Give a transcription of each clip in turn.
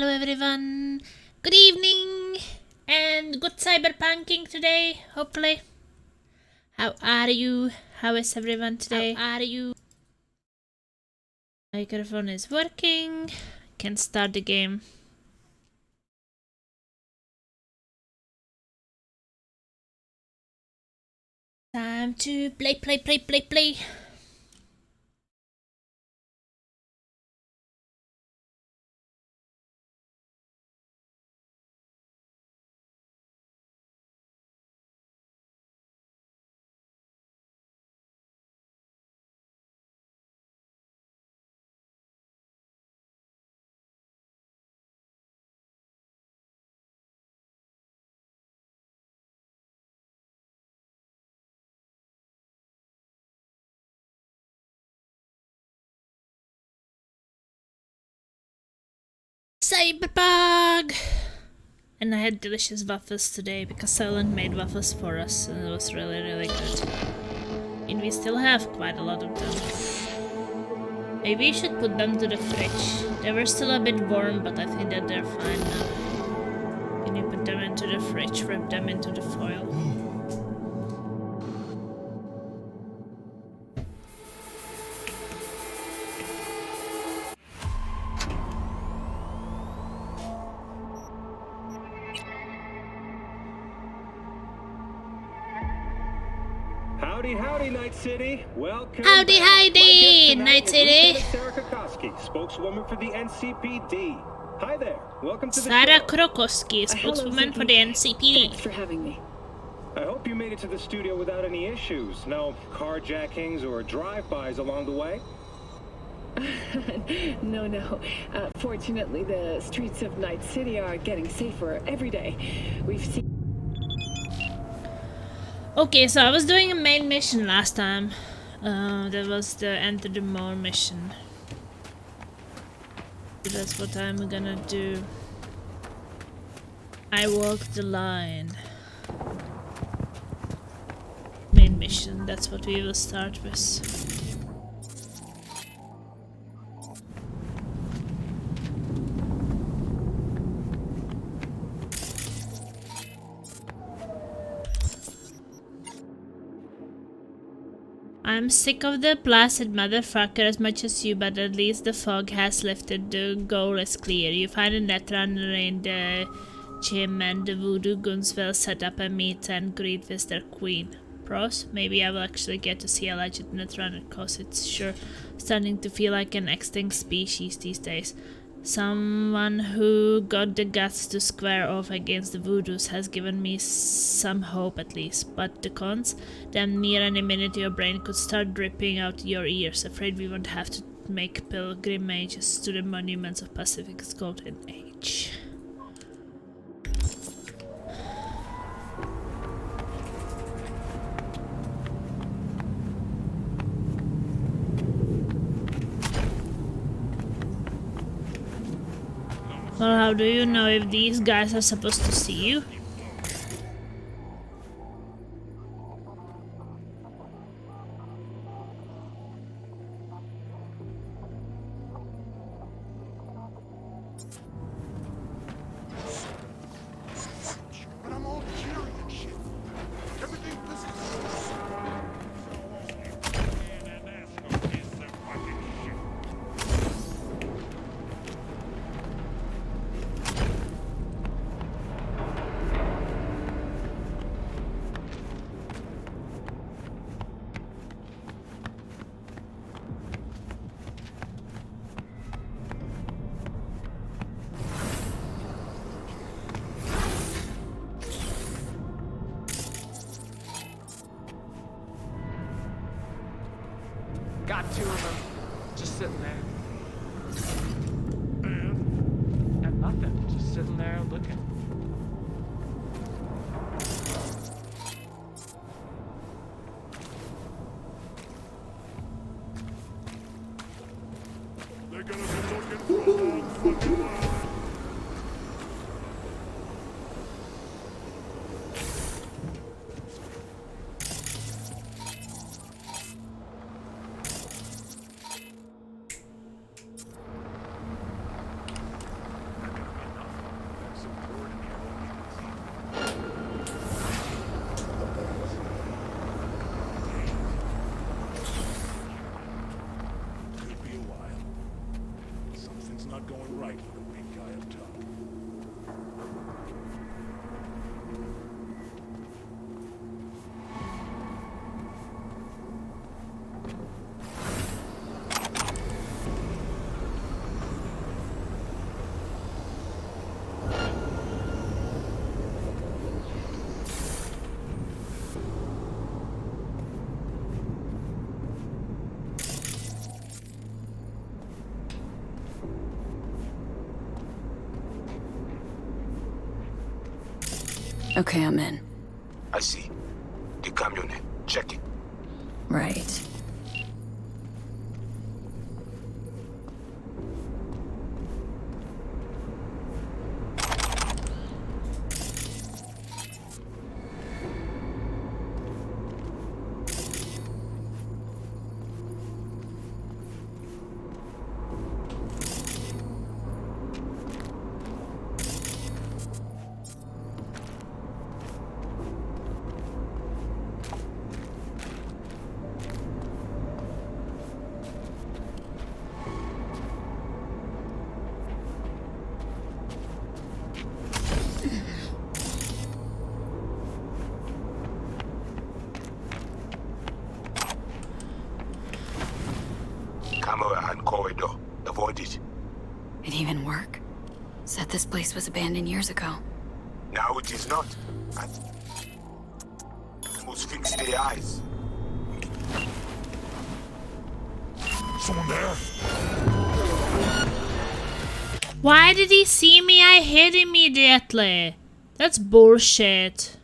Hello everyone, good evening and good cyberpunking today, hopefully. How are you? How is everyone today? How are you? Microphone is working, can start the game. Time to play. Cyberpunk! And I had delicious waffles today because Silent made waffles for us and it was really good. And we still have quite a lot of them. Maybe you should put them to the fridge. They were still a bit warm, but I think that they're fine now. Can you put them into the fridge, wrap them into the foil? Howdy, Night City. Welcome. Howdy, Night City. Sarah Kokoski, spokeswoman for the NCPD. Hi there. Welcome to the Sarah show. Krokoski, spokeswoman for the NCPD. Thanks for having me. I hope you made it to the studio without any issues. No carjackings or drive-bys along the way. No. Fortunately, the streets of Night City are getting safer every day. We've seen... Okay, so I was doing a main mission last time. That was the Enter the Mall mission. So that's what I'm gonna do. I walk the line. Main mission, that's what we will start with. I'm sick of the placid motherfucker as much as you, but at least the fog has lifted. The goal is clear. You find a netrunner in the gym and the voodoo goons will set up a meet and greet with their queen. Pros? Maybe I will actually get to see a legit netrunner, cause it's sure starting to feel like an extinct species these days. Someone who got the guts to square off against the voodoos has given me some hope at least. But the cons? Damn near any minute your brain could start dripping out your ears. Afraid we won't have to make pilgrimages to the monuments of Pacific's golden age. Well, how do you know if these guys are supposed to see you? But I'm all cheery and shit. Everything Got two of them. Just sitting there. And nothing. Just sitting there looking. they're gonna be looking for a long fucking while. Okay, I'm in. I see. The camionette. Check it. Right. Camera and corridor. Avoid it. It even work? Said this place was abandoned years ago. Now it is not. I must fix their eyes. Someone there? Why did he see me? I hit immediately. That's bullshit.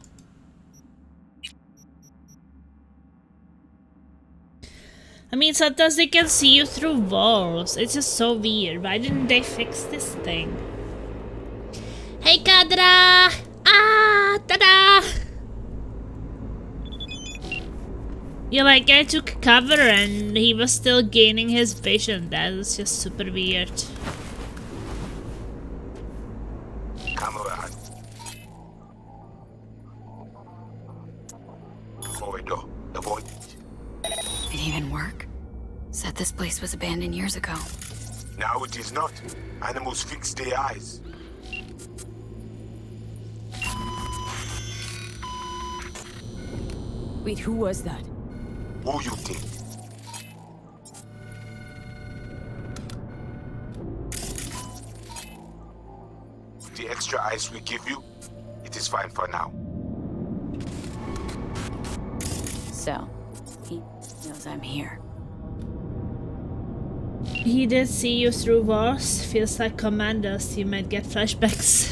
I mean, sometimes they can see you through walls. It's just so weird. Why didn't they fix this thing? Hey, Kadra! Ah, tada! Yeah, like I took cover and he was still gaining his vision. That was just super weird. Camera and corridor. Avoid it. It even work? Said this place was abandoned years ago. Now it is not. Animals fix their eyes. Wait, who was that? Who you think? The extra ice we give you, it is fine for now. So, he knows I'm here. He did see you through walls. Feels like commandos. You might get flashbacks.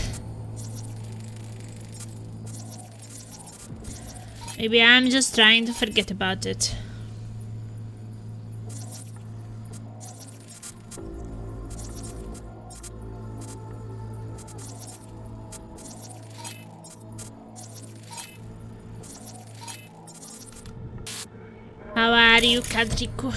Maybe I'm just trying to forget about it. How are you, Kadriku?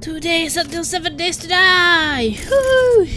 Two days until 7 days to die! Woo!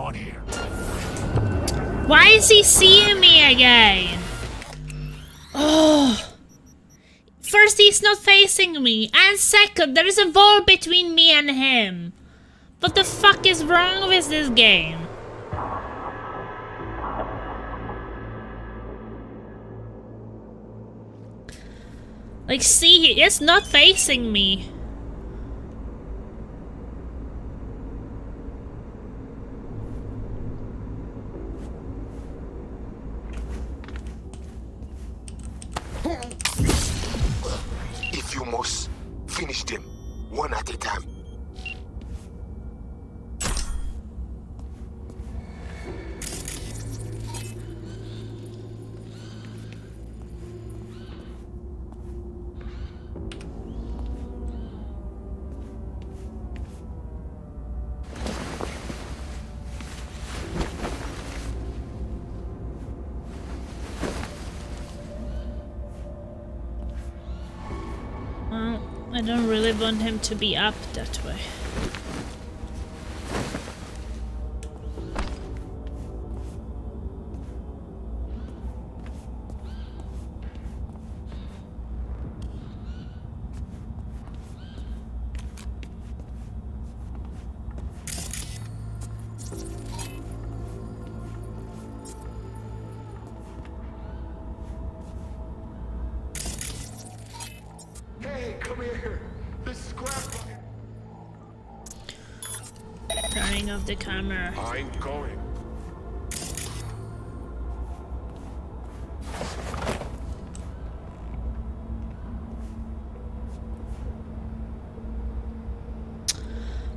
on here. Why is he seeing me again? Oh. First, he's not facing me, and second, there is a wall between me and him. What the fuck is wrong with this game? Like, see, it's not facing me. If you must, finish them, one at a time. I don't really want him to be up that way. Hey, come here. This scrap bucket. Turning off the camera. I'm going.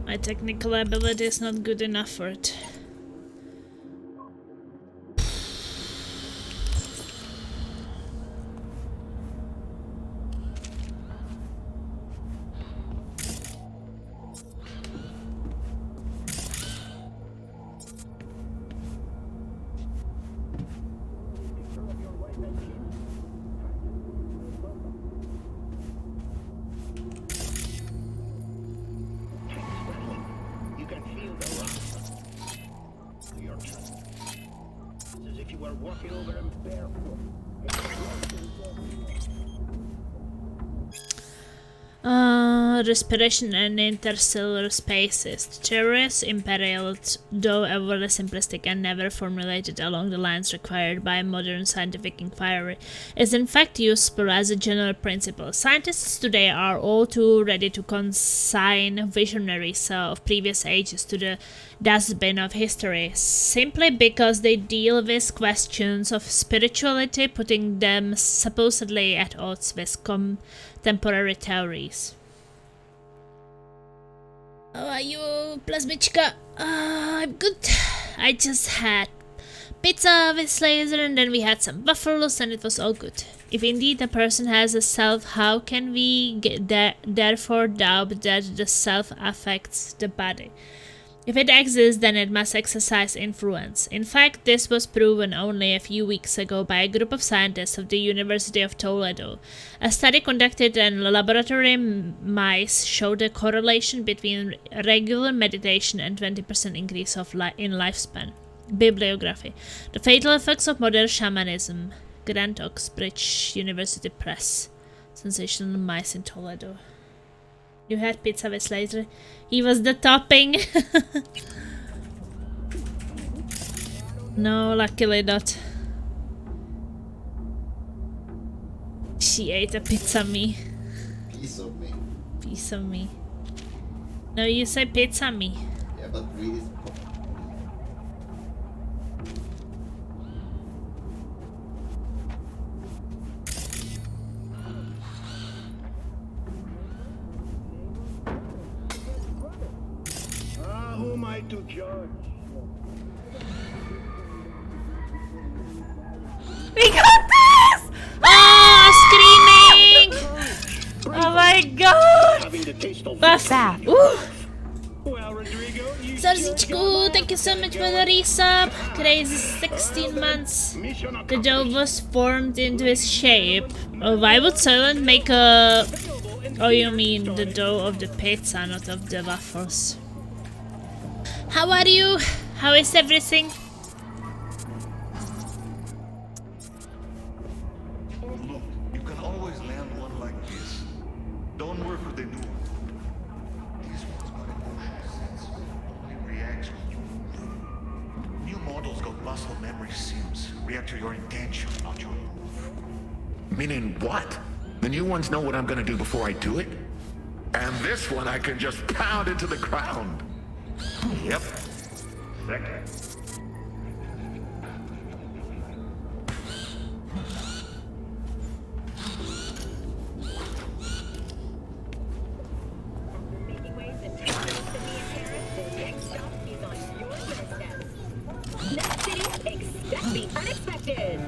My technical ability is not good enough for it. You can feel the rock. Your trust. It's as if you were walking over them barefoot. Respiration and interstellar spaces. The theories imperialed, though overly simplistic and never formulated along the lines required by modern scientific inquiry, is in fact useful as a general principle. Scientists today are all too ready to consign visionaries of previous ages to the dustbin of history, simply because they deal with questions of spirituality, putting them supposedly at odds with contemporary theories. How are you, Plasmichka? I'm good. I just had pizza with laser and then we had some buffaloes and it was all good. If indeed a person has a self, how can we therefore doubt that the self affects the body? If it exists, then it must exercise influence. In fact, this was proven only a few weeks ago by a group of scientists of the University of Toledo. A study conducted in laboratory mice showed a correlation between regular meditation and 20% increase in lifespan. Bibliography. The Fatal Effects of Modern Shamanism. Grant Oxbridge University Press. Sensational Mice in Toledo. You had pizza with laser. He was the topping. No, luckily not. She ate a pizza me. Piece of me. Piece of me. No, you say pizza me. Yeah, but really. Who am I to judge? We got this! Oh, screaming! Oh my god! Having the taste of Bath. Well, Rodrigo, you Sarzichku, thank you so much for the resub. Crazy 16 months. The dough was formed into its shape. Oh, why would Soylent make a... Oh, you mean the dough of the pizza, not of the waffles. How are you? How is everything? Look, you can always land one like this. Don't work with the new one. These ones got emotional sense. Only reacts when you move. New models got muscle memory sims. React to your intention, not your move. Meaning what? The new ones know what I'm gonna do before I do it? And this one I can just pound into the ground. Yep. Second. Making waves in Texas, Sydney, and Paris. The next stop is on your doorstep. Next city, expect the unexpected.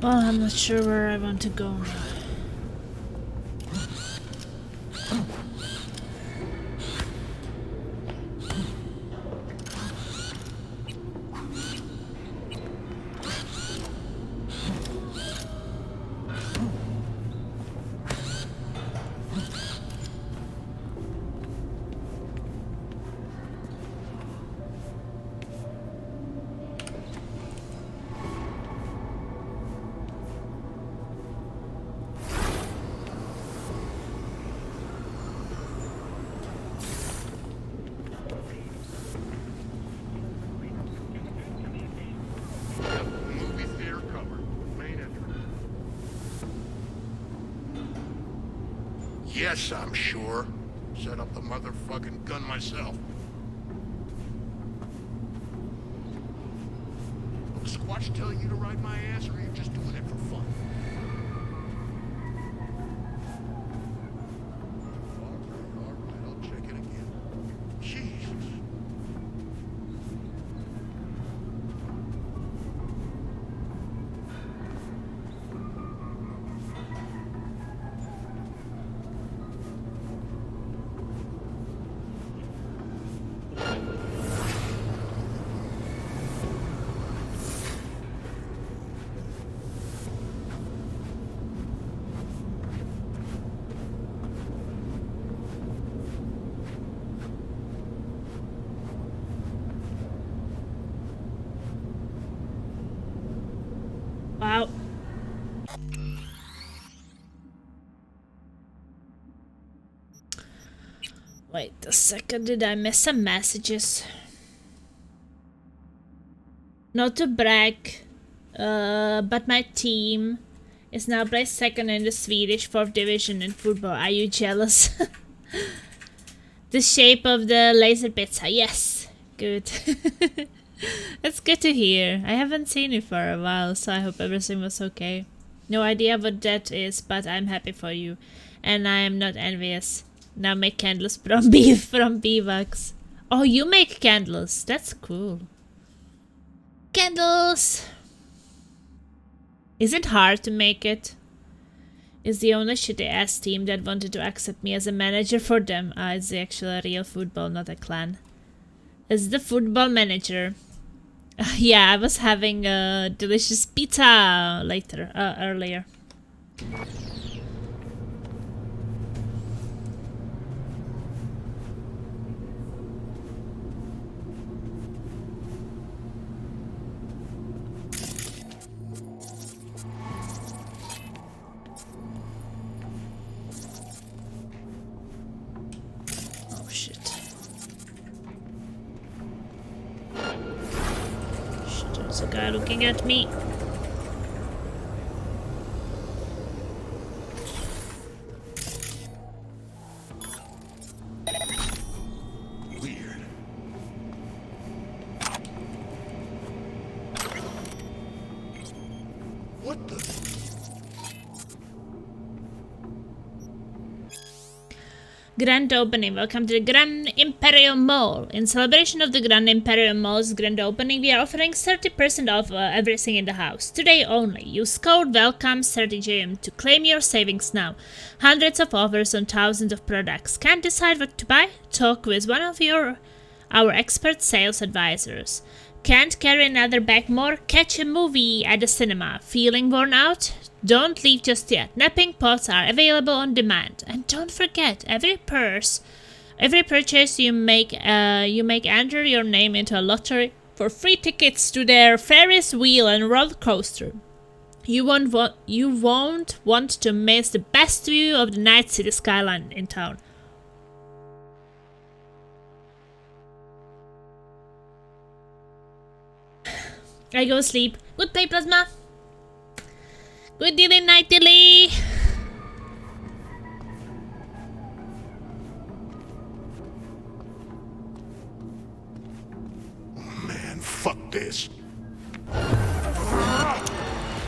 Well, I'm not sure where I want to go now. Movie theater cover. Main entrance. Yes, I'm sure. Set up the motherfucking gun myself. Look, Squatch telling you to ride my ass, or are you just doing it for fun? All right, I'll check it again. Jesus. Wow. Wait a second, did I miss some messages? Not to brag, but my team is now placed second in the Swedish 4th division in football. Are you jealous? The shape of the laser pizza, yes. Good. That's good to hear. I haven't seen you for a while, so I hope everything was okay. No idea what that is, but I'm happy for you. And I am not envious. Now make candles from beef from bee wax. Oh, you make candles. That's cool. Candles! Is it hard to make it? Is the only shitty ass team that wanted to accept me as a manager for them. It's actually a real football, not a clan. It's the football manager. Yeah, I was having a delicious pizza earlier. Oh shit. Shit, there's a guy looking at me. Weird. What the? Grand opening. Welcome to the grand Imperial Mall. In celebration of the Grand Imperial Mall's grand opening, we are offering 30% off everything in the house. Today only. Use code WELCOME30GM to claim your savings now. Hundreds of offers on thousands of products. Can't decide what to buy? Talk with one of our expert sales advisors. Can't carry another bag more? Catch a movie at the cinema. Feeling worn out? Don't leave just yet. Napping pods are available on demand. And don't forget, every purchase you make enter your name into a lottery for free tickets to their Ferris wheel and roller coaster. You won't want to miss the best view of the Night City skyline in town. I go sleep. Good day, Plasma. Good dilly night, dilly. Man, fuck this.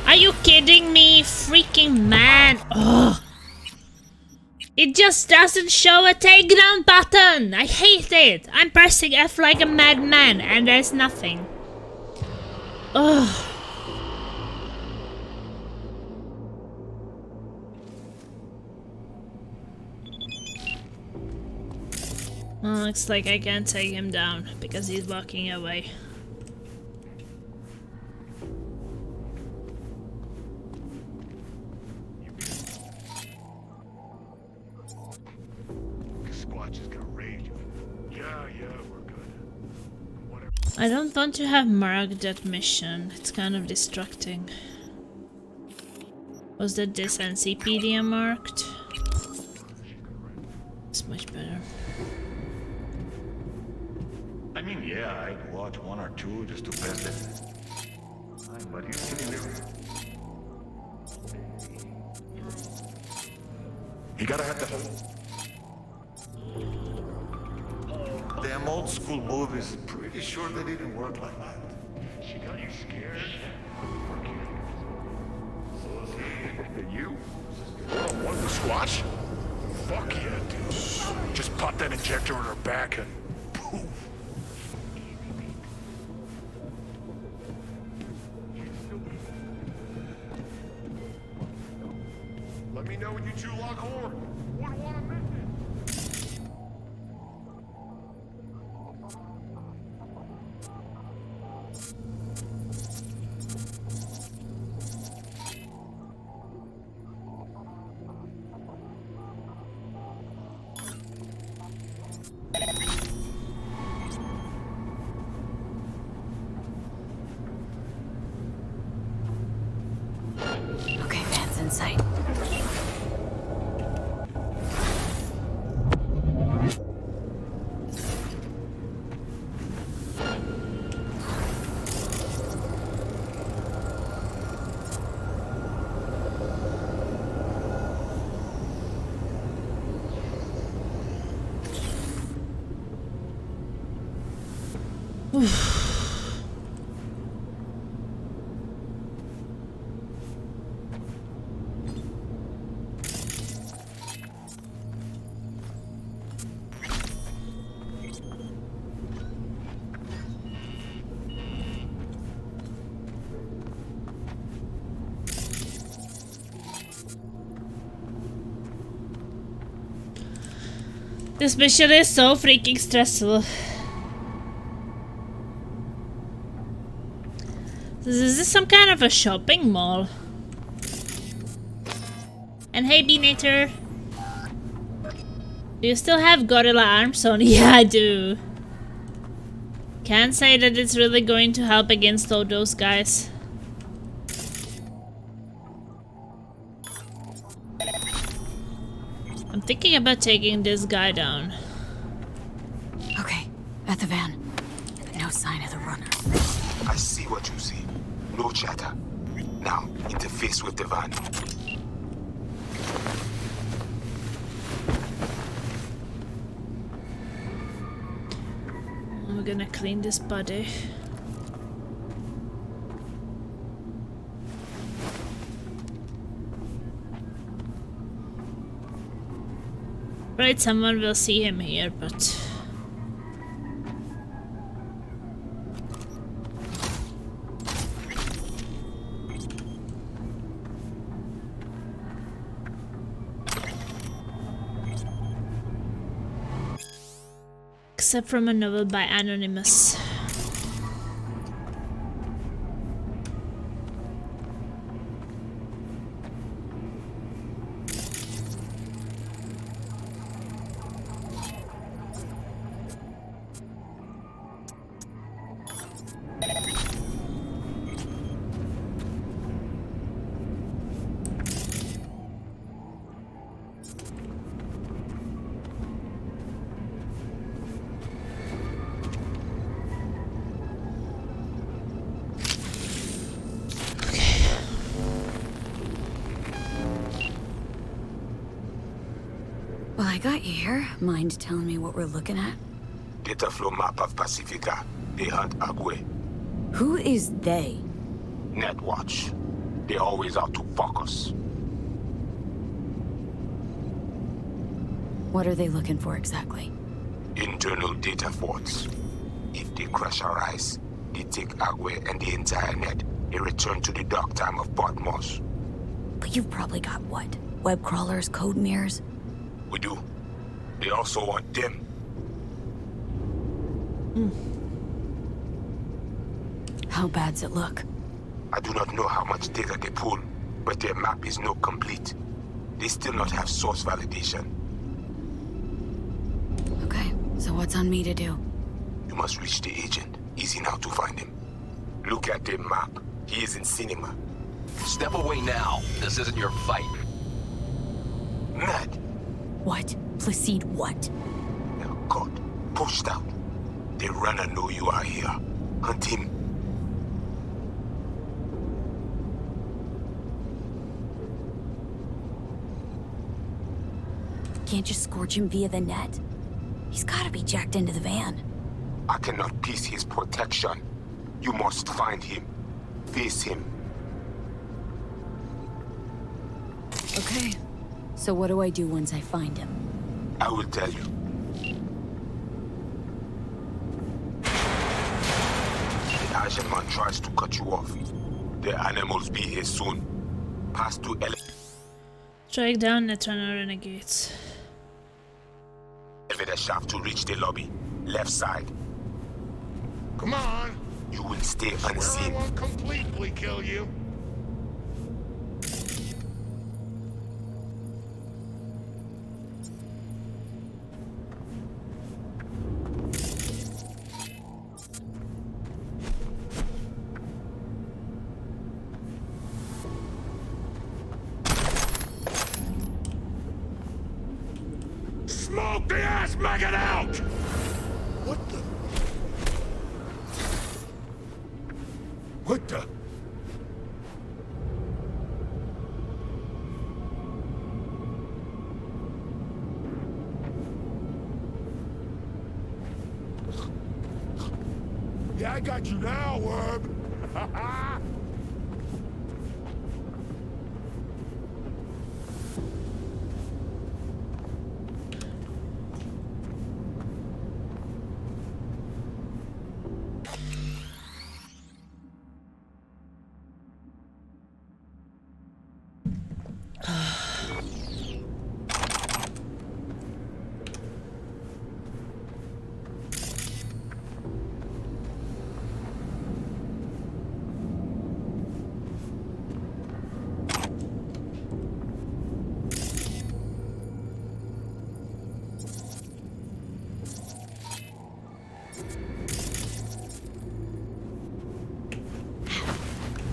Are you kidding me? Freaking man. Ugh. It just doesn't show a takedown button. I hate it. I'm pressing F like a madman and there's nothing. Ugh. Well, looks like I can't take him down because he's walking away. I don't want to have marked that mission. It's kind of distracting. Was that this NCPD marked? It's much better. I mean, yeah, I'd watch one or two just to pass it. But he's sitting there. You gotta have the whole... Damn old school movies, pretty sure they didn't work like that. She got you scared? You? Want the squash? Fuck yeah, dude. Just pop that injector in her back and poof. Let me know when you two lock horn. Wouldn't want to miss it. Okay, van's in sight. This mission is so freaking stressful. Is this some kind of a shopping mall? And hey, Beanator. Do you still have gorilla arms on? Yeah, I do. Can't say that it's really going to help against all those guys. I'm thinking about taking this guy down. Okay, at the van. No sign of the runner. I see what you see. No chatter. Now, interface with the van. We're gonna clean this body. Right, someone will see him here, but Except from a novel by Anonymous. Well, I got you here. Mind telling me what we're looking at? Data flow map of Pacifica. They hunt Agwe. Who is they? Netwatch. They always out to fuck us. What are they looking for exactly? Internal data forts. If they crush our eyes, they take Agwe and the entire net. They return to the dark time of Patmos. But you've probably got what? Web crawlers, code mirrors? We do. They also want them. How bad's it look? I do not know how much data they pull, but their map is not complete. They still not have source validation. Okay, so what's on me to do? You must reach the agent. Easy now to find him. Look at their map. He is in cinema. Step away now. This isn't your fight. Mad. What? Placide what? Oh God. Pushed out. The runner know you are here. Hunt him. Can't just scorch him via the net? He's gotta be jacked into the van. I cannot piece his protection. You must find him. Face him. Okay. So what do I do once I find him? I will tell you. The Asian man tries to cut you off. The animals be here soon. Pass to Strike down Netrunner renegades. elevator shaft to reach the lobby. Left side. Come on! You will stay Swear I unseen. won't completely kill you. Smoke the ass maggot out! What the? What the? Yeah, I got you now, Werb.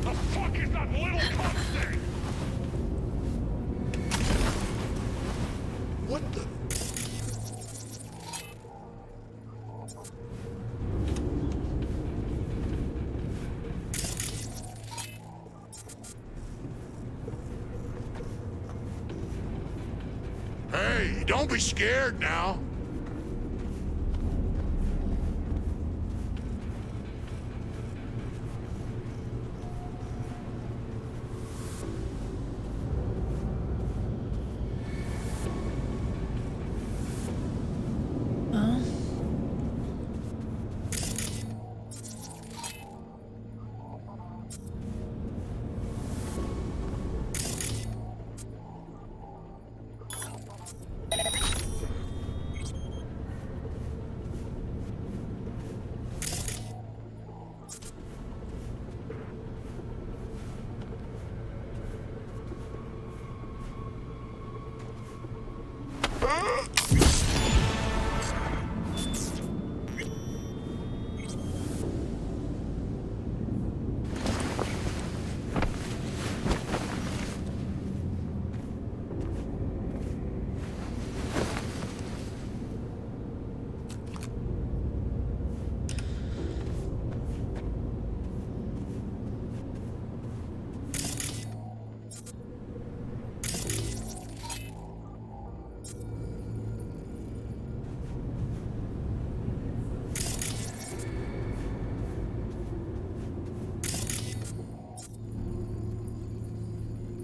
The fuck is that little cunt thing? What the? Hey, don't be scared now.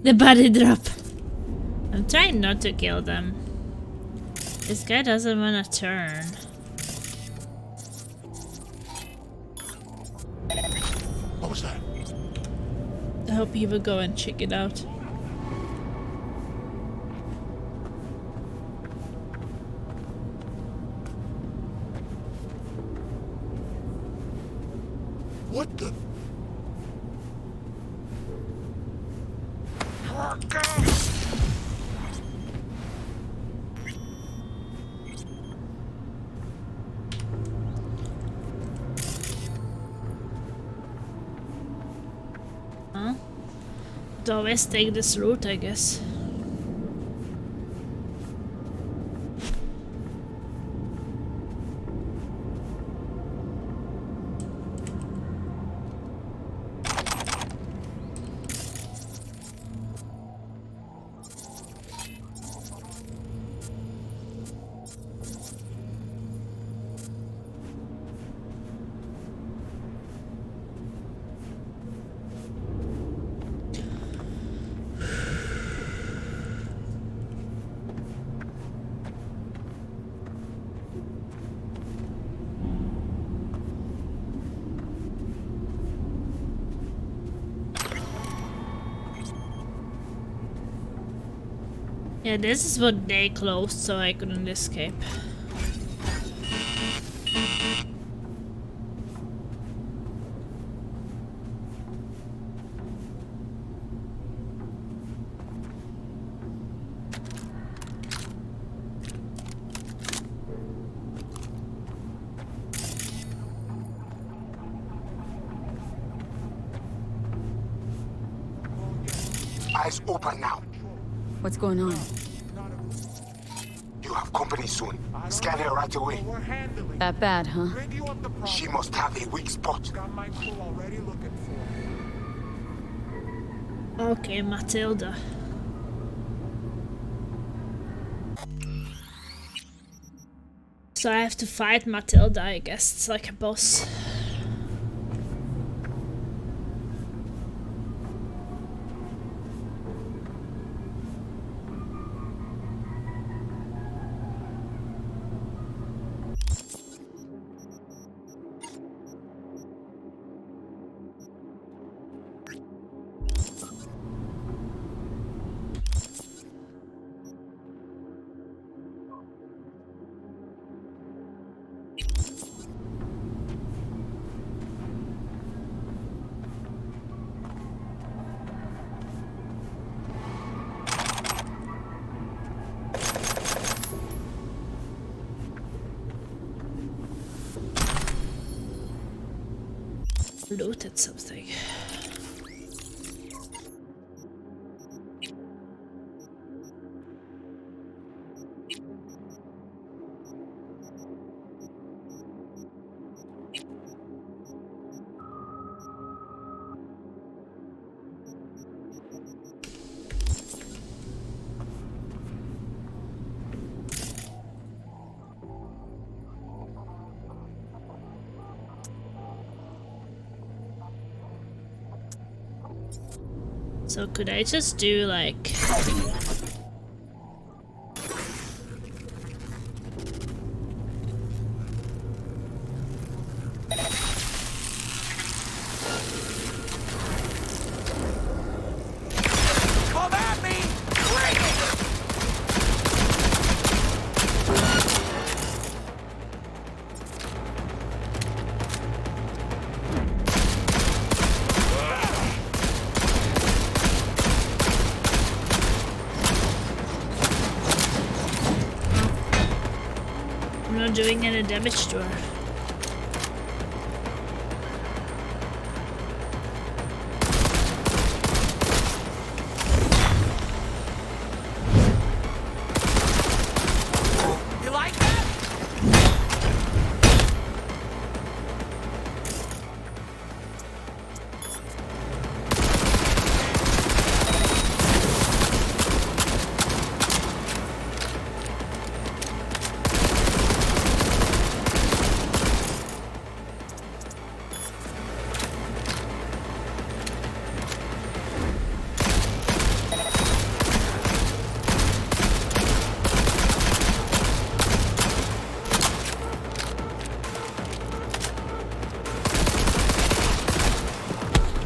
The body drop. I'm trying not to kill them. This guy doesn't want to turn. What was that? I hope you will go and check it out. What the? Huh? But always take this route, I guess. Yeah, this is what they closed, so I couldn't escape. Eyes open now. What's going on? You have company soon. Scan her right away. That bad, huh? She must have a weak spot. Okay, Matilda. So I have to fight Matilda, I guess. It's like a boss. Looted something. So could I just do like... Come at me! doing any damage to her. You like that?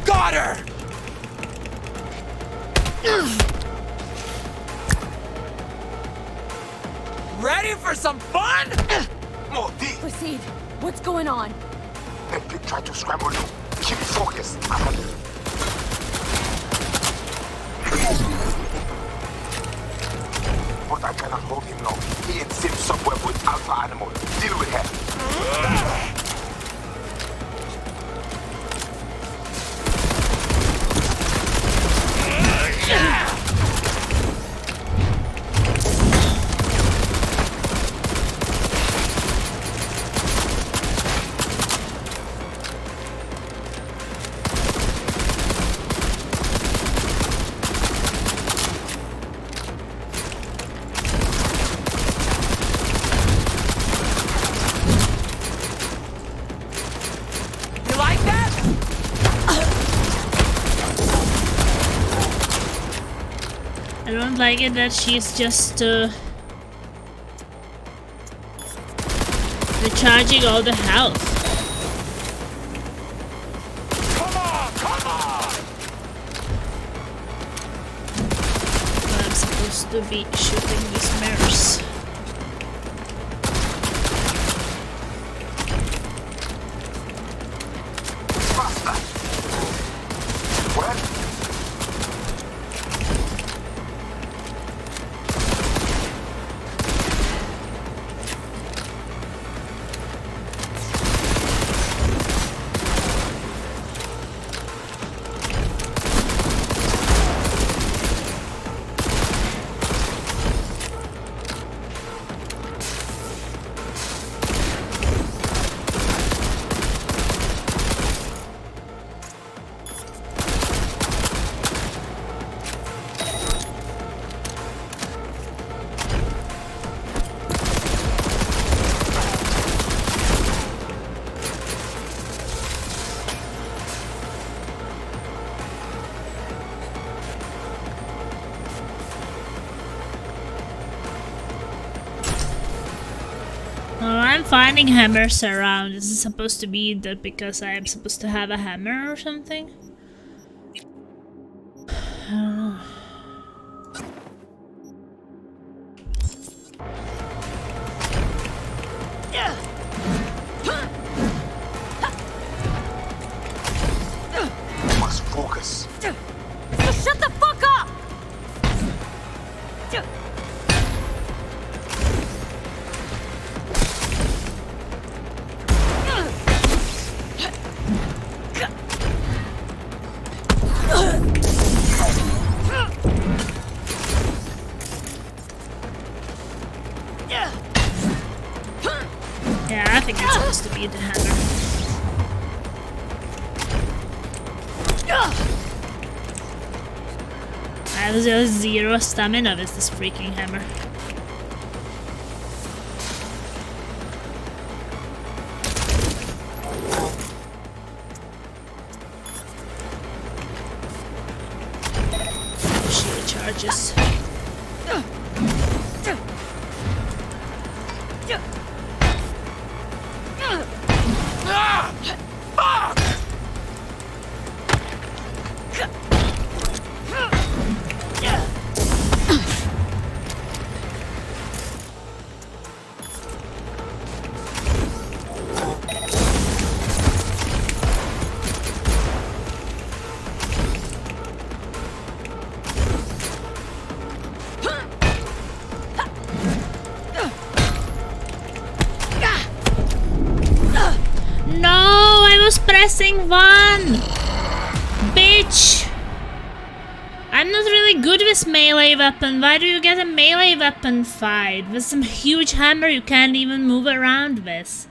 Got her! Ready for some fun? More D. Proceed. What's going on? Epic tried to scramble you. Keep focused. I have it. But I cannot hold him long. He in same subweb with Alpha Animal. Deal with her. You like that? I don't like it that she's just recharging all the health. Come on, come on! I'm supposed to be shooting these mirrors. Faster. What? I'm finding hammers around. Is it supposed to be that because I am supposed to have a hammer or something? I don't know. You must focus. Shut the fuck up! Yeah, I think it's supposed to be the hammer. I have zero stamina with this freaking hammer. She recharges. one! Bitch! I'm not really good with melee weapon. Why do you get a melee weapon fight? With some huge hammer you can't even move around with.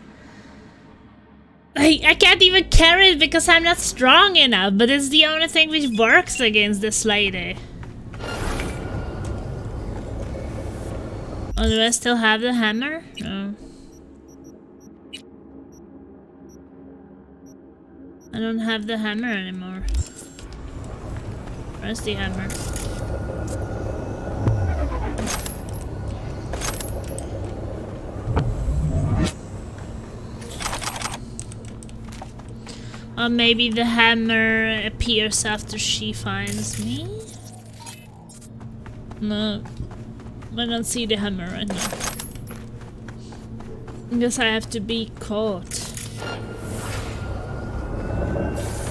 I can't even carry it because I'm not strong enough, but it's the only thing which works against this lady. Oh, do I still have the hammer? No. I don't have the hammer anymore. Where's the hammer? Or maybe the hammer appears after she finds me? No. I don't see the hammer right now. I guess I have to be caught.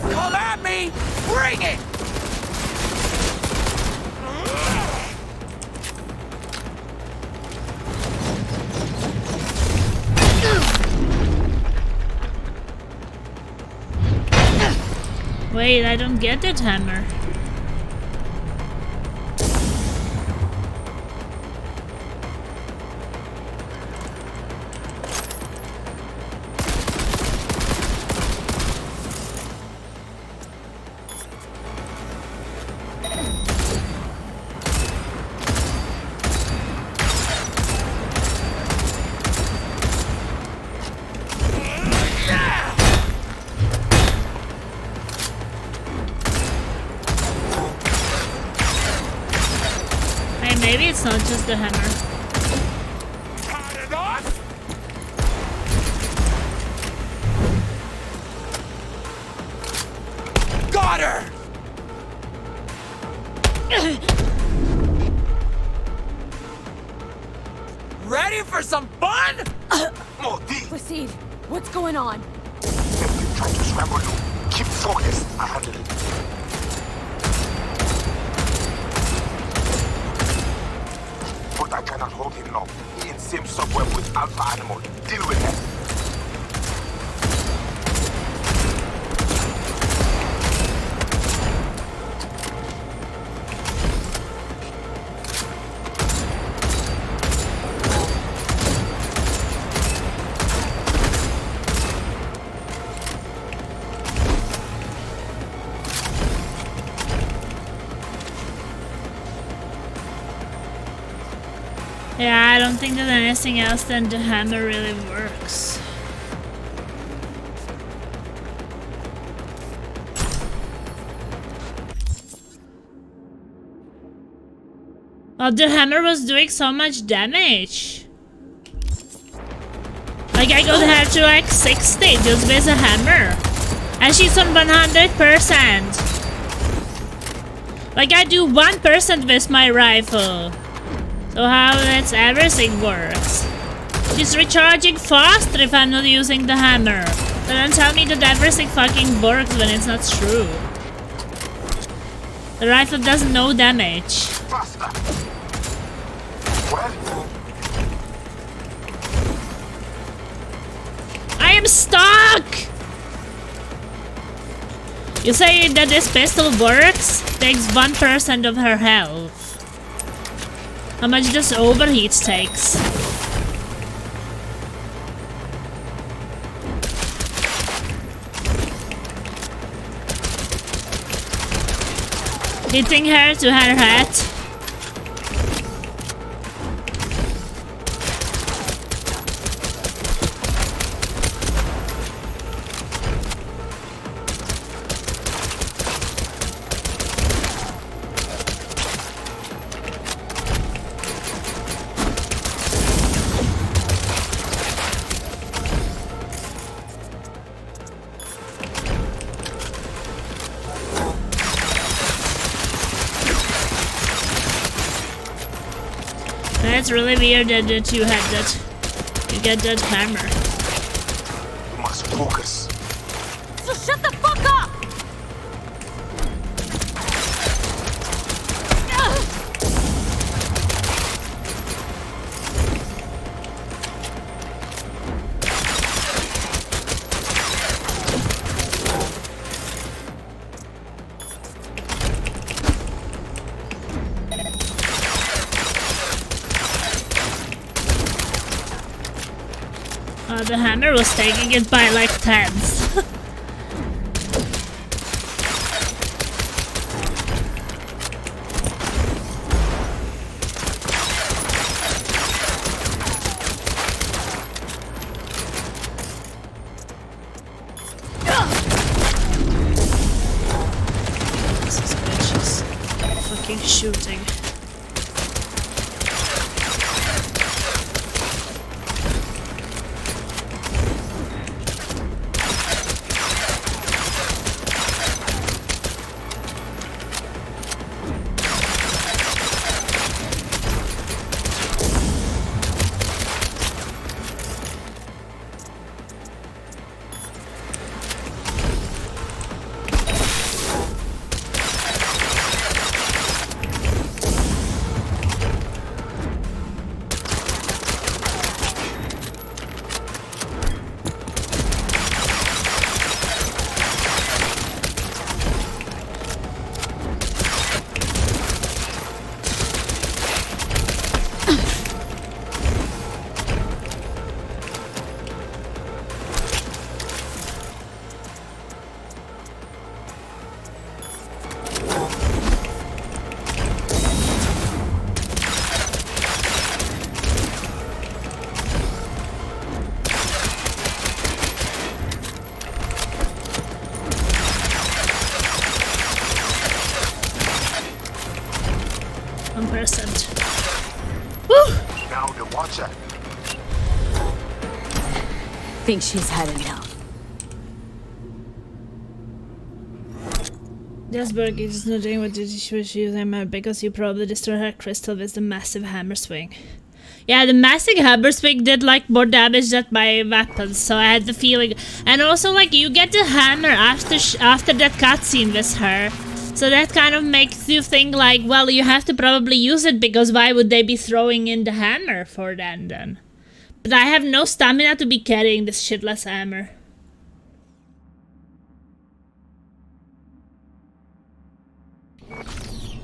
Come at me! Bring it! Wait, I don't get that hammer. Maybe it's not just the hammer. Got her! Ready for some fun? More D. Proceed. What's going on? Keep trying to scramble you. Keep focused. I handle it. But I cannot hold him long. He in same subway with Alpha Animal. Deal with him. Yeah, I don't think that anything else than the hammer really works. Oh, the hammer was doing so much damage. Like, I got her to like 60 just with a hammer. And she's on 100%. Like, I do 1% with my rifle. So how that's everything works. She's recharging faster if I'm not using the hammer. But don't tell me that everything fucking works when it's not true. The rifle does no damage. Faster. Well, I am stuck! You say that this pistol works? Takes 1% of her health. How much does overheat takes? Hitting her to her head. That's really weird that you had that. You get that hammer. you must focus. So shut the fuck up! Well, the hammer was taking it by like tens. This bitch is fucking shooting. Now the watcher. Think she's heading out. Jasberg is not doing what she was using because you probably destroyed her crystal with the massive hammer swing. Yeah, the massive hammer swing did like more damage than my weapons, so I had the feeling. And also, like, you get the hammer after that cutscene with her, so that kind of makes you think like, well, you have to probably use it because why would they be throwing in the hammer for that then? But I have no stamina to be carrying this shitless hammer.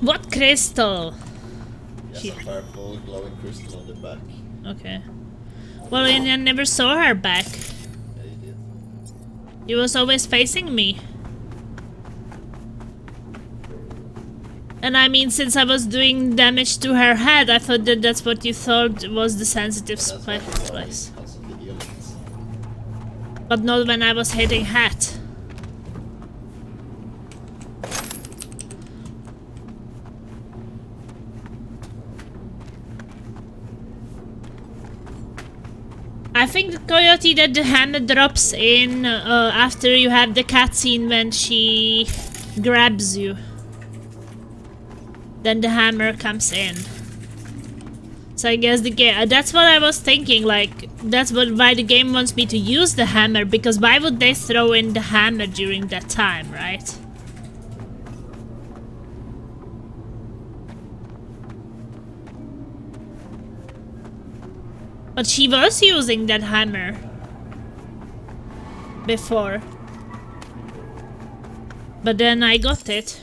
What crystal? Yes, a purple glowing crystal on the back. Okay. Well, I never saw her back. Yeah, you did. She was always facing me. And I mean, since I was doing damage to her head, I thought that that's what you thought was the sensitive place. But not when I was hitting hat. I think the Coyote that the hammer drops in after you have the cutscene when she grabs you. Then the hammer comes in. So I guess the game, that's what I was thinking, like, that's why the game wants me to use the hammer, because why would they throw in the hammer during that time, right? But she was using that hammer before. But then I got it.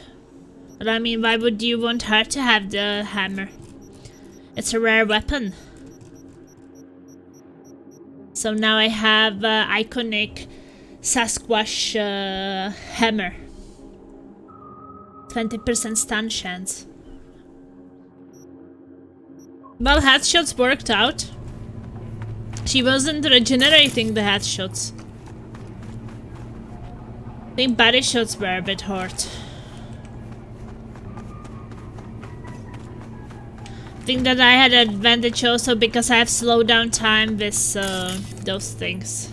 But I mean, why would you want her to have the hammer? It's a rare weapon. So now I have iconic Sasquatch hammer. 20% stun chance. Well, headshots worked out. She wasn't regenerating the headshots. I think body shots were a bit hard. I think that I had an advantage also because I have slowdown time with those things.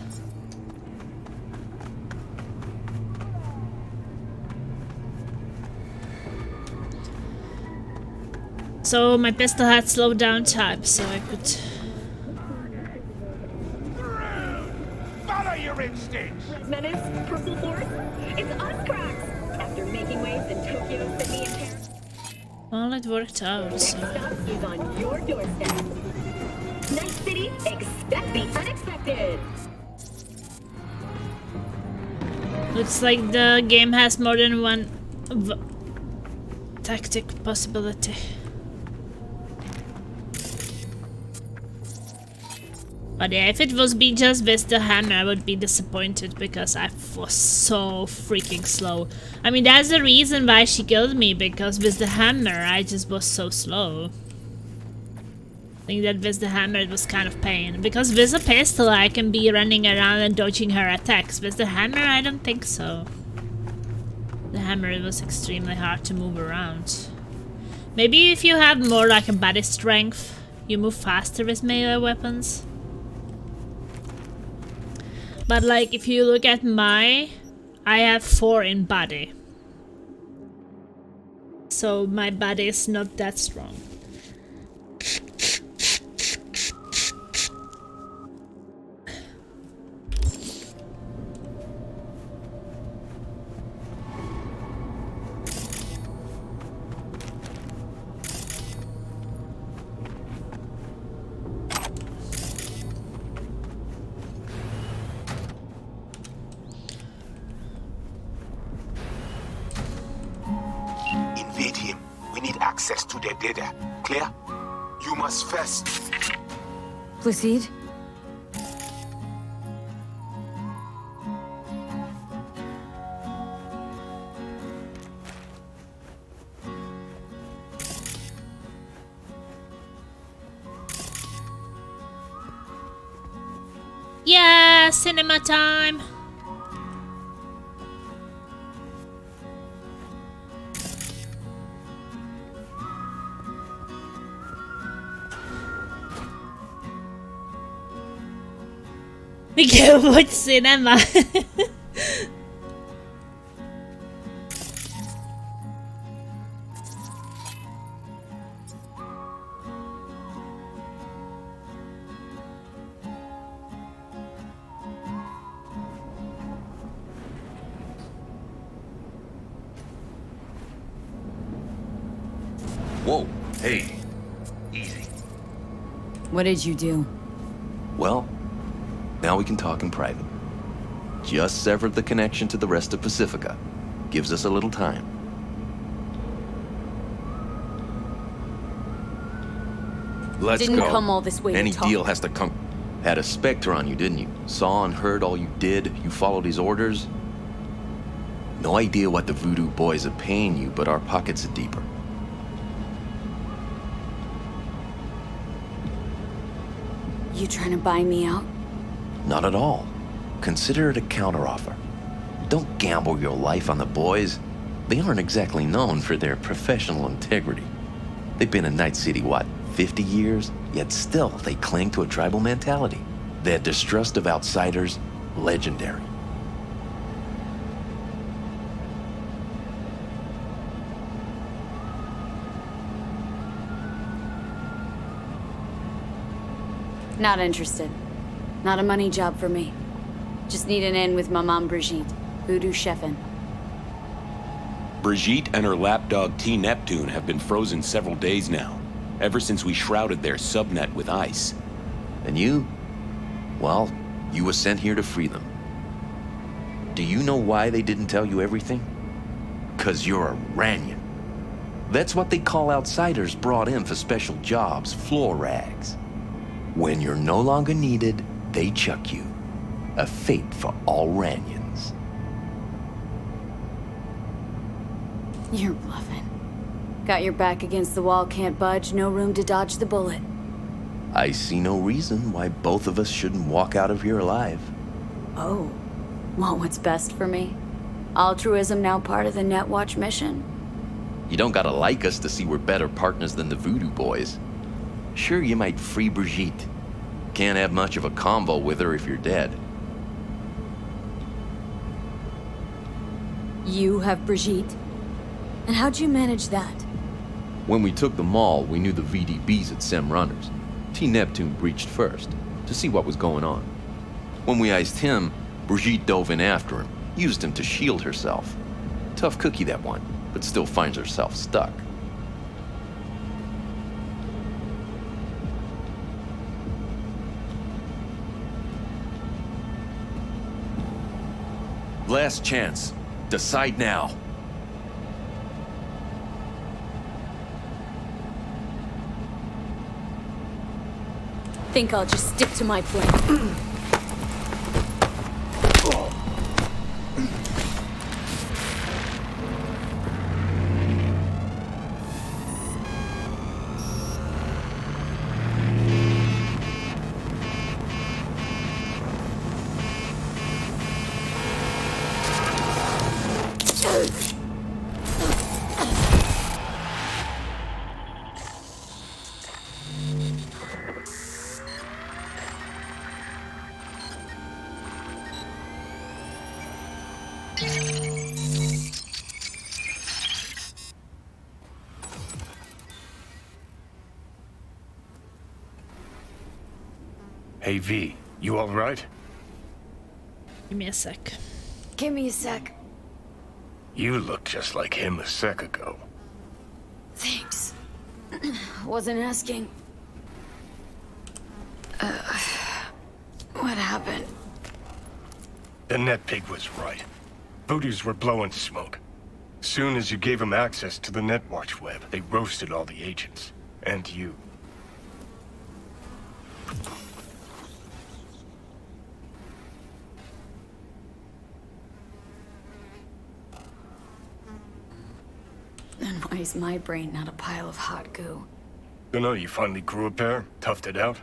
So my pistol had slowdown time, so I could... Follow your instincts! Red Menace, Purple Force, it's us, cracks! After making waves in Tokyo, Sydney, and Paris, well, it worked out, next so... stop is on your doorstep. Night City, expect the unexpected! Looks like the game has more than one tactic possibility. But yeah, if it was be just with the hammer, I would be disappointed because I was so freaking slow. I mean, that's the reason why she killed me, because with the hammer, I just was so slow. I think that with the hammer it was kind of pain. Because with a pistol, I can be running around and dodging her attacks. With the hammer, I don't think so. The hammer, it was extremely hard to move around. Maybe if you have more like a body strength, you move faster with melee weapons. But like, if you look at I have 4 in body. So my body is not that strong. Invade him. We need access to their data. Clear? You must first... Proceed. Yeah, cinema time. We can watch cinema. Whoa, hey, easy. What did you do? Well, now we can talk in private. Just severed the connection to the rest of Pacifica. Gives us a little time. Let's Didn't go. come all this way to Any talk. deal has to come. Had a Spectre on you, didn't you? Saw and heard all you did. You followed his orders. No idea what the voodoo boys are paying you, but our pockets are deeper. You trying to buy me out? Not at all. Consider it a counteroffer. Don't gamble your life on the boys. They aren't exactly known for their professional integrity. They've been in Night City, what, 50 years? Yet still, they cling to a tribal mentality. Their distrust of outsiders, legendary. Not interested. Not a money job for me. Just need an in with my mom Brigitte, voodoo chefin'. Brigitte and her lapdog T. Neptune have been frozen several days now, ever since we shrouded their subnet with ice. And you? Well, you were sent here to free them. Do you know why they didn't tell you everything? 'Cause you're a Ranyan. That's what they call outsiders brought in for special jobs, floor rags. When you're no longer needed, they chuck you. A fate for all Ranyans. You're bluffing. Got your back against the wall, can't budge, no room to dodge the bullet. I see no reason why both of us shouldn't walk out of here alive. Oh, want what's best for me? Altruism now part of the Netwatch mission? You don't gotta like us to see we're better partners than the voodoo boys. Sure, you might free Brigitte. Can't have much of a convo with her if you're dead. You have Brigitte? And how'd you manage that? When we took the mall, we knew the VDBs had Sem runners. T. Neptune breached first, to see what was going on. When we iced him, Brigitte dove in after him, used him to shield herself. Tough cookie, that one, but still finds herself stuck. Last chance. Decide now. think I'll just stick to my plan. Hey V, you alright? Give me a sec. Give me a sec. You look just like him a sec ago. Thanks. Wasn't asking. What happened? The net pig was right. Voodoos were blowing smoke. Soon as you gave them access to the Netwatch web, they roasted all the agents. And you. Then why is my brain not a pile of hot goo? Dunno, you finally grew a pair? Toughed it out?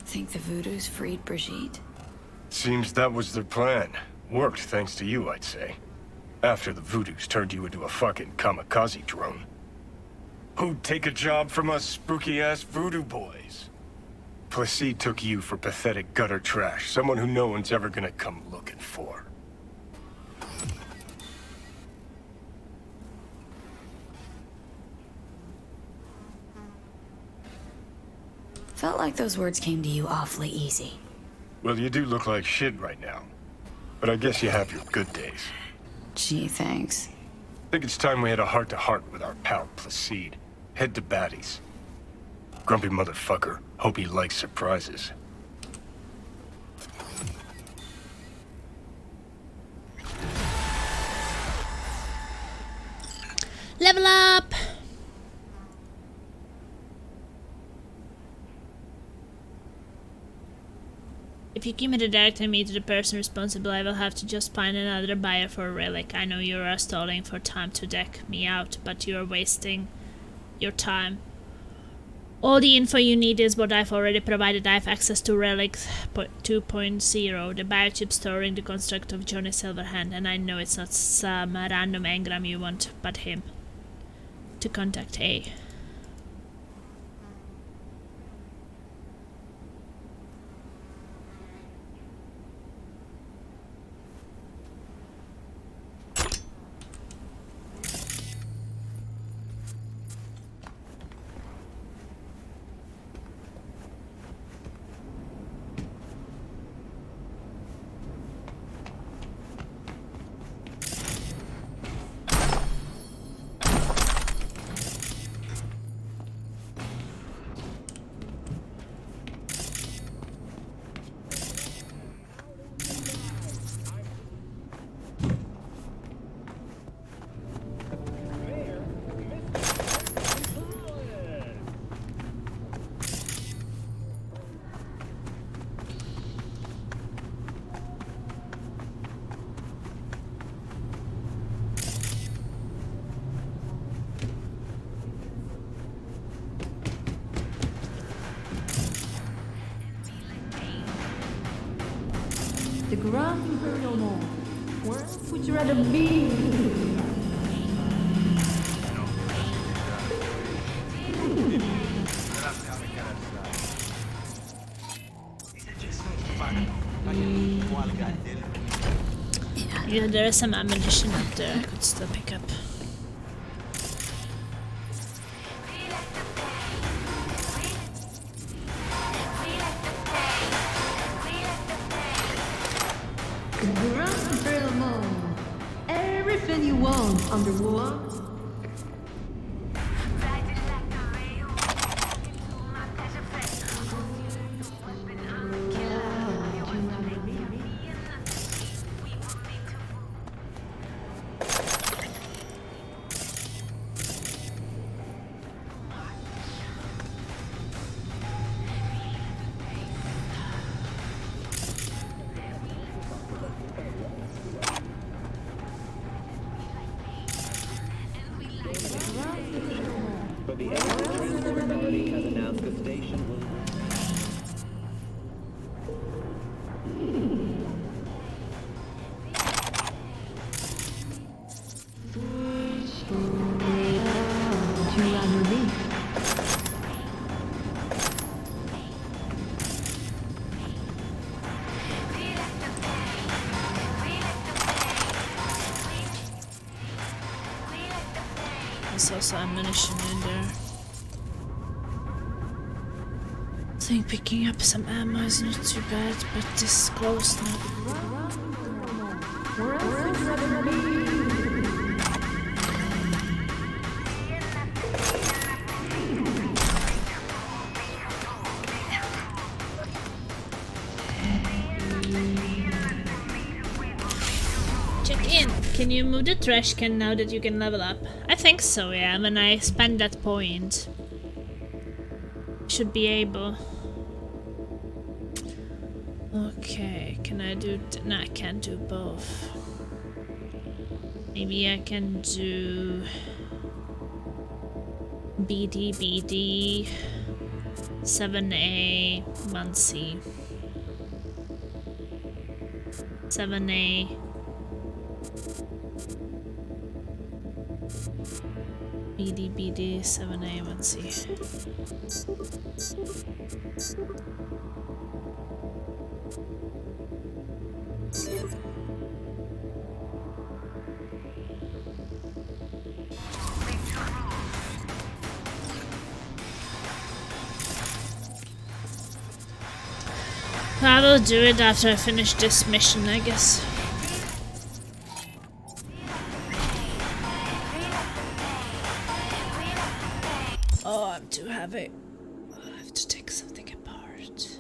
Think the Voodoos freed Brigitte? Seems that was their plan. Worked thanks to you, I'd say. After the Voodoos turned you into a fucking kamikaze drone. Who'd take a job from us spooky-ass voodoo boys? Placide took you for pathetic gutter trash, someone who no one's ever gonna come looking for. Felt like those words came to you awfully easy. Well, you do look like shit right now. But I guess you have your good days. Gee, thanks. Think it's time we had a heart-to-heart with our pal Placide. Head to Batty's. Grumpy motherfucker. Hope he likes surprises. Level up! If you give me the direct me to the person responsible, I will have to just find another buyer for a relic. I know you are stalling for time to deck me out, but you are wasting your time. All the info you need is what I've already provided. I have access to Relic 2.0, the biochip storing the construct of Johnny Silverhand, and I know it's not some random engram you want, but him. To contact A. The Grand Imperial Mall. Where else would you rather be? Yeah, there is some ammunition up there I could still pick up. Grand Imperial Mall. Everything you want underwater. there's also ammunition in there. I think picking up some ammo is not too bad, but this close now. Where else would you rather be? Check in. Can you move the trash can now that you can level up? I think so, yeah, when I spend that point. Should be able. Okay, can I do... No, I can't do both. Maybe I can do... BD, 7A, 1C. 7A. BD, 7A, 1C. I will do it after I finish this mission, I guess. Oh, I'm too heavy. I have to take something apart.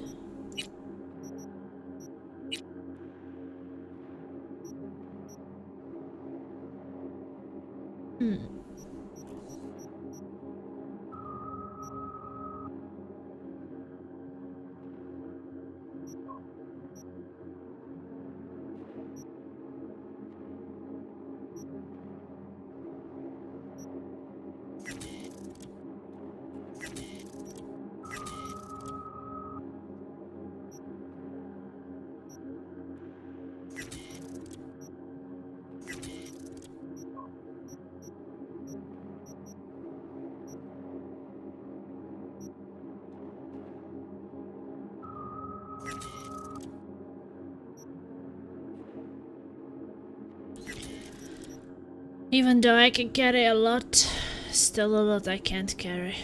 Even though I can carry a lot, still a lot I can't carry.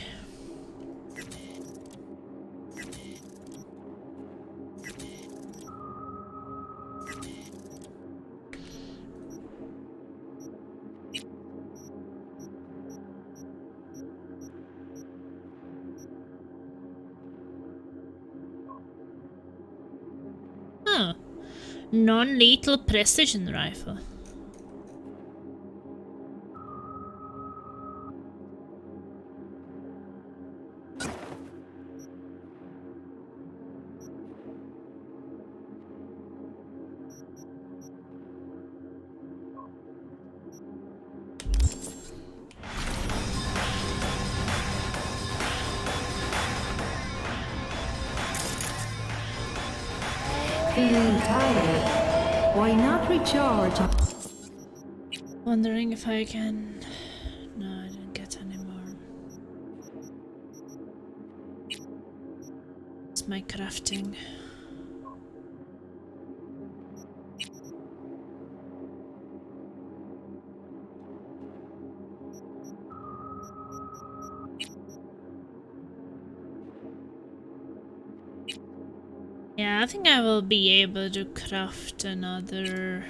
Huh. Non-lethal precision rifle. Feeling tired? Why not recharge? Wondering if I can... No, I didn't get any more. It's my crafting. Yeah, I think I will be able to craft another...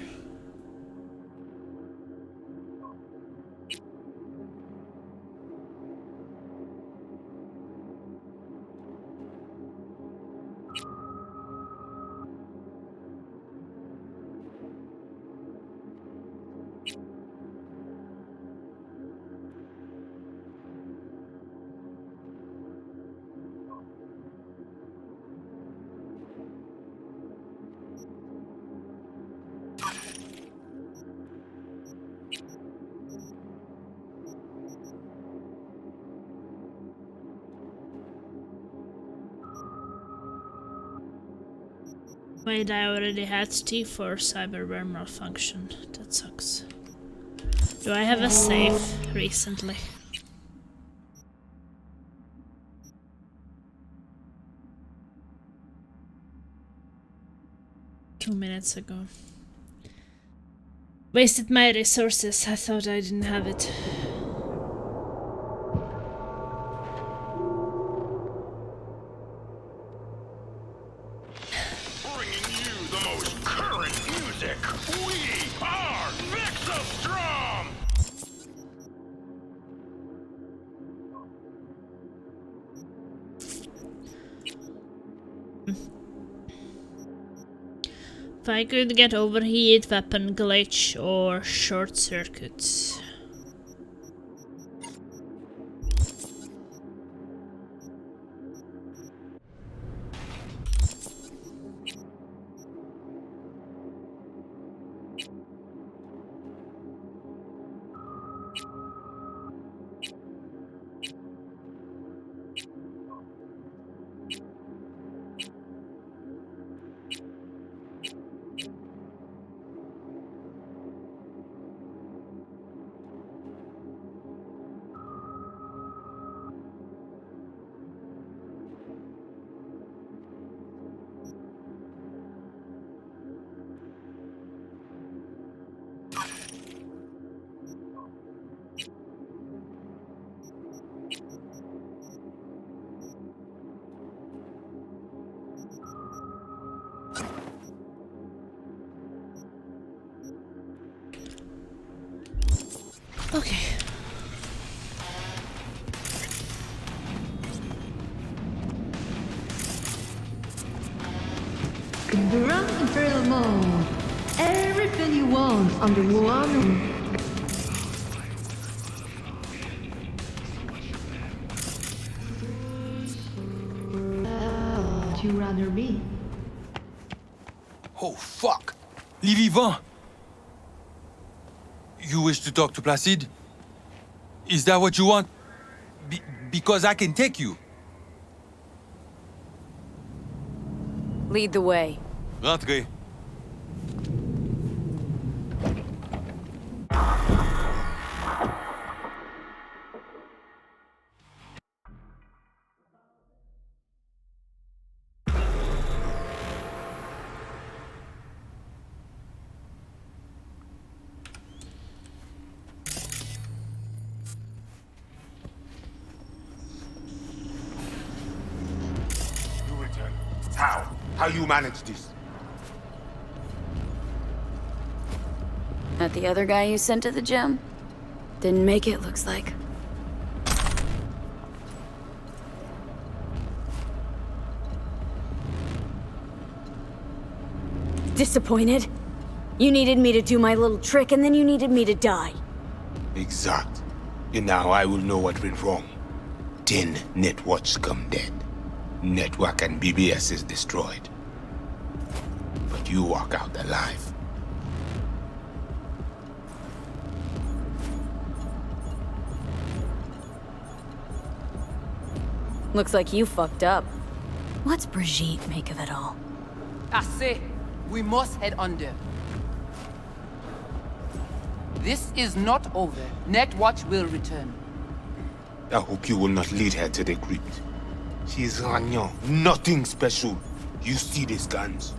Wait, I already had T4 Cyberpunk malfunction. That sucks. Do I have a save recently? Two minutes ago. Wasted my resources. I thought I didn't have it. the most current music. We are Vixostrom! If I could get overheat, weapon glitch, or short circuits. Okay. Grand Imperial Mall. Everything you want under one roof. Would you rather be? Oh, fuck! Les vivants! You wish to talk to Placide? Is that what you want? Because I can take you. Lead the way. Rentrez. How you manage this? That the other guy you sent to the gym? Didn't make it, looks like. Disappointed? You needed me to do my little trick, and then you needed me to die. Exact. And now I will know what went wrong. 10 networks come dead. Network and BBS is destroyed. But you walk out alive. Looks like you fucked up. What's Brigitte make of it all? Assez. We must head under. This is not over. Netwatch will return. I hope you will not lead her to the crypt. She is Ragnon. Nothing special. You see these guns?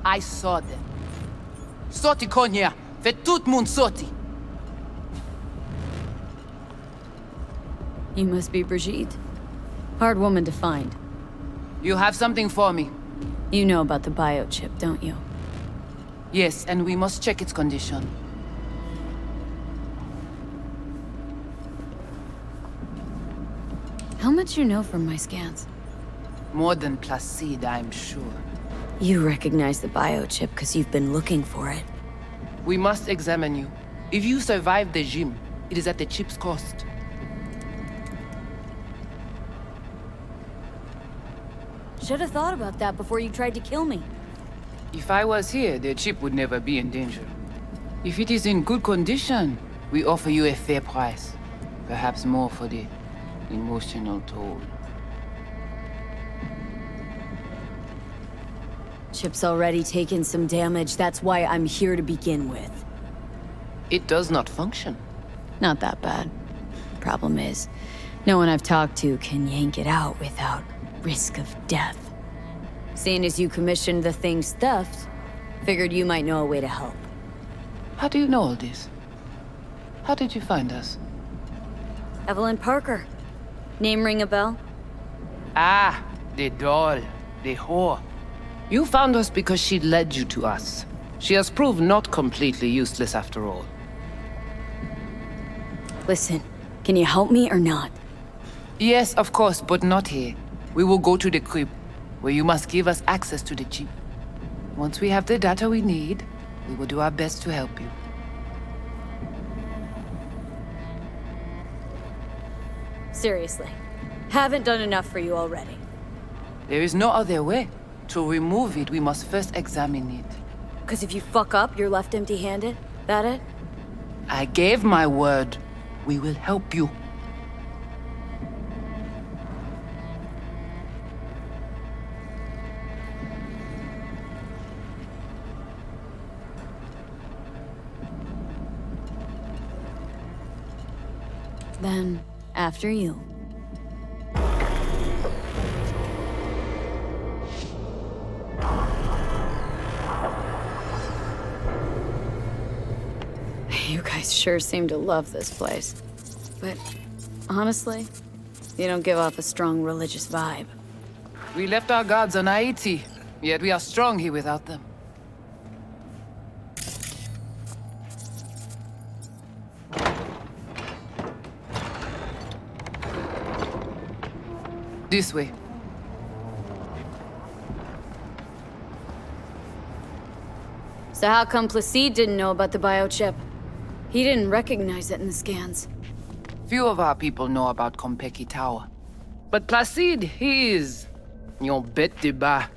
I saw them. Sorti Konya. Fait tout moun sorti. You must be Brigitte. Hard woman to find. You have something for me. You know about the biochip, don't you? Yes, and we must check its condition. How much you know from my scans? More than Placide, I'm sure. You recognize the biochip because you've been looking for it. We must examine you. If you survive the gym, it is at the chip's cost. Should have thought about that before you tried to kill me. If I was here, the chip would never be in danger. If it is in good condition, we offer you a fair price. Perhaps more for the emotional toll. Chip's already taken some damage. That's why I'm here to begin with. It does not function. Not that bad. Problem is, no one I've talked to can yank it out without risk of death. Seeing as you commissioned the thing stuffed, figured you might know a way to help. How do you know all this? How did you find us? Evelyn Parker. Name ring a bell? Ah, the doll. The whore. You found us because she led you to us. She has proved not completely useless after all. Listen, can you help me or not? Yes, of course, but not here. We will go to the crypt, where you must give us access to the chip. Once we have the data we need, we will do our best to help you. Seriously, haven't done enough for you already. There is no other way. To remove it, we must first examine it. Because if you fuck up, you're left empty-handed? That it? I gave my word. We will help you. Then, after you. You guys sure seem to love this place. But, honestly, you don't give off a strong religious vibe. We left our gods on Haiti, yet we are strong here without them. This way. So how come Placide didn't know about the biochip? He didn't recognize it in the scans. Few of our people know about Kompeki Tower. But Placide, he is... your bête de bas.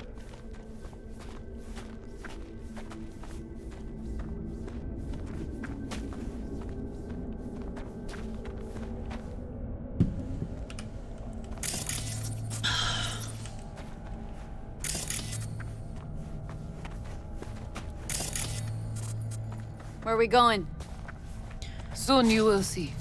Where are we going? Soon you will see.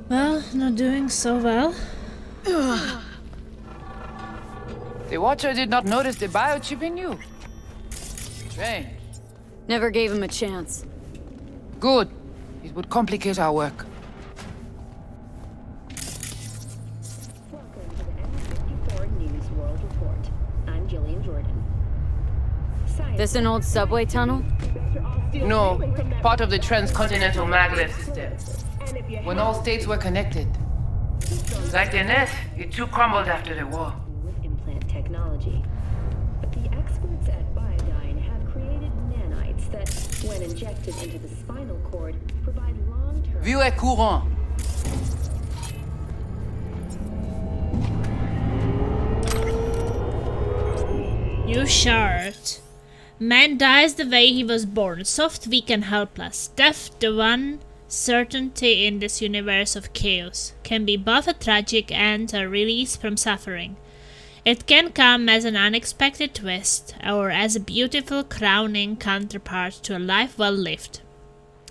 Well, not doing so well. The Watcher did not notice the biochip in you. Strange. Never gave him a chance. Good. It would complicate our work. Welcome to the N54 News World Report. I'm Jillian Jordan. This an old subway tunnel? No, part of the transcontinental maglev system. When all states were connected. Like the net, it too crumbled after the war. With implant technology. But the experts at Biodyne have created nanites that, when injected into the spinal cord, provide long-term... Vue et courant. You shart. Man dies the way he was born, soft, weak, and helpless. Death, the one certainty in this universe of chaos, can be both a tragic and a release from suffering. It can come as an unexpected twist, or as a beautiful crowning counterpart to a life well lived.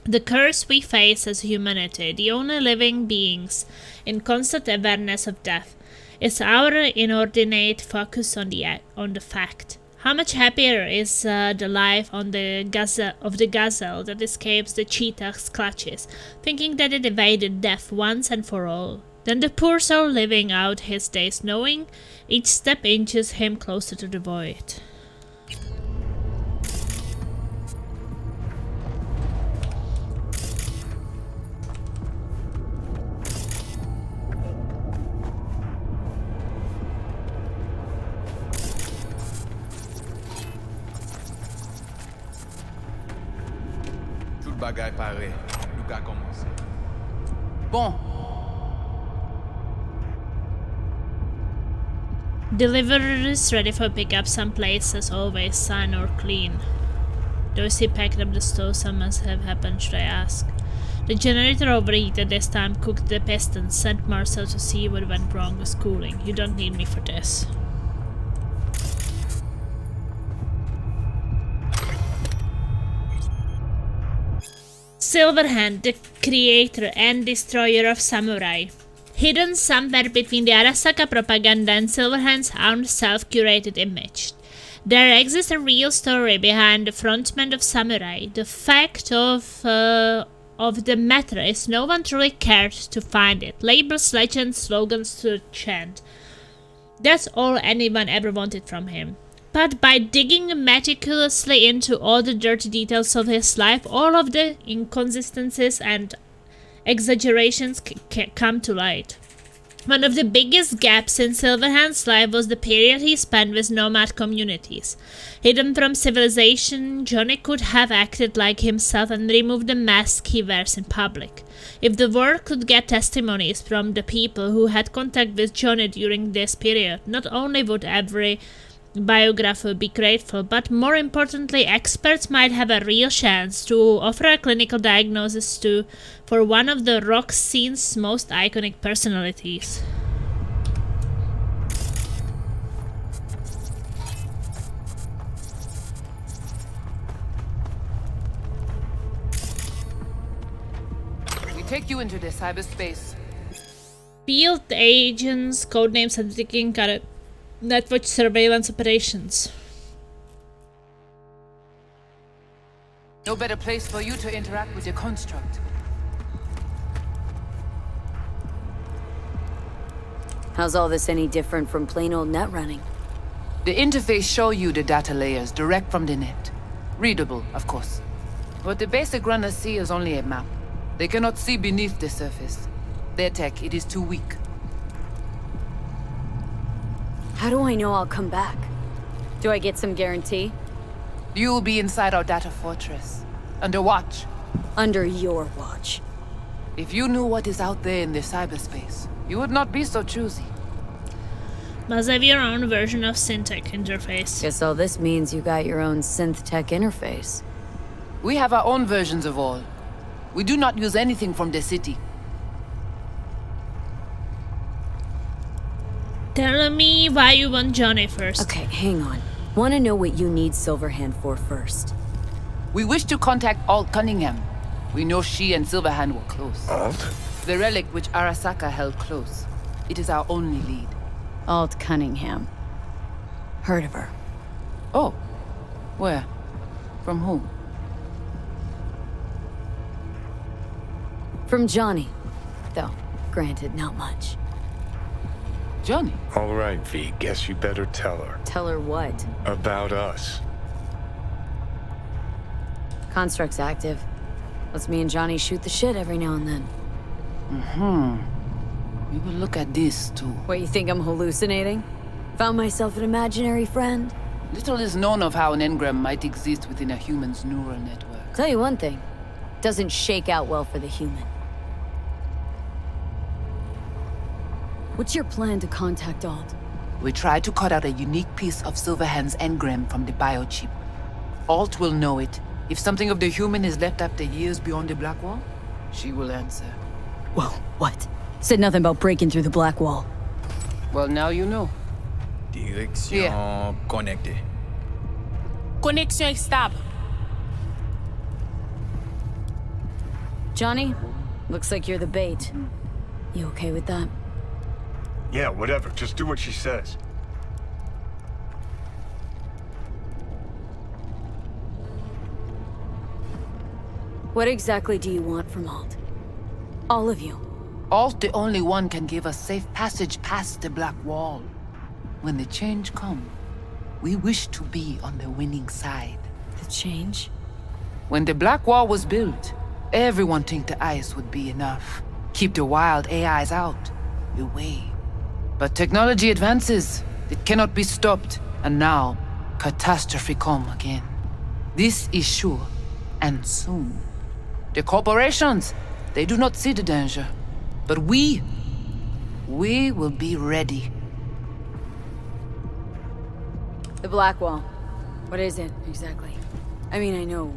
The curse we face as humanity, the only living beings in constant awareness of death, is our inordinate focus on the fact. How much happier is the life on the gazelle that escapes the cheetah's clutches, thinking that it evaded death once and for all, than the poor soul living out his days knowing each step inches him closer to the void. Bagay pare, nou ka komanse. Bon. Deliverers ready for pickup. Some places always sign or clean. Those he packed up the stove, some must have happened, should I ask. The generator overheated this time, cooked the pistons, sent Marcel to see what went wrong with cooling. You don't need me for this. Silverhand, the creator and destroyer of samurai. Hidden somewhere between the Arasaka propaganda and Silverhand's own self-curated image. There exists a real story behind the frontman of Samurai. The fact of the matter is no one truly cared to find it. Labels, legends, slogans to chant. That's all anyone ever wanted from him. But by digging meticulously into all the dirty details of his life, all of the inconsistencies and exaggerations come to light. One of the biggest gaps in Silverhand's life was the period he spent with nomad communities. Hidden from civilization, Johnny could have acted like himself and removed the mask he wears in public. If the world could get testimonies from the people who had contact with Johnny during this period, not only would every biographer be grateful, but more importantly, experts might have a real chance to offer a clinical diagnosis for one of the rock scene's most iconic personalities. We take you into the cyberspace. Field agents, codenames undertaking network surveillance operations. No better place for you to interact with the construct. How's all this any different from plain old net running? The interface shows you the data layers direct from the net. Readable, of course. What the basic runners see is only a map. They cannot see beneath the surface. Their tech, it is too weak. How do I know I'll come back? Do I get some guarantee? You'll be inside our data fortress. Under watch. Under your watch. If you knew what is out there in the cyberspace, you would not be so choosy. Must have your own version of syntax interface. Guess all this means you got your own synth tech interface. We have our own versions of all. We do not use anything from the city. Tell me why you want Johnny first. Okay, hang on. Want to know what you need Silverhand for first. We wish to contact Alt Cunningham. We know she and Silverhand were close. Alt? The relic which Arasaka held close. It is our only lead. Alt Cunningham. Heard of her. Oh. Where? From whom? From Johnny. Though, granted, not much. Johnny? All right, V, guess you better tell her. Tell her what? About us. Construct's active. Lets me and Johnny shoot the shit every now and then. We will look at this, too. What, you think I'm hallucinating? Found myself an imaginary friend? Little is known of how an engram might exist within a human's neural network. Tell you one thing. Doesn't shake out well for the human. What's your plan to contact Alt? We try to cut out a unique piece of Silverhand's engram from the biochip. Alt will know it. If something of the human is left after years beyond the Black Wall, she will answer. Whoa, what? Said nothing about breaking through the Black Wall. Well, now you know. Direction connectée. Connexion stable. Johnny, looks like you're the bait. You okay with that? Yeah, whatever. Just do what she says. What exactly do you want from Alt? All of you. Alt, the only one, can give us safe passage past the Black Wall. When the change comes, we wish to be on the winning side. The change? When the Black Wall was built, everyone think the ice would be enough. Keep the wild AIs out, away. But technology advances. It cannot be stopped. And now, catastrophe come again. This is sure, and soon. The corporations, they do not see the danger. But we will be ready. The Black Wall. What is it, exactly? I mean, I know.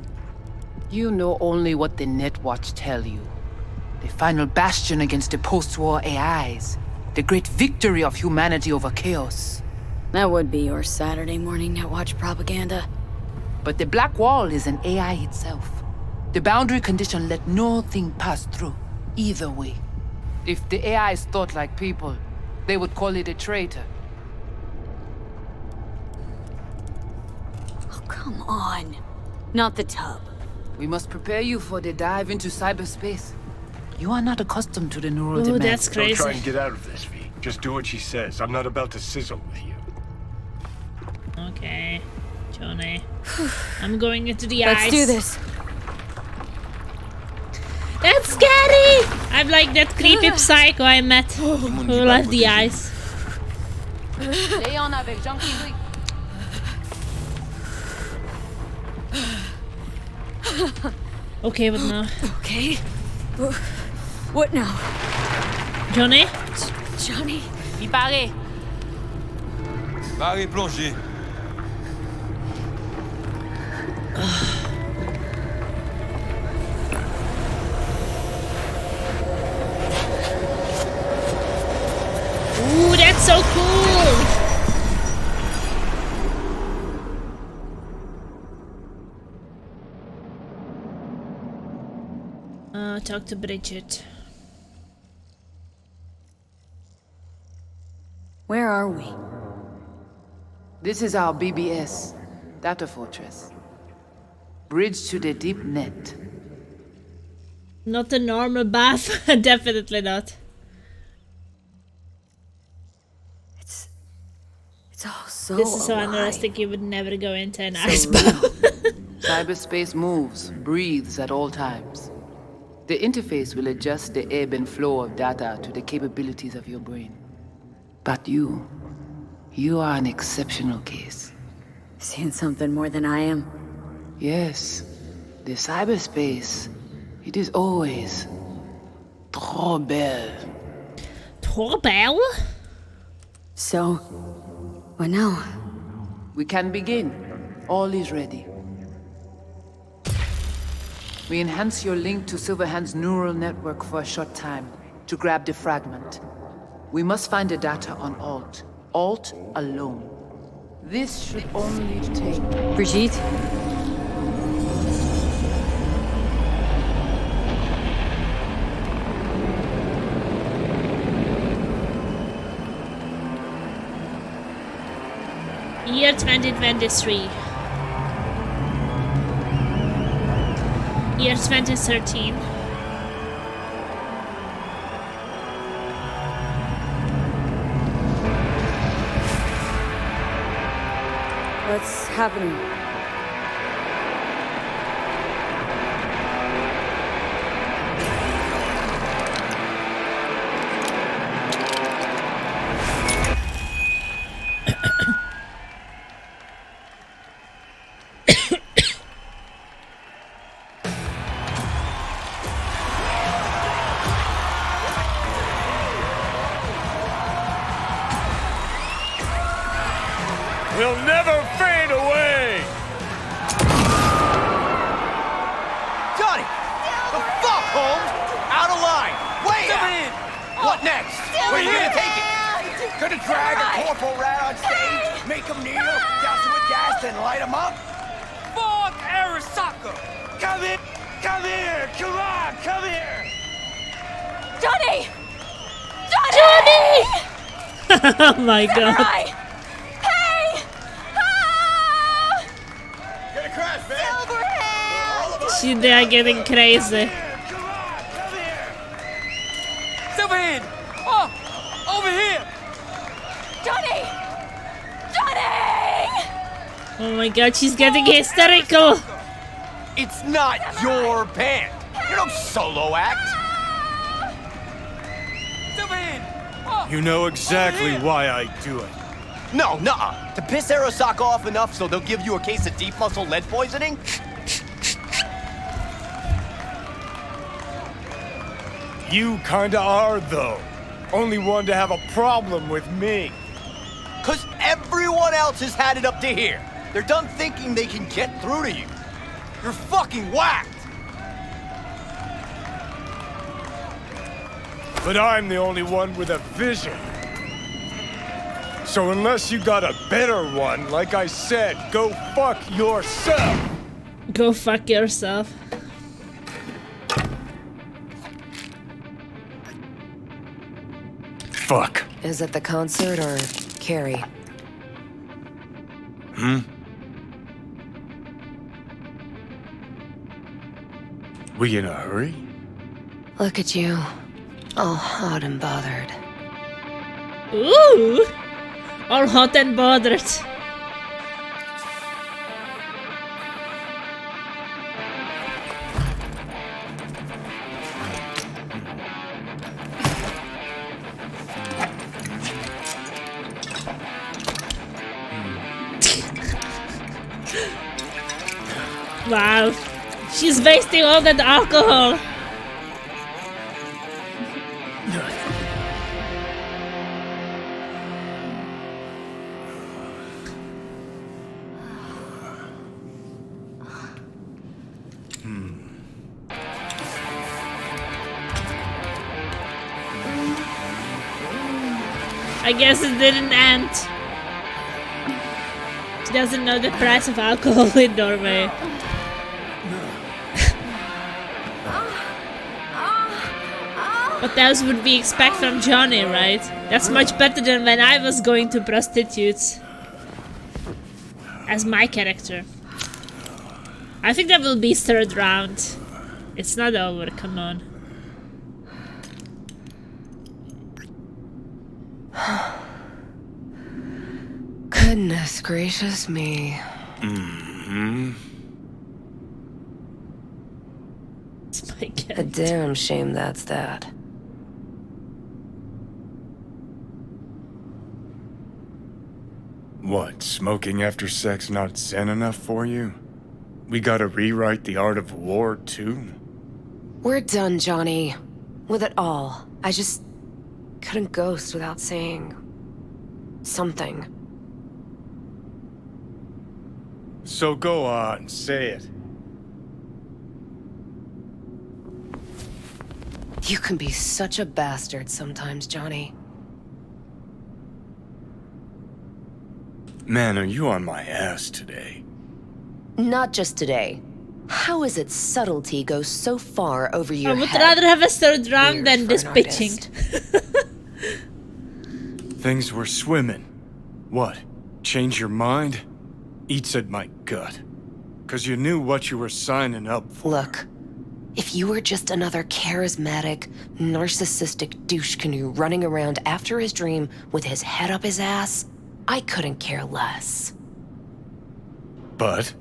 You know only what the Netwatch tell you. The final bastion against the post-war AIs. The great victory of humanity over chaos. That would be your Saturday morning Netwatch propaganda. But the Black Wall is an AI itself. The boundary condition let nothing pass through, either way. If the AIs thought like people, they would call it a traitor. Come on. Not the tub. We must prepare you for the dive into cyberspace. You are not accustomed to the neural Oh, demand. that's crazy. Don't try and get out of this, V. Just do what she says. I'm not about to sizzle with you. Okay, Johnny. I'm going into the Let's ice. do this. That's scary! I'm like that creepy psycho I met who left the ice. Léon avec Jean-Pierre. Okay, what now? Okay. What now? Johnny? Johnny? Il paraît. Barré plongé. Ooh, that's so cool! Talk to Bridget. Where are we? This is our BBS, data fortress. Bridge to the deep net. Not a normal bath, definitely not. It's all so This is so alive. unrealistic, you would never go into an So ice real. bath. Cyberspace moves, breathes at all times. The interface will adjust the ebb and flow of data to the capabilities of your brain. But you are an exceptional case. Seeing something more than I am? Yes, the cyberspace, it is always trop belle. Trop belle? So, what now? We can begin. All is ready. We enhance your link to Silverhand's neural network for a short time to grab the fragment. We must find the data on Alt. Alt alone. This should only take... Brigitte? Year 2023. Year 2013. What's happening? We'll never fade away! Johnny! The fuck, Holmes? Out of line! Way out! What next? Where are you gonna take it? Gonna drag a corporal rat on stage, make him kneel, douse him with gas, then light him up? Fuck Arasaka! Come here! Come here! Come on! Come here! Johnny! Johnny! Oh my god. Samurai! Hey! Ah! Get a crash, man! Silverhand! They are getting crazy. Silverhand! Oh! Over here! Johnny! Johnny! Oh my god, she's getting hysterical. It's not your band! You're no solo act! Silverhand! Oh! You know exactly why I do it. No, nuh-uh. To piss Arasaka off enough so they'll give you a case of deep muscle lead poisoning? You kinda are, though. Only one to have a problem with me. 'Cause everyone else has had it up to here. They're done thinking they can get through to you. You're fucking whacked! But I'm the only one with a vision. So unless you got a better one, like I said, go fuck yourself! Go fuck yourself. Fuck. Is it the concert or Carrie? We in a hurry? Look at you. All hot and bothered. Ooh! All hot and bothered. Wow. She's wasting all that alcohol. I guess it didn't end. She doesn't know the price of alcohol in Norway. What else would we expect from Johnny, right? That's much better than when I was going to prostitutes. As my character. I think that will be third round. It's not over, come on. Goodness gracious me. It's my character. A damn shame that's that. What, smoking after sex not zen enough for you? We gotta rewrite the art of war, too? We're done, Johnny. With it all. I just couldn't ghost without saying something. So go on, say it. You can be such a bastard sometimes, Johnny. Man, are you on my ass today? Not just today. How is it subtlety goes so far over your I would head? rather have a third round Weird than for this an pitching. Things were swimming. What? Change your mind? Eats at my gut. 'Cause you knew what you were signing up for. Look, if you were just another charismatic, narcissistic douche canoe running around after his dream with his head up his ass, I couldn't care less. But?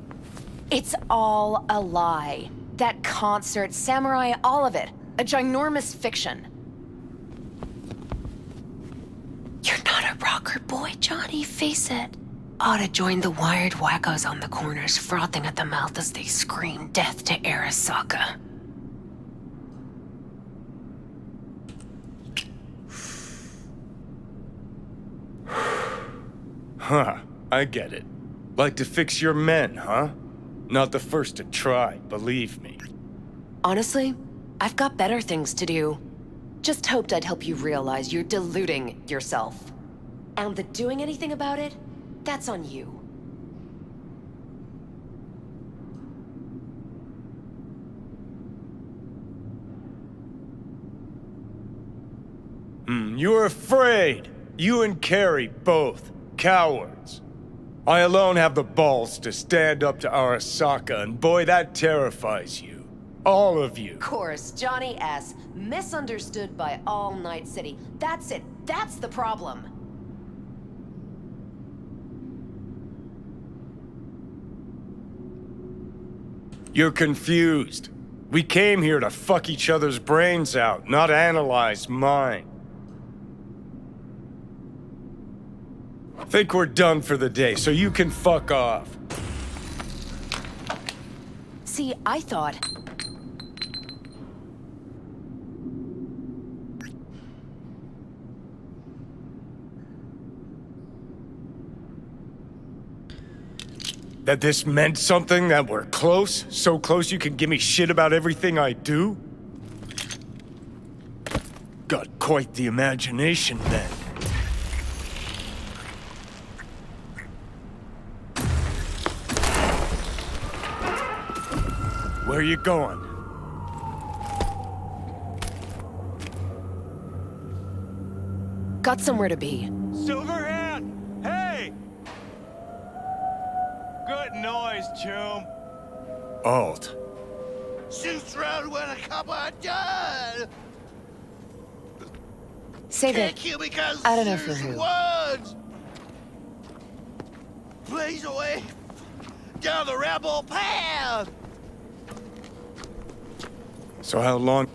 It's all a lie. That concert, Samurai, all of it. A ginormous fiction. You're not a rocker boy, Johnny, face it. Ought to join the wired wackos on the corners, frothing at the mouth as they scream death to Arasaka. Huh, I get it. Like to fix your men, huh? Not the first to try, believe me. Honestly, I've got better things to do. Just hoped I'd help you realize you're deluding yourself. And the doing anything about it, that's on you. You were afraid. You and Carrie both. Cowards. I alone have the balls to stand up to Arasaka, and boy, that terrifies you. All of you. Of course, Johnny S. Misunderstood by all Night City. That's it. That's the problem. You're confused. We came here to fuck each other's brains out, not analyze mine. Think we're done for the day, so you can fuck off. See, I thought... That this meant something, that we're close? So close you can give me shit about everything I do? Got quite the imagination then. Where are you going? Got somewhere to be. Silverhand! Hey! Good noise, Chum. Alt. shoots around when a couple are done. Save Can't it. kill me 'cause I don't know for there's who. ones. Blaze away down the rebel path. So how long?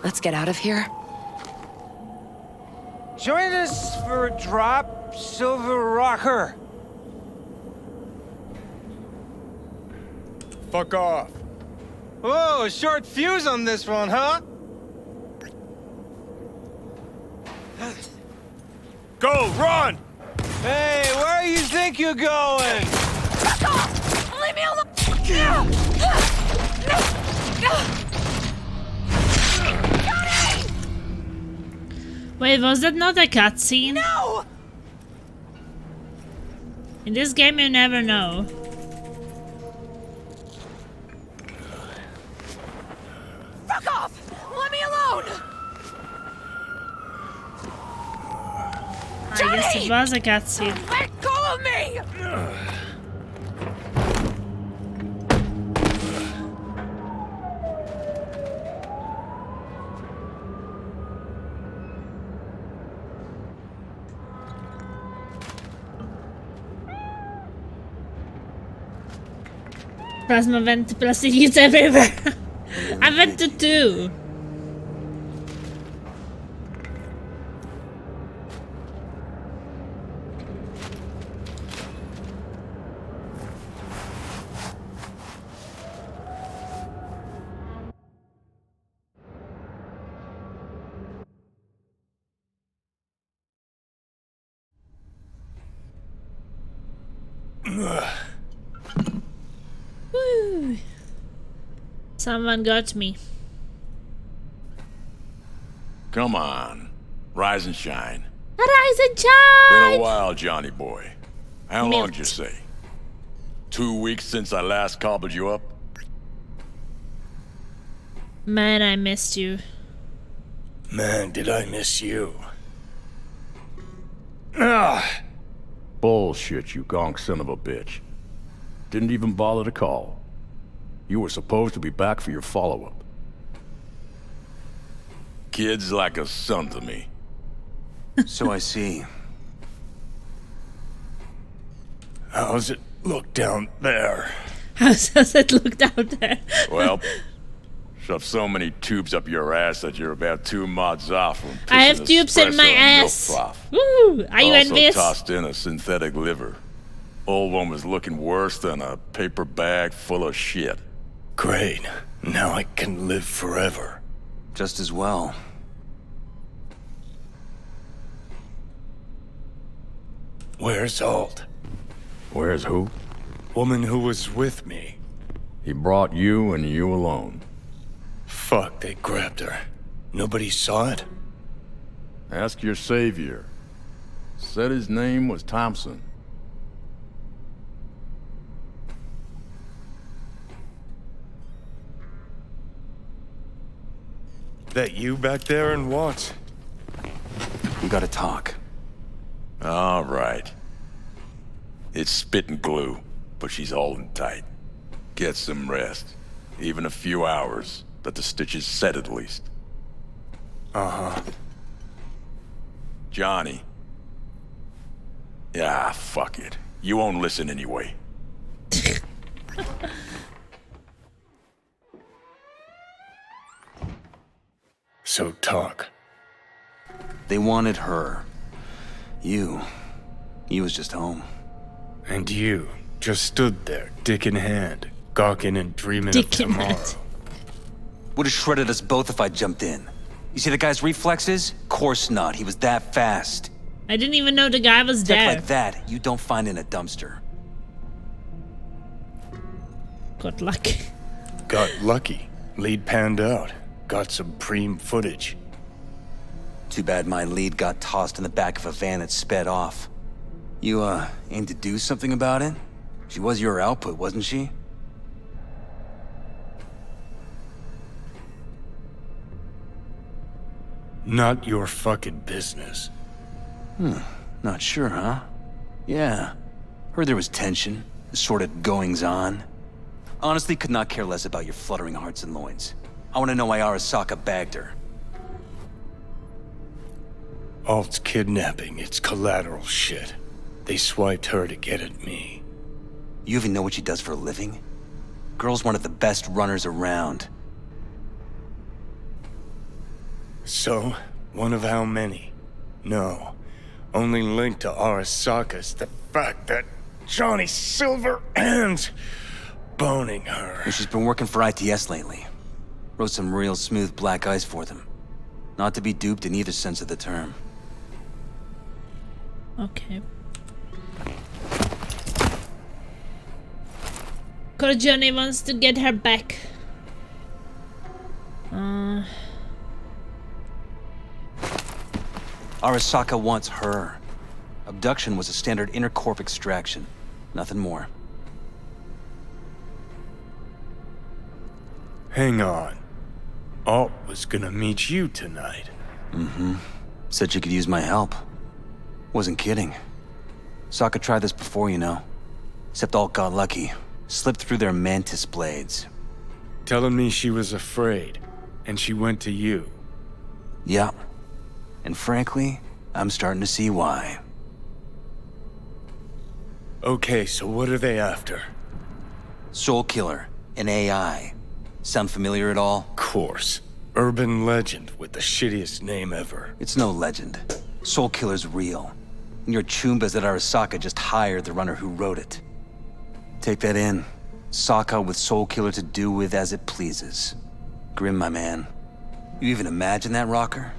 Let's get out of here. Join us for a drop, Silver Rocker. Fuck off. Whoa, short fuse on this one, huh? Go, run! Hey, where do you think you're going? Fuck off! Leave me alone! Wait, was that not a cutscene? No! In this game, you never know. Fuck off! Let me alone! I guess it was a cutscene. Let go of me! Plasma vent plastic use everywhere. I went to 2. Woo. Someone got me. Come on. Rise and shine. Rise and Been shine! a while, Johnny boy. How long did you say? 2 weeks since I last cobbled you up? Man, I missed you. Man, did I miss you. Ah! Bullshit, you gonk son of a bitch. Didn't even bother to call. You were supposed to be back for your follow-up. Kid's like a son to me. So I see. How's it look down there? How does it look down there? Well, shoved so many tubes up your ass that you're about 2 mods off from pissing I have tubes in espresso my and ass. milk froth. Woo! Are you Also envious? tossed in a synthetic liver. Old one was looking worse than a paper bag full of shit. Great. Now I can live forever. Just as well. Where's Alt? Where's who? Woman who was with me. He brought you and you alone. Fuck, they grabbed her. Nobody saw it? Ask your savior. Said his name was Thompson. That you back there in what? We gotta talk. All right. It's spit and glue, but she's holding tight. Get some rest. Even a few hours. Let the stitches set at least. Uh-huh. Johnny. Yeah, fuck it. You won't listen anyway. So talk. They wanted her. You was just home. And you just stood there, dick in hand, gawking and dreaming of tomorrow. Would have shredded us both if I jumped in. You see the guy's reflexes? Course not. He was that fast. I didn't even know the guy was Tech there. like that, you don't find in a dumpster. Got lucky. Got lucky. Lead panned out. Got some preem footage. Too bad my lead got tossed in the back of a van and sped off. You, aim to do something about it? She was your output, wasn't she? Not your fucking business. Not sure, huh? Yeah. Heard there was tension. sordid goings-on. Honestly, could not care less about your fluttering hearts and loins. I want to know why Arasaka bagged her. Alt's kidnapping, it's collateral shit. They swiped her to get at me. You even know what she does for a living? Girl's one of the best runners around. So, one of how many? No. Only link to Arasaka's the fact that Johnny Silverhand's boning her. She's been working for ITS lately. Wrote some real smooth black ice for them. Not to be duped in either sense of the term. Okay. Cause Johnny wants to get her back. Arasaka wants her. Abduction was a standard intercorp extraction. Nothing more. Hang on. Alt was gonna meet you tonight. Mm-hmm. Said she could use my help. Wasn't kidding. Sokka tried this before, you know. Except Alt got lucky. Slipped through their mantis blades. Telling me she was afraid, and she went to you. Yeah. And frankly, I'm starting to see why. Okay, so what are they after? Soul Killer, an AI. Sound familiar at all? Course. Urban legend with the shittiest name ever. It's no legend. Soul Killer's real. And your Chumbas at Arasaka just hired the runner who wrote it. Take that in. Sokka with Soul Killer to do with as it pleases. Grim, my man. You even imagine that, Rocker?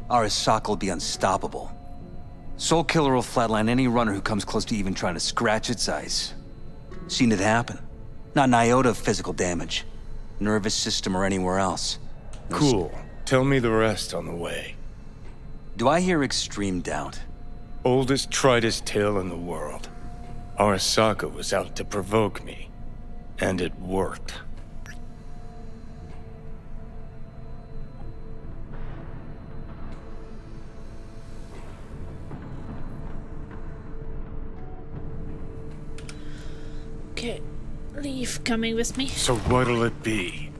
Arasaka will be unstoppable. Soul Killer will flatline any runner who comes close to even trying to scratch its ice. Seen it happen. Not an iota of physical damage. Nervous system or anywhere else. Cool. Tell me the rest on the way. Do I hear extreme doubt? Oldest, tritest tale in the world. Arasaka was out to provoke me. And it worked. Okay. Leave coming with me. So what'll it be?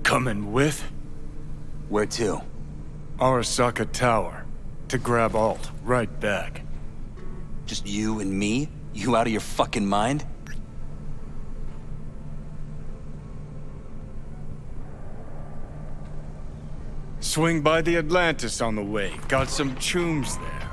Coming with? Where to? Arasaka Tower. To grab Alt. Right back. Just you and me? You out of your fucking mind? Swing by the Atlantis on the way. Got some chooms there.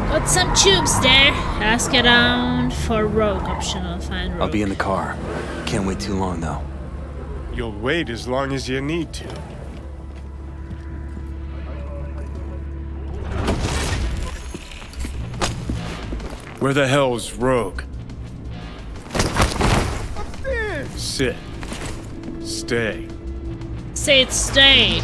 Got some tubes there. Ask around for rogue optional. Find rogue. I'll be in the car. Can't wait too long, though. You'll wait as long as you need to. Where the hell's Rogue? Sit. Stay. Sit, stay.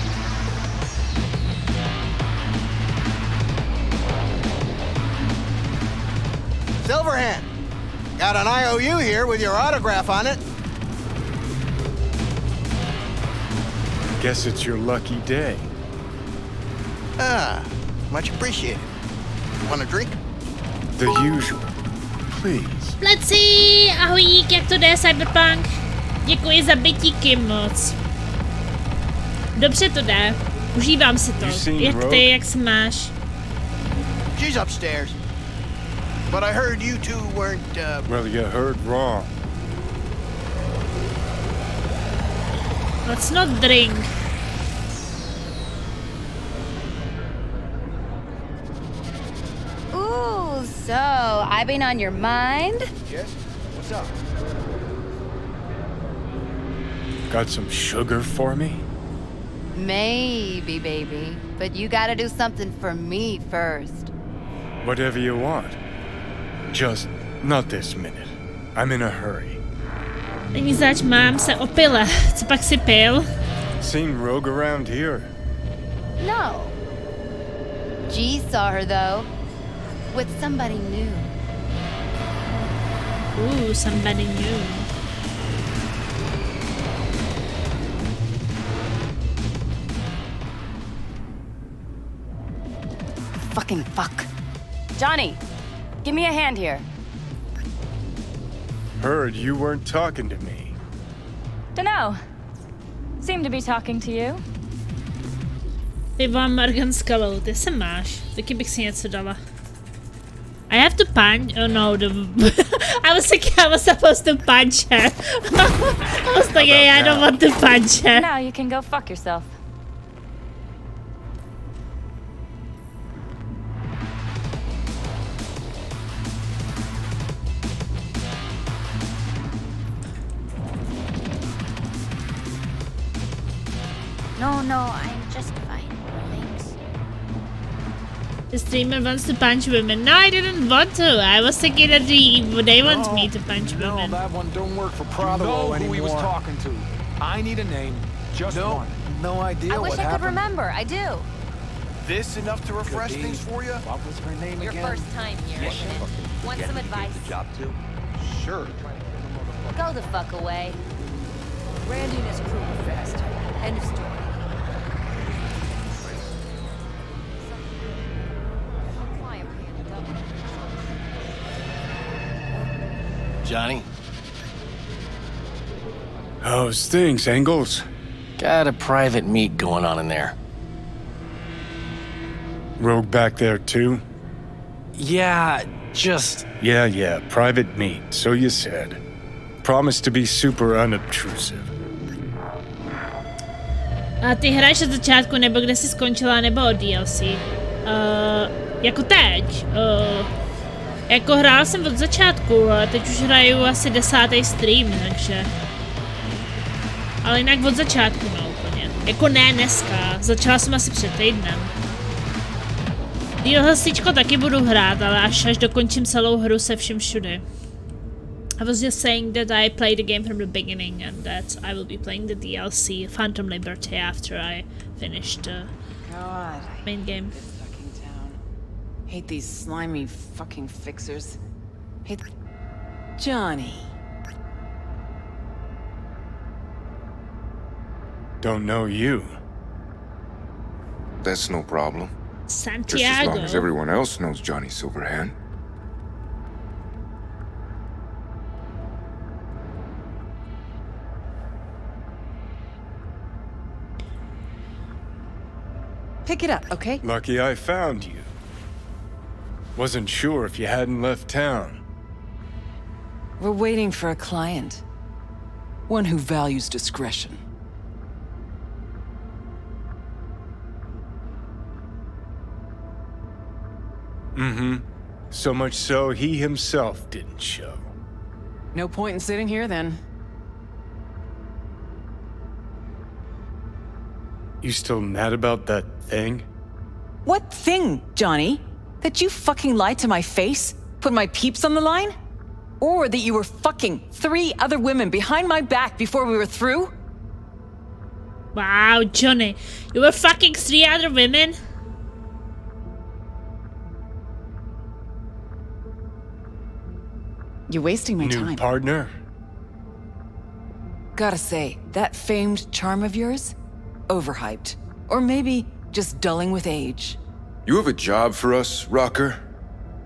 Silverhand, got an IOU here with your autograph on it. Guess it's your lucky day. Ah, much appreciated. Want a drink? The usual. Please. Let's see. Ahoj, jak to jde, Cyberpunk? Děkuji za bytíky moc. Dobře to jde. Užívám si to. Jak ty, jak se máš? She's upstairs. But I heard you two weren't, Well, you heard wrong. Let's not drink. Ooh, so I've been on your mind? Yes? What's up? Got some sugar for me? Maybe, baby. But you gotta do something for me first. Whatever you want. Just not this minute. I'm in a hurry. Není zač, mám se opila. Co pak si pil? Seen Rogue around here? No. G saw her, though. With somebody new. Ooh, somebody new. fucking fuck. Johnny, give me a hand here. Heard you weren't talking to me. Dunno. Seem to be talking to you. Ty vám Morgan skalou, ty se máš. Taky bych si něco dala. I have to punch. Oh no, I was thinking I was supposed to punch her. I was like, hey, I don't want to punch her. Now you can go fuck yourself. No, I'm just fine. Thanks. The streamer wants to punch women. No, I didn't want to. I was thinking that they want me to punch women. No, that one don't work for Prado anymore. Who he was talking to. I need a name. Just one. No idea what happened. I wish I could remember. I do. This enough to refresh things for you? What was her name Your again? first time here, isn't it? Want some advice? Job too? Sure. Go the fuck away. Randy and his crew were fast. End of story. Johnny? How's things, Engels? Got a private meet going on in there. Rogue back there too? Yeah, just... Yeah, private meet, so you said. Promise to be super unobtrusive. A ty hraješ od začátku, nebo kde jsi skončila, nebo od DLC? Jako teď. Jako hrál jsem od začátku, ale teď už hraju asi 10. stream, takže... Ale jinak od začátku, no úplně. Jako ne dneska, začala jsem asi před týdnem. DLCčko taky budu hrát, ale až dokončím celou hru se vším všude. I was just saying that I played the game from the beginning and that I will be playing the DLC Phantom Liberty after I finish the main game. Hate these slimy fucking fixers. Hate... Johnny. Don't know you. That's no problem. Santiago. Just as long as everyone else knows Johnny Silverhand. Pick it up, okay? Lucky I found you. Wasn't sure if you hadn't left town. We're waiting for a client. One who values discretion. Mm-hmm. So much so, he himself didn't show. No point in sitting here, then. You still mad about that thing? What thing, Johnny? That you fucking lied to my face? Put my peeps on the line? Or that you were fucking 3 other women behind my back before we were through? Wow, Johnny. You were fucking 3 other women? You're wasting my time. New partner? Gotta say, that famed charm of yours? Overhyped. Or maybe just dulling with age. You have a job for us, Rocker?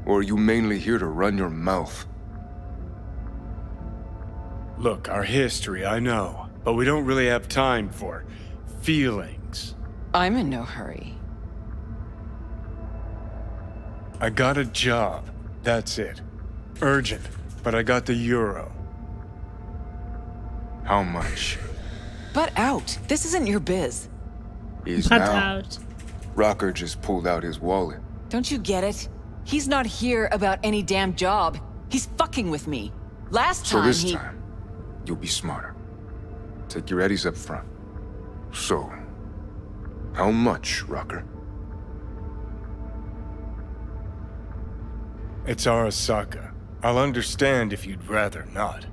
Or are you mainly here to run your mouth? Look, our history, I know. But we don't really have time for feelings. I'm in no hurry. I got a job. That's it. Urgent. But I got the euro. How much? Butt out. This isn't your biz. Is Butt now. out. Rocker just pulled out his wallet. Don't you get it? He's not here about any damn job. He's fucking with me. Last time So this time, you'll be smarter. Take your eddies up front. So, how much, Rocker? It's Arasaka. I'll understand if you'd rather not.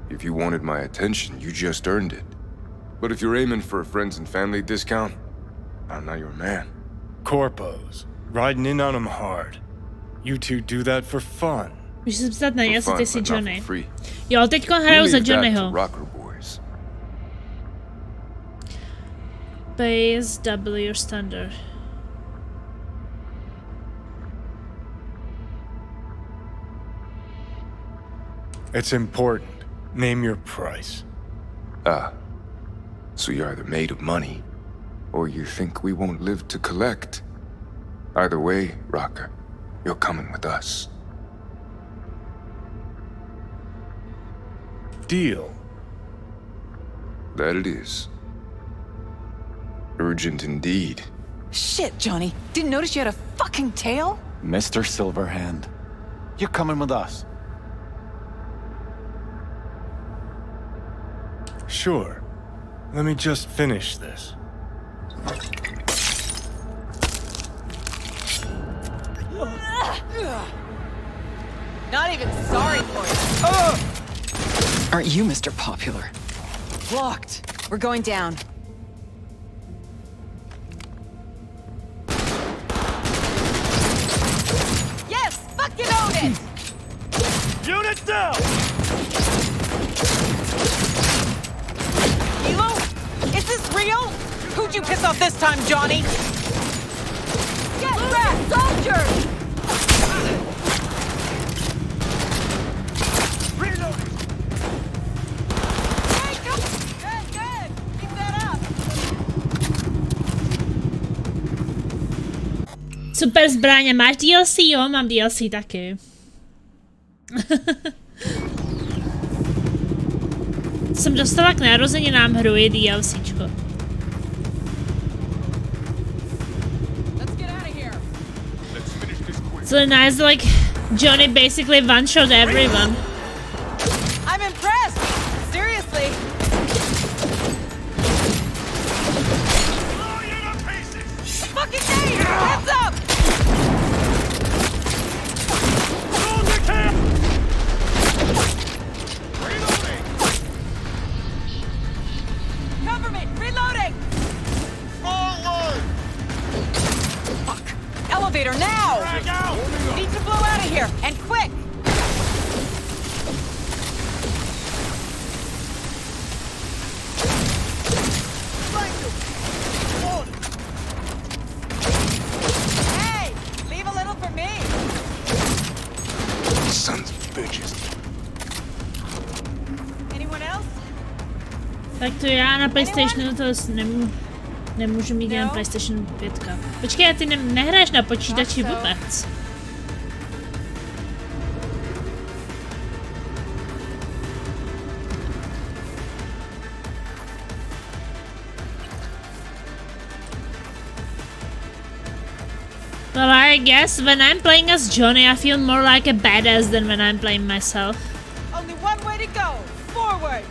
If you wanted my attention, you just earned it. But if you're aiming for a friends and family discount, I'm not your man. Corpos. Riding in on them hard. You two do that for fun. Můžu se ptát na ně, jestli ty jsi Johnny. Free. Jo, teďko hraju za Johnnyho. Rocker boys. Base, W standard. It's important. Name your price. Ah. So you're either made of money, or you think we won't live to collect. Either way, Rocker, you're coming with us. Deal. That it is. Urgent indeed. Shit, Johnny. Didn't notice you had a fucking tail? Mr. Silverhand, you're coming with us. Sure. Let me just finish this. Not even sorry for it. Aren't you Mr. Popular? Locked. We're going down. Yes! Fucking own it! Unit down! Hilo? Is this real? Who'd you piss off this time, Johnny? Get back, soldiers! Super zbraně, máš DLC? Jo, mám DLC taky. Jsem dostala k narozeninám hru i DLCčko. So nice, like Johnny basically one-shot everyone. I'm impressed! Seriously! Fucking Dave! Heads up! Cover me! Reloading! Forward! Fuck! Elevator now! Need to blow out of here, and quick! Hey! Leave a little for me! Sons of bitches. Anyone else? Tak to já na PlayStationu to nemůžu mít jen PlayStation 5. Počkej, ty nehraješ na počítači vůbec. Well, I guess when I'm playing as Johnny, I feel more like a badass than when I'm playing myself. Only one way to go! Forward!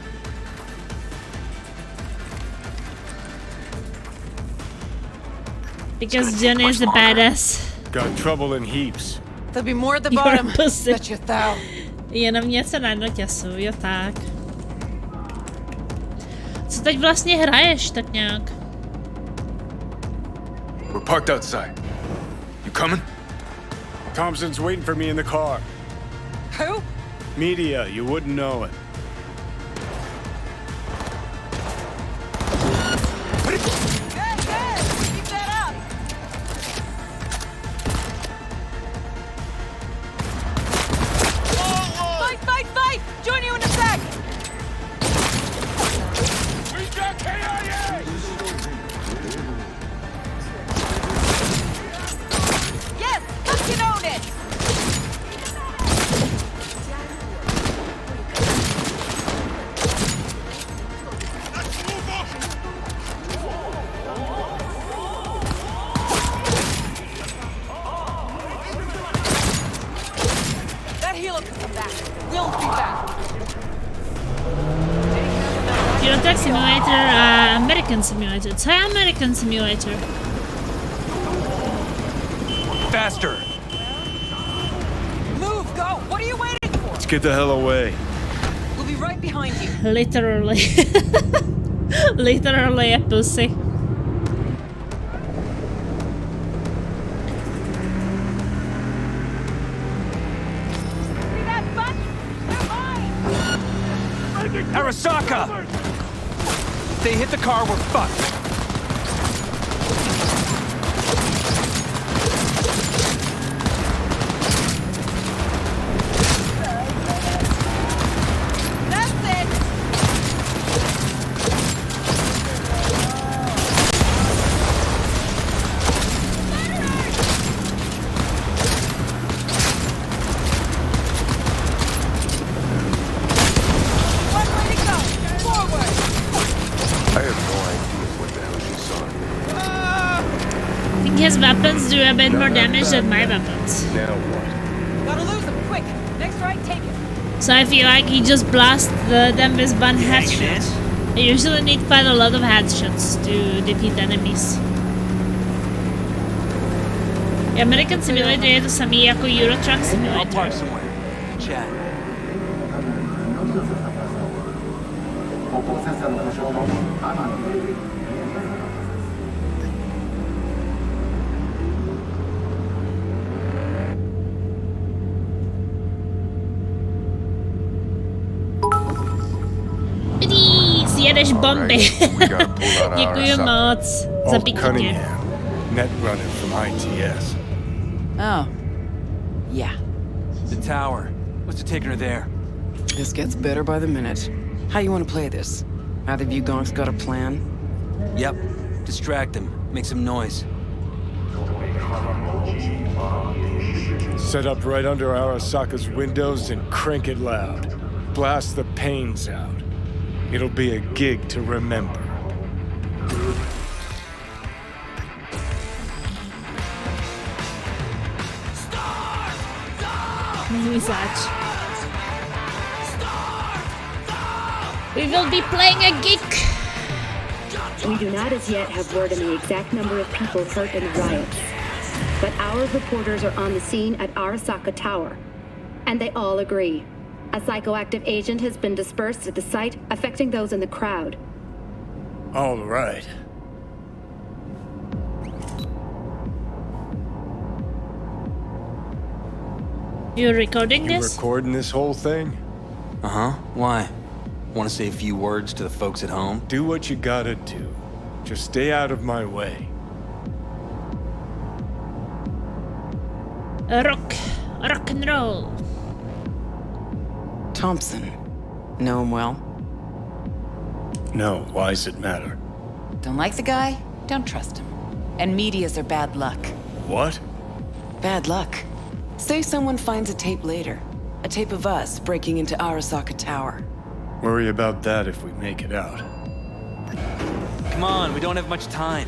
Because Johnny is the badass. Got trouble in heaps. There'll be more at the You're bottom. a pussy. Bet you thou. Jenom něco na noťasu, jo tak. Co teď vlastně hraješ tak nějak? We're parked outside. You coming? Thompson's waiting for me in the car. Who? Media, you wouldn't know it. Good, good! Keep that up! Fight, fight, fight! Join you in a sec! We got KIA! Yes! Fucking own it! That healer can come back. We'll be back. Eurotech Simulator a American Simulator. Co je American Simulator? Faster! Move, go! What are you waiting for? Let's get the hell away. We'll be right behind you. Literally. Literally a pussy. See that bunch? They're mine! Arasaka! If they hit the car, we're fucked. his weapons do a bit more damage than my weapons. Now what? Gotta lose him, quick! Next right, take it! So I feel like he just blasts them with one headshot. I usually need quite a lot of headshots to defeat enemies. American Simulator je to samý jako Euro Truck Simulator. Chat. Jedeš bomby. Děkuji moc za pěkně. Net runner from ITS. Oh. Yeah. The tower. What's it taking her there? This gets better by the minute. How you want to play this? Either of you gonks got a plan? Yep. Distract him. Make some noise. Set up right under Arasaka's windows and crank it loud. Blast the pains out. It'll be a gig to remember. We will be playing a gig. We do not as yet have word on the exact number of people hurt in the riots. But our reporters are on the scene at Arasaka Tower. And they all agree. A psychoactive agent has been dispersed at the site, affecting those in the crowd. All right. You're recording You this? recording this whole thing? Uh-huh. Why? Want to say a few words to the folks at home? Do what you gotta do. Just stay out of my way. Rock and roll. Thompson. Know him well? No, why's it matter? Don't like the guy? Don't trust him. And medias are bad luck. What? Bad luck. Say someone finds a tape later. A tape of us breaking into Arasaka Tower. Worry about that if we make it out. Come on, we don't have much time.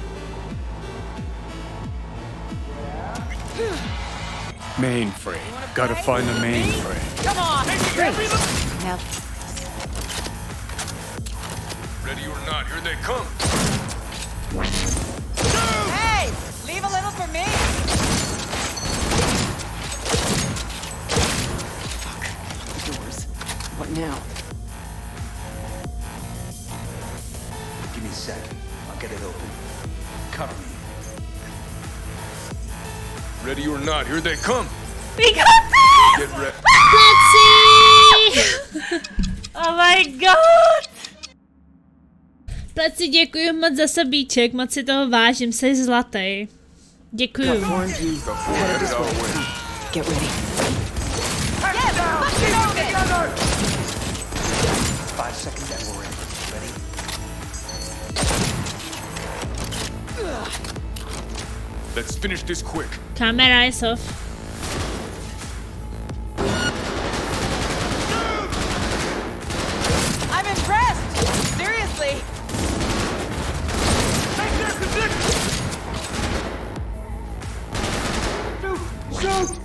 Mainframe. Gotta find the mainframe. Come on! Now, Ready or not, here they come. Hey! Leave a little for me! doors. What now? Give me a second. I'll get it open. Cover me. Ready or not, here they come. We got this! Get ready. Let's see! Oh my god! Pleci, děkuji moc za sabíček, moc si toho vážím, jsi zlatý. Děkuju. Get ready. 5 seconds and we're in. Ready? Let's finish this quick. Camera is off. I'm impressed! Seriously! Shoot!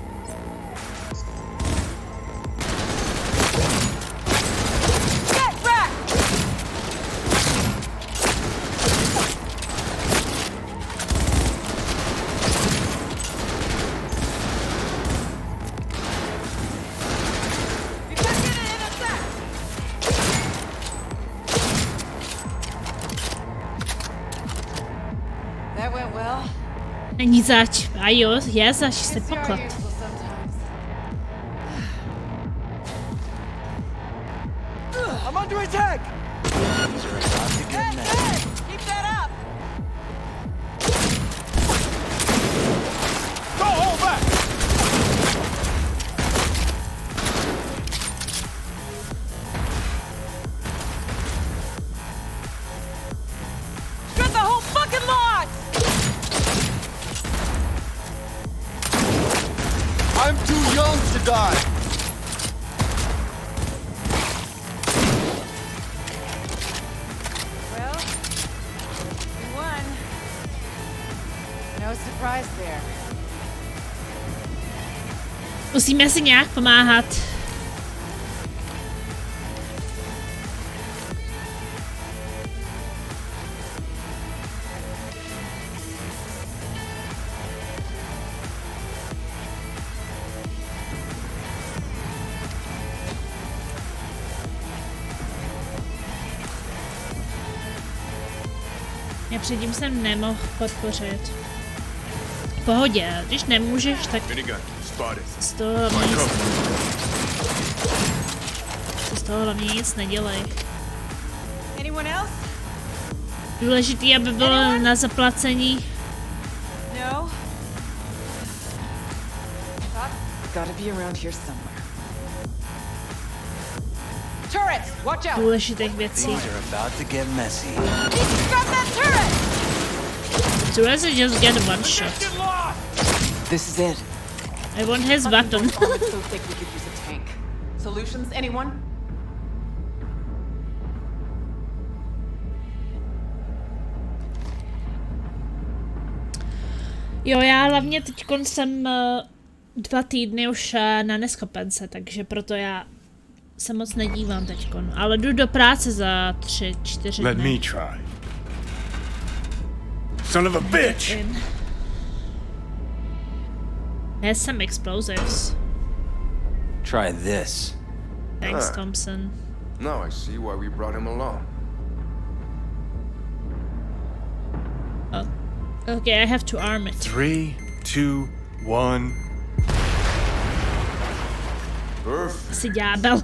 Get back! That went well. Není zač. A jo, je zač se poklad. I'm under attack! Keep that up! Go, hold back! Shut the whole fucking lot! I'm too young to die! Well, we won. No surprise there. Musíme si nějak pomáhat. Já předtím jsem nemohl podpořit. V pohodě, když nemůžeš, tak z toho hlavně nic nedělej. Důležitý, aby bylo na zaplacení. No. Gotta be around here somewhere. Turrets, watch out. Důležitých věcí. Things are about to get messy. Grab that turret. Turrets are just get one shot. This is it. I want his button. So thick we could use a tank. Solutions, anyone? Jo, já hlavně teď jsem 2 týdny už na neschopence, takže proto já se moc nedívám teďkon. Ale jdu do práce za 3-4 dny. Let me try. Son of a bitch! There's some explosives. Try this. Thanks, Thompson. Now I see why we brought him along. Oh. Okay, I have to arm it. 3, 2, 1. Jsi ďábel.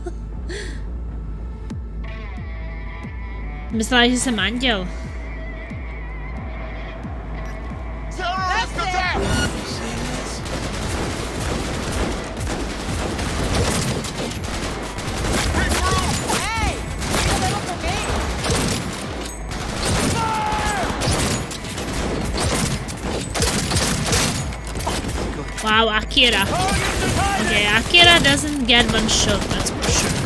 Myslela, že jsem anděl. Wow, Akira. Okay, Akira doesn't get one shot, that's for sure.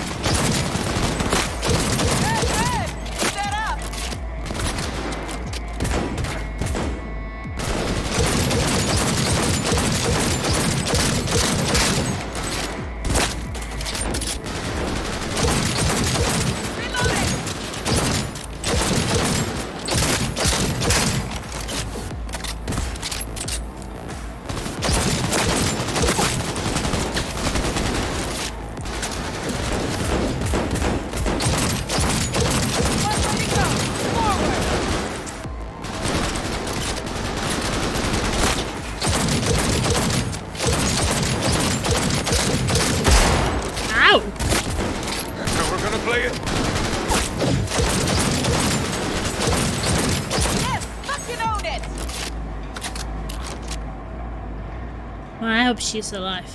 Well, I hope she's alive.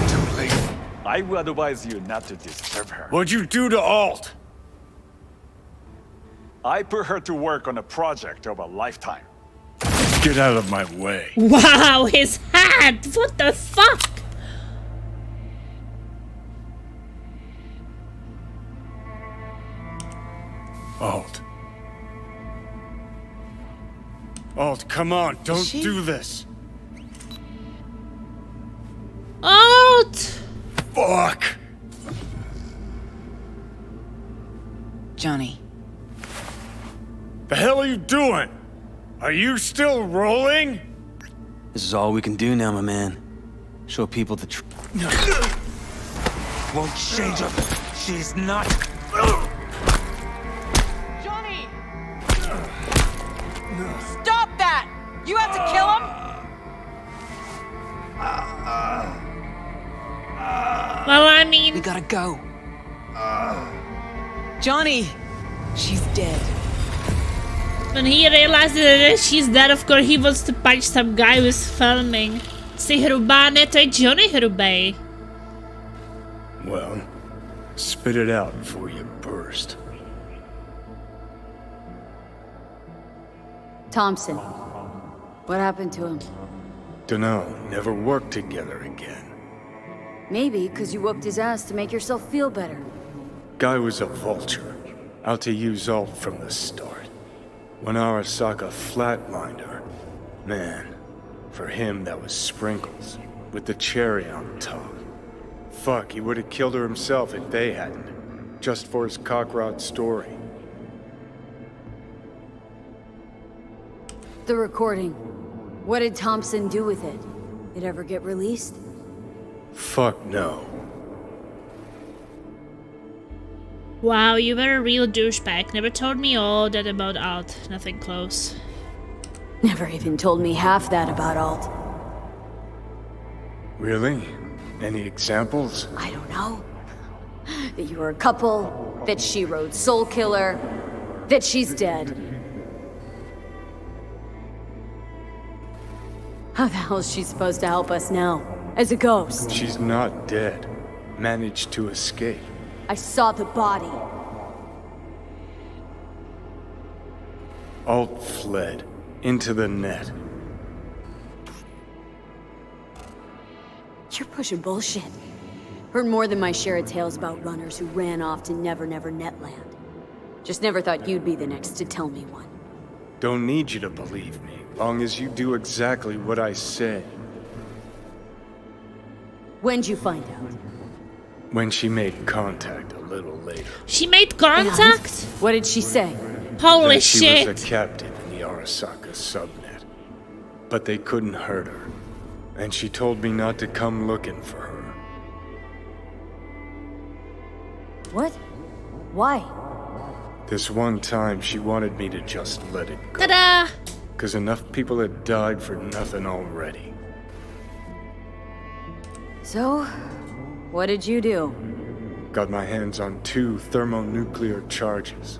Too late. I would advise you not to disturb her. What'd you do to Alt? I put her to work on a project of a lifetime. Get out of my way. Wow, his hat! What the fuck? Alt. Alt, come on, don't do this. Alt! Fuck! Johnny. The hell are you doing? Are you still rolling? This is all we can do now, my man. Show people the truth. Won't change her. She's not. Johnny! Stop that! You have to kill him? Well, I mean... We gotta go. Johnny! She's dead. When he realized that she's dead, of course he wants to punch some guy who's filming. Jsi hrubá, ne, to je Johnny hrubej. Well, spit it out before you burst. Thompson. What happened to him? Dunno, never worked together again. Maybe because you whooped his ass to make yourself feel better. Guy was a vulture, out to use Alt from the start. When Arasaka flatlined her, man, for him that was sprinkles, with the cherry on top. Fuck, he would have killed her himself if they hadn't, just for his cockrod story. The recording. What did Thompson do with it? It ever get released? Fuck no. Wow, you were a real douchebag. Never told me all that about Alt. Nothing close. Never even told me half that about Alt. Really? Any examples? I don't know. That you were a couple, that she rode Soul Killer, that she's dead. How the hell is she supposed to help us now? As a ghost? She's not dead. Managed to escape. I saw the body. Alt fled. Into the net. You're pushing bullshit. Heard more than my share of tales about runners who ran off to Never Never Netland. Just never thought you'd be the next to tell me one. Don't need you to believe me, long as you do exactly what I say. When'd you find out? When she made contact a little later. She made contact? And what did she say? Holy that shit. She was a captain in the Arasaka subnet. But they couldn't hurt her. And she told me not to come looking for her. What? Why? This one time she wanted me to just let it go. Ta-da! 'Cause enough people had died for nothing already. So, what did you do? Got my hands on 2 thermonuclear charges.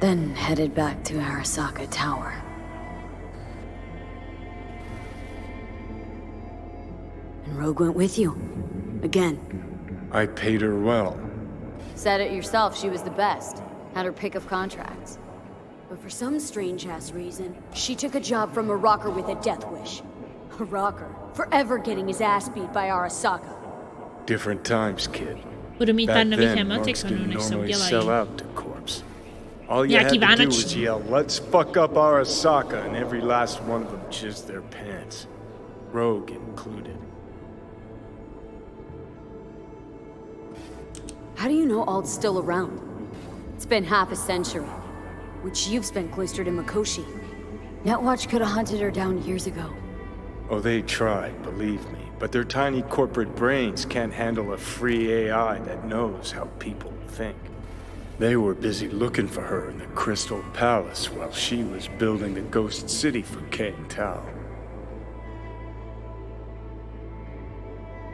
Then headed back to Arasaka Tower. And Rogue went with you. Again. I paid her well. Said it yourself, she was the best. Had her pick of contracts. But for some strange-ass reason, she took a job from a rocker with a death wish. A rocker, forever getting his ass beat by Arasaka. Different times, kid. Budu mít pár Back nových then, emotikonů, didn't než se normally udělají. sell out to corpse. All you Nějaký had to do was vánoční. yell, "Let's fuck up Arasaka," and every last one of them jizzed their pants. Rogue included. How do you know Alt's still around? It's been half a century, which you've spent cloistered in Mikoshi. Netwatch could have hunted her down years ago. Oh, they tried, believe me, but their tiny corporate brains can't handle a free AI that knows how people think. They were busy looking for her in the Crystal Palace while she was building the Ghost City for Kang Tao.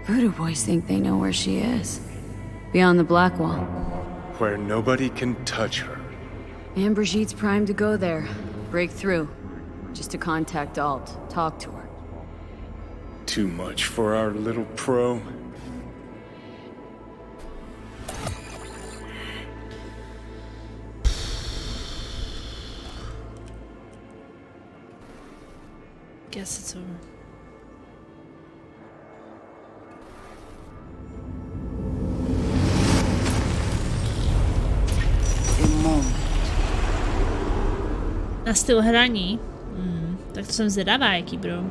Voodoo boys think they know where she is. Beyond the Black Wall. Where nobody can touch her. And Brigitte's primed to go there. Break through. Just to contact Alt. Talk to her. Too much for our little pro. Guess it's over. Na styl hraní? Tak to jsem zvědavá, jaký budou.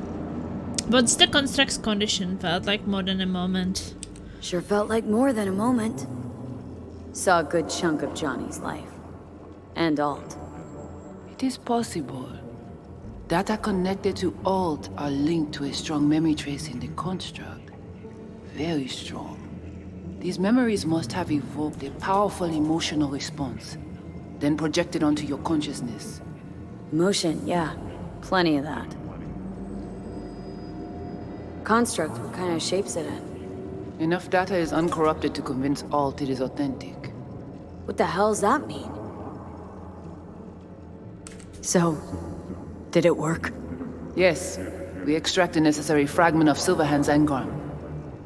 What's the construct's condition? Felt like more than a moment. Sure felt like more than a moment. Saw a good chunk of Johnny's life. And Alt. It is possible. Data connected to Alt are linked to a strong memory trace in the construct. Very strong. These memories must have evoked a powerful emotional response, then projected onto your consciousness. Emotion, yeah. Plenty of that. Construct, what kind of shape's it in? Enough data is uncorrupted to convince Alt it is authentic. What the hell's that mean? So, did it work? Yes. We extract the necessary fragment of Silverhand's engram.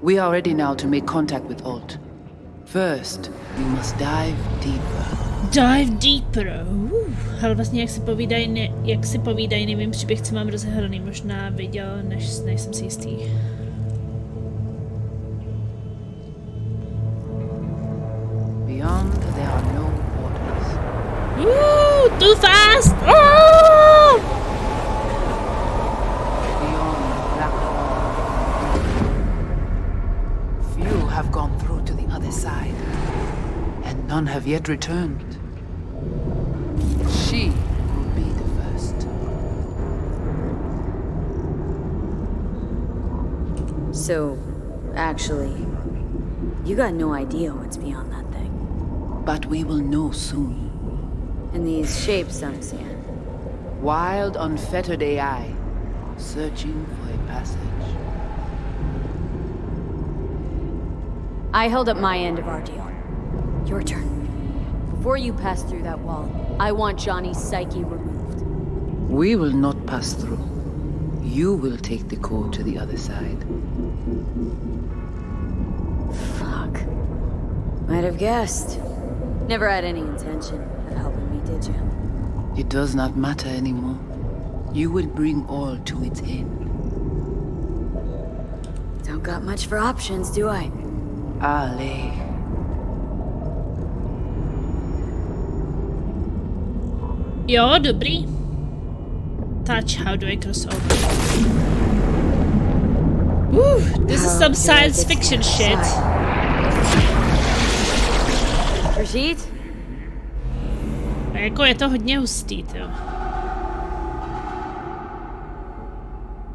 We are ready now to make contact with Alt. First, we must dive deeper. Dive deeper. Ale vlastně jak si povídají, nevím, příběh, co mám rozehraný, možná viděl, než nejsem si jistý. Beyond, there are no borders. Too fast! Oh! Few have gone through to the other side, and none have yet returned. She will be the first. So, actually, you got no idea what's beyond that thing. But we will know soon. And these shapes I'm seeing. Wild, unfettered AI, searching for a passage. I held up my end of our deal. Your turn. Before you pass through that wall, I want Johnny's psyche removed. We will not pass through. You will take the code to the other side. Fuck. Might have guessed. Never had any intention of helping me, did you? It does not matter anymore. You will bring all to its end. Don't got much for options, do I? Ale. Ja, dobrý. Touch, how do I cross over? Woo, this is some science fiction shit. Brigitte? Jako je to hodně hustý, jo.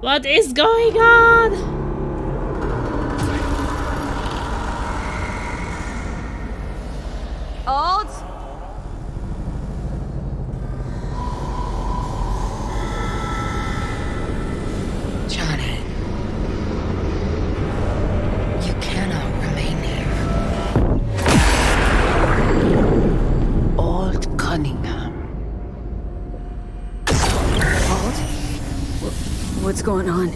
What is going on? Alt? Johnny, you cannot remain here. Alt Cunningham. Alt? What's going on?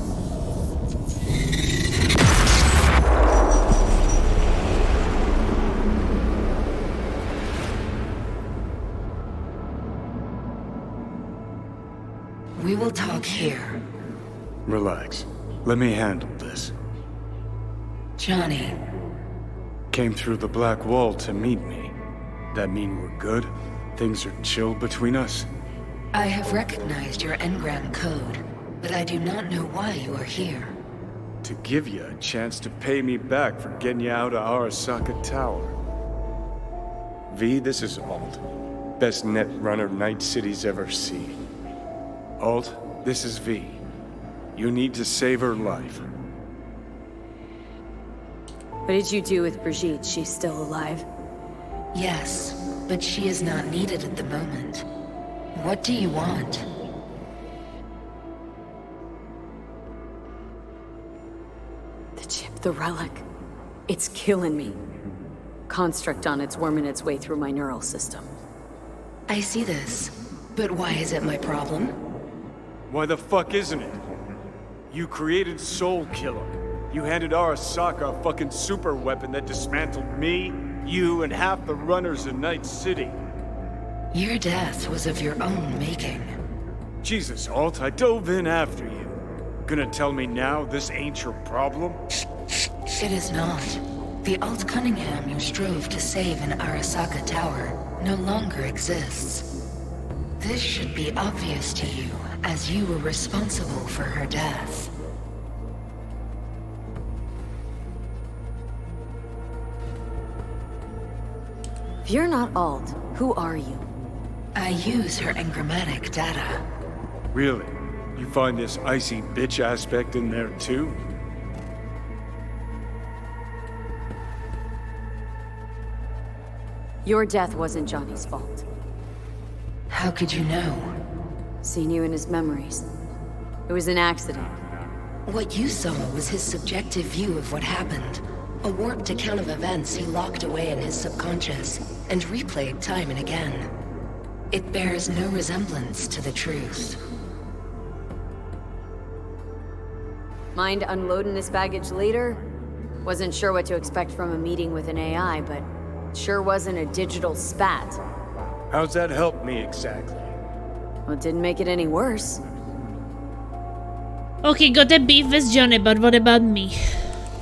We will talk here. Relax. Let me handle this. Johnny. Came through the black wall to meet me. That mean we're good? Things are chill between us? I have recognized your engram code, but I do not know why you are here. To give you a chance to pay me back for getting you out of Arasaka Tower. V, this is Alt. Best net runner Night City's ever seen. Alt, this is V. You need to save her life. What did you do with Brigitte? She's still alive? Yes, but she is not needed at the moment. What do you want? The chip, the relic. It's killing me. Construct on it's worming its way through my neural system. I see this, but why is it my problem? Why the fuck isn't it? You created Soul Killer. You handed Arasaka a fucking super weapon that dismantled me, you, and half the runners in Night City. Your death was of your own making. Jesus, Alt, I dove in after you. Gonna tell me now this ain't your problem? It is not. The Alt Cunningham you strove to save in Arasaka Tower no longer exists. This should be obvious to you, as you were responsible for her death. If you're not Alt, who are you? I use her engrammatic data. Really? You find this icy bitch aspect in there too? Your death wasn't Johnny's fault. How could you know? Seen you in his memories. It was an accident. What you saw was his subjective view of what happened. A warped account of events he locked away in his subconscious and replayed time and again. It bears no resemblance to the truth. Mind unloading this baggage later? Wasn't sure what to expect from a meeting with an AI, but sure wasn't a digital spat. How's that help me exactly? Well, it didn't make it any worse. Okay, got a beef with Johnny, but what about me?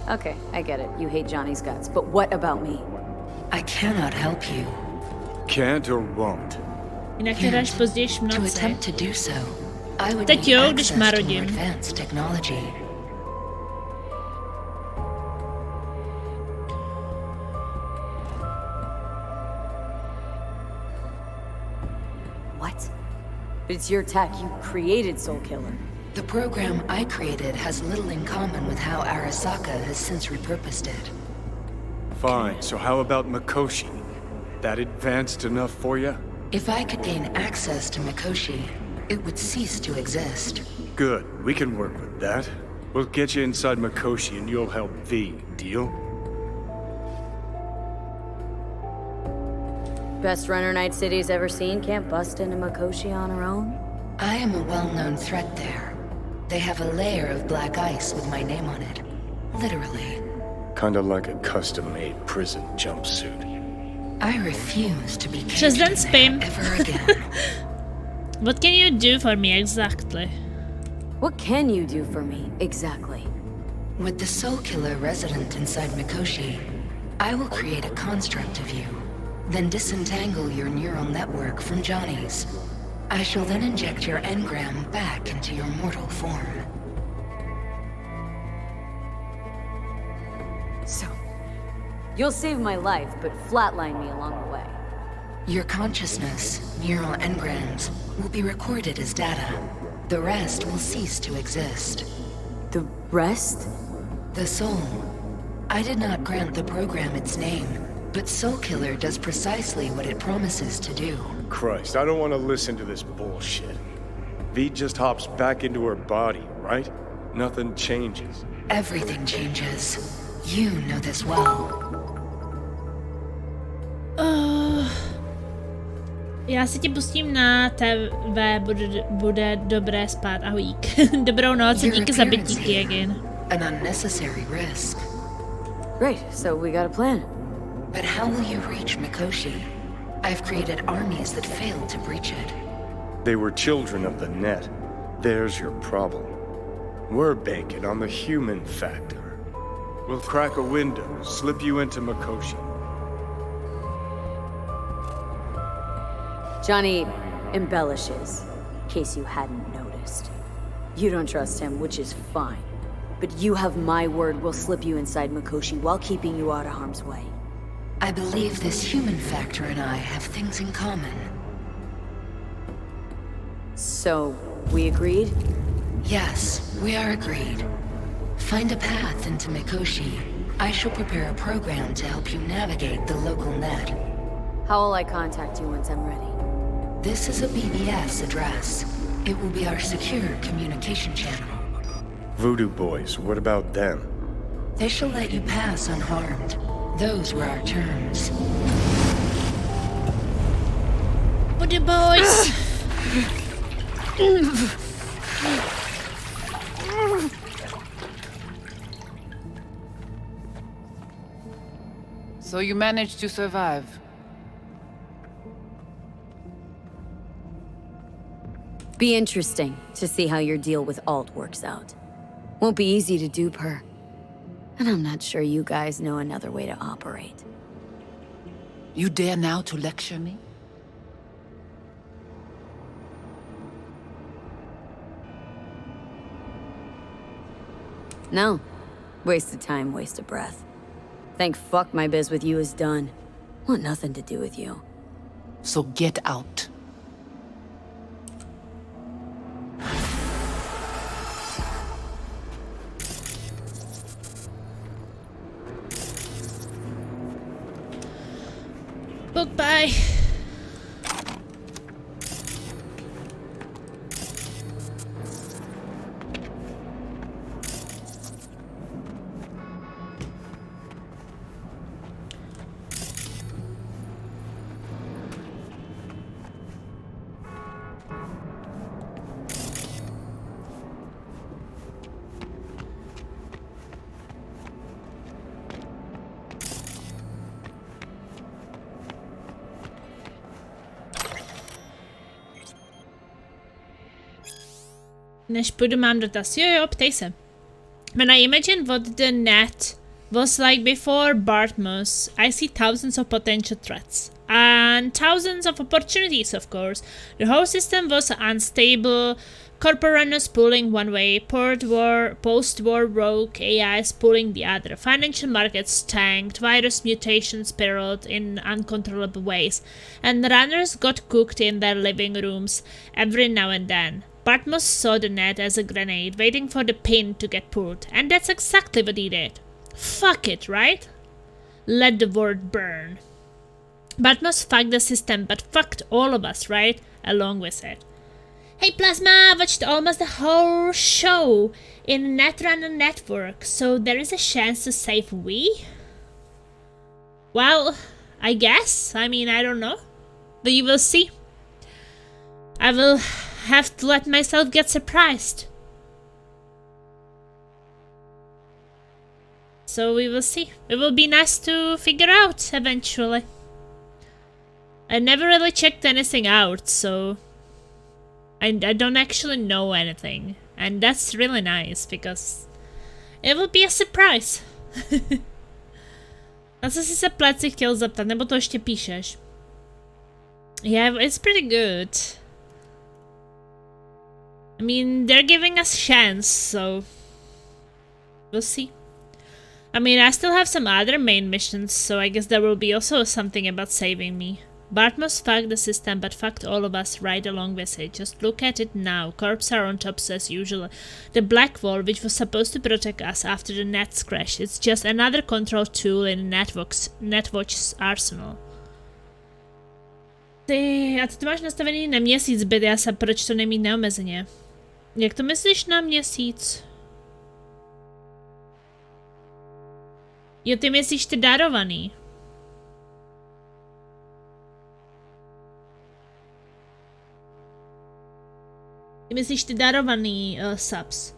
Okay, I get it. You hate Johnny's guts, but what about me? I cannot help you. Can't or won't? Jinak to hraješ později v To noci. attempt to do so, I would Teď need jo, když access to more marodím. advanced technology. What? But it's your tech. You created Soul Killer. The program I created has little in common with how Arasaka has since repurposed it. Fine, so how about Mikoshi? That advanced enough for you? If I could gain access to Mikoshi, it would cease to exist. Good, we can work with that. We'll get you inside Mikoshi and you'll help V, deal? Best runner Night City's ever seen can't bust into Mikoshi on her own? I am a well-known threat there. They have a layer of black ice with my name on it. Literally. Kinda like a custom-made prison jumpsuit. I refuse to be Just caged don't spam. ever again. What can you do for me exactly? What can you do for me, exactly? With the Soul Killer resident inside Mikoshi, I will create a construct of you, then disentangle your neural network from Johnny's. I shall then inject your engram back into your mortal form. So, you'll save my life, but flatline me along the way. Your consciousness, neural engrams, will be recorded as data. The rest will cease to exist. The rest? The soul. I did not grant the program its name, but Soul Killer does precisely what it promises to do. Christ, I don't want to listen to this bullshit. V just hops back into her body, right? Nothing changes. Everything changes. You know this well. Já si tě pustím na TV, bude dobré spát. Ahojík. Dobrou noc a díky za bytíky, again. An unnecessary risk. Great, so we got a plan. But how will you reach Mikoshi? I've created armies that failed to breach it. They were children of the net. There's your problem. We're banking on the human factor. We'll crack a window, slip you into Mikoshi. Johnny embellishes, in case you hadn't noticed. You don't trust him, which is fine. But you have my word we'll slip you inside Mikoshi while keeping you out of harm's way. I believe this human factor and I have things in common. So, we agreed? Yes, we are agreed. Find a path into Mikoshi. I shall prepare a program to help you navigate the local net. How will I contact you once I'm ready? This is a BBS address. It will be our secure communication channel. Voodoo boys, what about them? They shall let you pass unharmed. Those were our terms. Voodoo boys! So you managed to survive. Be interesting to see how your deal with Alt works out. Won't be easy to dupe her. And I'm not sure you guys know another way to operate. You dare now to lecture me? No. Waste of time, waste of breath. Thank fuck my biz with you is done. Want nothing to do with you. So get out. Book bye. Než půjdu, mám dotaz. Jo, ptej se. When I imagine what the net was like before Bartmus, I see thousands of potential threats. and thousands of opportunities, of course. The whole system was unstable, corporations pulling one way, post-war rogue AIs pulling the other, financial markets tanked, virus mutations spiraled in uncontrollable ways, and runners got cooked in their living rooms every now and then. Bartmus saw the net as a grenade, waiting for the pin to get pulled, and that's exactly what he did. Fuck it, right? Let the world burn. Bartmus fucked the system, but fucked all of us, right? Along with it. Hey Plasma, watched almost the whole show in Netrunner network, so there is a chance to save we? Well, I guess. I mean, I don't know. But you will see. I will have to let myself get surprised. So we will see. It will be nice to figure out eventually. I never really checked anything out, so I don't actually know anything. And that's really nice, because it will be a surprise. A co si se Pleci chtěl zeptat, nebo to ještě píšeš? Yeah, it's pretty good. I mean, they're giving us chance, so we'll see. I mean, I still have some other main missions, so I guess there will be also something about saving me. Bartmus fucked the system, but fucked all of us right along with it. Just look at it now. Corps are on top as usual. The black wall, which was supposed to protect us after the Nets crash, it's just another control tool in Netwatch's arsenal. Ty, a ty to máš nastavený na měsíc, byt, já se proč to nemít neomezeně? Jak to myslíš na měsíc? Jo, ty myslíš ty darovaný. Ty myslíš ty darovaný subs.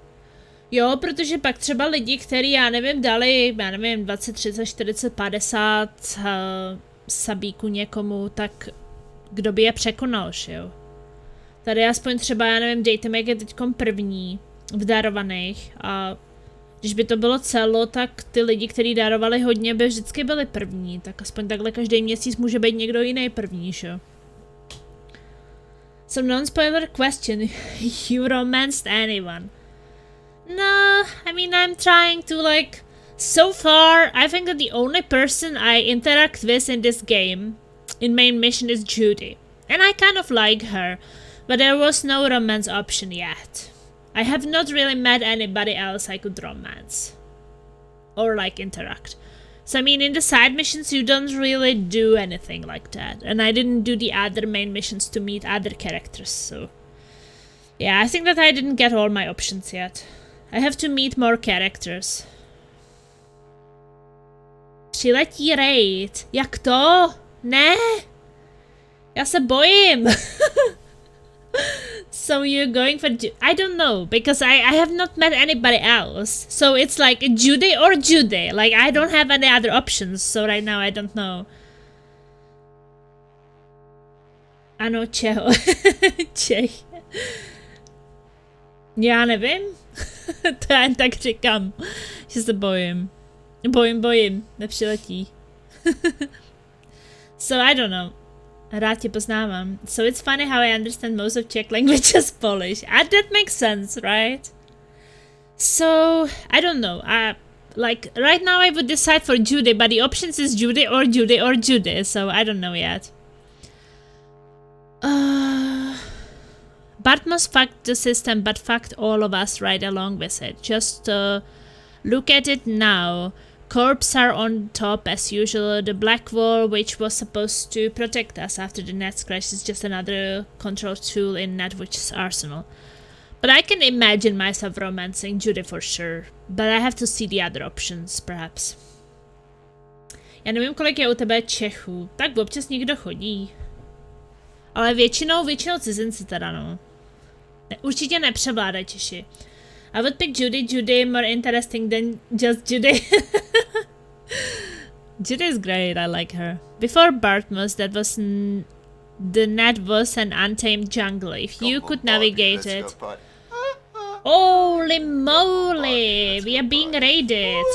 Jo, protože pak třeba lidi, kteří, já nevím, dali, já nevím, 20, 30, 40, 50 sabíků někomu, tak kdo by je překonal, že jo? Tady aspoň třeba, já nevím, dejte mi, jak je teďkom první v darovaných a když by to bylo celo, tak ty lidi, kteří darovali hodně, by vždycky byli první, tak aspoň takhle každý měsíc může být někdo jiný první, že jo? So non-spoiler question, you romanced anyone? No, I mean, I'm trying to, like, so far, I think that the only person I interact with in this game, in main mission, is Judy. And I kind of like her, but there was no romance option yet. I have not really met anybody else I could romance. Or, like, interact. So, I mean, in the side missions, you don't really do anything like that. And I didn't do the other main missions to meet other characters, so... Yeah, I think that I didn't get all my options yet. I have to meet more characters. Přiletí raid. Jak to? Ne? Já se bojím. So you're going for... I don't know, because I have not met anybody else. So it's like Judy or Judy. Like, I don't have any other options, so right now I don't know. Ano, čeho? Čech. Já nevím. To já jen tak říkám, že se bojím. Bojím. Nepřiletí. So I don't know. Rád tě poznávám. So it's funny how I understand most of Czech language as Polish. That makes sense, right? So, I don't know. Like, right now I would decide for Judy, but the options is Judy or Judy or Judy, so I don't know yet. Bartmus fucked the system, but fucked all of us right along with it. Just look at it now. Corps are on top as usual. The black wall, which was supposed to protect us after the Nets crash, is just another control tool in Netwatch's arsenal. But I can imagine myself romancing Judy for sure. But I have to see the other options, perhaps. Já nevím, kolik je u tebe Čechů. Tak občas někdo chodí. Ale většinou cizinci teda, no. Určitě nepřevládají Češi. I would pick Judy more interesting than just Judy. Judy is great, I like her. Before Bartmus, that was the net was an untamed jungle. If you could navigate it. Holy moly! We are being raided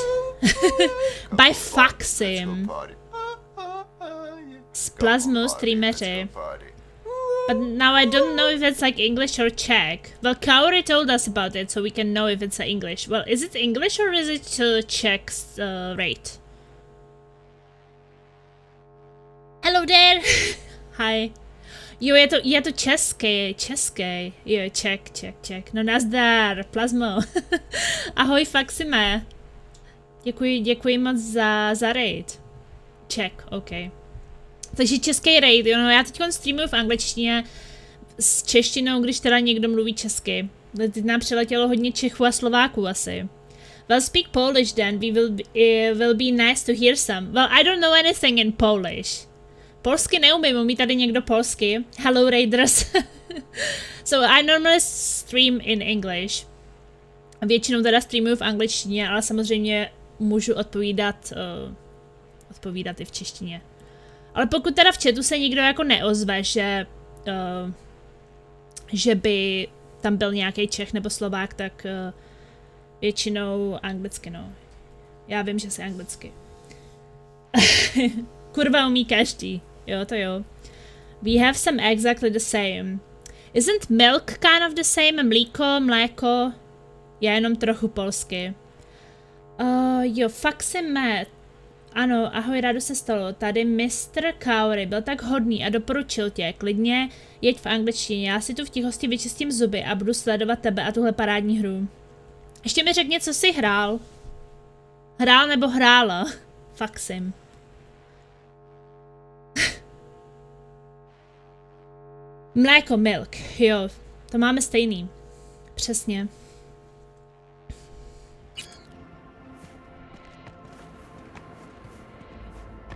by Faxim. Plasmo streameři. But now I don't know if it's like English or Czech. Well, Kaori told us about it, so we can know if it's English. Well, is it English or is it Czech rate? Hello there! Hi. Jo, je to český. Jo, Ček. No nazdar, Plasmo. Ahoj, Faxime. Děkuji moc za raid. Ček, OK. Takže český raid, jo, no já teď streamuju v angličtině s češtinou, když teda někdo mluví česky. Teď nám přiletělo hodně Čechů a Slováků asi. Well, speak Polish then, will be nice to hear some. Well, I don't know anything in Polish. Polsky neumím, umí tady někdo polsky? Hello Raiders. So I normally stream in English. Většinou teda streamuju v angličtině, ale samozřejmě můžu odpovídat i v češtině. Ale pokud teda v chatu se nikdo jako neozve, že by tam byl nějaký Čech nebo Slovák, tak většinou anglicky, no. Já vím, že se anglicky. Kurva umí každý. Jo, to jo. We have some exactly the same. Isn't milk kind of the same? Mléko. Já jenom trochu polsky. Jo, fakt si met. Ano, ahoj, rádo se stalo. Tady Mr. Kaori byl tak hodný a doporučil tě. Klidně jeď v angličtině. Já si tu v tichosti vyčistím zuby a budu sledovat tebe a tuhle parádní hru. Ještě mi řekni, co jsi hrál. Hrál nebo hrála? Faxim. Mléko, milk. Jo, to máme stejný. Přesně.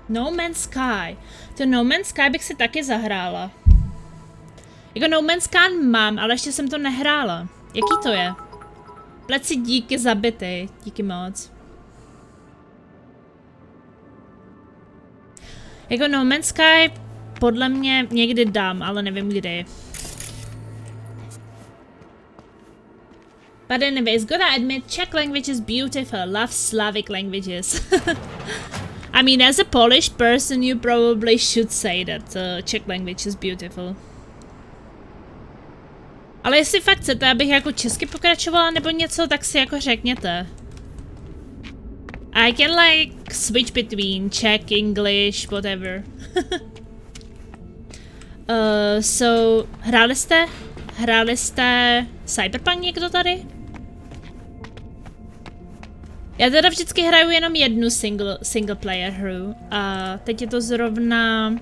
No Man's Sky. To No Man's Sky bych si taky zahrála. Jako No Man's Sky mám, ale ještě jsem to nehrála. Jaký to je? Pleci díky za byty. Díky moc. Jako No Man's Sky podle mě někdy dám, ale nevím kdy. But anyways, gotta admit, Czech language is beautiful. Love Slavic languages. I mean, as a Polish person, you probably should say that Czech language is beautiful. Ale jestli fakt chcete, abych jako česky pokračovala nebo něco, tak si jako řekněte. I can like switch between Czech, English, whatever. So, hráli jste Cyberpunk někdo tady? Já teda vždycky hraju jenom jednu single player hru a teď je to zrovna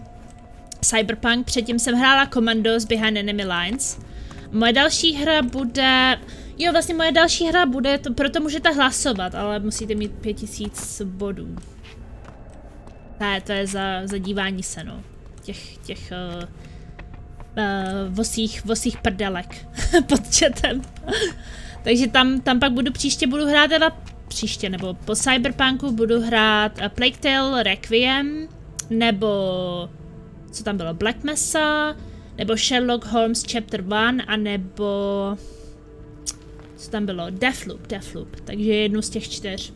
Cyberpunk, předtím jsem hrála Commandos Behind Enemy Lines. Moje další hra bude... Jo, vlastně moje další hra bude, proto můžete hlasovat, ale musíte mít 5000 bodů. To je za dívání se, no. Těch vosích prdelek pod chatem. Takže tam pak příště budu hrát teda nebo po Cyberpunku budu hrát Plague Tale Requiem, nebo co tam bylo, Black Mesa, nebo Sherlock Holmes Chapter 1, a nebo co tam bylo, Deathloop, takže jednu z těch 4.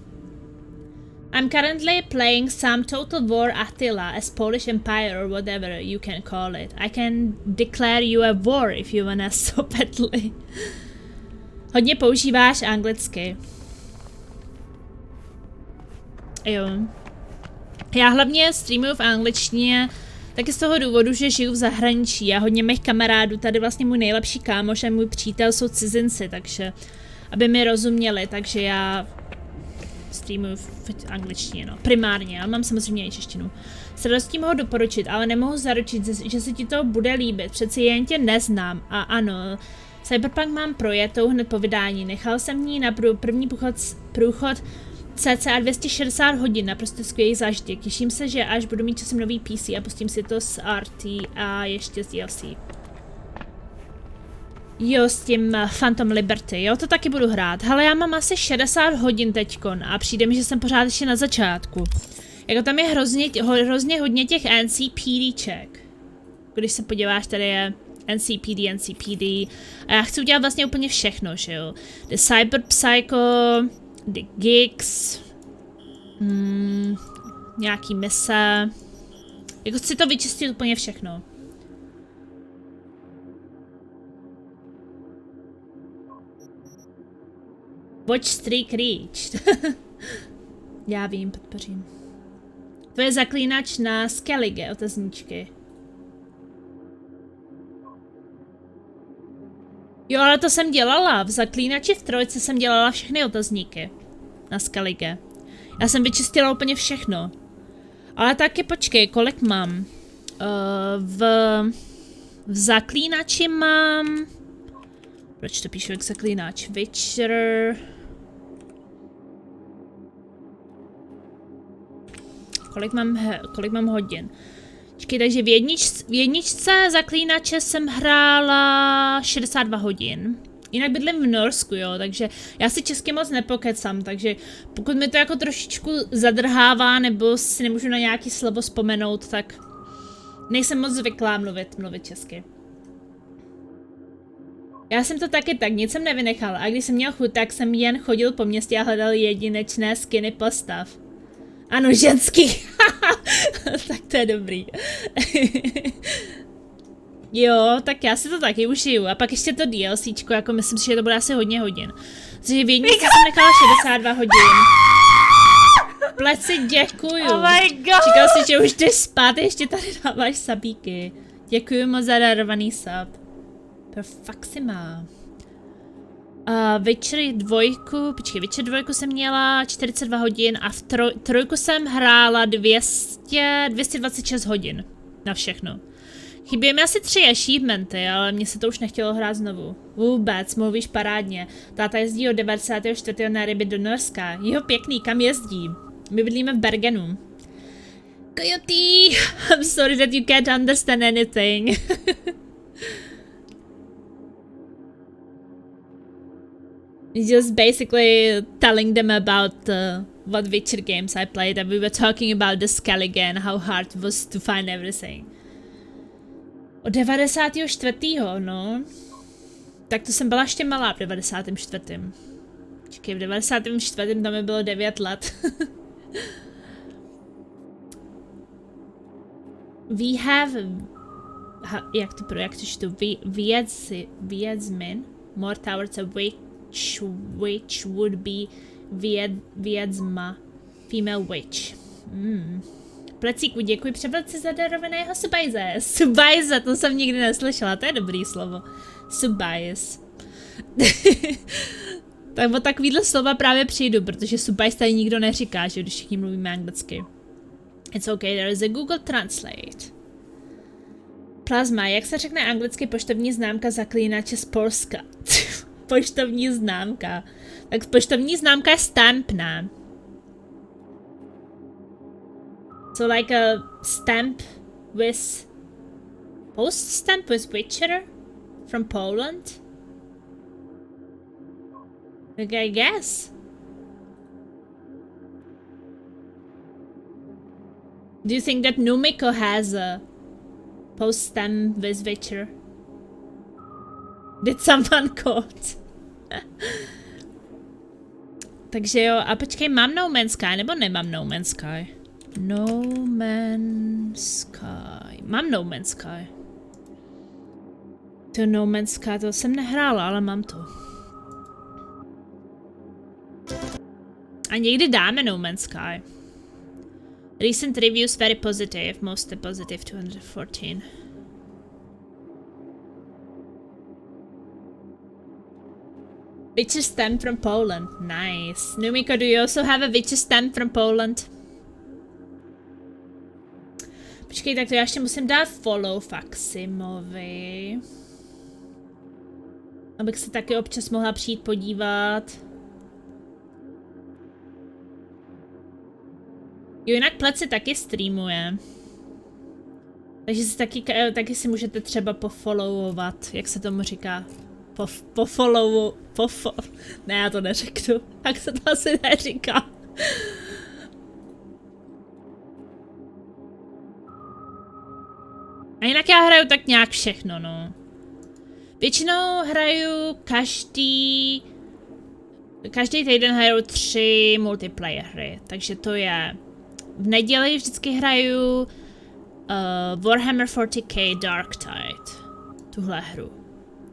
I'm currently playing some Total War Attila as Polish Empire or whatever you can call it. I can declare you a war if you wanna so badly. Hodně používáš anglicky. Jo. Já hlavně streamuju v angličtině taky z toho důvodu, že žiju v zahraničí a hodně mých kamarádů, tady vlastně můj nejlepší kámoš a můj přítel jsou cizinci, takže aby mi rozuměli, takže já streamuju v angličtině, no, primárně, ale mám samozřejmě i češtinu. S radostí mohu doporučit, ale nemohu zaručit, že se ti to bude líbit, přeci jen tě neznám a ano, Cyberpunk mám projetou hned po vydání, nechal jsem ní na první průchod cca 260 hodin, naprosto skvělý zážitek. Těším se, že až budu mít časem nový PC a pustím si to s RT a ještě s DLC. Jo, s tím Phantom Liberty, jo, to taky budu hrát. Hele, já mám asi 60 hodin teďkon a přijde mi, že jsem pořád ještě na začátku. Jako tam je hrozně hodně těch NCPDček. Když se podíváš, tady je NCPD a já chci udělat vlastně úplně všechno, že jo. The Cyber Psycho, The Gigs, nějaký mise, Jako chci to vyčistit úplně všechno. Watch streak reached. Já vím, podpořím. To je zaklínač na Skellige, otazníčky. Jo, ale to jsem dělala. V zaklínači v 3 jsem dělala všechny otazníky. Na Skellige. Já jsem vyčistila úplně všechno. Ale taky počkej, kolik mám? V zaklínači mám... Proč to píšu jak zaklínač? Witcher... Kolik mám hodin? Počkej, takže v jedničce zaklínače jsem hrála 62 hodin. Jinak bydlím v Norsku, jo, takže já si česky moc nepokecám, takže pokud mi to jako trošičku zadrhává, nebo si nemůžu na nějaký slovo vzpomenout, tak nejsem moc zvyklá mluvit česky. Já jsem to taky tak, nic jsem nevynechala a když jsem měl chuť, tak jsem jen chodil po městě a hledal jedinečné skiny postav. Ano, ženský. Tak to je dobrý. Jo, tak já si to taky užiju. A pak ještě to DLCčko, jako myslím si, že to bude asi hodně hodin. Takže v jedničce jsem nechala 62 hodin. Pleci, děkuju. Oh my god. Říkal si, že už jdeš spát, ještě tady dáváš sabíky. Děkuju moc za darovaný sub. To fakt si má. Witcher 2, Witcher 2 jsem měla 42 hodin a v trojku jsem hrála 226 hodin na všechno. Chybí mi asi 3 achievementy, ale mně se to už nechtělo hrát znovu. Vůbec, mluvíš parádně. Táta jezdí od 94. na ryby do Norska. Jo, pěkný, kam jezdí? My bydlíme v Bergenu. Coyote! I'm sorry that you can't understand anything. Just basically telling them about what Witcher games I played, and we were talking about the Skellige and how hard it was to find everything. Od 94. no. Tak to jsem byla ještě malá v 94. Čekaj, v 94. tam mi bylo 9 let. We have... Jak to čtu? Vědzmin. More towards a which would be vědzma. Female witch. Plecíku, děkuji převodci za darovaného subajze. Subajze, to jsem nikdy neslyšela, to je dobrý slovo. Subajz. Tak o takovýhle slova právě přijdu, protože subajz tady nikdo neříká, že když všichni mluvíme anglicky. It's okay, there is a Google Translate. Plazma, jak se řekne anglicky poštovní známka zaklínače z Polska? Poštovní známka. Tak poštovní známka je stamp, ne? So like a stamp with... Post stamp with Witcher? From Poland? Like I guess. Do you think that Numiko has a post stamp with Witcher? Did someone quote? Takže jo, a počkej, mám No Man's Sky, nebo nemám No Man's Sky? No Man's Sky. Mám No Man's Sky. To No Man's Sky, to jsem nehrála, ale mám to. A někdy dáme No Man's Sky. Recent reviews very positive, mostly positive 214. Witcher stamp from Poland. Nice. Numiko, do you also have a Witcher stamp from Poland? Počkej, tak to já ještě musím dát follow Faximovi. Abych se taky občas mohla přijít podívat. Jo, jinak Pleci taky streamuje. Takže si taky si můžete třeba pofollowovat, jak se tomu říká. Ne, já to neřeknu. Tak se to asi neříká. A jinak já hraju tak nějak všechno, no. Většinou hraju každý týden hraju 3 multiplayer hry, takže to je... V neděli vždycky hraju Warhammer 40k Dark Tide. Tuhle hru.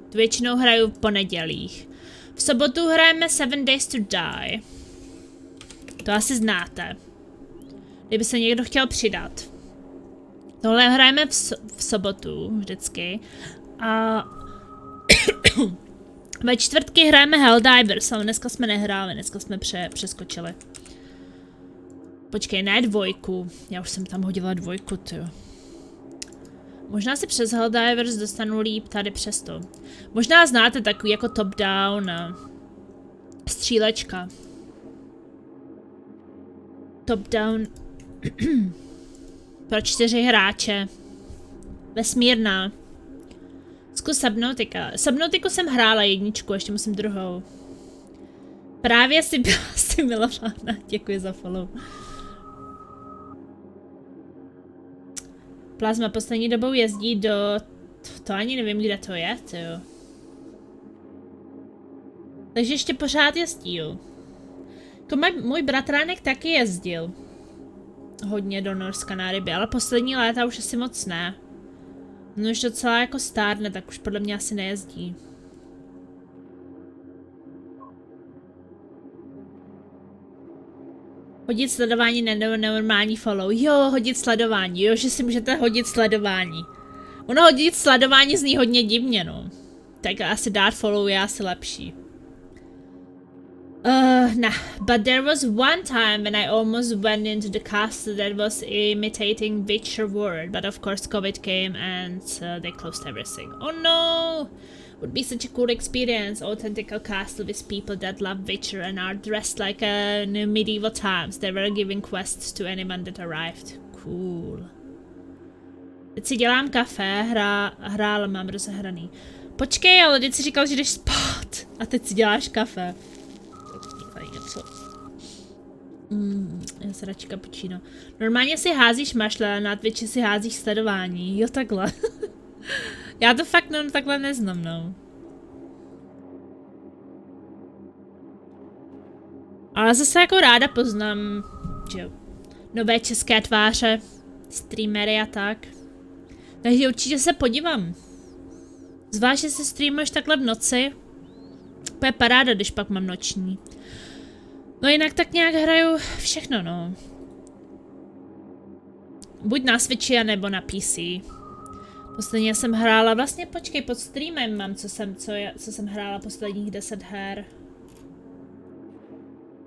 Tu většinou hraju v pondělích. V sobotu hrajeme 7 Days to Die. To asi znáte. Kdyby se někdo chtěl přidat. Tohle hrajeme v sobotu vždycky. A ve čtvrtky hrajeme Helldivers, ale dneska jsme nehráli, dneska jsme přeskočili. Počkej, ne 2. Já už jsem tam hodila 2, tyjo. Možná si přes Helldivers dostanu líp tady přesto. Možná znáte takový jako top-down střílečka. Top-down pro 4 hráče. Vesmírná. Zkus Subnautica. Subnautiku jsem hrála 1, ještě musím 2. Právě si byla si milována. Děkuji za follow. Plazma poslední dobou jezdí do... To ani nevím, kde to je, tyjo. Takže ještě pořád jezdí, jo. Jako můj bratránek taky jezdil. Hodně do Norska na ryby, ale poslední léta už asi moc ne. No už docela jako stárne, tak už podle mě asi nejezdí. Hodit sledování nenormální follow. Jo, hodit sledování. Jo, že si můžete hodit sledování. Ono hodit sledování zní hodně divně, no. Tak asi dát follow je asi lepší. Nah, but there was one time when I almost went into the castle that was imitating Witcher world, but of course COVID came and they closed everything. Oh no! Would be such a cool experience, authentic castle with people that love Witcher and are dressed like in medieval times. They were giving quests to anyone that arrived. Cool. Teď si dělám kafe, hrála mám rozehraný. Počkej, ale teď si říkal, že jdeš spát a teď si děláš kafe. Já se radši cappuccino. Normálně si házíš mašle, na Twitchi si házíš sledování. Jo, takhle. Já to fakt takhle neznám, no. Ale zase jako ráda poznám, že nové české tváře, streamery a tak. Takže určitě se podívám. Zvlášť, že se streamuješ takhle v noci. To je paráda, když pak mám noční. No jinak tak nějak hraju všechno, no. Buď na Switchi, nebo na PC. Posledně jsem hrála, vlastně počkej, pod streamem mám, co jsem hrála posledních 10 her.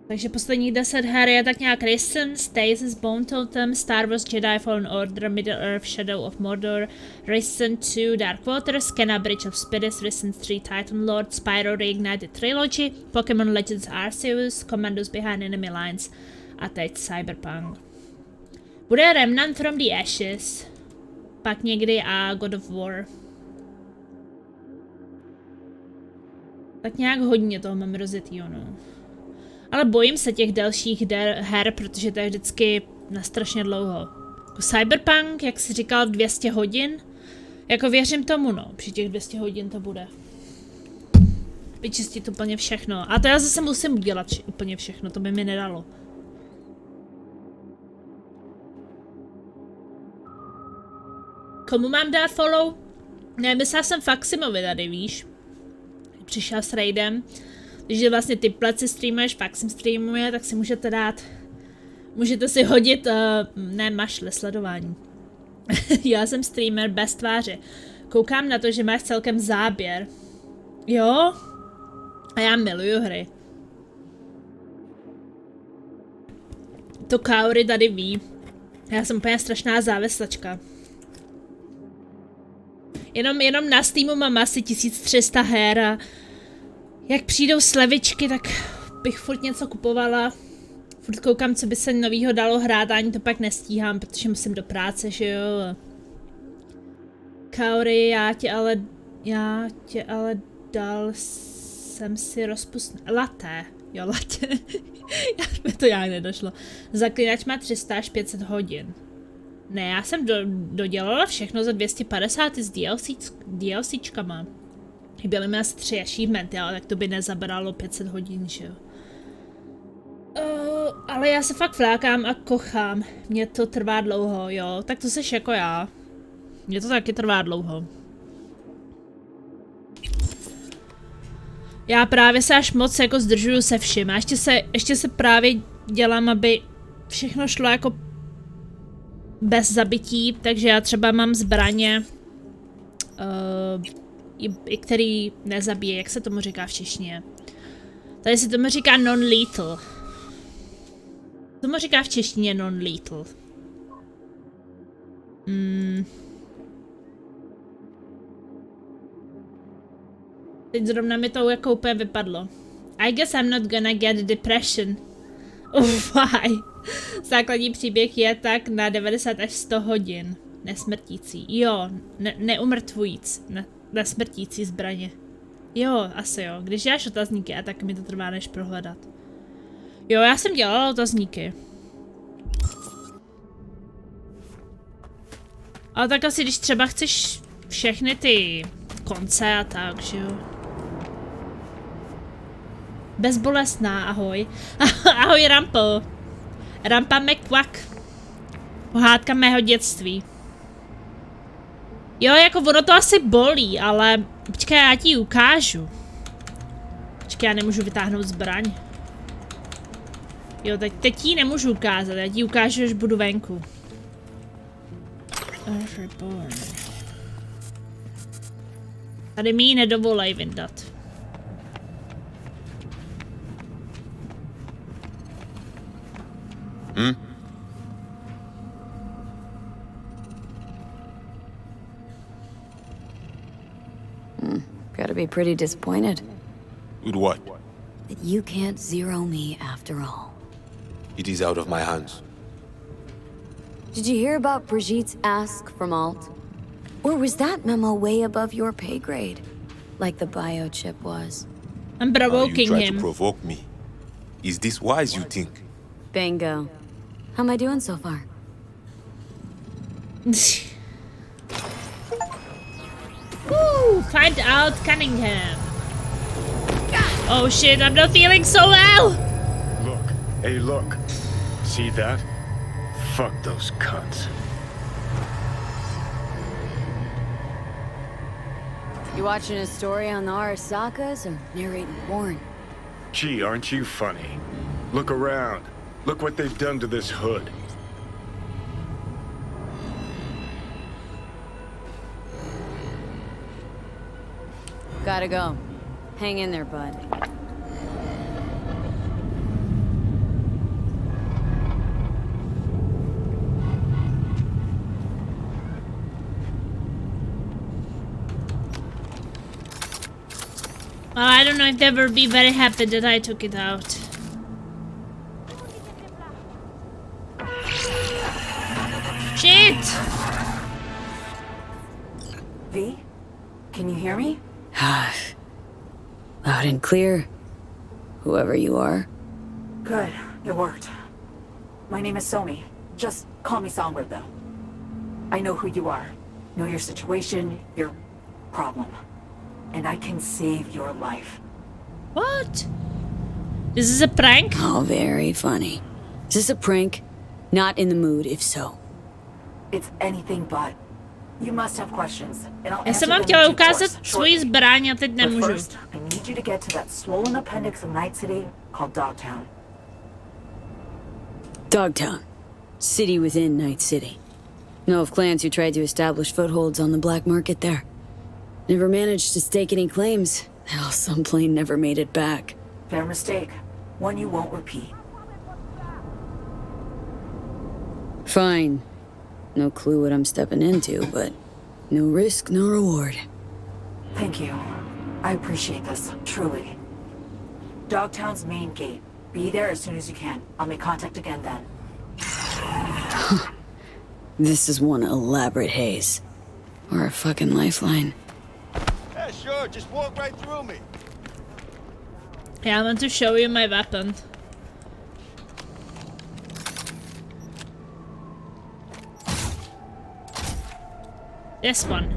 Takže posledních 10 her je tak nějak Risen, Stasis, Bone Totem, Star Wars Jedi Fallen Order, Middle Earth, Shadow of Mordor, Risen 2, Dark Waters, Kena Bridge of Spirits, Risen 3, Titan Lord, Spyro Reignited Trilogy, Pokémon Legends Arceus, Commandos Behind Enemy Lines a teď Cyberpunk. Bude Remnant from the Ashes, pak někdy a God of War. Tak nějak hodně toho mám rozjetýho, no. Ale bojím se těch dalších her, protože to je vždycky na strašně dlouho. Jako Cyberpunk, jak jsi říkal, 200 hodin. Jako věřím tomu, no. Při těch 200 hodin to bude. Vyčistit úplně všechno. A to já zase musím udělat úplně všechno, to by mi nedalo. Komu mám dát follow? Ne, myslela jsem Faximovi tady, víš. Přišel s raidem. Když vlastně ty pleci streamuješ, pak jsem streamuje, tak si můžete dát, můžete si hodit, ne mašle, sledování. Já jsem streamer bez tváře. Koukám na to, že máš celkem záběr. Jo? A já miluju hry. To Kaori tady ví. Já jsem úplně strašná závislačka. Jenom na Steamu mám asi 1300 her a jak přijdou slevičky, tak bych furt něco kupovala. Furt koukám, co by se novýho dalo hrát, ani to pak nestíhám, protože musím do práce, že jo. Kaori, já tě ale dal jsem si rozpustný. Latte. Jo, latte. Mi to nějak nedošlo. Zaklinač má 300 až 500 hodin. Ne, já jsem dodělala všechno za 250 s DLCčkama. Byly mi asi 3 achievementy, ale tak to by nezabralo 500 hodin, že jo. Ale já se fakt flákám a kochám. Mně to trvá dlouho, jo. Tak to seš jako já. Mně to taky trvá dlouho. Já právě se až moc jako zdržuju se vším. A ještě se právě dělám, aby všechno šlo jako bez zabití, takže já třeba mám zbraně, který nezabíje, jak se tomu říká v češtině. Tady se tomu říká non-lethal. Tomu říká v češtině non-lethal. Teď zrovna mi to jako úplně vypadlo. I guess I'm not gonna get depression. Why? Základní příběh je tak na 90 až 100 hodin. Nesmrtící. Jo, neumrtvujíc. Nesmrtící zbraně. Jo, asi jo. Když děláš otazníky, a tak mi to trvá než prohledat. Jo, já jsem dělala otazníky. Ale tak asi, když třeba chceš všechny ty konce a tak, že jo. Bezbolestná, ahoj. Ahoj, Rampo. Rampa McQuack. Pohádka mého dětství. Jo, jako ono to asi bolí, ale... Počkej, já ti ukážu. Počkej, já nemůžu vytáhnout zbraň. Jo, teď ji nemůžu ukázat, já ti ukážu, až budu venku. Tady mi ji nedovolej vyndat. Gotta be pretty disappointed. With what? That you can't zero me after all. It is out of my hands. Did you hear about Brigitte's ask from Alt? Or was that memo way above your pay grade? Like the biochip was? I'm provoking you try him. To provoke me. Is this wise, you think? Bingo. How am I doing so far? Woo! Find out Cunningham. Oh shit, I'm not feeling so well! Look. Hey, look. See that? Fuck those cunts. You watching a story on the Arasakas or narrating porn? Gee, aren't you funny? Look around. Look what they've done to this hood. Gotta go. Hang in there, bud. Well, I don't know if they will be very happy that I took it out. Shit! V? Can you hear me? Loud and clear. Whoever you are. Good. It worked. My name is Somi. Just call me Songbird, though. I know who you are. Know your situation, your problem. And I can save your life. What? This is a prank? Oh, very funny. Is this a prank? Not in the mood, if so. It's anything but. You must have questions, and I'll Já answer jsem vám them chtěla in due ukázat course, svoji shortly. zbraň a teď But nemůžu. first, I need you to get to that swollen appendix of Night City called Dogtown. Dogtown. City within Night City. Know of clans who tried to establish footholds on the black market there. Never managed to stake any claims. Hell, some plane never made it back. Fair mistake. One you won't repeat. Fine. No clue what I'm stepping into, but no risk, no reward. Thank you. I appreciate this, truly. Dogtown's main gate. Be there as soon as you can. I'll make contact again then. This is one elaborate haze. Or a fucking lifeline. Yeah, sure. Just walk right through me. Yeah, I want to show you my weapon. This one.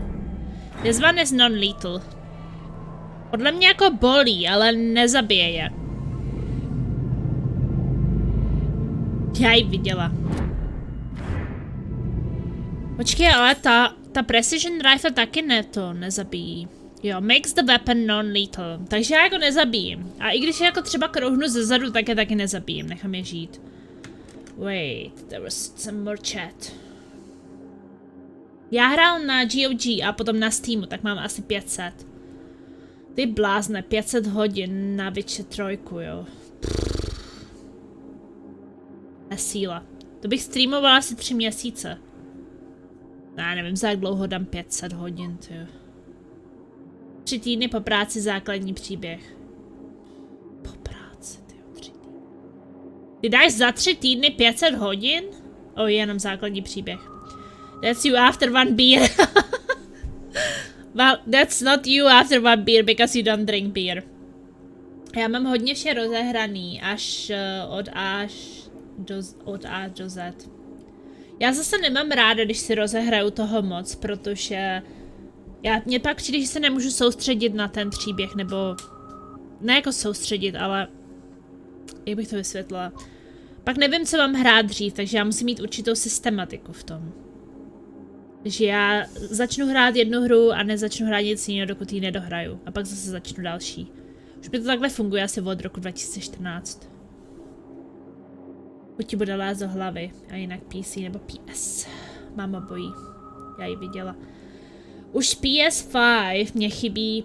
This one is non-lethal. Podle mě jako bolí, ale nezabije je. Já ji viděla. Počkej, ale ta precision rifle taky nezabíjí. Jo, makes the weapon non-lethal. Takže já jako nezabijím. A i když je jako třeba krouhnu zezadu, tak je taky nezabijím. Nechám je žít. Wait, there was some more chat. Já hrál na GOG a potom na Steamu, tak mám asi 500. Ty blázne, 500 hodin na Witcher 3, jo. Nesíla. To bych streamovala asi 3 měsíce. Já nevím, za jak dlouho dám 500 hodin, tyjo. 3 týdny po práci základní příběh. Po práci, tyjo, 3 týdny. Ty dáš za 3 týdny 500 hodin? Jenom základní příběh. That's you after 1 beer. Well, that's not you after 1 beer because you don't drink beer. Já mám hodně vše rozehraný, až od A do Z. Já zase nemám ráda, když si rozehraju toho moc, protože mě pak přijde, že se nemůžu soustředit na ten příběh, nebo ne jako soustředit, ale jak bych to vysvětlila. Pak nevím, co mám hrát dřív, takže já musím mít určitou systematiku v tom. Takže já začnu hrát jednu hru a nezačnu hrát nic jiného, dokud ji nedohraju. A pak zase začnu další. Už mi to takhle funguje asi od roku 2014. Buď ti bude lézt do hlavy, a jinak PC nebo PS. Mám obojí. Já ji viděla. Už PS5 mě chybí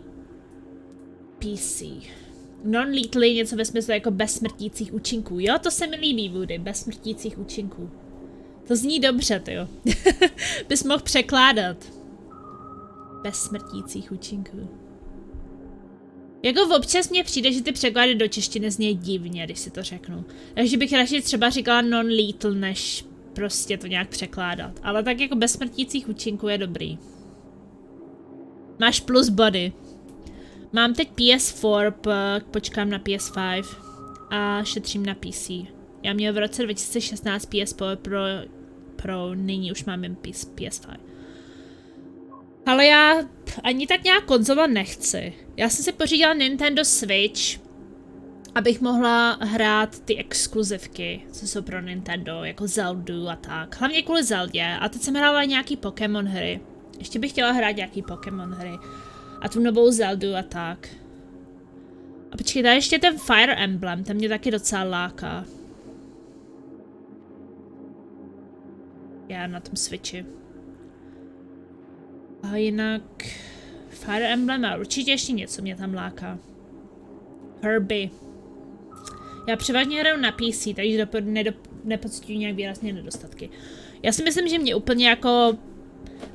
PC. Non-lethal je něco ve smyslu jako bez smrtících účinků. Jo, to se mi líbí, Woody, bez smrtících účinků. To zní dobře, tyjo. Bys mohl překládat. Bez smrtících účinků. Jako občas mně přijde, že ty překlady do češtiny zní divně, když si to řeknu. Takže bych radši třeba říkala non-lethal, než prostě to nějak překládat. Ale tak jako bez smrtících účinků je dobrý. Máš plus body. Mám teď PS4, počkám na PS5 a šetřím na PC. Já měl v roce 2016 PS4 pro nyní už mám jen PS5. Ale já ani tak nějak konzola nechci. Já jsem si pořídila Nintendo Switch, abych mohla hrát ty exkluzivky, co jsou pro Nintendo, jako Zeldu a tak. Hlavně kvůli Zeldě. A teď jsem hrála nějaký Pokémon hry. Ještě bych chtěla hrát nějaký Pokémon hry. A tu novou Zeldu a tak. A počkej, tady ještě ten Fire Emblem, ten mě taky docela láká. Já na tom Switchi. A jinak Fire Emblem a určitě ještě něco mě tam láká. Kirby. Já převážně hraju na PC, takže nepocituji nějak výrazně nedostatky. Já si myslím, že mě úplně jako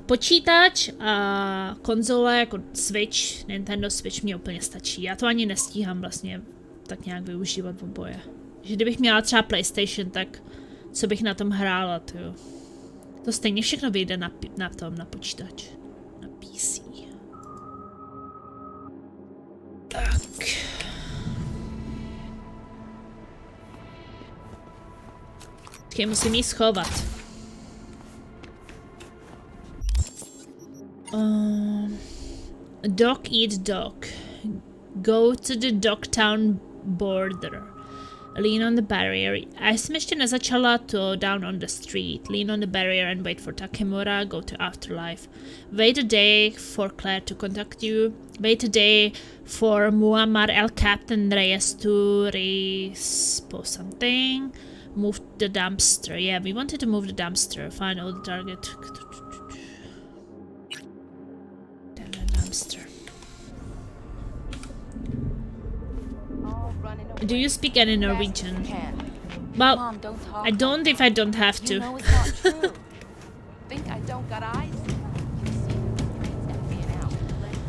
počítač a konzole jako Switch, Nintendo Switch mě úplně stačí. Já to ani nestíhám vlastně tak nějak využívat oboje. Že kdybych měla třeba PlayStation, tak co bych na tom hrála, tyjo. To stejně všechno vyjde na počítač. Na PC. Tak. Počkej, musím jí schovat. Dog eat dog. Go to the Dogtown border. Lean on the barrier. Já jsem ještě nezačala to Down on the Street. Lean on the barrier and wait for Takemura. Go to Afterlife. Wait a day for Claire to contact you. Wait a day for Muammar El Captain Reyes to respo something. Move the dumpster. Yeah, we wanted to move the dumpster. Find all the target. Dumpster. Do you speak any Norwegian? Well, I don't if I don't have to.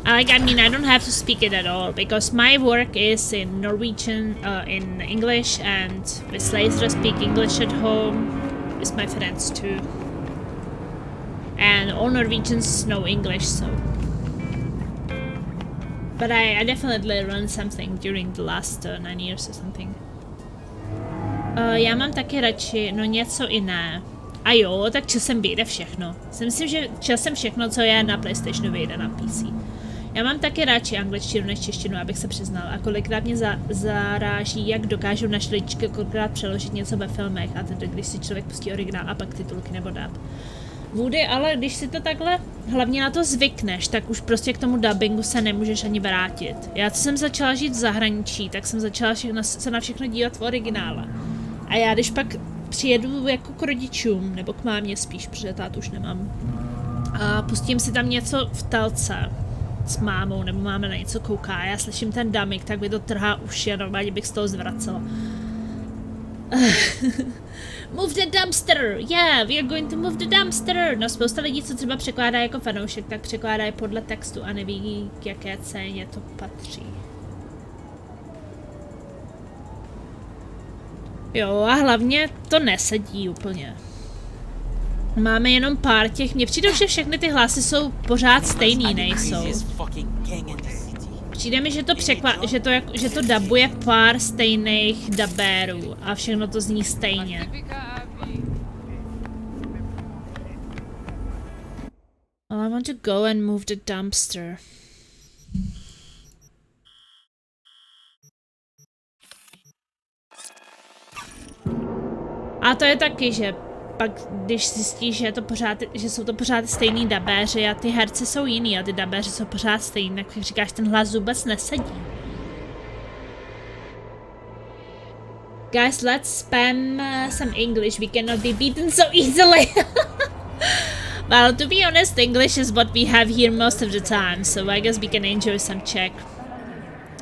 I mean, I don't have to speak it at all because my work is in Norwegian, in English, and with Laser speak English at home with my friends too. And all Norwegians know English, so. But I definitely learned something during the last 9 years or something. Já mám taky radši, no něco jiné. A jo, tak časem vyjde všechno. Si myslím, že časem všechno, co je na PlayStationu, vyjde na PC. Já mám taky radši angličtinu než češtinu, abych se přiznal. A kolikrát mě zaráží, jak dokážou naše lidičky kolikrát přeložit něco ve filmech. A tedy, když si člověk pustí originál a pak titulky nebo dub. Woody, ale když si to takhle hlavně na to zvykneš, tak už prostě k tomu dubbingu se nemůžeš ani vrátit. Já co jsem začala žít v zahraničí, tak jsem začala se na všechno dívat v originále. A já když pak přijedu jako k rodičům, nebo k mámě spíš, protože tátu už nemám, a pustím si tam něco v telce s mámou, nebo máma na něco kouká a já slyším ten dubbing, tak mi to trhá uši a normálně bych z toho zvracela. Move the dumpster! Yeah, we are going to move the dumpster! No spousta lidí, co třeba překládá jako fanoušek, tak překládají podle textu a neví, k jaké scéně to patří. Jo, a hlavně to nesedí úplně. Máme jenom pár těch, mně přijde, že všechny ty hlasy jsou pořád stejný, nejsou. Přijde mi, že to dabuje pár stejných dabérů a všechno to zní stejně. Well, I want to go and move the dumpster. A to je taky, že pak, když zjistíš, že jsou to pořád stejný dabéři a ty herci jsou jiný a ty dabéři jsou pořád stejný, tak jak říkáš, ten hlas vůbec nesedí. Guys, let's spam some English. We cannot be beaten so easily. Well, to be honest, English is what we have here most of the time, so I guess we can enjoy some Czech.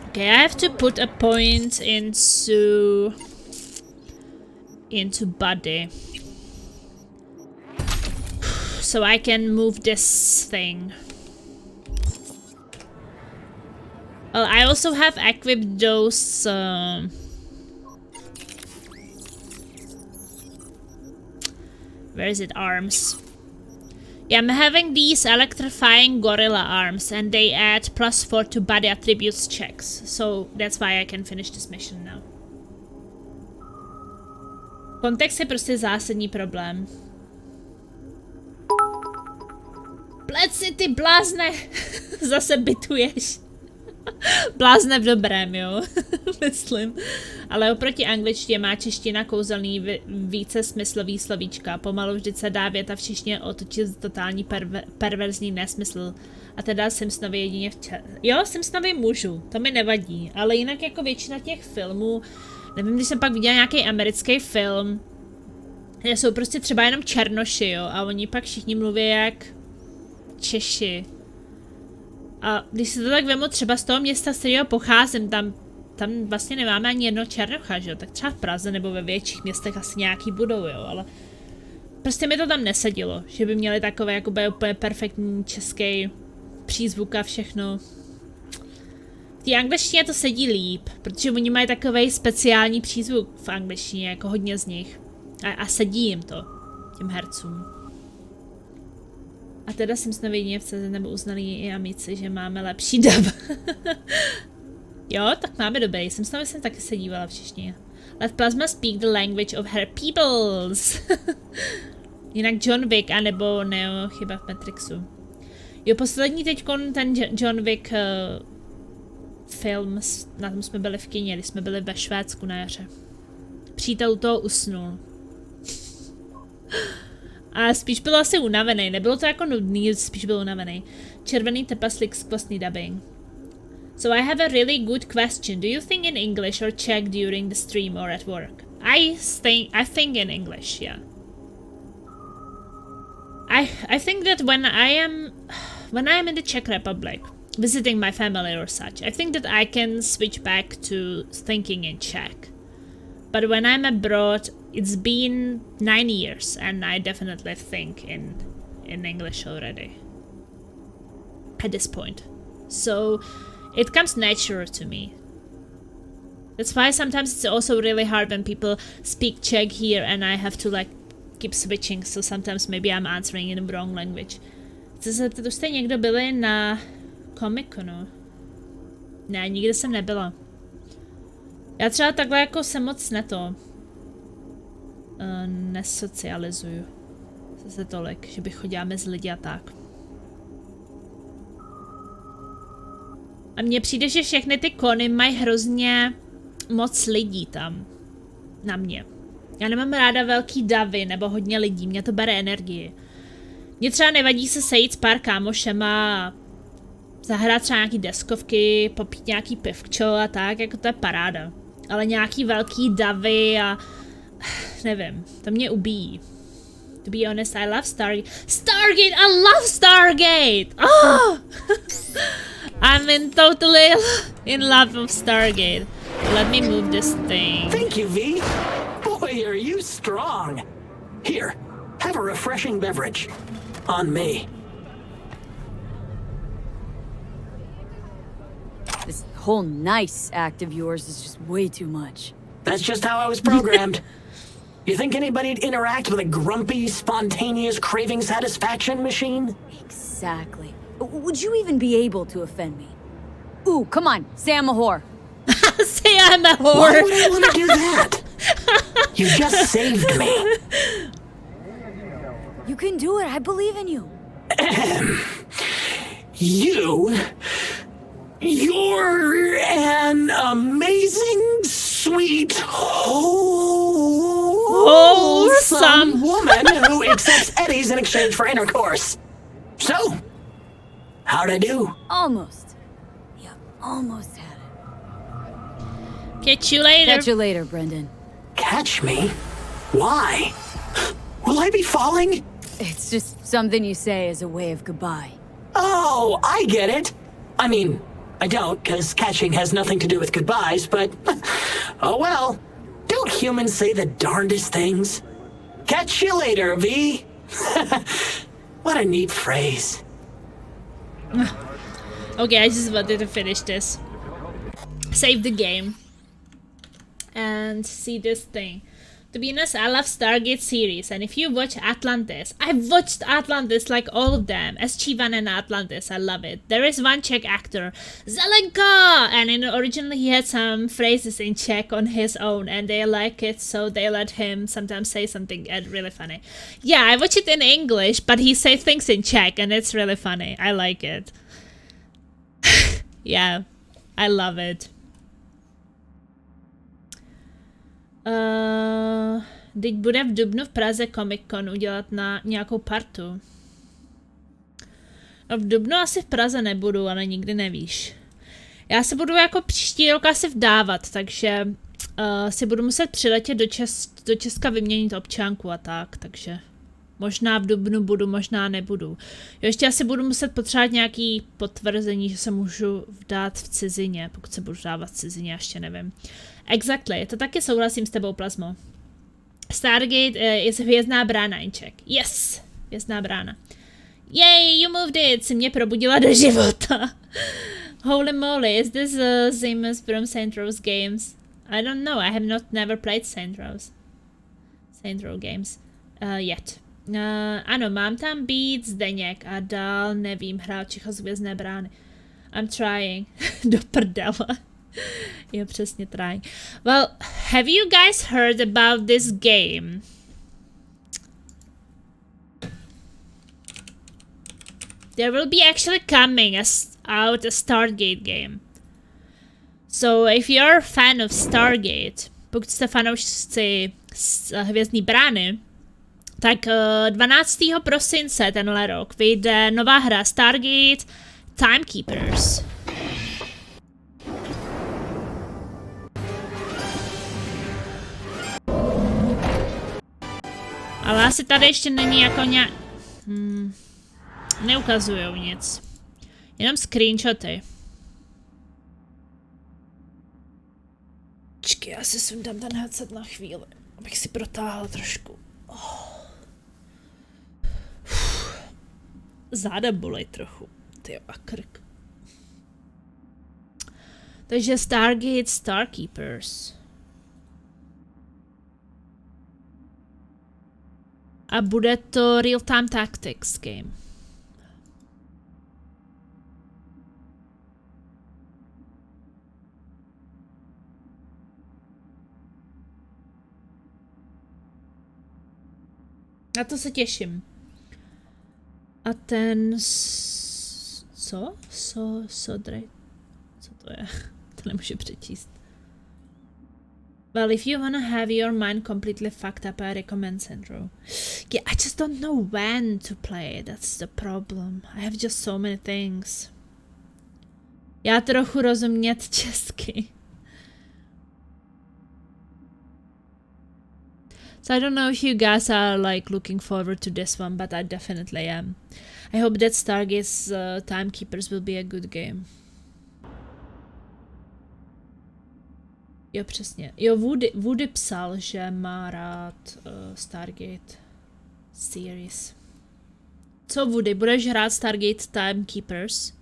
Okay, I have to put a point into body. So I can move this thing. Well, I also have equipped those where is it? Arms. Yeah, I'm having these electrifying gorilla arms and they add +4 to body attributes checks. So that's why I can finish this mission now. Kontext je prostě zásadní problém. Pleci, ty blázne! Zase bituješ. Blázne v dobrém, jo. Myslím. Ale oproti angličtině má čeština kouzelný více smyslový slovíčka. Pomalu vždy se dá věta v češtině otočit totální perverzní nesmysl. A teda Simpsonovi jedině Jo, Simpsonovi můžu, to mi nevadí. Ale jinak jako většina těch filmů, nevím, když jsem pak viděla nějaký americký film, kde jsou prostě třeba jenom černoši, jo. A oni pak všichni mluví jak Češi. A když si to tak vemu třeba z toho města, z kterého pocházím, tam vlastně nemáme ani jedno černocha, že jo, tak třeba v Praze nebo ve větších městech asi nějaký budou, jo, ale prostě mi to tam nesedilo, že by měli takové jakoby úplně perfektní český přízvuk a všechno. V té angličtině to sedí líp, protože oni mají takovej speciální přízvuk v angličtině, jako hodně z nich. A sedí jim to, těm hercům. A teda jsem snad jedině v CZ nebo uznali i amici, že máme lepší dub. Jo, tak máme dobrý. Jsem taky se dívala v češtině. Let Plasma speak the language of her peoples. Jinak John Wick, anebo Neo, chyba v Matrixu. Jo, poslední teďkon ten John Wick film, na tom jsme byli v kině, když jsme byli ve Švédsku na jaře. Přítel toho usnul. A spíš byl asi unavený, nebylo to jako nudný, spíš byl unavený. Červený trpaslík, skvostný dubbing. So I have a really good question. Do you think in English or Czech during the stream or at work? I think in English, yeah. I think that when I am in the Czech Republic, visiting my family or such, I think that I can switch back to thinking in Czech. But when I'm abroad, it's been 9 years, and I definitely think in English already. At this point. So it comes natural to me. That's why sometimes it's also really hard when people speak Czech here and I have to like keep switching, so sometimes maybe I'm answering in the wrong language. Chci se zeptat, už jste někdo byli na Comic-Conu? Ne, nikdy jsem nebyla. Já třeba takhle jako se moc nesocializuju. Zase tolik, že bych chodila mezi lidi a tak. A mně přijde, že všechny ty kony mají hrozně moc lidí tam. Na mě. Já nemám ráda velký davy nebo hodně lidí, mě to bere energii. Mně třeba nevadí se sejít s pár kámošema, zahrát třeba nějaký deskovky, popít nějaký pivčo a tak, jako to je paráda. Ale nějaký velký davy a nevím, to mě ubíjí. To be honest, I love Stargate. Stargate! I love Stargate! Oh! I'm totally in love with Stargate. Let me move this thing. Thank you, V. Boy, are you strong. Here, have a refreshing beverage. On me. This whole nice act of yours is just way too much. That's just how I was programmed. You think anybody'd interact with a grumpy, spontaneous, craving satisfaction machine? Exactly. Would you even be able to offend me? Ooh, come on, say I'm a whore. Say I'm a whore. Why would I want to do that? You just saved me. You can do it. I believe in you. You're an amazing, sweet, wholesome woman who accepts eddies in exchange for intercourse. So, how'd I do? Almost. Yeah, almost had it. Catch you later. Catch you later, Brendan. Catch me? Why? Will I be falling? It's just something you say as a way of goodbye. Oh, I get it. I mean, I don't, because catching has nothing to do with goodbyes, but... oh well. Don't humans say the darndest things? Catch you later, V. What a neat phrase. Okay, I just wanted to finish this. Save the game. And see this thing. To be honest, I love Stargate series, and if you watch Atlantis, I've watched Atlantis, like all of them, SG-1 and Atlantis, I love it. There is one Czech actor, Zelenka, and originally he had some phrases in Czech on his own, and they like it, so they let him sometimes say something really funny. Yeah, I watch it in English, but he says things in Czech, and it's really funny. I like it. Yeah, I love it. Teď bude v dubnu v Praze Comic Con udělat na nějakou partu. No v dubnu asi v Praze nebudu, ale nikdy nevíš. Já se budu jako příští rok asi vdávat, takže si budu muset přiletět do Česka vyměnit občanku a tak, takže možná v dubnu budu, možná nebudu. Jo, ještě asi budu muset potřebovat nějaký potvrzení, že se můžu vdát v cizině, pokud se budu vdávat v cizině, ještě nevím. Exactly, to taky souhlasím s tebou, Plazmo. Stargate je hvězdná brána in Czech. Yes, hvězdná brána. Yay, you moved it, jsi mě probudila do života. Holy moly, is this Simus from Saint Rose Games? I don't know, I have never played Saint Rose Games yet. Ano, mám tam být Zdeněk a dál nevím, hrát Čecha z hvězdné brány. I'm trying. Do prdele. Jo, přesně trying. Well, have you guys heard about this game? There will be actually coming out a Stargate game. So if you're a fan of Stargate, pokud jste fanoušci hvězdný brány, tak 12. prosince tenhle rok vyjde nová hra Stargate Timekeepers. Ale asi tady ještě není jako nějak... Neukazujou nic. Jenom screenshoty. Počkej, já si sundám ten headset na chvíli, abych si protáhla trošku. Záda bolej trochu. Tyjo, a krk. Takže Stargate Starkeepers. A bude to real-time tactics game. Na to se těším. A ten... Co? Sodrej. To nemůžu přečíst. Well, if you wanna have your mind completely fucked up, I recommend Sandro. Yeah, I just don't know when to play, that's the problem. I have just so many things. Já trochu rozumět česky. So I don't know if you guys are like looking forward to this one, but I definitely am. I hope that Stargate's Timekeepers will be a good game. Jo, přesně. Jo, Woody psal, že má rád Stargate series. Co Woody, budeš hrát Stargate Timekeepers?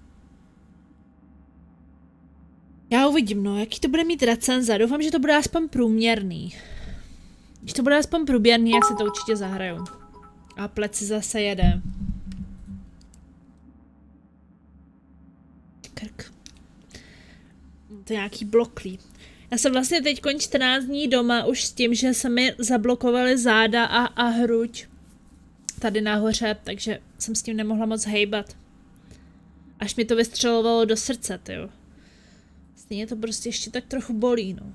Já uvidím, no, jaký to bude mít recenze. Doufám, že to bude aspoň průměrný. Když to bude aspoň průměrný, jak se to určitě zahraju. A pleci zase jede. Krk. To je nějaký bloklí. Já jsem vlastně teď 14 dní doma už s tím, že se mi zablokovaly záda a hruď tady nahoře, takže jsem s tím nemohla moc hejbat. Až mi to vystřelovalo do srdce, tyjo. Stejně to prostě ještě tak trochu bolí, no.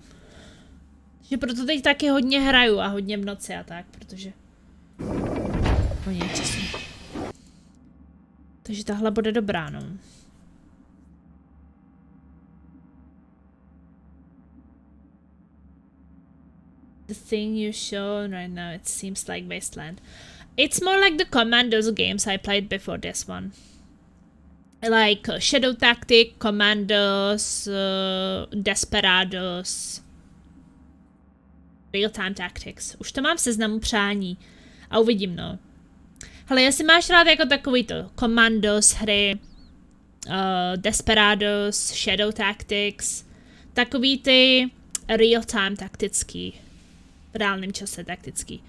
Takže proto teď taky hodně hraju a hodně v noci a tak, protože... Hodně času. Takže tahle bude dobrá, no. The thing you show right now, it seems like Wasteland. It's more like the Commandos games I played before this one. Like Shadow Tactic, Commandos, Desperados, Real-Time Tactics. Už to mám v seznamu přání. A uvidím, no. Hele, jestli máš rád jako takový to Commandos hry, Desperados, Shadow Tactics, takový ty real-time taktický, v reálném čase taktický.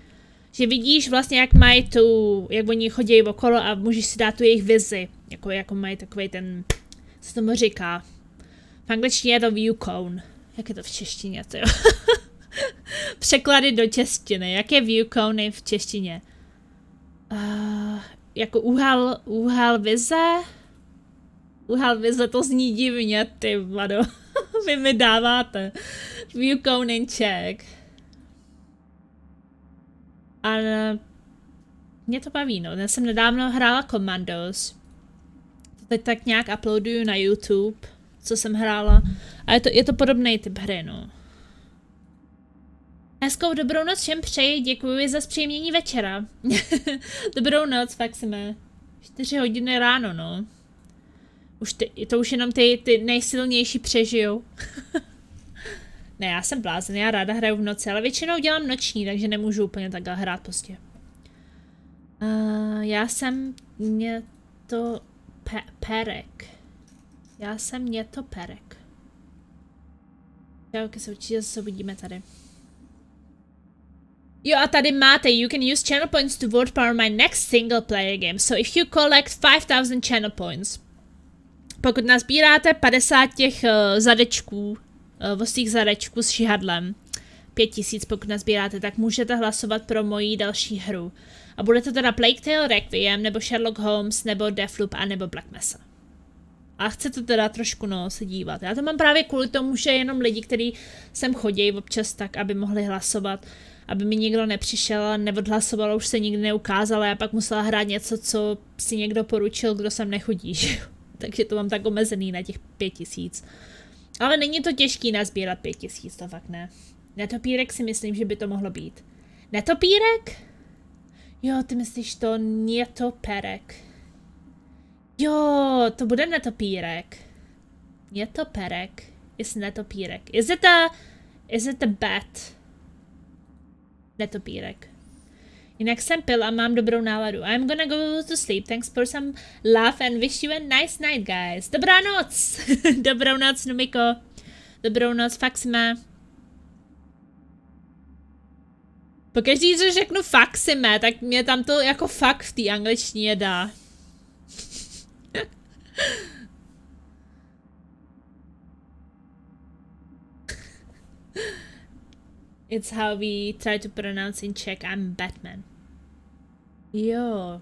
Že vidíš vlastně, jak mají tu, jak oni chodí okolo a můžeš si dát tu jejich vizi. Jako mají takový ten, co se tomu říká. V angličtině je to view cone. Jak je to v češtině, to jo? Překlady do češtiny. Jak je view cone v češtině? Jako úhel vize? Úhel vize, to zní divně, ty vado. Vy mi dáváte. View cone in Czech. A mě to baví, no. Já jsem nedávno hrála Commandos. To teď tak nějak uploaduju na YouTube, co jsem hrála. A je to podobný typ hry, no. Hezkou dobrou noc všem přeji, děkuji za zpříjemnění večera. Dobrou noc, fakt jsme 4 hodiny ráno, no. To už jenom ty nejsilnější přežijou. Ne, já jsem blázen, já ráda hraju v noci, ale většinou dělám noční, takže nemůžu úplně takhle hrát prostě. Já jsem perek. Já jsem perek. Jo, se určitě zase uvidíme tady. Jo, a tady máte, you can use channel points to vote for my next single player game. So if you collect 5000 channel points, pokud nazbíráte 50 těch zadečků, vostých zadečků s šihadlem, 5000 pokud nazbíráte, tak můžete hlasovat pro moji další hru. A bude to teda Plague Tale Requiem, nebo Sherlock Holmes, nebo Deathloop, a nebo Black Mesa. A chci to teda trošku, no, se dívat. Já to mám právě kvůli tomu, že jenom lidi, kteří sem chodí občas tak, aby mohli hlasovat, aby mi někdo nepřišel a neodhlasoval, už se nikdy neukázal a já pak musela hrát něco, co si někdo poručil, kdo sem nechodí. Takže to mám tak omezený na těch 5000. Ale není to těžký nazbírat 5000, to fakt ne. Netopírek si myslím, že by to mohlo být. Netopírek? Jo, ty myslíš to nětoperek. Jo, to bude netopírek. Nětoperek is netopírek. Is it a bat? Netopírek. Jinak jsem pil a mám dobrou náladu. I'm gonna go to sleep. Thanks for some love and wish you a nice night, guys. Dobrá noc. Dobrou noc, Numiko. Dobrou noc, Faxime. Pokaždý, že řeknu Faxime, tak mě tam to jako fuck v té angličtině dá. It's how we try to pronounce in Czech. I'm Batman. Jo.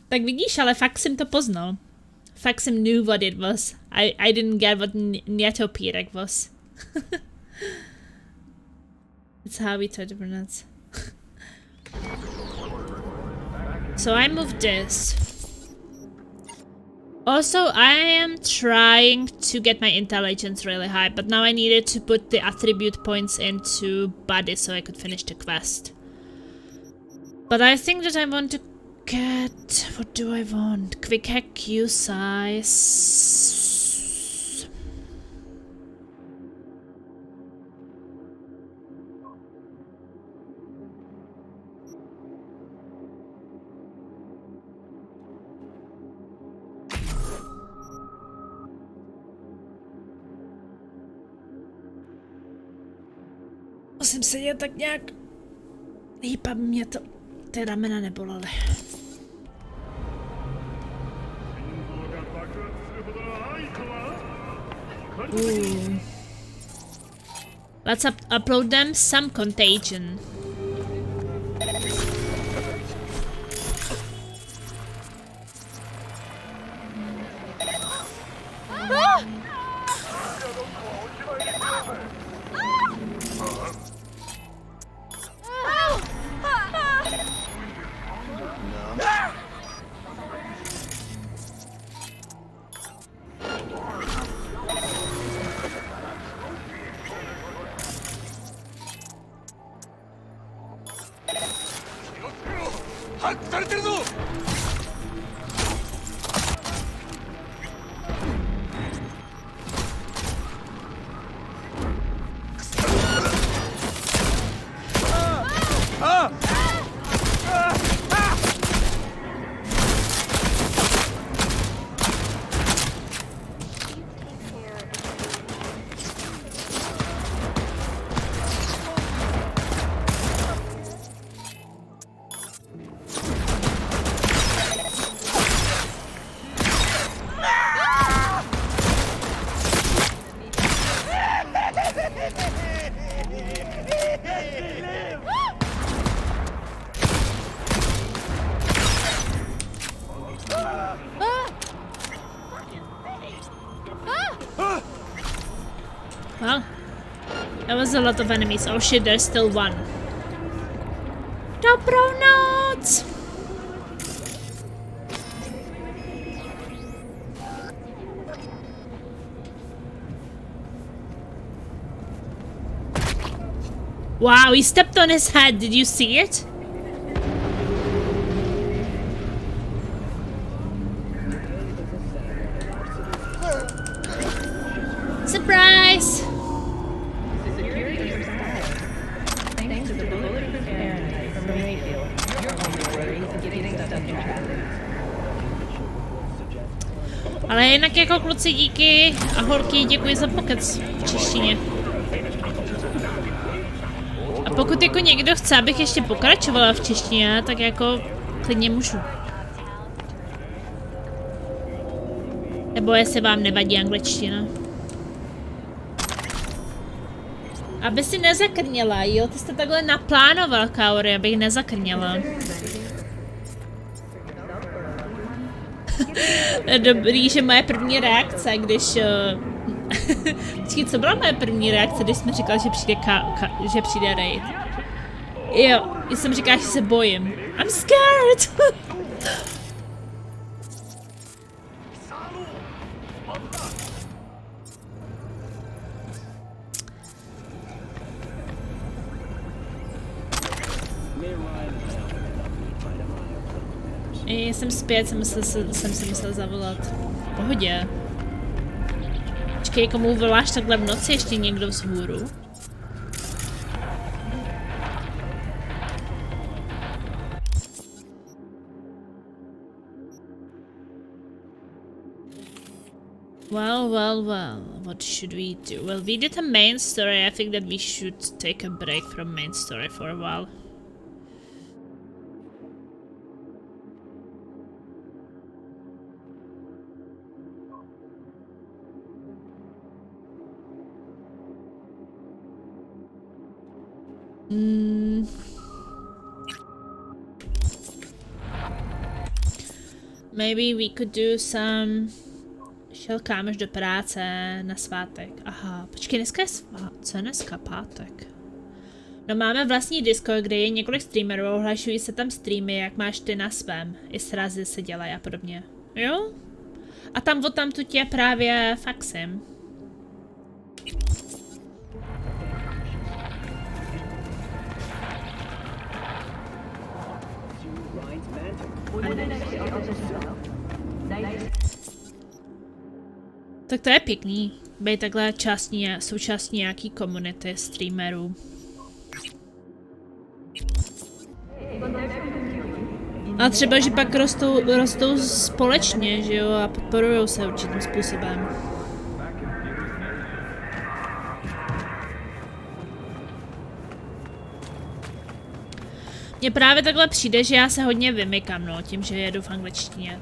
Tak vidíš, ale fakt jsem to poznal. Faxim knew what it was. I didn't get what Nyatopirek was. It's how we try to pronounce. So I moved this. Also, I am trying to get my intelligence really high, but now I needed to put the attribute points into body so I could finish the quest. But I think that I want to get... What do I want? Quick hack Q size... Musím sedět tak nějak... Líp, aby mě to... Ty ramena nebolely. Let's upload them some contagion. Well, that was a lot of enemies. Oh shit, there's still one. Dobro noc! Wow, he stepped on his head. Did you see it? Surprise! Ale jinak jako kluci díky a holky děkuji za pokec v češtině. A pokud jako někdo chce, abych ještě pokračovala v češtině, tak jako klidně můžu. Nebo jestli vám nevadí angličtina. Aby si nezakrněla, jo? Ty jste takhle naplánoval, Kaori, abych nezakrněla. Dobrý, že moje první reakce, když... Počkej, co byla moje první reakce, když jsme říkali, že přijde, že přijde raid? Jo, já jsem říkala, že se bojím. I'm scared! Jsem zpět, jsem si musel zavolat. V pohodě. Počkej, komu voláš takhle v noci ještě někdo vzhůru? Well, what should we do? Well, we did a main story. I think that we should take a break from main story for a while. Maybe we could do some Šel kámoš do práce na svátek. Aha, počkej, dneska je co je dneska? Pátek. No máme vlastní Discord, kde je několik streamerů, ohlašují se tam streamy, jak máš ty na svém. I srazy se dělají a podobně. Jo? A tam odtamtud je právě faxem. Tak to je pěkný. Být takhle součástí nějaký komunity streamerů. A třeba, že pak rostou společně, že jo, a podporujou se určitým způsobem. Mně právě takhle přijde, že já se hodně vymykám, no, tím, že jedu v angličtině.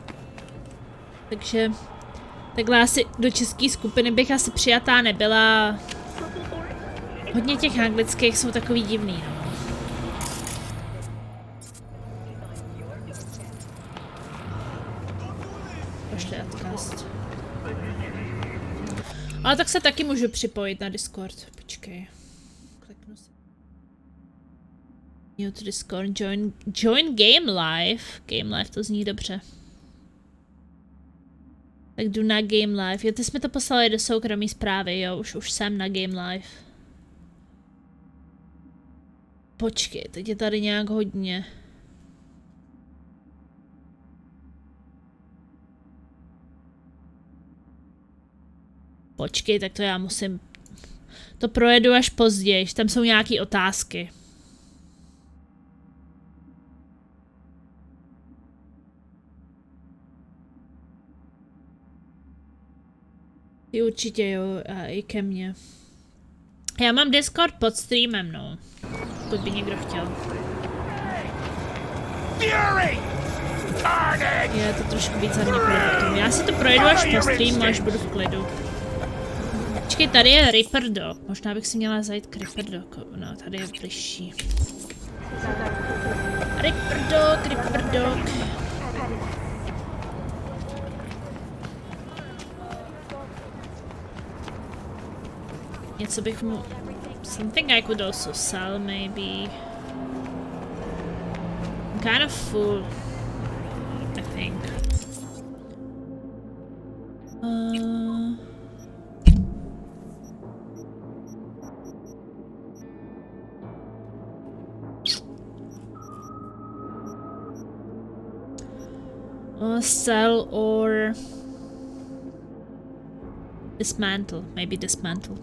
Takže takhle asi do české skupiny bych asi přijatá nebyla. Hodně těch anglických jsou takový divný, no. Pošli adcast. Ale tak se taky můžu připojit na Discord. Počkej. Kliknu se. New to Discord. Join Game Live. Game Live, to zní dobře. Tak jdu na Game Live. Jo, ty jsme to poslali do soukromí zprávy, jo. Už jsem na Game Live. Počkej, teď je tady nějak hodně. Počkej, tak to já musím... To projedu až později, tam jsou nějaké otázky. Ty určitě jo, a i ke mně. Já mám Discord pod streamem, no. To by někdo chtěl. Je to trošku víc za mě produktu. Já si to projedu až po streamu, až budu v klidu. Počkej, tady je Ripper Dog. Možná bych si měla zajít k Ripper Dog. No, tady je bližší. Ripper Dog, Ripper Dog. Něco bych mu... Something I could also sell, maybe. I'm kind of full, I think. Sell or dismantle, maybe dismantle.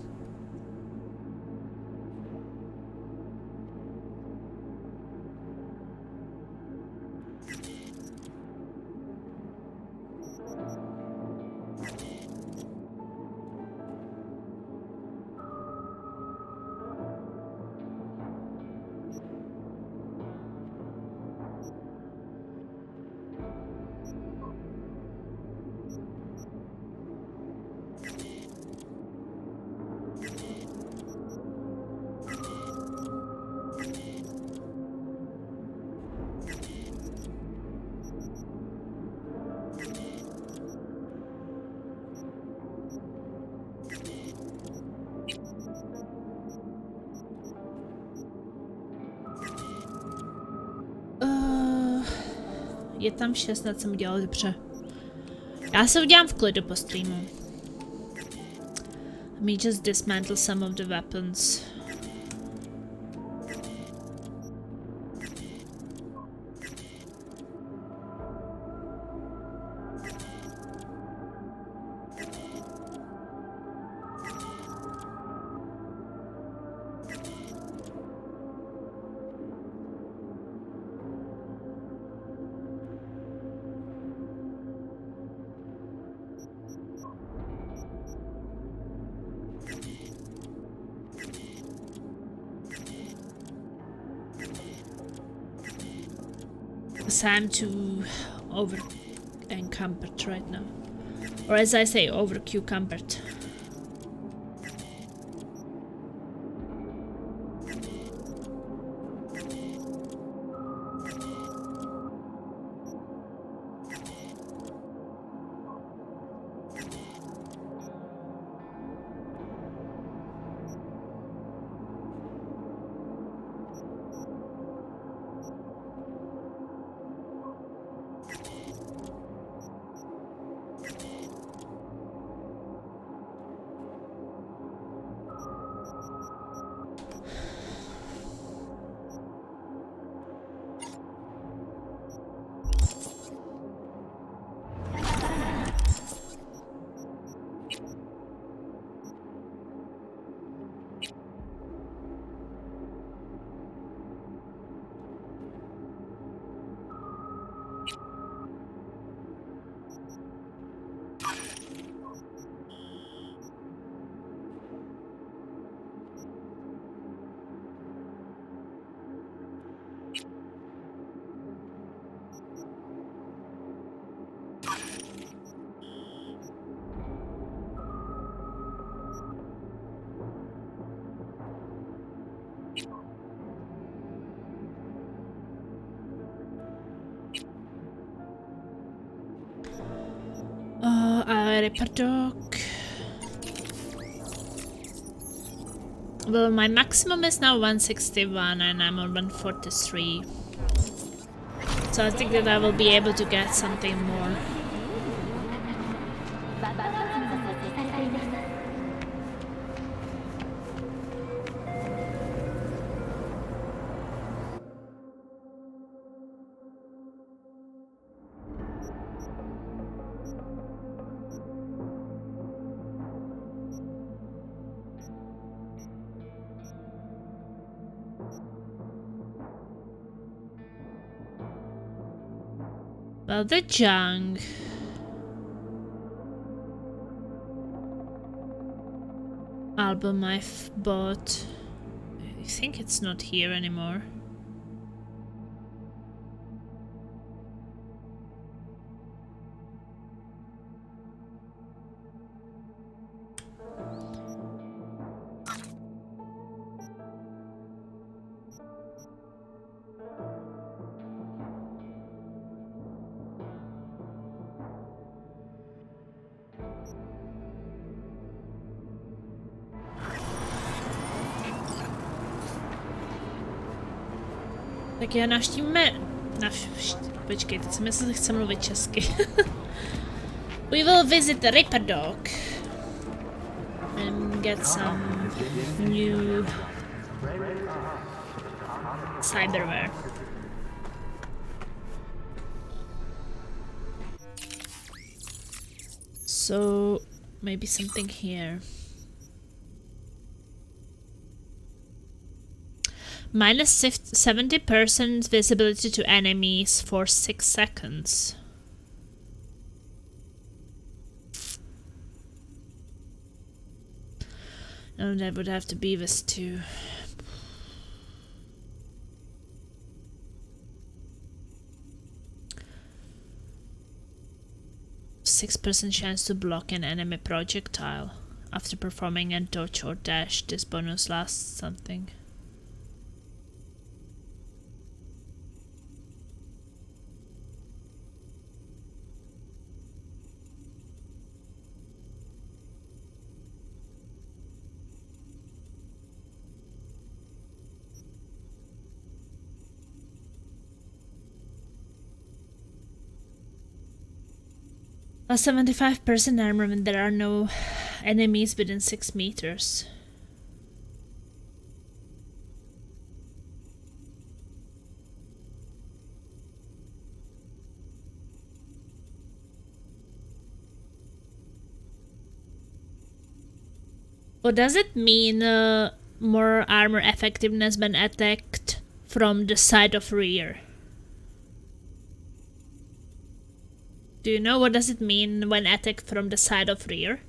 Je tam 16, jsem udělal dobře. Já se udělám v klidu po streamu. Let me just dismantle some of the weapons. I'm too over encumbered right now, or as I say, over cucumbered. Ripper Dog. Well, my maximum is now 161 and I'm on 143. So I think that I will be able to get something more. Well, the junk. Album I've bought. I think it's not here anymore. Tak já navštívíme... Počkej, teď jsem myslel, že chci mluvit česky. We will visit the Ripper Dog. And get some new... cyberware. So... maybe something here. Minus 70% visibility to enemies for 6 seconds. Oh, that would have to be this too. %6 chance to block an enemy projectile after performing a dodge or dash. This bonus lasts something. A 75% armor when there are no enemies within 6 meters. What does it mean, more armor effectiveness when attacked from the side of rear? Do you know what does it mean when attacked from the side of rear?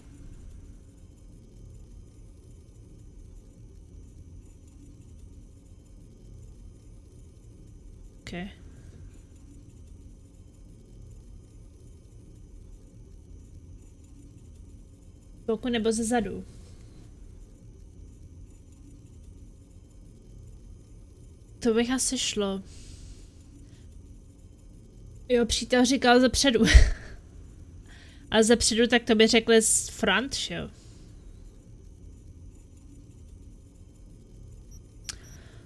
Okay. Boku nebo ze zadu? To bych asi šlo. Jo, přítel říkal zepředu. A zepředu tak to by řekli z front, jo.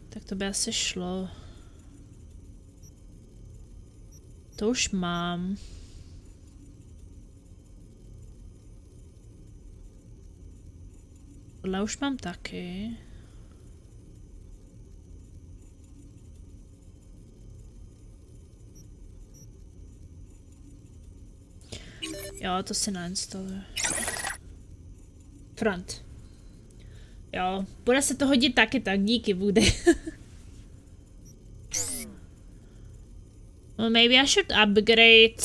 Tak to by asi šlo. To už mám. Tohle už mám taky. Jo, to si nainstaluje. Front. Jo, bude se to hodit taky tak, díky Woody. Well, maybe I should upgrade.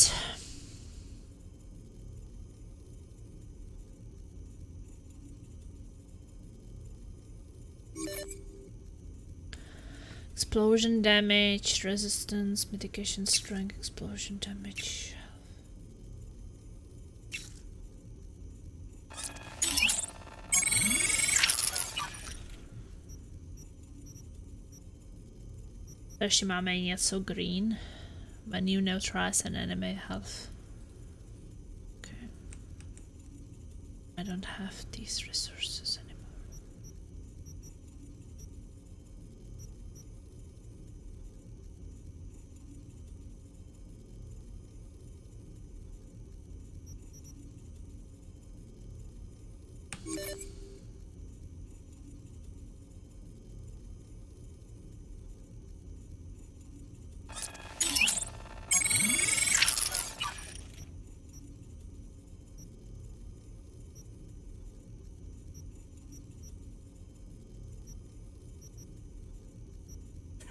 Explosion damage, resistance, mitigation strength, explosion damage. Ještě máme něco green. When you neutralize an enemy health. Okay. I don't have these resources anymore.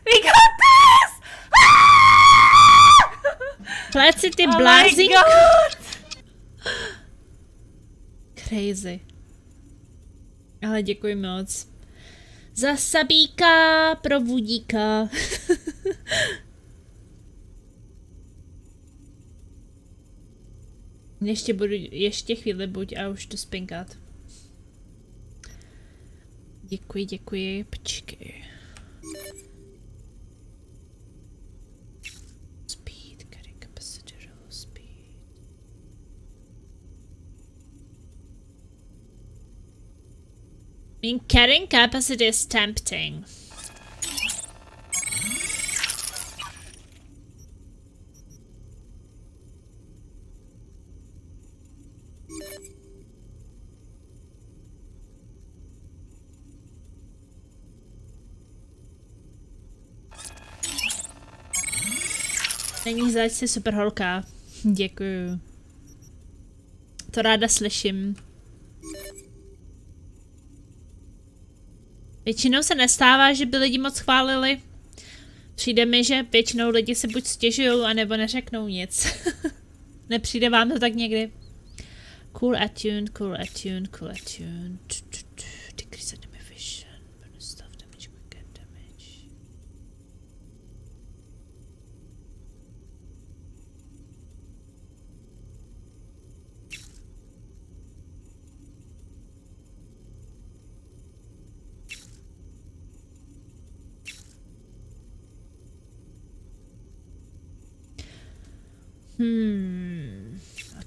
We got this! Kleci ty Oh my blázinku! God! Crazy. Ale děkuji moc. Za sabíka pro vůdíka. ještě chvíli buď a už to spinkat. Děkuji, počkej. Speed, carrying capacity, roll speed. I mean, carrying capacity is tempting. Není zač si super holka. Děkuju. To ráda slyším. Většinou se nestává, že by lidi moc chválili. Přijde mi, že většinou lidi se buď stěžují, anebo neřeknou nic. Nepřijde vám to tak někdy? Cool attune, cool attune, cool attune. Decrease enemy vision. Bonus stuff damage, quick damage.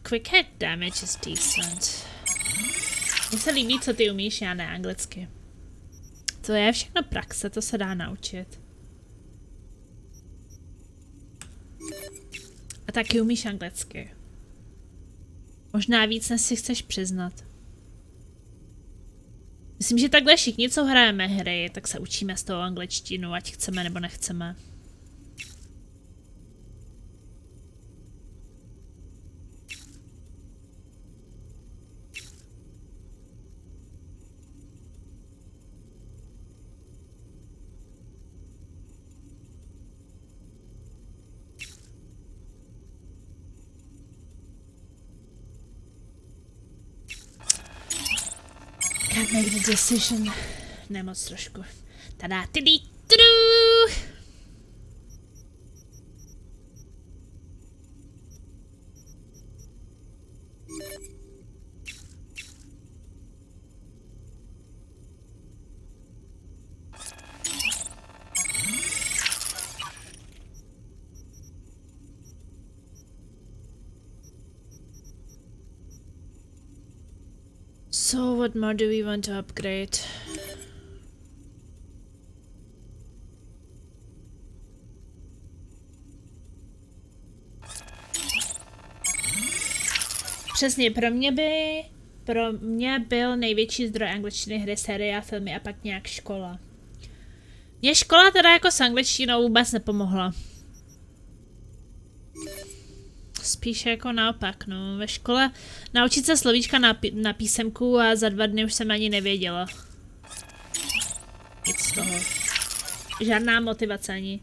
Quick hit damage is decent. Mně se líbí, co ty umíš, já ne anglicky. To je všechno praxe, to se dá naučit. A taky umíš anglicky. Možná víc, než si chceš přiznat. Myslím, že takhle všichni, co hrajeme hry, tak se učíme z toho angličtinu, ať chceme nebo nechceme. Can't make the decision. Nemoc trošku. Tada, tidí, tudu! So what more do we want to upgrade? Přesně, pro mě byl největší zdroj angličtiny hry, série a filmy a pak nějak škola. Mně škola teda jako s angličtinou vůbec nepomohla. Spíš jako naopak, no. Ve škole naučit se slovíčka na písemku a za 2 dny už jsem ani nevěděla. Nic z toho. Žádná motivace ani.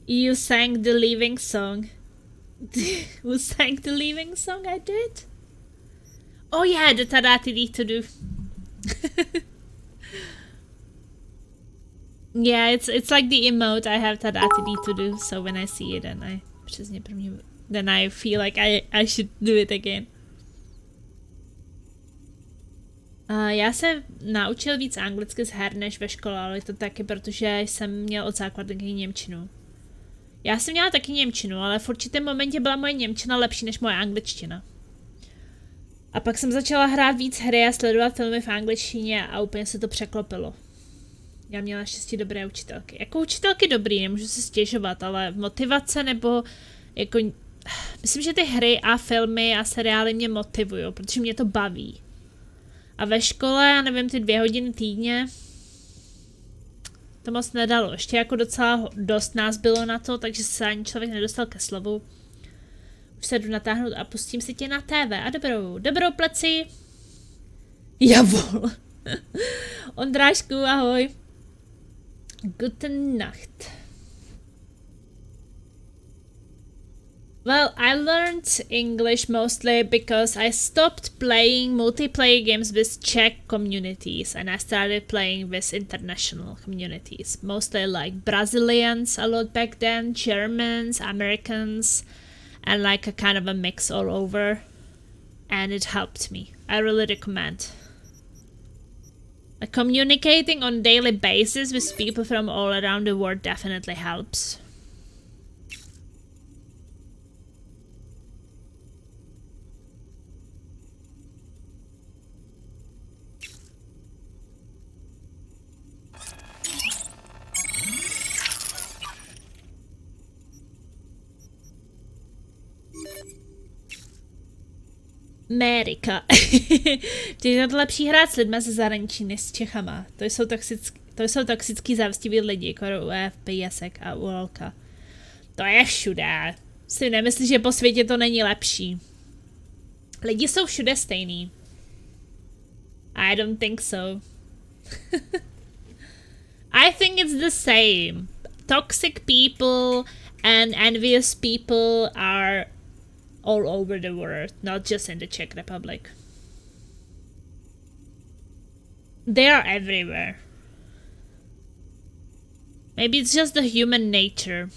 You sang the leaving song. Who sang the leaving song? I did? Oh yeah, the tada-tiddy to do. Yeah, it's like the emote I have tada-tiddy to do, so when I see it and I přesně první then I feel like I should do it again. Já se naučil víc anglicky z her než ve škole, ale to taky, protože jsem měl od základky němčinu. Já jsem měla taky němčinu, ale v určitém momentě byla moje němčina lepší než moje angličtina. A pak jsem začala hrát víc hry a sledovat filmy v angličtině a úplně se to překlopilo. Já měla štěstí dobré učitelky. Jako učitelky dobrý, nemůžu se stěžovat, ale motivace nebo jako... Myslím, že ty hry a filmy a seriály mě motivují, protože mě to baví. A ve škole, já nevím, ty 2 hodiny týdně, to moc nedalo. Ještě jako docela dost nás bylo na to, takže se ani člověk nedostal ke slovu. Už se jdu natáhnout a pustím si tě na TV. A dobrou pleci. Javol. Ondrášku, ahoj. Guten Nacht. Well, I learned English mostly because I stopped playing multiplayer games with Czech communities and I started playing with international communities. Mostly like Brazilians a lot back then, Germans, Americans, and like a kind of a mix all over. And it helped me. I really recommend. Like communicating on a daily basis with people from all around the world definitely helps. Amerika. Je to lepší hrát s lidmi ze zahraničí než s Čechama. To jsou toxický závistiví lidi, jako u FPSek a u LOLka. To je všude. Si nemyslíš, že po světě to není lepší. Lidi jsou všude stejný. I don't think so. I think it's the same. Toxic people and envious people are all over the world, not just in the Czech Republic. They are everywhere. Maybe it's just the human nature.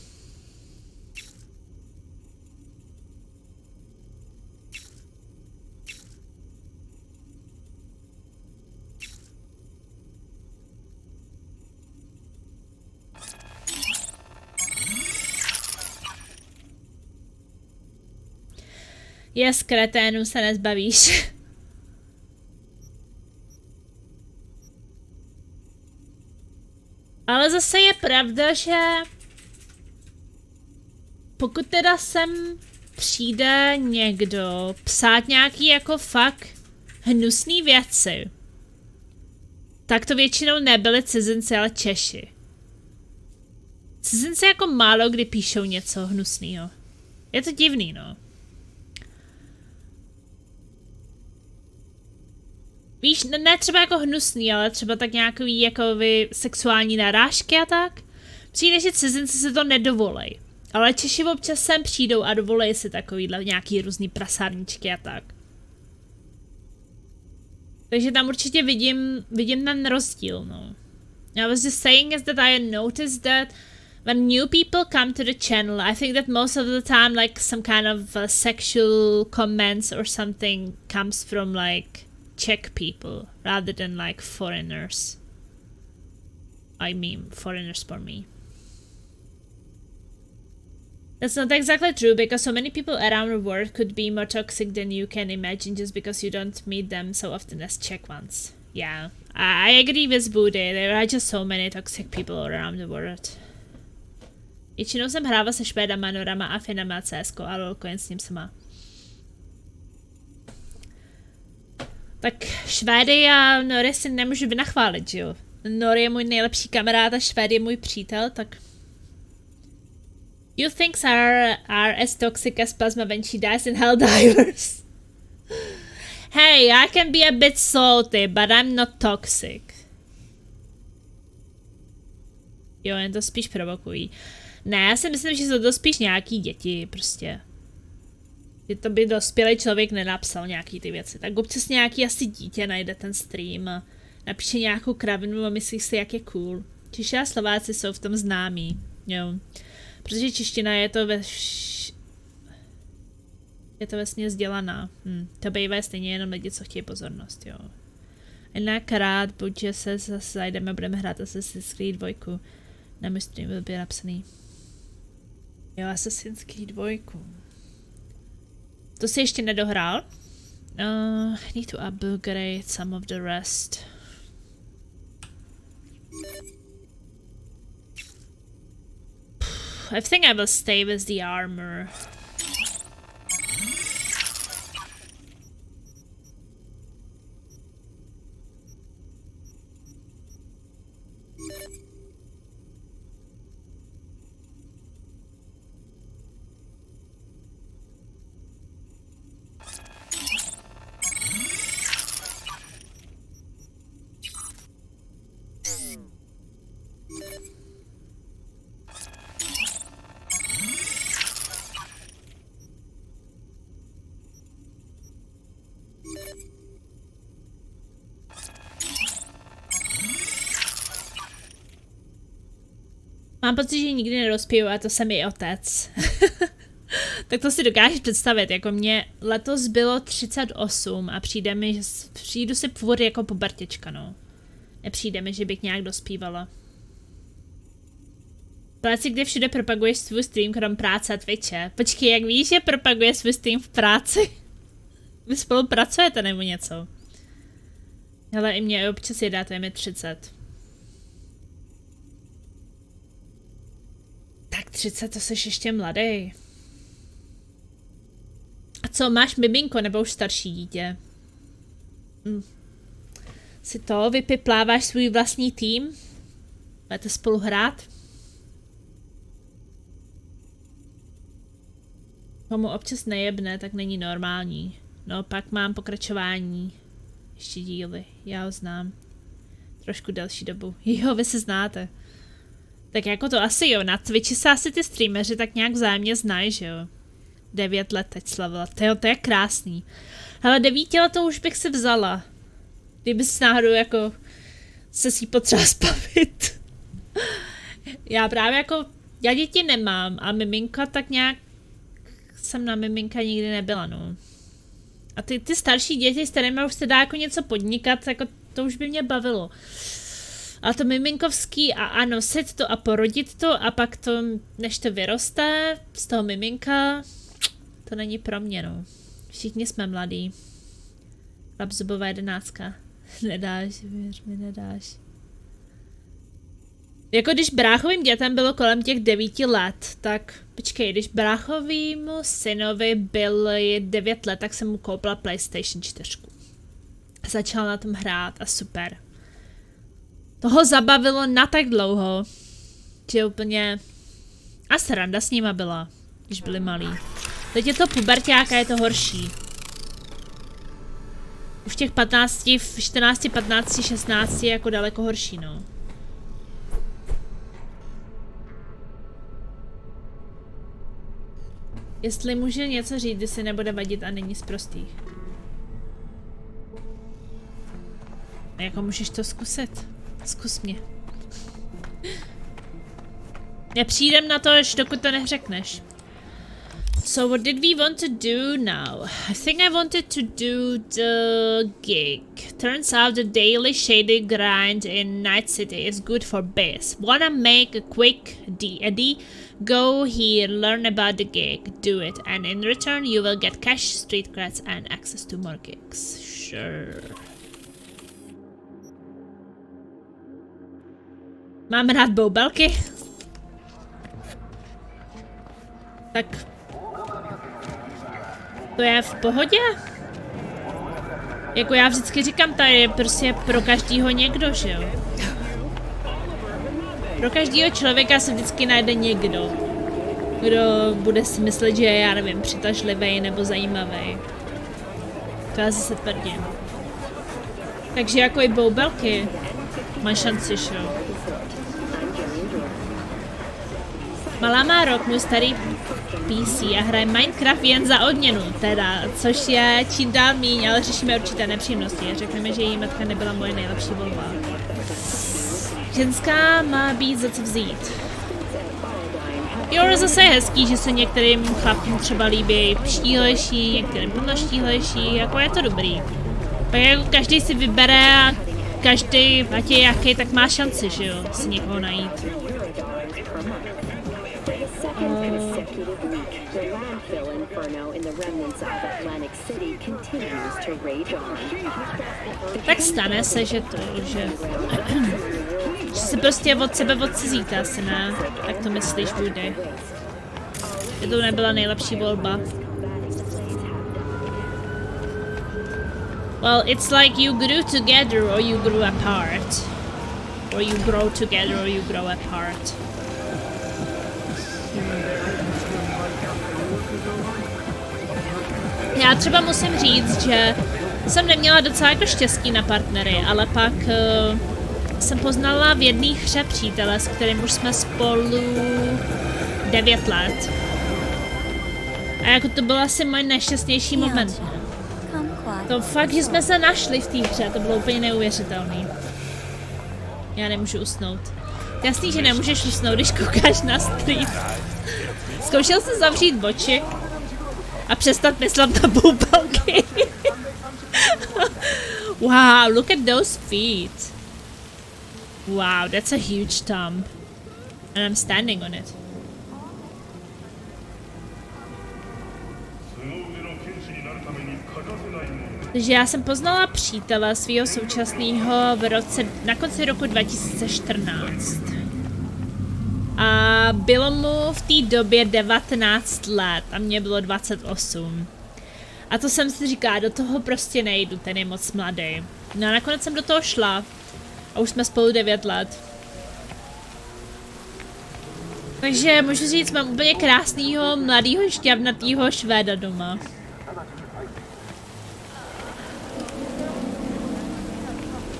Z kreténu se nezbavíš. Ale zase je pravda, že pokud teda sem přijde někdo psát nějaký jako fakt hnusný věci, tak to většinou nebyli cizinci, ale Češi. Cizinci jako málo kdy píšou něco hnusného. Je to divný, no. Víš, ne třeba jako hnusný, ale třeba tak nějaký jako sexuální narážky a tak. Přijde, že cizinci se to nedovolej. Ale Češi občas sem přijdou a dovolej si takovýhle nějaký různý prasárničky a tak. Takže tam určitě vidím ten rozdíl, no. I was just saying is that I noticed that when new people come to the channel, I think that most of the time like some kind of sexual comments or something comes from like Czech people rather than like foreigners. I mean foreigners for me. That's not exactly true because so many people around the world could be more toxic than you can imagine just because you don't meet them so often as Czech ones. Yeah, I agree with Bude. There are just so many toxic people around the world. Většinou jsem hrávala se Švédama, Norama a Finama CSko a lolko jen s ním sama. Tak Švédy a Nory si nemůžu vynachválit, že jo? Nory je můj nejlepší kamarád a Švéd je můj přítel, tak... You things are as toxic as plasma when she dies in Helldivers. Hey, I can be a bit salty, but I'm not toxic. Jo, jen to spíš provokují. Ne, já si myslím, že jsou to spíš nějaký děti, prostě. Že to by dospělý člověk nenapsal nějaký ty věci. Tak občas nějaký asi dítě najde ten stream a napíše nějakou kravinu a myslí si, jak je cool. Češi a Slováci jsou v tom známí, jo. Protože čeština je to vesměs dělaná. To bývá stejně jenom lidi, co chtějí pozornost, jo. Jinak buď že se zase zajdeme, budeme hrát Assassin's Creed 2. Na můj stream byl by napsaný. Jo, Assassin's Creed 2. To jsi ještě nedohrál? I need to upgrade some of the rest. I think I will stay with the armor. Mám pocit, že nikdy nedospěju a to jsem i otec. Tak to si dokážeš představit, jako mě letos bylo 38 a přijdu si furt jako pubertěčka, no. Nepřijde mi, že bych nějak dospívala. Pláci, kde všude propaguješ svůj stream krom práce a Twitche. Počkej, jak víš, že propaguje svůj stream v práci? Vy spolupracujete nebo něco? Ale i mě občas jedá, to je mi 30. Tak 30, to jsi ještě mladý. A co, máš miminko nebo už starší dítě? Si to, vypipláváš svůj vlastní tým? Budete spolu hrát? Komu občas nejebne, tak není normální. No, pak mám pokračování. Ještě díly, já ho znám. Trošku delší dobu. Jo, vy se znáte. Tak jako to asi jo, na Twitchi se asi ty streameři tak nějak vzájemně znají, že jo. 9 let teď slavila, to je krásný. Hele, 9 letou už bych si vzala. Kdyby si náhodou jako se si potřeba spavit. Já právě jako, já děti nemám a miminka tak nějak jsem na miminka nikdy nebyla, no. A ty starší děti, s kterými už se dá jako něco podnikat, jako to už by mě bavilo. A to miminkovský a nosit to a porodit to a pak to, než to vyroste z toho miminka, to není pro mě, no. Všichni jsme mladí. Chlapzubová 11. Nedáš, věř mi, nedáš. Jako když bráchovým dětem bylo kolem těch 9 let, tak počkej, když bráchovýmu synovi byly 9 let, tak jsem mu koupila PlayStation 4. Začal na tom hrát a super. Toho zabavilo na tak dlouho, že úplně a sranda s nima byla, když byli malí. Teď je to puberťáka, je to horší. Už těch 15, 14, 15, 16 je jako daleko horší, no. Jestli může něco říct, kdy si nebude vadit a není z prostých. A jako můžeš to zkusit. Zkus mě. Nepřijdem na to, až dokud to neřekneš. So what did we want to do now? I think I wanted to do the gig. Turns out the daily shady grind in Night City is good for biz. Wanna make a quick D? Go here, learn about the gig, do it, and in return you will get cash, street creds, and access to more gigs. Sure. Mám rád boubelky. Tak to je v pohodě. Jako já vždycky říkám, tady je prostě pro každýho někdo, že jo? Pro každýho člověka se vždycky najde někdo, kdo bude si myslet, že je, já nevím, přitažlivý nebo zajímavý. To já zase tvrdím. Takže jako i boubelky má šanci, že jo? Malá má rok, můj starý PC a hraje Minecraft jen za odměnu, teda, což je čím dál míň, ale řešíme určité nepříjemnosti. Řekneme, že její matka nebyla moje nejlepší volba. Ženská má být za co vzít. Jo, zase je hezký, že se některým chlapům třeba líbí štíhlejší, některým plno štíhlejší, jako je to dobrý. Pak jako každý si vybere a každý, ať je jaký, tak má šanci, že jo, si někoho najít. second consecutive week, the landfill inferno in the remnants of Atlantic City continues to rage on. Tak stane se, že se prostě od sebe odcizíte, asi ne? Jak to myslíš, Woody? Že to nebyla nejlepší volba. Well, it's like you grew together or you grew apart. Or you grow together or you grow apart. Já třeba musím říct, že jsem neměla docela jako štěstí na partnery, ale pak jsem poznala v jedné hře přítele, s kterým už jsme spolu 9 let. A jako to byl asi můj nejšťastnější moment. To fakt, že jsme se našli v té hře, to bylo úplně neuvěřitelné. Já nemůžu usnout. Jasný, že nemůžeš usnout, když koukáš na stream. Zkoušel jsem zavřít oči a přestat myslet na boubálky. Wow, look at those feet. Wow, that's a huge thumb. And I'm standing on it. Takže já jsem poznala přítele svého současného na konci roku 2014. A bylo mu v té době 19 let a mně bylo 28. A to jsem si říkala, do toho prostě nejdu, ten je moc mladý. No a nakonec jsem do toho šla a už jsme spolu 9 let. Takže můžu říct, mám úplně krásného, mladého, šťavnatého Švéda doma.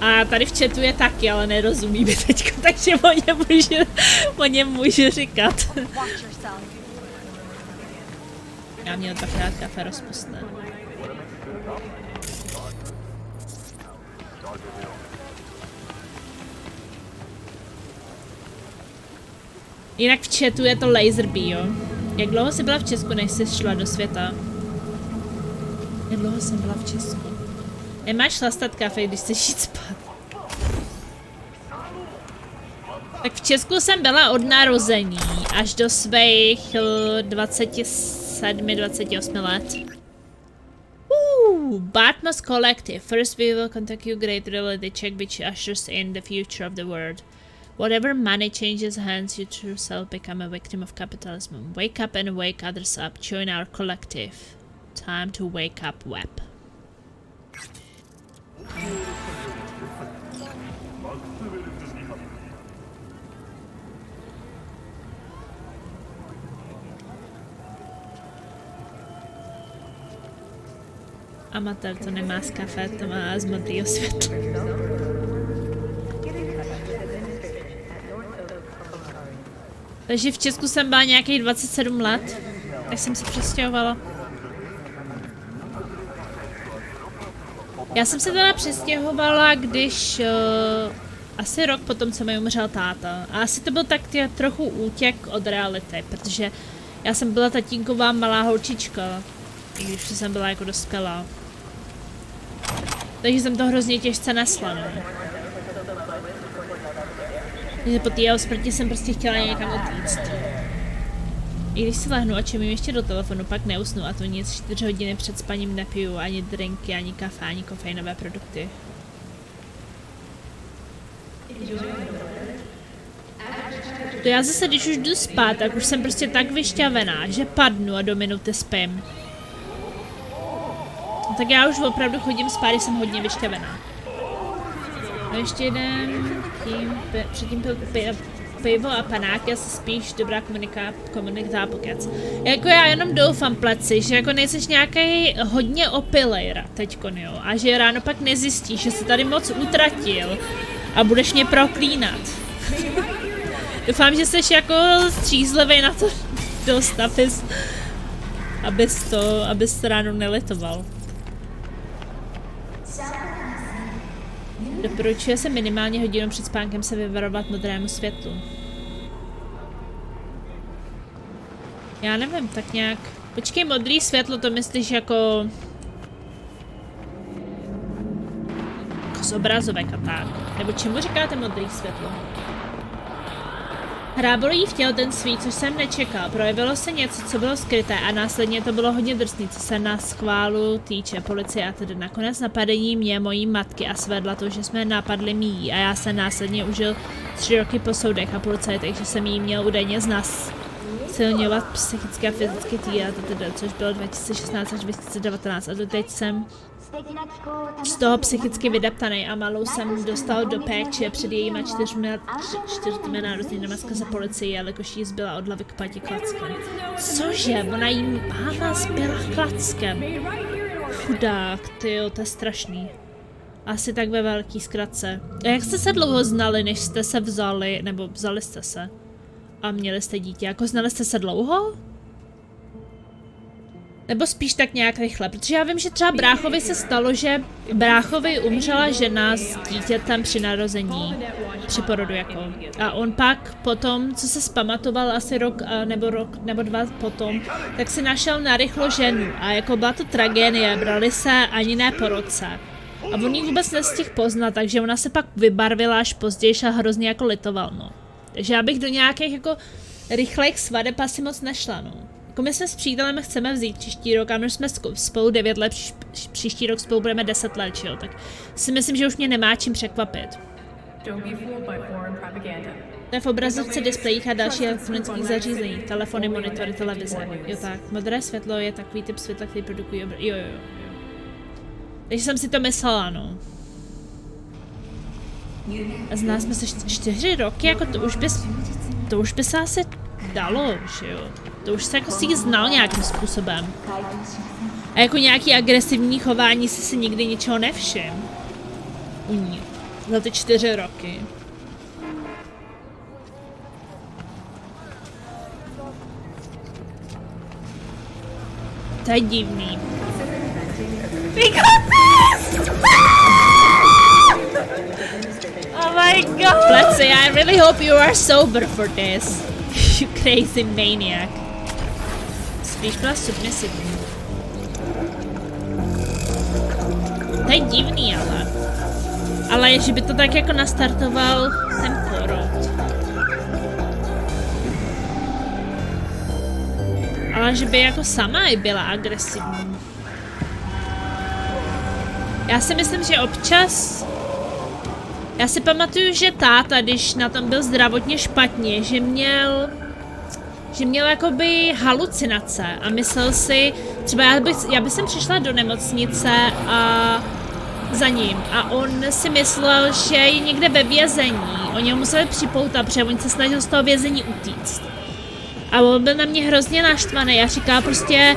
A tady v chatu je taky, ale nerozumí mi teďko, takže o něm můžu říkat. Já měl dvakrát kafe rozpustné. Jinak v chatu je to Laser Bio. Jak dlouho jsi byla v Česku, než jsi šla do světa? Jak dlouho jsem byla v Česku? Nemáš chlastat kafe, když chceš jít spát. Tak v Česku jsem byla od narození až do svých 27-28 let. Batmos Collective. First we will contact you great reality check which ushers in the future of the world. Whatever money changes hands, you yourself become a victim of capitalism. Wake up and wake others up. Join our collective. Time to wake up web. Amatér to nemá z kafe, to má z modrýho světla. Takže v Česku jsem byla nějakých 27 let, tak jsem se přestěhovala. Já jsem se teda přestěhovala, když asi rok potom, co mi umřel táta. A asi to byl tak trochu útěk od reality, protože já jsem byla tatínková malá holčička, i když jsem byla jako dospělá. Takže jsem to hrozně těžce nesla, no. Takže po té jeho smrti jsem prostě chtěla někam utíct. I když si lehnu a čemím ještě do telefonu, pak neusnu a to nic, 4 hodiny před spaním nepiju ani drinky, ani kafe, ani kofeinové produkty. To já zase, když už jdu spát, tak už jsem prostě tak vyšťavená, že padnu a do minuty spím. No, tak já už opravdu chodím spát, když jsem hodně vyšťavená. No ještě jeden, předtím pil pivo a panáky, asi spíš dobrá komunita pokec. Jako já jenom doufám, pleci, že jako nejseš nějaký hodně opilej teďkon, jo, a že ráno pak nezjistíš, že jsi tady moc utratil a budeš mě proklínat. Doufám, že jsi jako střízlivý na to dost, abys ráno nelitoval. Doporučuje se minimálně hodinu před spánkem se vyvarovat modrému světlu. Já nevím, tak nějak... Počkej, modrý světlo, to myslíš jako z obrazovek a tak. Nebo čemu říkáte modrý světlo? Hrábalo jí v těhotenství, což jsem nečekal. Projevilo se něco, co bylo skryté a následně to bylo hodně drsný, co se na schválu týče policie a tedy nakonec napadení mě, mojí matky a svedla to, že jsme napadli míjí a já se následně užil 3 roky po soudech a policajtech, že jsem jí měl údajně silňovat psychicky a fyzicky týrat, což bylo 2016 až 2019 a doteď jsem z toho psychicky vydeptaný a malou jsem dostal do péče před jejíma 4 narozeninami skrze policii, jelikož jí zbyla od hlavy k pati klackem. Cože? Ona jí máma zbyla klackem. Chudák, tyjo, to je strašný. Asi tak ve velký zkratce. A jak jste se dlouho znali, než jste se vzali, nebo vzali jste se? A měli jste dítě, jako znali jste se dlouho? Nebo spíš tak nějak rychle, protože já vím, že třeba bráchovi se stalo, že bráchovi umřela žena s dítětem při narození, při porodu jako. A on pak potom, co se zpamatoval asi rok nebo 2 potom, tak si našel narychlo ženu a jako byla to tragédie, brali se ani ne po roce. A on ji vůbec nestihl poznat, takže ona se pak vybarvila až později a hrozně jako litoval, no. Takže já bych do nějakých jako rychlejch svadeb asi moc nešla, no. Jako my jsme s přítelem chceme vzít příští rok, a my jsme spolu 9 let, příští rok spolu budeme 10 let, jo, tak si myslím, že už mě nemá čím překvapit. To je v obrazovce, displejích a dalších elektronických zařízení, telefony, monitory, televize, jo tak, modré světlo je takový typ světla, který produkují jo. Takže jsem si to myslela, no. A znali jsme se 4 roky, jako to už by se asi dalo, že jo. To už se jako si znal nějakým způsobem. A jako nějaký agresivní chování si nikdy ničeho nevšim. U ní. Za ty 4 roky. To je divný. We got this! Oh my god! Let's say I really hope you are sober for this. You crazy maniac. Spíš byla submisivní. To je divný, ale že by to tak jako nastartoval ten porod. Ale že by jako sama i byla agresivní. Já si myslím, že občas... Já si pamatuju, že táta, když na tom byl zdravotně špatně, že měl jakoby halucinace a myslel si, třeba já bych sem přišla do nemocnice a za ním a on si myslel, že je někde ve vězení. Oni ho museli připoutat, protože on se snažil z toho vězení utíct. A on byl na mě hrozně naštvaný. Já říkala prostě,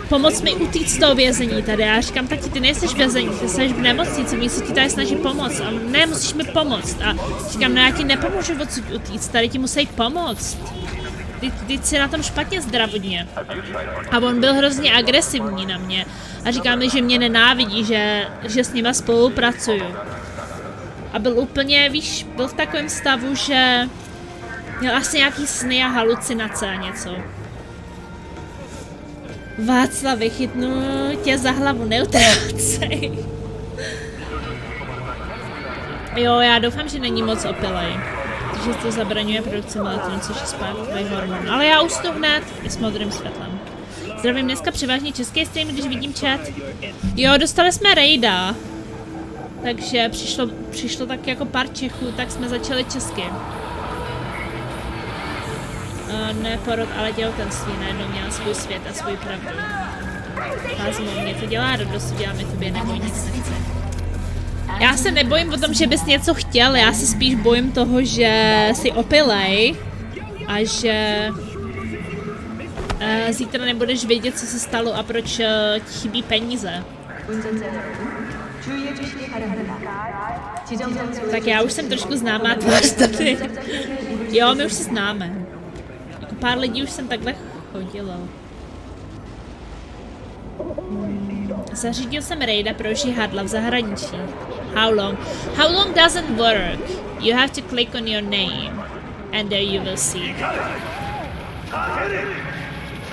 pomoct mi utíct z toho vězení tady. Já říkám, tati, ty nejseš v vězení, ty jsi v nemocnici, oni se ti tady snaží pomoct. A ne, musíš mi pomoct. A říkám, no já ti nepomůžu odsud utíct, tady ti musí pomoct. Ty jsi na tom špatně zdravotně. A on byl hrozně agresivní na mě. A říká mi, že mě nenávidí, že s nima spolupracuju. A byl úplně, víš, byl v takovém stavu, že měl asi nějaký sny a halucinace a něco. Václav, vychytnu tě za hlavu, neutrácej. Jo, já doufám, že není moc opilej. Protože to zabraňuje produkci melatoninu, což je spánkový hormon. Ale já usnu hned i s modrým světlem. Zdravím, dneska převážně český stream, když vidím chat. Jo, dostali jsme rejda. Takže přišlo tak jako pár Čechů, tak jsme začali česky. Ne porod, ale těhotenství najednou měla svůj svět a svůj pravdu. Pázmo, mě to dělá radost, děláme tobě, neboj, nic nechce. Já se nebojím o tom, že bys něco chtěl, já se spíš bojím toho, že jsi opilej a že zítra nebudeš vědět, co se stalo a proč ti chybí peníze. Tak já už jsem trošku známá tvář tady. Jo, my už se známe. Jako pár lidí už jsem takhle chodila. Zařídil jsem rejda pro žihadla v zahraničí. How long? How long doesn't work. You have to click on your name. And there you will see.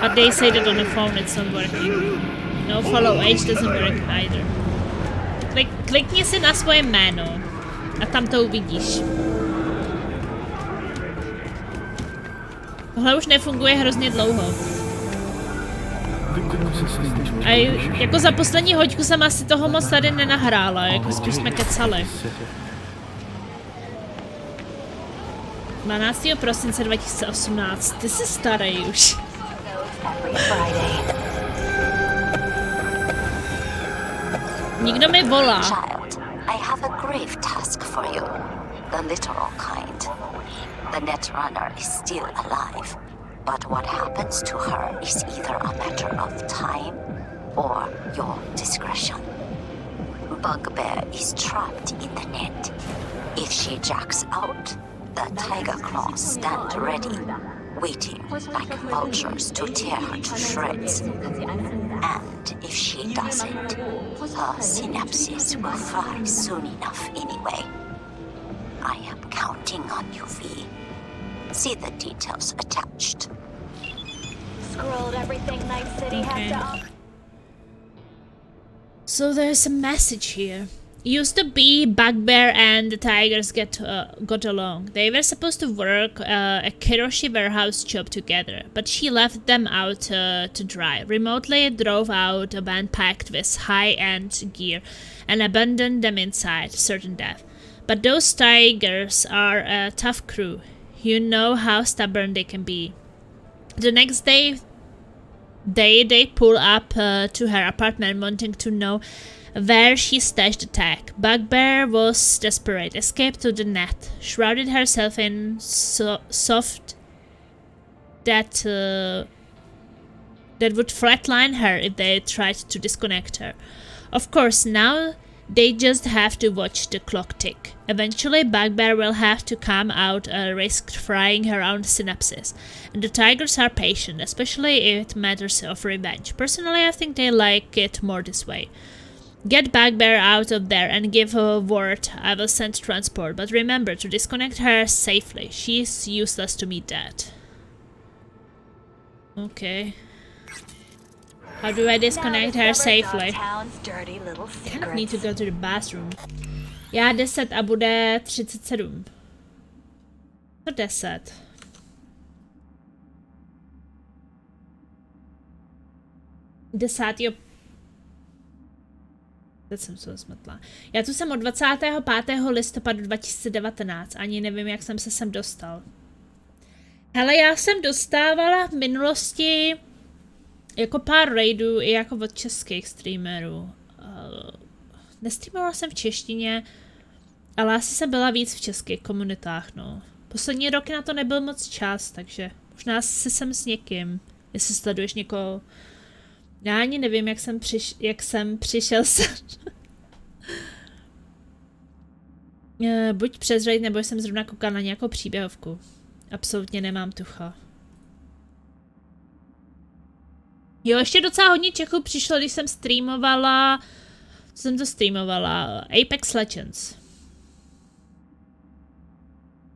But they say that on the phone it's not working. No follow age doesn't work either. Klikni si na svoje jméno. A tam to uvidíš. Tohle už nefunguje hrozně dlouho. A jako za poslední hoďku jsem asi toho moc tady nenahrála, jako spíš jsme kecali. 12. prosince 2018, ty jsi starý už. Nikdo mi volá. Child, I have a grave task for you. The literal kind. The Netrunner is still alive, but what happens to her is either a matter of time or your discretion. Bugbear is trapped in the net. If she jacks out, the Tiger Claws stand ready, waiting like vultures to tear her to shreds. And if she doesn't, her synapses will fry soon enough anyway. I am counting on you, V. See the details attached. Scrolled everything Night City has to offer. So there's a message here. Used to be Bugbear and the Tigers got along. They were supposed to work a Kiroshi warehouse job together, but she left them out to dry, remotely drove out a van packed with high-end gear, and abandoned them inside, certain death. But those Tigers are a tough crew. You know how stubborn they can be. The next day they pull up to her apartment wanting to know where she stashed the tag. Bugbear was desperate, escaped to the net, shrouded herself in soft that would flatline her if they tried to disconnect her. Of course, now they just have to watch the clock tick. Eventually, Bugbear will have to come out risk frying her own synapses. And the Tigers are patient, especially if it matters of revenge. Personally, I think they like it more this way. Get Bugbear out of there and give a word. I will send transport, but remember to disconnect her safely. She's useless to me dead. Okay. How do I disconnect her safely? Kind of need to go to the bathroom. Já 10 a bude 37. Co 10? Desátýho. Teď jsem se zmetla. Já tu jsem od 25. listopadu 2019. Ani nevím, jak jsem se sem dostal. Hele, já jsem dostávala v minulosti jako pár raidů i jako od českých streamerů. Nestreamovala jsem v češtině, ale asi jsem byla víc v českých komunitách, no. Poslední roky na to nebyl moc čas, takže možná si jsem s někým, jestli sleduješ někoho. Já ani nevím, jak jsem přišel sem. Buď přes raid, nebo jsem zrovna koukal na nějakou příběhovku. Absolutně nemám tucha. Jo, ještě docela hodně Čechů přišlo, když jsem streamovala... Co jsem to streamovala? Apex Legends.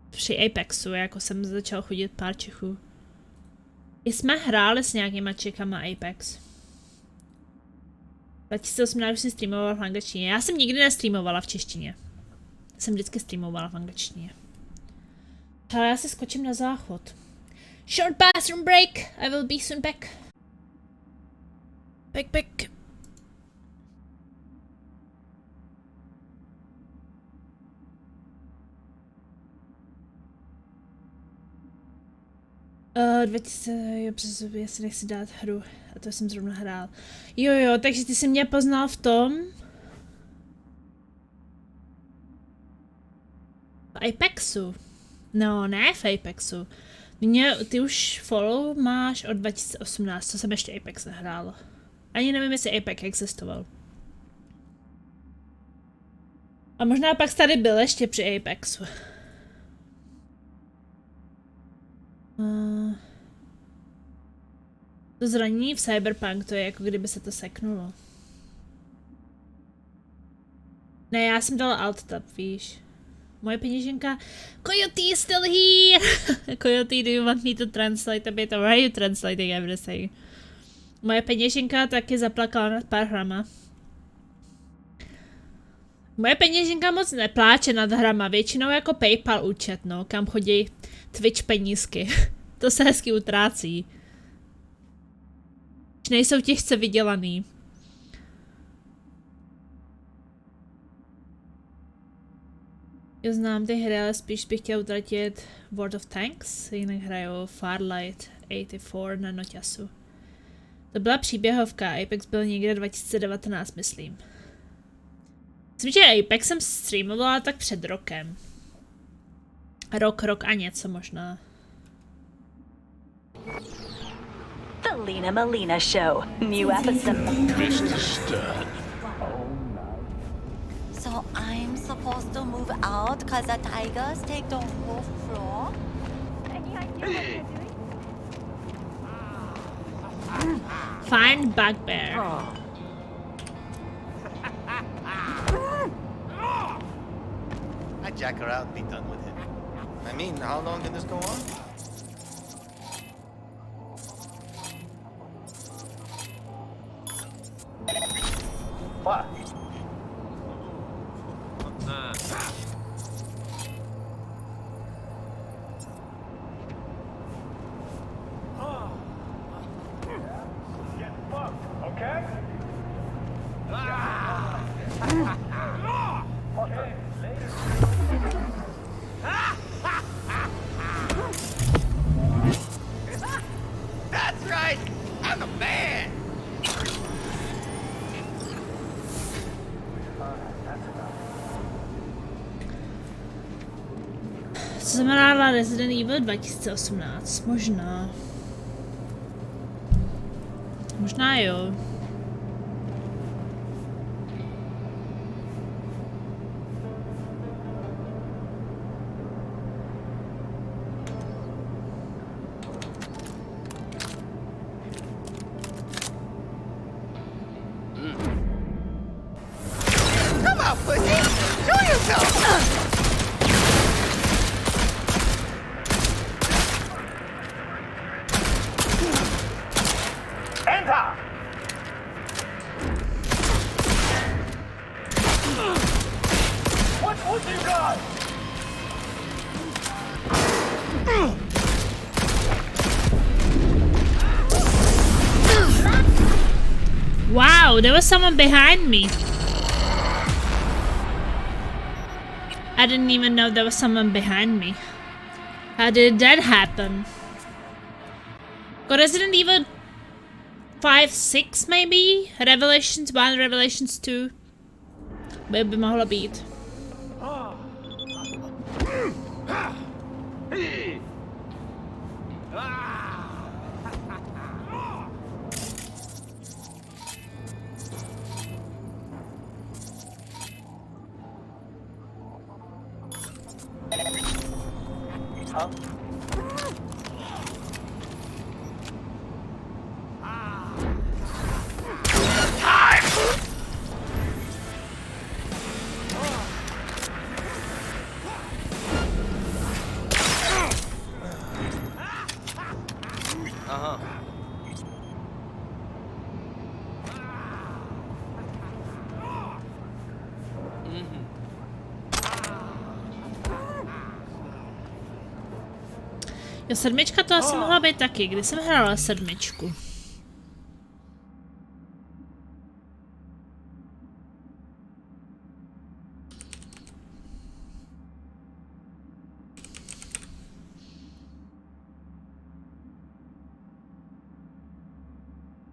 Při Apexu, jako jsem začal chodit pár Čechů. I jsme hráli s nějakýma Čechama Apex. 2018 už jsem streamovala v angličtině. Já jsem nikdy nestreamovala v češtině. Jsem vždycky streamovala v angličtině. Ale já si skočím na záchod. Short bathroom break. I will be soon back. Back. Jo, přes já si nechci dát hru. A to jsem zrovna hrál. Jo, takže ty jsi mě poznal v tom? V Apexu. No, ne v Apexu. Ty už follow máš od 2018, co jsem ještě Apex nehrál. Ani nevím, jestli Apex existoval. A možná pak tady byl ještě při Apexu. To zranění v Cyberpunk, to je jako kdyby se to seknulo. Ne, já jsem dala alt tab, víš. Moje peněženka. Coyote is still here! Coyote, do you want me to translate a bit? Or are you translating everything? Moje peněženka taky zaplakala nad pár hrama. Moje peněženka moc nepláče nad hrama, většinou jako PayPal účet, no, kam chodí Twitch penízky. To se hezky utrácí. Nejsou těžce vydělaný. Já znám ty hry, ale spíš bych chtěl utratit World of Tanks, jinak hraju Farlight 84 na noťasu. To byla příběhovka, Apex byl někde 2019, myslím. Myslím, že Apex jsem streamovala tak před rokem. Rok a něco možná. The Lena Melina Show. New episode. Mr. Stud. So I'm supposed to move out because the tigers take the whole floor? Find Bugbear. I'd jack her out and be done with it. I mean, how long can this go on? What? Get fucked, okay? Okay, That's right! I'm the man! Co jsem hrála Resident Evil 2018? Možná. Možná jo. Come on, pussy! Show yourself! Enter! What you got? Wow, there was someone behind me. I didn't even know there was someone behind me. How did that happen? Got Resident Evil 5, 6 maybe? Revelations 1, Revelations 2. By mohlo být. Jo, sedmička to asi mohla být taky. Kdy jsem hrála sedmičku?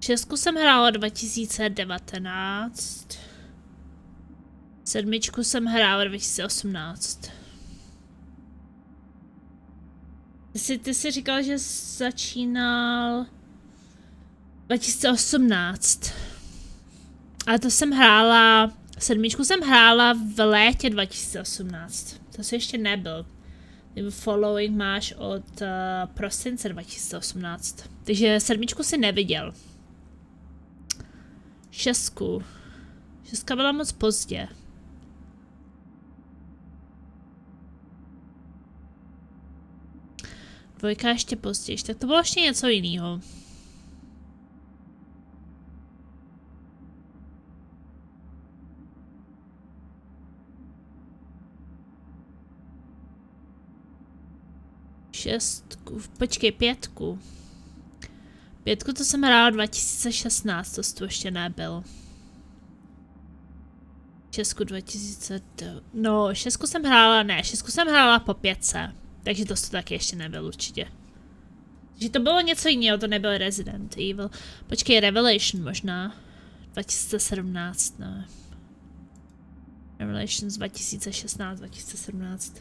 Šestku jsem hrála 2019. Sedmičku jsem hrála 2018. Ty jsi říkal, že začínal 2018. Ale to jsem hrála, sedmičku jsem hrála v létě 2018. To jsi ještě nebyl. Following máš od prosince 2018. Takže sedmičku si neviděl. Šestku. Šestka byla moc pozdě. Dvojka ještě později, tak to bylo ještě něco jiného. Počkej, 5. 5 to jsem hrála 2016, to tu ještě nebyl. 6 2000, no 6 jsem hrála po 5, takže to taky ještě nebyl určitě. Že to bylo něco jiného, to nebyl Resident Evil. Počkej, Revelation možná. 2017, ne. Revelations 2016, 2017.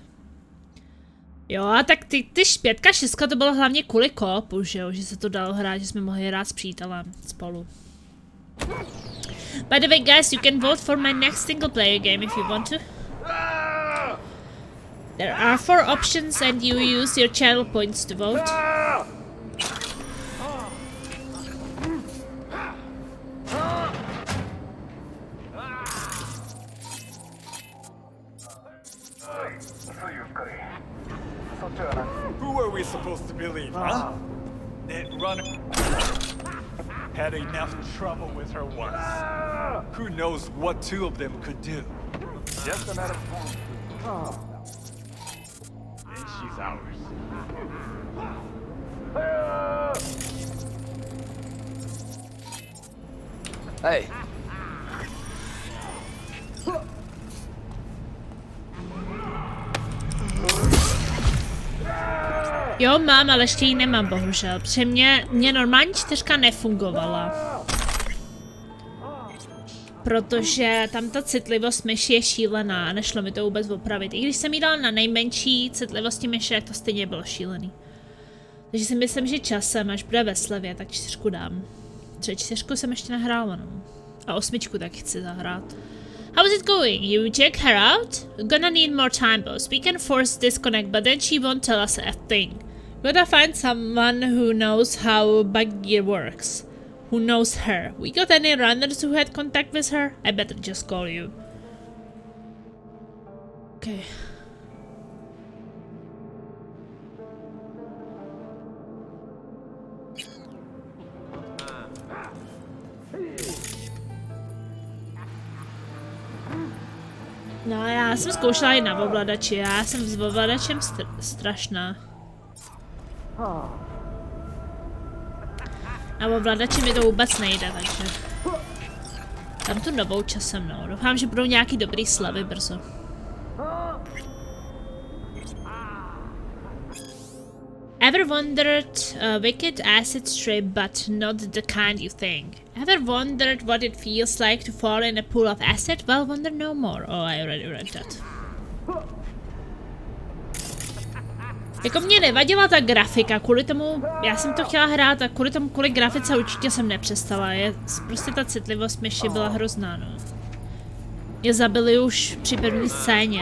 Jo, a tak ty 5, 6 to bylo hlavně kvůli koopu, že jo, že se to dalo hrát, že jsme mohli hrát s přítelem spolu. By the way, guys, you can vote for my next single player game if you want to. There are 4 options and you use your channel points to vote. Who are we supposed to believe, huh? That runner had enough trouble with her once. Who knows what 2 of them could do? Just a matter of time. And she's ours. Hey. Jo, mám, ale ještě ji nemám, bohužel. Protože mě normální 4 nefungovala. Protože tam ta citlivost myši je šílená a nešlo mi to vůbec opravit. I když jsem jí dala na nejmenší citlivosti myši, tak to stejně bylo šílený. Takže si myslím, že časem, až bude ve slevě, tak 4 dám. Třeba 4 jsem ještě nehrála, no. A 8 taky chci zahrát. How's it going? You check her out? Gonna need more time, boss. We can force disconnect, but then she won't tell us a thing. Gotta find someone who knows how bug gear works. Who knows her. We got any runners who had contact with her? I better just call you. Okay. No, já jsem zkoušela i na ovladači, já jsem s ovladačem strašná. Na ovladači mi to vůbec nejde, takže... Tam tu novou časem, no. Doufám, že budou nějaký dobrý slavy brzo. Ever wondered a wicked acid trip, but not the kind you think? Ever wondered what it feels like to fall in a pool of acid? Well, wonder no more. Oh, I already read that. Jako mě nevadila ta grafika, kvůli tomu, já jsem to chtěla hrát a kvůli grafice určitě jsem nepřestala. Prostě ta citlivost myši byla hrozná, no. Mě zabili už při první scéně.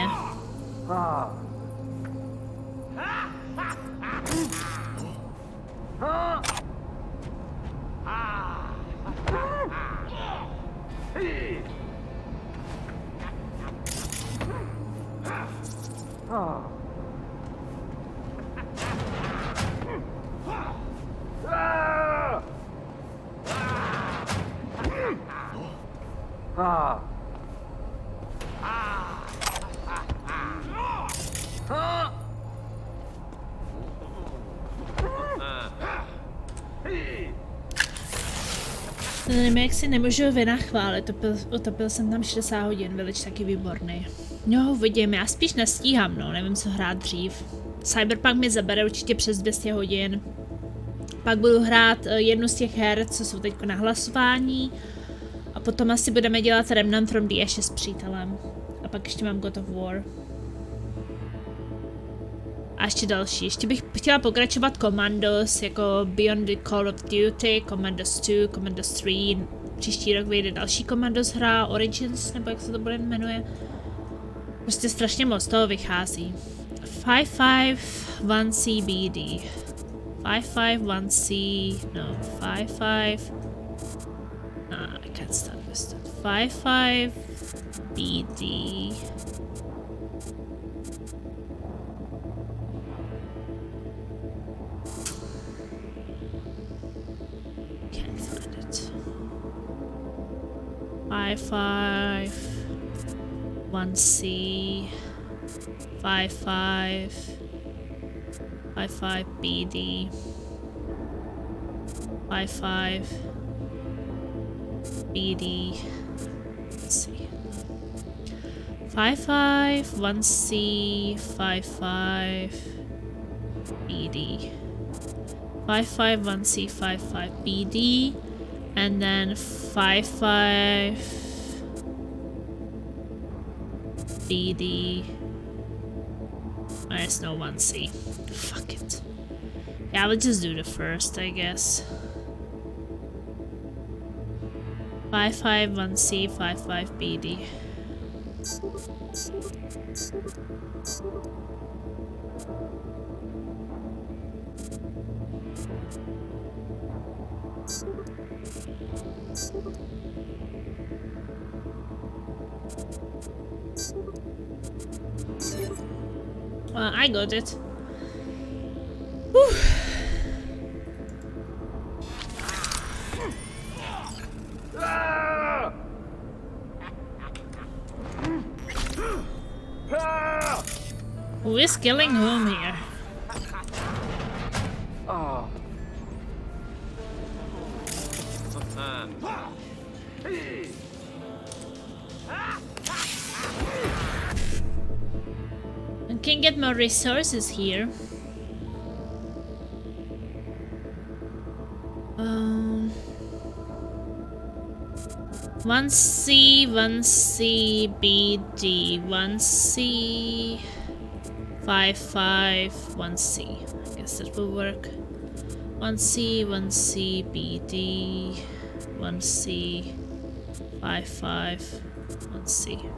Nevím, jak si nemůžu vynachválit, utopil jsem tam 60 hodin, velič taky výborný. No, vidím, já spíš nestíhám, no, nevím, co hrát dřív. Cyberpunk mi zabere určitě přes 200 hodin. Pak budu hrát jednu z těch her, co jsou teď na hlasování. A potom asi budeme dělat Remnant from the Ashes s přítelem. A pak ještě mám God of War. A ještě další. Ještě bych chtěla pokračovat Commandos, jako Beyond the Call of Duty, Commandos 2, Commandos 3. Příští rok vyjde další Commandos hra, Origins, nebo jak se to bude jmenuje. Prostě strašně moc toho vychází. 551 CBD. 551C, no, 55. Nah, I can't start with that. 55BD. Can't find it. 551C. 55. 55 BD. 55 BD. Let's see. 55 1C 55 BD. 55 1C 55 BD, and then 55 BD. There's no 1C. Fuck it. Yeah, we'll just do the first, I guess. 55 1C 55 BD. Well, I got it. Whew. Who is killing whom here? Oh. I can get more resources here. 1C, 1C, BD, 1C, 55, 1C. I guess that will work. 1C, 1C, BD, 1C, 55, 1C.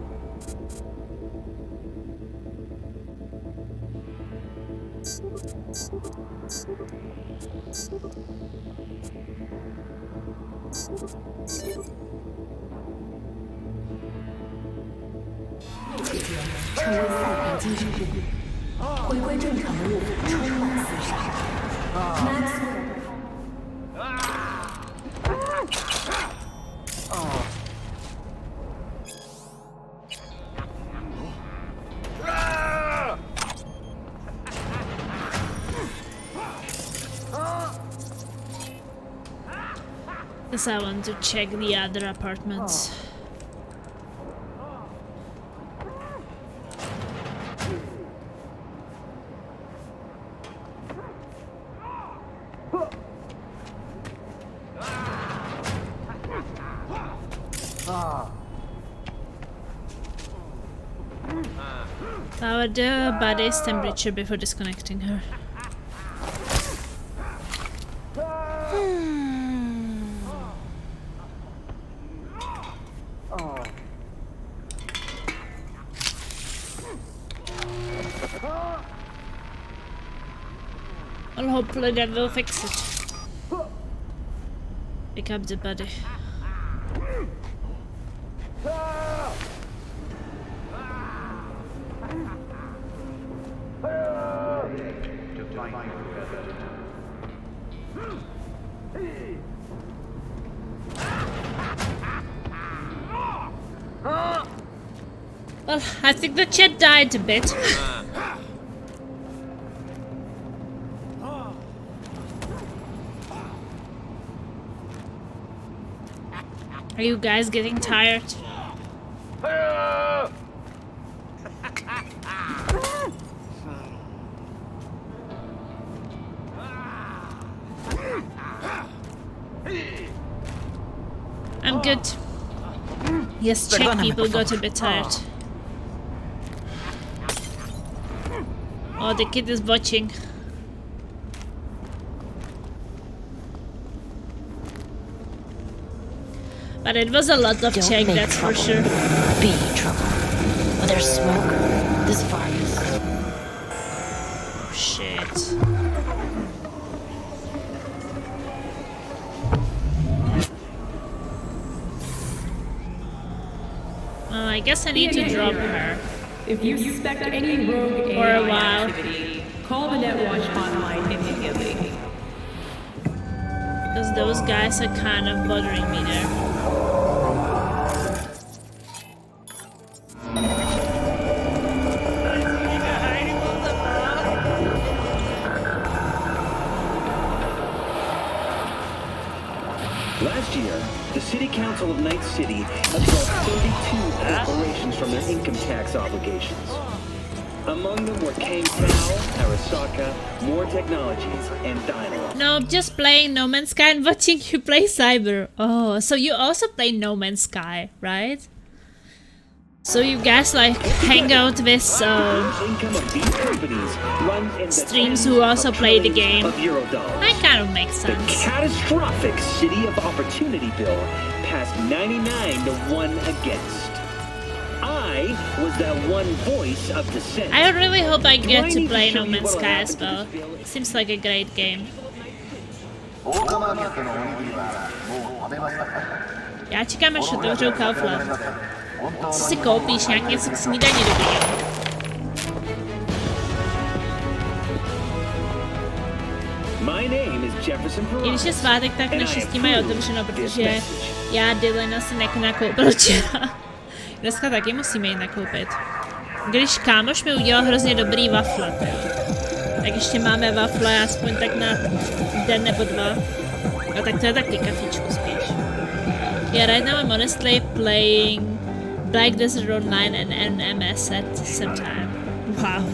Guess I want to check the other apartments. Lower the body's temperature before disconnecting her. Well, hopefully that will fix it. Pick up the body. Well, I think the chat died a bit. Are you guys getting tired? I'm good. Yes, Czech people got a bit tired. Oh, the kid is watching. But it was a lot of Czech, that's for sure. Be trouble. When there's smoke, there's fire. Oh shit. Well, I guess I need to drop her. If you suspect any rogue for a AI while. activity, call the Netwatch hotline immediately. Because those guys are kind of bothering me there. Last year, the City Council of Night City absolved 32 corporations from their income tax obligations. Among them were Kang Tao, Arasaka, More Technologies, and Dynamo. No, just playing No Man's Sky and watching you play Cyber. Oh, so you also play No Man's Sky, right? So you guys like hang out with streams who also play the game. That kind of makes sense. The catastrophic City of Opportunity bill passed 99 to 1 against. I was that one voice of dissent. I really hope I get to play No Man's Sky as well. Seems like a great game. Já čekám, až otevřou Kaufland. Co si koupíš? Nějak něco k snídani dobrý. I když je svátek, tak naštěstí mají otevřeno, protože já Dylana si nakoupil včera. Dneska taky musíme jít nakoupit. Když kámoš mi udělal hrozně dobrý wafle, tak ještě máme wafle aspoň tak na den nebo dva. A tak to je taky kafičku spíš. Yeah, right now I'm honestly playing Black Desert Online and NMS at the same time. Wow.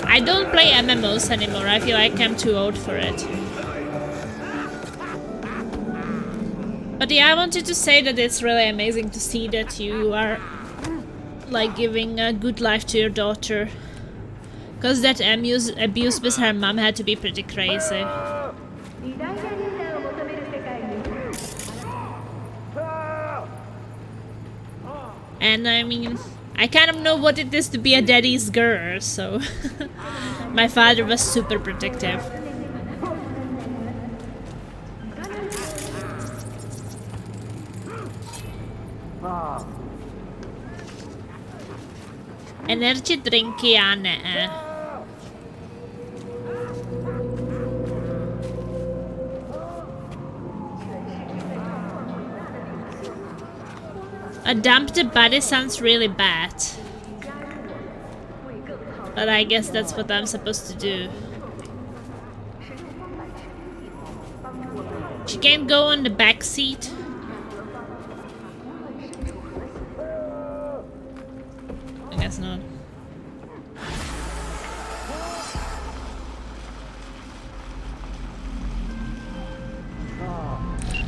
I don't play MMOs anymore, I feel like I'm too old for it. But yeah, I wanted to say that it's really amazing to see that you are like giving a good life to your daughter. Because that abuse with her mom had to be pretty crazy. And I mean, I kind of know what it is to be a daddy's girl, so my father was super protective. Energy drinky já ne. A dump the body sounds really bad. But I guess that's what I'm supposed to do. She can't go on the back seat. I guess not.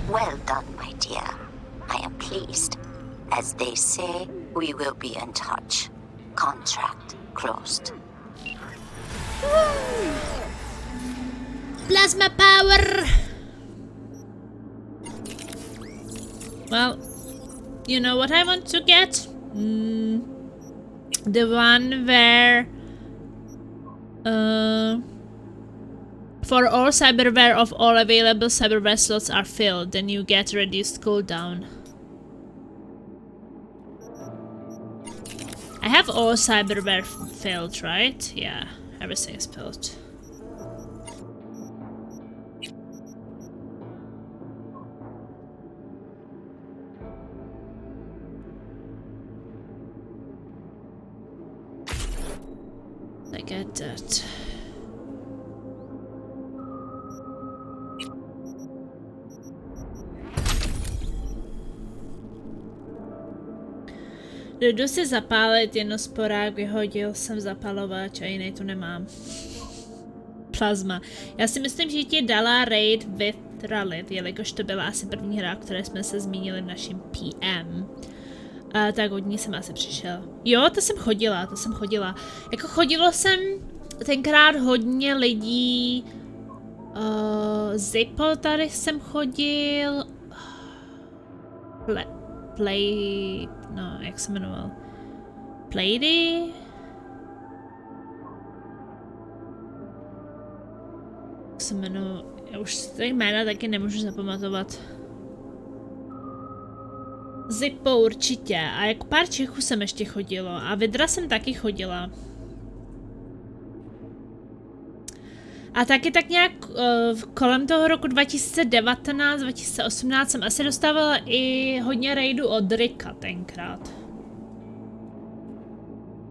Well done, my dear. I am pleased. As they say, we will be in touch. Contract closed. Plasma power! Well, you know what I want to get? The one where for all cyberware of all available cyberware slots are filled, then you get reduced cooldown. I have all cyberware filled, right? Yeah, everything is filled. I get that. Jdu si zapálit, jedno sporák vyhodil jsem zapalovač a jiný tu nemám. Plazma. Já si myslím, že ti dala raid with Rallit, jelikož to byla asi první hra, o které jsme se zmínili v našem PM. Tak od ní jsem asi přišel. Jo, to jsem chodila. Jako chodilo jsem tenkrát hodně lidí. Zippo tady jsem chodil. No, jak se jmenoval? Plady? Jak se jmenoval? Já už ty jména taky nemůžu zapamatovat. Zippo určitě. A jako pár Čechů jsem ještě chodilo. A Vidra jsem taky chodila. A taky tak nějak kolem toho roku 2019, 2018 jsem asi dostávala i hodně raidů od Ricka tenkrát.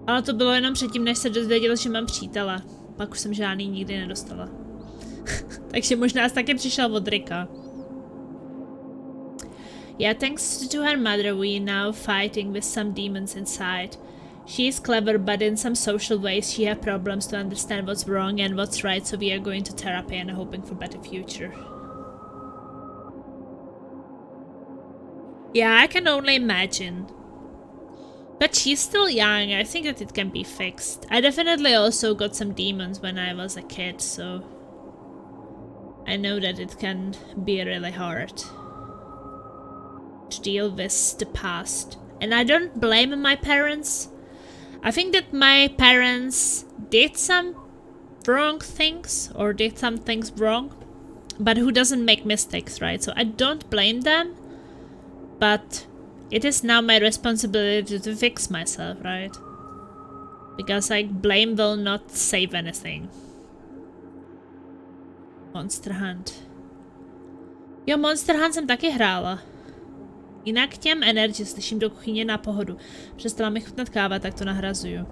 Ale to bylo jenom předtím, než se dozvěděl, že mám přítele. Pak už jsem žádný nikdy nedostala. Takže možná taky přišel od Ricka. Yeah, thanks to her mother, we now fighting with some demons inside. She is clever, but in some social ways she has problems to understand what's wrong and what's right, so we are going to therapy and hoping for better future. Yeah, I can only imagine. But she's still young, I think that it can be fixed. I definitely also got some demons when I was a kid, so I know that it can be really hard to deal with the past. And I don't blame my parents. I think that my parents did some wrong things or did some things wrong, but who doesn't make mistakes, right? So I don't blame them, but it is now my responsibility to fix myself, right? Because like blame will not save anything. Monster Hunt. Jo, Monster Hunt jsem taky hrála. Jinak těm Energy slyším do kuchyně na pohodu. Přestala mi chutnat káva, tak to nahrazuju.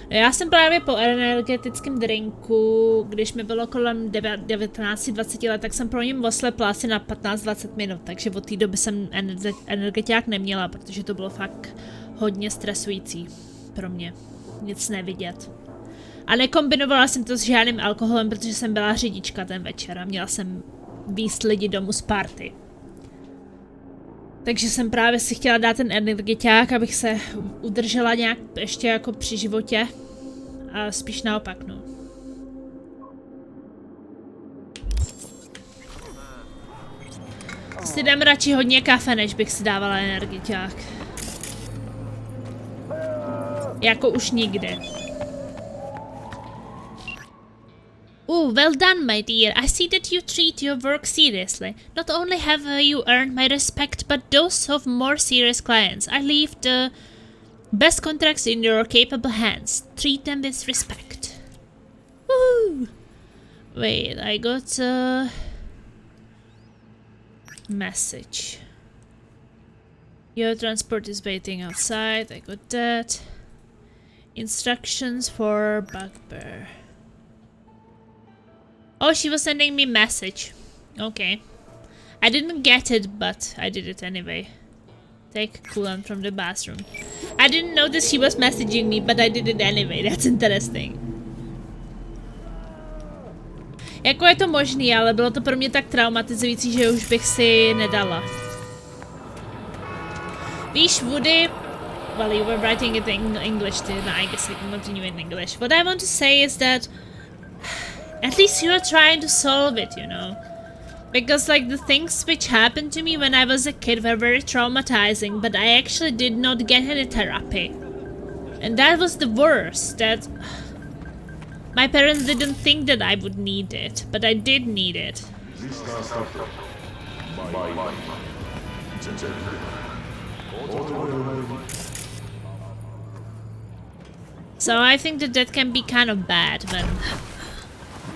Já jsem právě po energetickém drinku, když mi bylo kolem 19-20 let, tak jsem pro ním oslepla asi na 15-20 minut, takže od té doby jsem energetiák neměla, protože to bylo fakt hodně stresující pro mě. Nic nevidět. A nekombinovala jsem to s žádným alkoholem, protože jsem byla řidička ten večer a měla jsem víst lidi domů z party. Takže jsem právě si chtěla dát ten energetiák, abych se udržela nějak ještě jako při životě. A spíš naopak, no. Si dám radši hodně kafe, než bych si dávala energetiák. Jako už nikdy. Oh, well done, my dear. I see that you treat your work seriously. Not only have you earned my respect, but those of more serious clients. I leave the best contracts in your capable hands. Treat them with respect. Woo! Wait, I got a message. Your transport is waiting outside. I got that. Instructions for Bugbear. Oh, she was sending me a message. Okay. I didn't get it, but I did it anyway. Take coolant from the bathroom. I didn't know that she was messaging me, but I did it anyway. That's interesting. Jako je to možný, ale bylo to pro mě tak traumatizující, že už bych si nedala. Víš, Woody... Well, you were writing it in English too. No, I guess I can continue in English. What I want to say is that... At least you are trying to solve it, you know? Because, like, the things which happened to me when I was a kid were very traumatizing, but I actually did not get any therapy. And that was the worst, that... My parents didn't think that I would need it, but I did need it. So I think that that can be kind of bad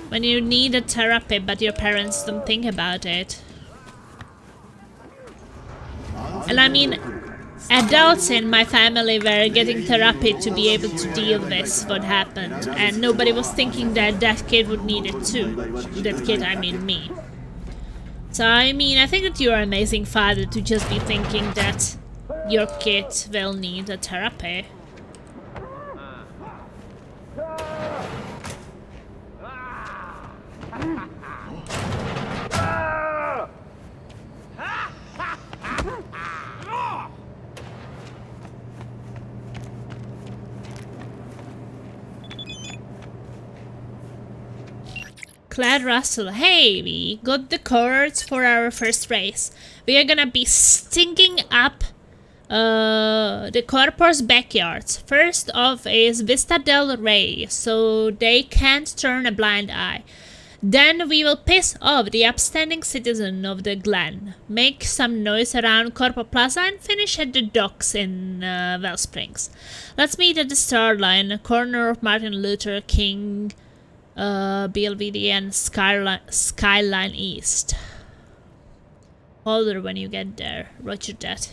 when you need a therapy but your parents don't think about it. And I mean, adults in my family were getting therapy to be able to deal with what happened, and nobody was thinking that that kid would need it too. That kid, I mean me. So I mean, I think that you're an amazing father to just be thinking that your kid will need a therapy. Claire Russell, hey, we got the cards for our first race. We are gonna be stinking up the Corpor's backyards. First off is Vista del Rey, so they can't turn a blind eye. Then we will piss off the upstanding citizen of the Glen, make some noise around Corpo Plaza, and finish at the docks in Wellsprings. Let's meet at the Starline, corner of Martin Luther King, BLVD and Skyline East. Hold her when you get there. Roger that.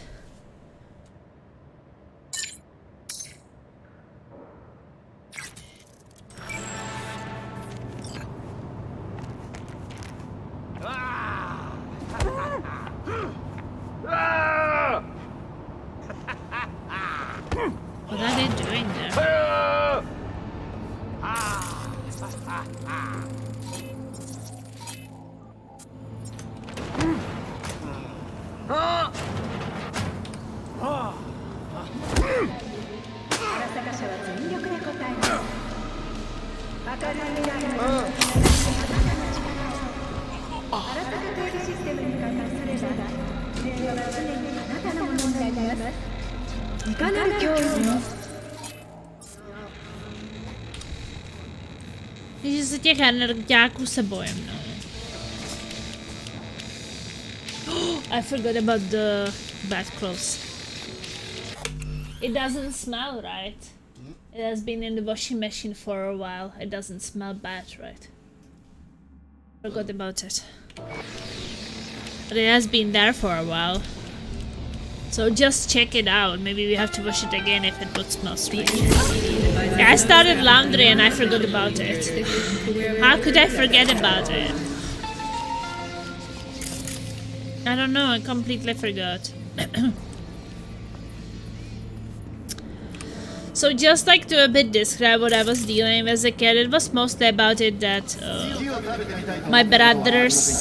Když se těch energiáků se bojím, no. I forgot about the bad clothes. It doesn't smell right. It has been in the washing machine for a while. It doesn't smell bad, right? Forgot about it. But it has been there for a while. So just check it out. Maybe we have to wash it again if it would smell strange. Yeah, I started laundry and I forgot about it. How could I forget about it? I don't know, I completely forgot. So just like to a bit describe what I was dealing with as a kid, it was mostly about it that my brother's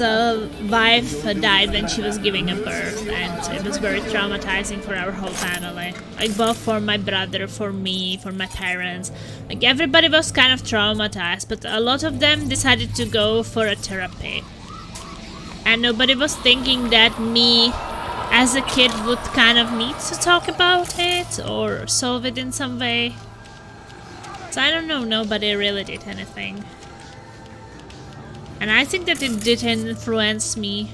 wife died when she was giving a birth, and it was very traumatizing for our whole family. Like both for my brother, for me, for my parents. Like everybody was kind of traumatized, but a lot of them decided to go for a therapy. And nobody was thinking that me as a kid would kind of need to talk about it or solve it in some way. So I don't know, nobody really did anything. And I think that it did influence me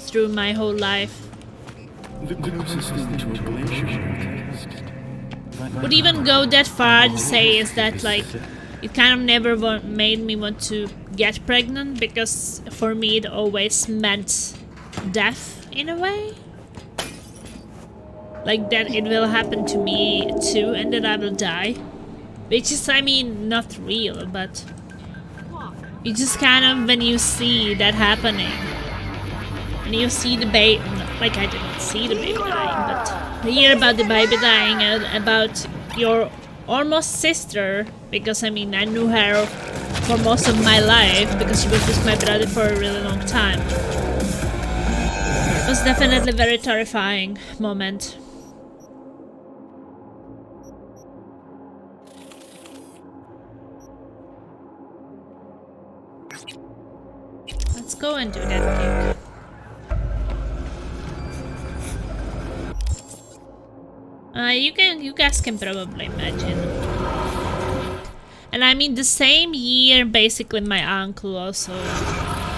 through my whole life. The closest thing to ablation Would even go that far to say is that like it kind of never made me want to get pregnant, because for me it always meant death in a way. Like that it will happen to me too and that I will die. Which is, I mean, not real, but you just kind of, when you see that happening, when you see the baby, like I didn't see the baby dying, but hear about the baby dying and about your almost sister, because I mean I knew her for most of my life because she was with my brother for a really long time. It was definitely a very terrifying moment. Let's go and do that thing. You guys can probably imagine. And I mean, the same year, basically, my uncle also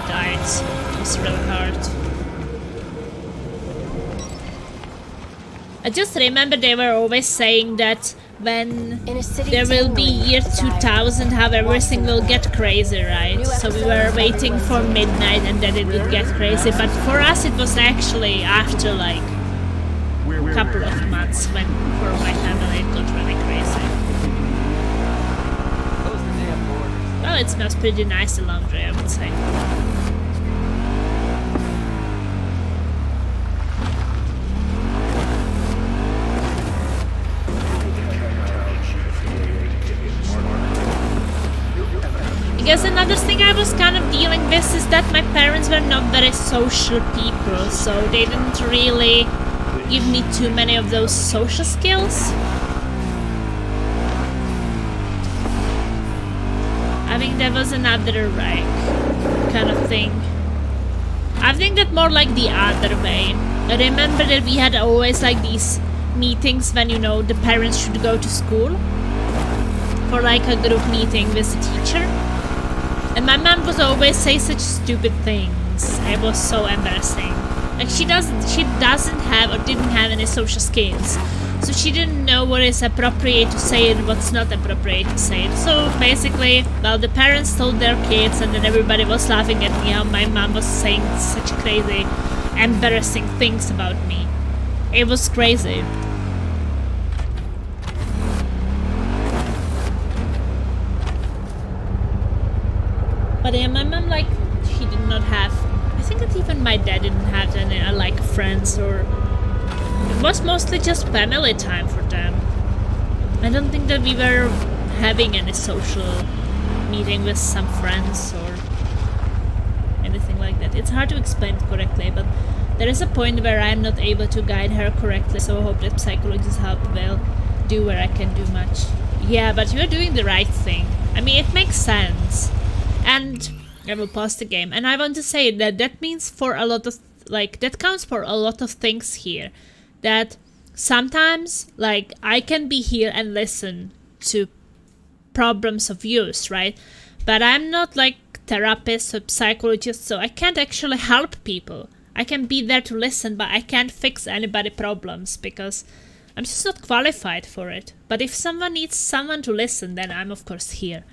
died. It was really hard. I just remember they were always saying that when there will be year 2000, how everything will get crazy, right? So we were waiting for midnight and then it would get crazy. But for us, it was actually after like a couple of months when for my family it got really crazy. Well, it smells pretty nice, the laundry, I would say. I guess another thing I was kind of dealing with is that my parents were not very social people, so they didn't really give me too many of those social skills. I think that was another like kind of thing. I think that more like the other way. I remember that we had always like these meetings when, you know, the parents should go to school for like a group meeting with the teacher. And my mom would always say such stupid things. It was so embarrassing. Like she doesn't have or didn't have any social skills. So she didn't know what is appropriate to say and what's not appropriate to say. So basically, well, the parents told their kids and then everybody was laughing at me how my mom was saying such crazy, embarrassing things about me. It was crazy. But yeah, my mom, like, she did not have, I think that even my dad didn't have any, like, friends, or it was mostly just family time for them. I don't think that we were having any social meeting with some friends or anything like that. It's hard to explain it correctly, but there is a point where I'm not able to guide her correctly, so I hope that psychologist's help will do where I can do much. Yeah, but you're doing the right thing. I mean, it makes sense. And I will pause the game. And I want to say that that means for a lot of, like, that counts for a lot of things here. That sometimes, like, I can be here and listen to problems of yours, right? But I'm not like therapist or psychologist, so I can't actually help people. I can be there to listen, but I can't fix anybody's problems because I'm just not qualified for it. But if someone needs someone to listen, then I'm of course here.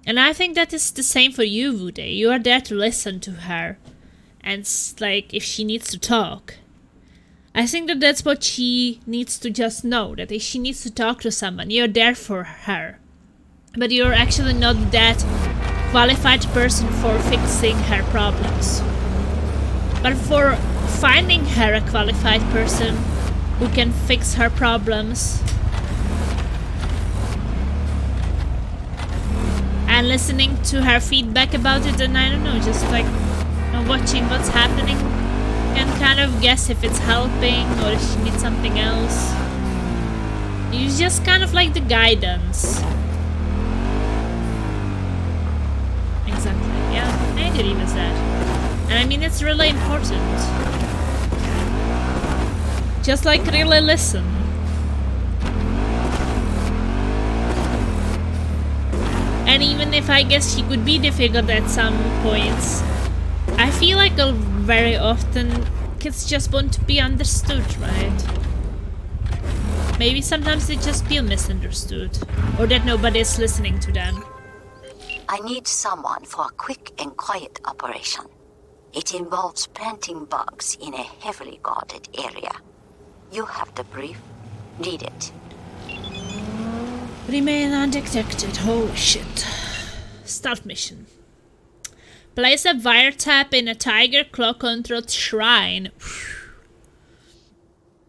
And I think that is the same for you, Vude. You are there to listen to her. And like, if she needs to talk. I think that that's what she needs to just know. That if she needs to talk to someone, you're there for her. But you're actually not that qualified person for fixing her problems. But for finding her a qualified person who can fix her problems and listening to her feedback about it, and I don't know, just like watching what's happening and kind of guess if it's helping or if she needs something else. You just kind of like the guidance. Exactly, yeah, I agree with that. And I mean, it's really important. Just like really listen. And even if I guess she could be difficult at some points, I feel like very often kids just want to be understood, right? Maybe sometimes they just feel misunderstood, or that nobody is listening to them. I need someone for a quick and quiet operation. It involves planting bugs in a heavily guarded area. You have the brief. Read it. Remain undetected. Holy shit. Start mission. Place a wiretap in a tiger claw-controlled shrine.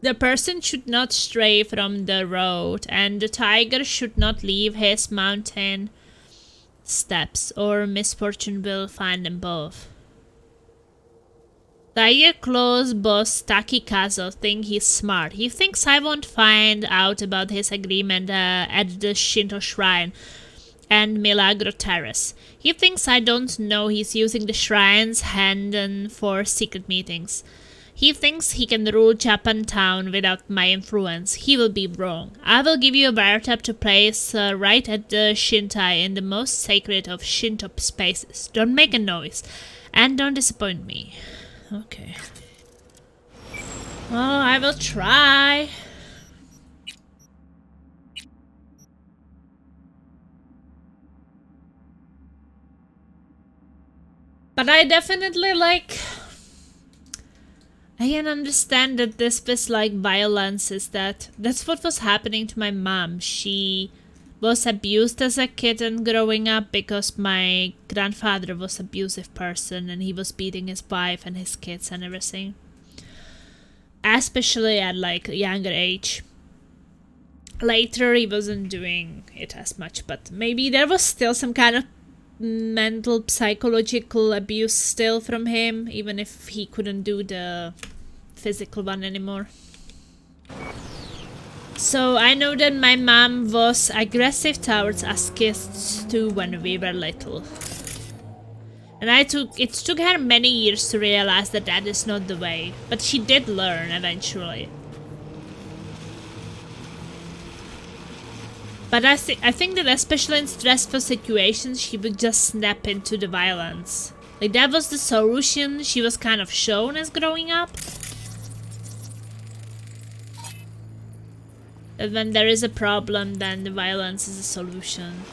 The person should not stray from the road, and the tiger should not leave his mountain steps, or misfortune will find them both. Tiger Claw's boss Taki Kazo thinks he's smart. He thinks I won't find out about his agreement at the Shinto Shrine and Milagro Terrace. He thinks I don't know he's using the shrine's hand for secret meetings. He thinks he can rule Japan Town without my influence. He will be wrong. I will give you a wiretap to place right at the Shintai in the most sacred of Shinto spaces. Don't make a noise. And don't disappoint me. Okay. Well, I will try. But I definitely like... I can understand that this was like violence, is that's what was happening to my mom. She was abused as a kid and growing up because my grandfather was an abusive person and he was beating his wife and his kids and everything. Especially at like a younger age. Later he wasn't doing it as much, but maybe there was still some kind of mental psychological abuse still from him, even if he couldn't do the physical one anymore. So I know that my mom was aggressive towards us kids too when we were little. And it took her many years to realize that that is not the way, but she did learn eventually. But I think that especially in stressful situations, she would just snap into the violence. Like, that was the solution she was kind of shown as growing up. That when there is a problem, then the violence is a solution.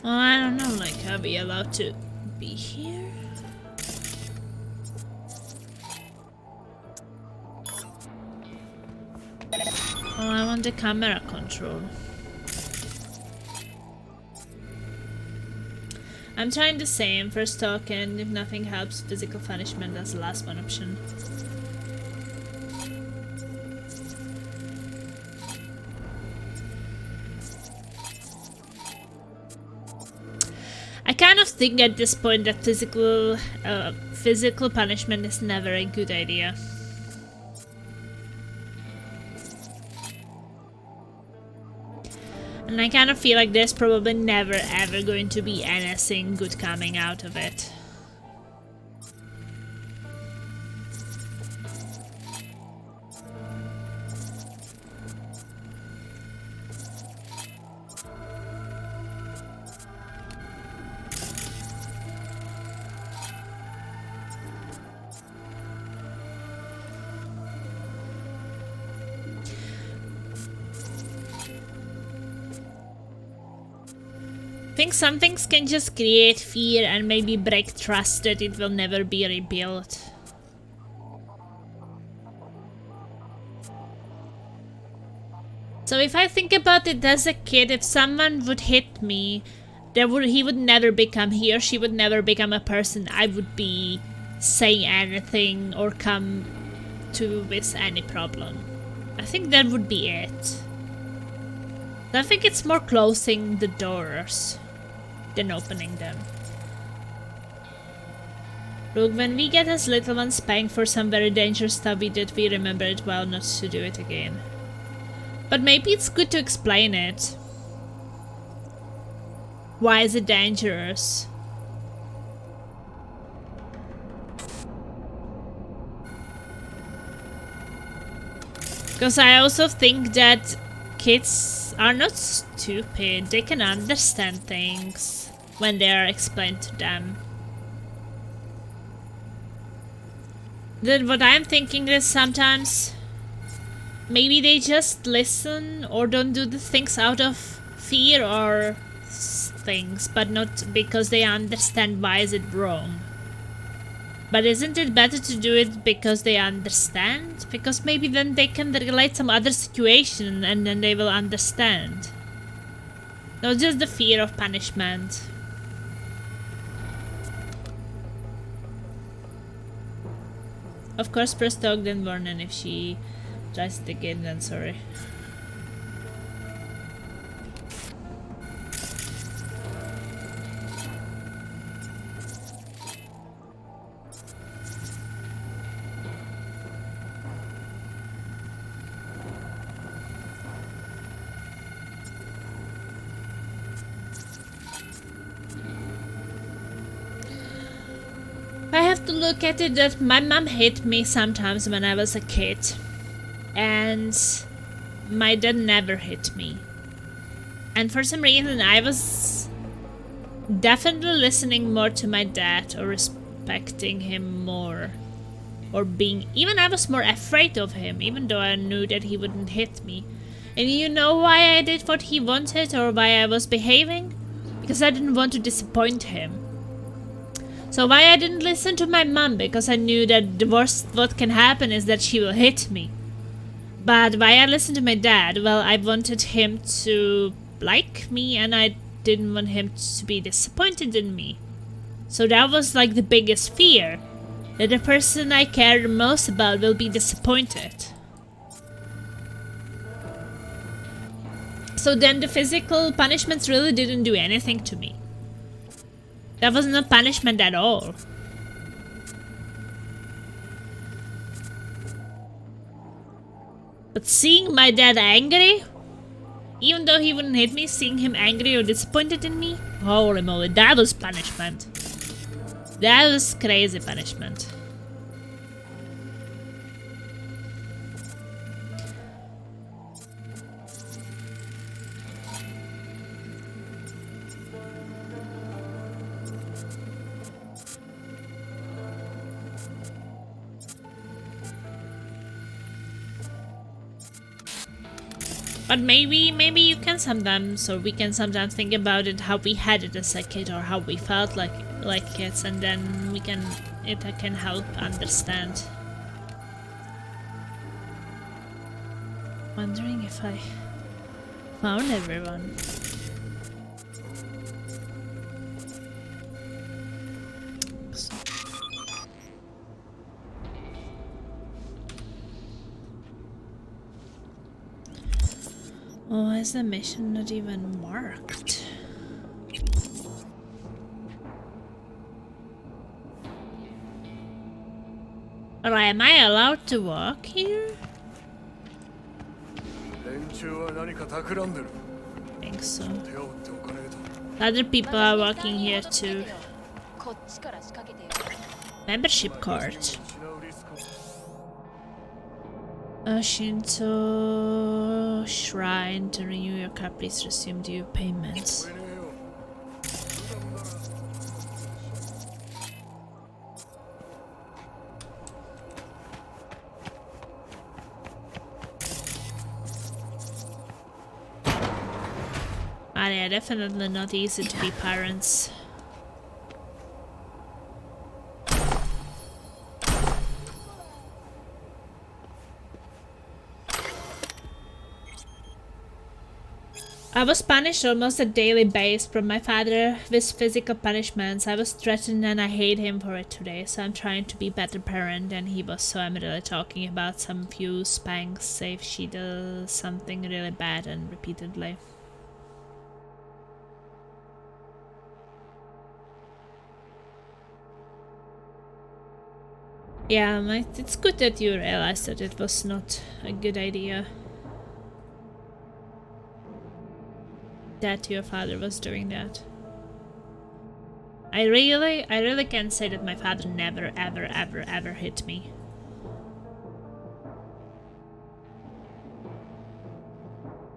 Well, I don't know, like, are we allowed to be here? Oh, I want the camera control. I'm trying the same. First talk, and if nothing helps, physical punishment as the last one option. I kind of think at this point that physical punishment is never a good idea. And I kind of feel like there's probably never ever going to be anything good coming out of it. I think some things can just create fear and maybe break trust that it will never be rebuilt. So if I think about it as a kid, if someone would hit me, he would never become, he or she would never become a person I would be saying anything or come to with any problem. I think that would be it. I think it's more closing the doors than opening them. Look, when we get as little ones spanked for some very dangerous stuff we did, we remember it well not to do it again. But maybe it's good to explain it. Why is it dangerous? Because I also think that kids are not stupid. They can understand things when they are explained to them. Then what I'm thinking is sometimes maybe they just listen or don't do the things out of fear or things, but not because they understand why is it wrong. But isn't it better to do it because they understand? Because maybe then they can relate some other situation and then they will understand. Not just the fear of punishment. Of course, press talk then warn, and if she tries it again, then sorry. I have to look at it that my mom hit me sometimes when I was a kid, and my dad never hit me. And for some reason I was definitely listening more to my dad or respecting him more, or even I was more afraid of him, even though I knew that he wouldn't hit me. And you know why I did what he wanted or why I was behaving? Because I didn't want to disappoint him. So why I didn't listen to my mom? Because I knew that the worst what can happen is that she will hit me. But why I listened to my dad? Well, I wanted him to like me and I didn't want him to be disappointed in me. So that was like the biggest fear. That the person I care the most about will be disappointed. So then the physical punishments really didn't do anything to me. That was not punishment at all. But seeing my dad angry, even though he wouldn't hit me, seeing him angry or disappointed in me, holy moly, that was punishment. That was crazy punishment. But maybe you can sometimes, or we can sometimes think about it how we had it as a kid or how we felt like kids, and then it can help understand. Wondering if I found everyone. Oh, why is the mission not even marked? Or am I allowed to walk here? I think so. Other people are walking here too. Membership card. A Shinto shrine. To renew your card, please resume due payments. Ah, yeah, definitely not easy to be parents. I was punished almost on a daily basis from my father with physical punishments. I was threatened and I hate him for it today, so I'm trying to be better parent than he was, so I'm really talking about some few spanks if she does something really bad and repeatedly. Yeah, it's good that you realized that it was not a good idea. That your father was doing that. I really can't say that my father never ever hit me.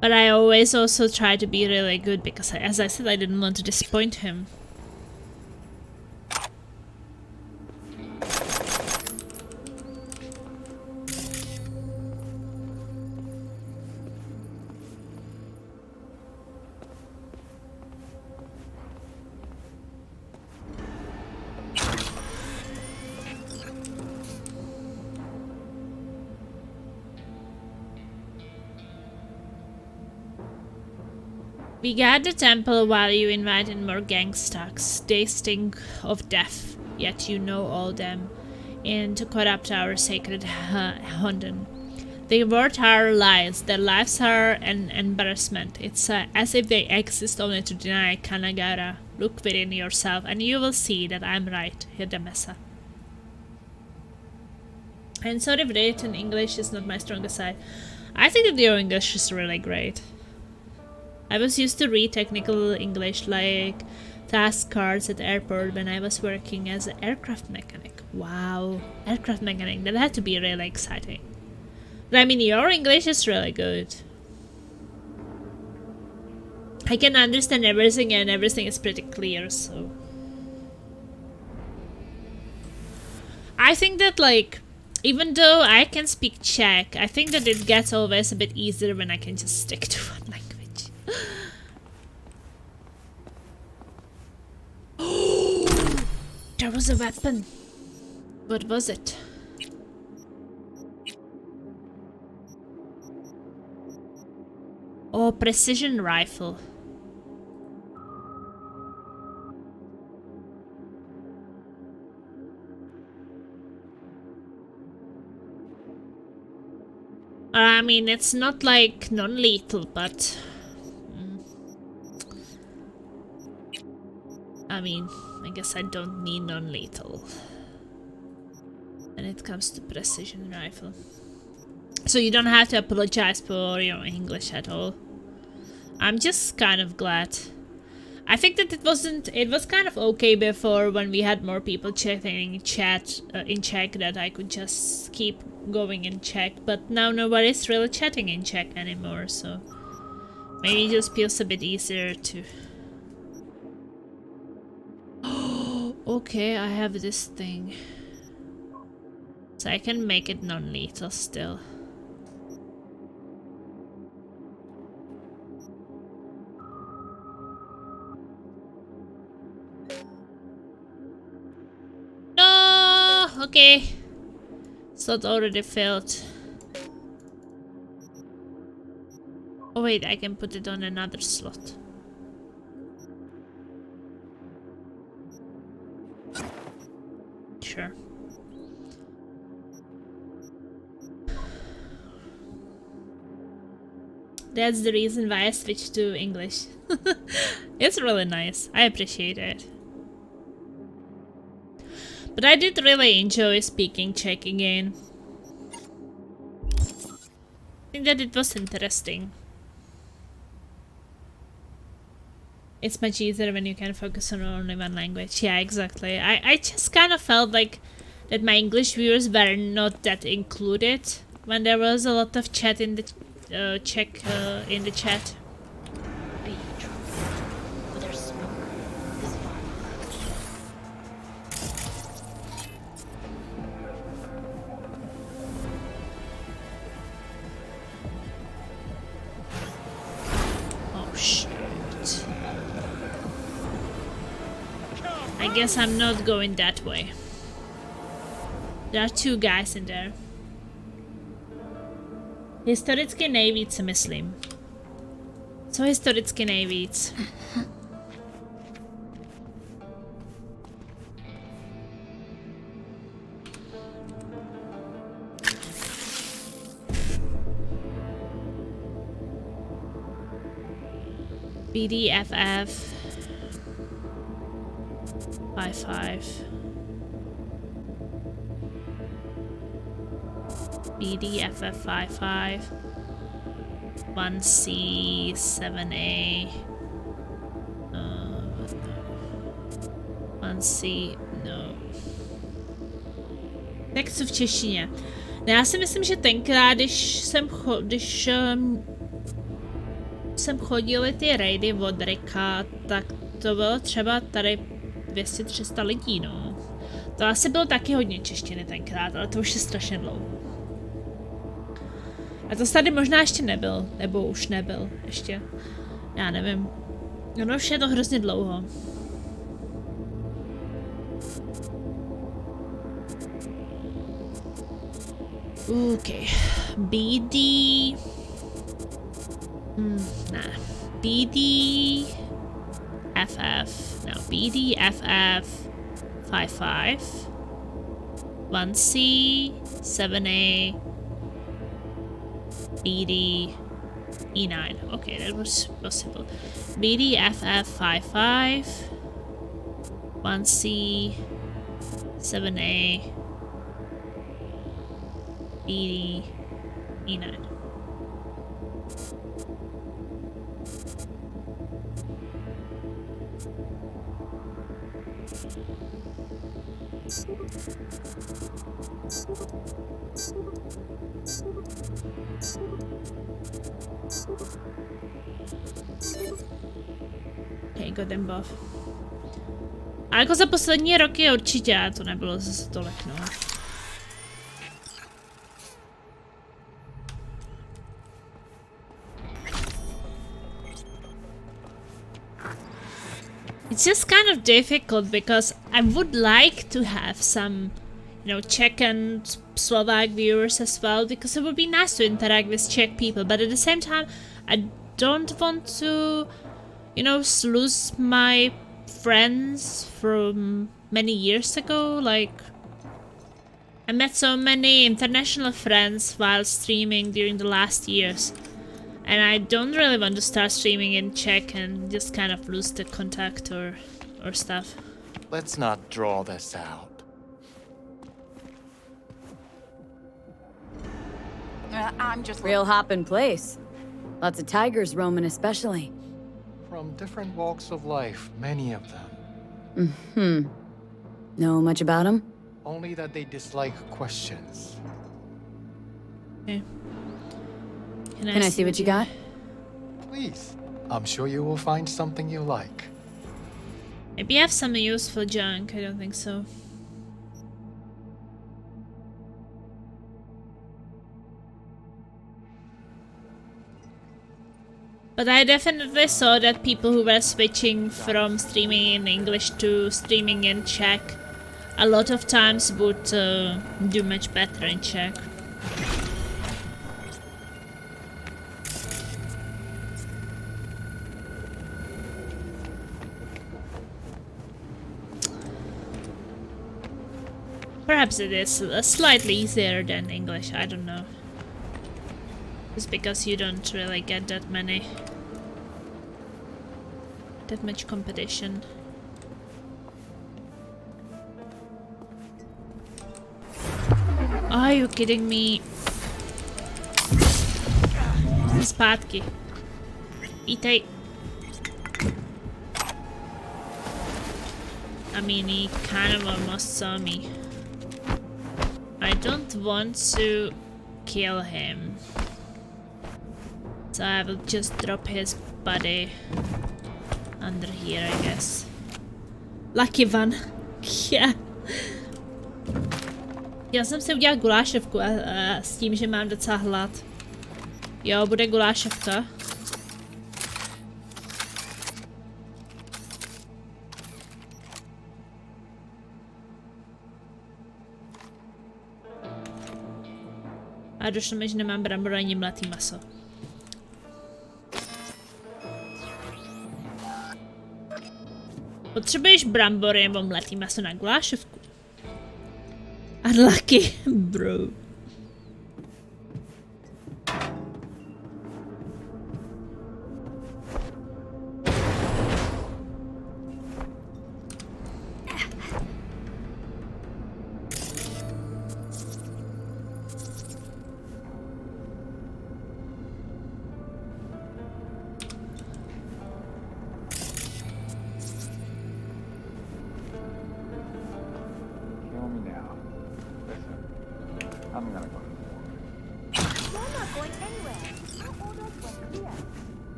But I always also try to be really good because, as I said, I didn't want to disappoint him. We got the temple while you invited more gangsters. They stink of death, yet you know all them, and to corrupt our sacred Honden. They reward our lives. Their lives are an embarrassment. It's as if they exist only to deny Kanagara. Look within yourself, and you will see that I'm right, Hidemesa. And sorry if written English is not my strongest side. I think that your English is really great. I was used to read technical English like task cards at the airport when I was working as an aircraft mechanic. Wow, aircraft mechanic, that had to be really exciting. But I mean, your English is really good. I can understand everything and everything is pretty clear, so... I think that, like, even though I can speak Czech, I think that it gets always a bit easier when I can just stick to one language. There was a weapon. What was it? Oh, precision rifle. I mean, it's not like non-lethal, but... I mean, I guess I don't need non-lethal when it comes to precision rifle. So you don't have to apologize for your English at all. I'm just kind of glad. I think that it was kind of okay before when we had more people chatting in Czech that I could just keep going in Czech, but now nobody's really chatting in Czech anymore, so maybe it just feels a bit easier to... Okay, I have this thing. So I can make it non-lethal still. No! Okay. Slot already filled. wait, I can put it on another slot. Sure. That's the reason why I switched to English. It's really nice. I appreciate it. But I did really enjoy speaking Czech again. I think that it was interesting. It's much easier when you can focus on only one language. Yeah, exactly. I just kind of felt like that my English viewers were not that included when there was a lot of chat in the Czech in the chat. Oh shit. I guess I'm not going that way. There are two guys in there. Historicky nejvíc, myslím. Co historicky nejvíc? BDFF 55. BDFF 55 1C 7A 1C no. Text v češtině. No, já si myslím, že tenkrát, když jsem chodili ty raidy od Rika, tak to bylo třeba tady 200-300 lidí, no. To asi bylo taky hodně češtiny tenkrát, ale to už je strašně dlouho. A to tady možná ještě nebyl, nebo už nebyl ještě. Já nevím. No už je to hrozně dlouho. OK. BD... ne. BD... FF... No, BDFF 55 1C 7A BD E9. Okay, that was possible. BDFF 55 1C 7A BD E9. Okay, got them both. A jako za poslední roky určitě to nebylo zase tolik, no. It's just kind of difficult because I would like to have some, you know, Czech and Slovak viewers as well, because it would be nice to interact with Czech people, but at the same time I don't want to, you know, lose my friends from many years ago. Like, I met so many international friends while streaming during the last years, and I don't really want to start streaming in Czech and just kind of lose the contact or stuff. Let's not draw this out. I'm just real hoppin' place. Lots of tigers roaming, especially. From different walks of life, many of them. Mm-hmm. Know much about them? Only that they dislike questions. Okay. Can I see what you got? Please. I'm sure you will find something you like. Maybe I have some useful junk. I don't think so. But I definitely saw that people who were switching from streaming in English to streaming in Czech a lot of times would do much better in Czech. Perhaps it is slightly easier than English, I don't know. Just because you don't really get that much competition. Are you kidding me? Zpátky. Vítej. I mean, he kind of almost saw me. I don't want to kill him. So I will just drop his body under here, I guess. Lucky one. Yeah. Já jsem si udělal gulášovku s tím, že mám docela hlad. Jo, bude gulášovka. A došlo mi, že nemám bramboru ani mletý maso. Potřebuješ brambory nebo mletý maso na gulášovku? Unlucky, bro.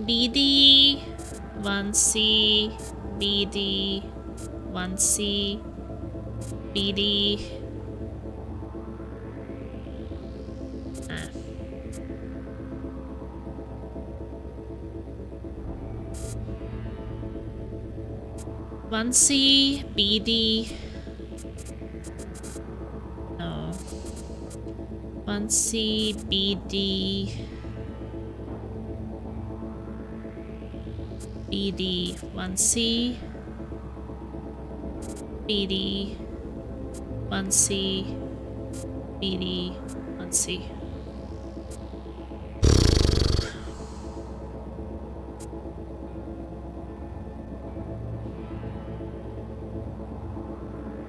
BD 1C BD 1C BD 1C BD no 1C BD BD 1C BD 1C BD 1C.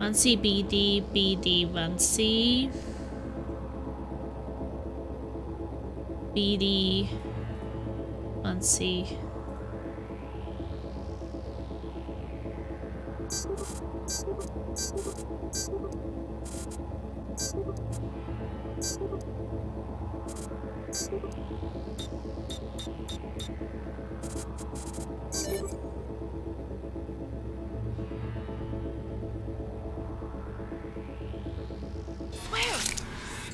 One C BD BD 1C BD 1C.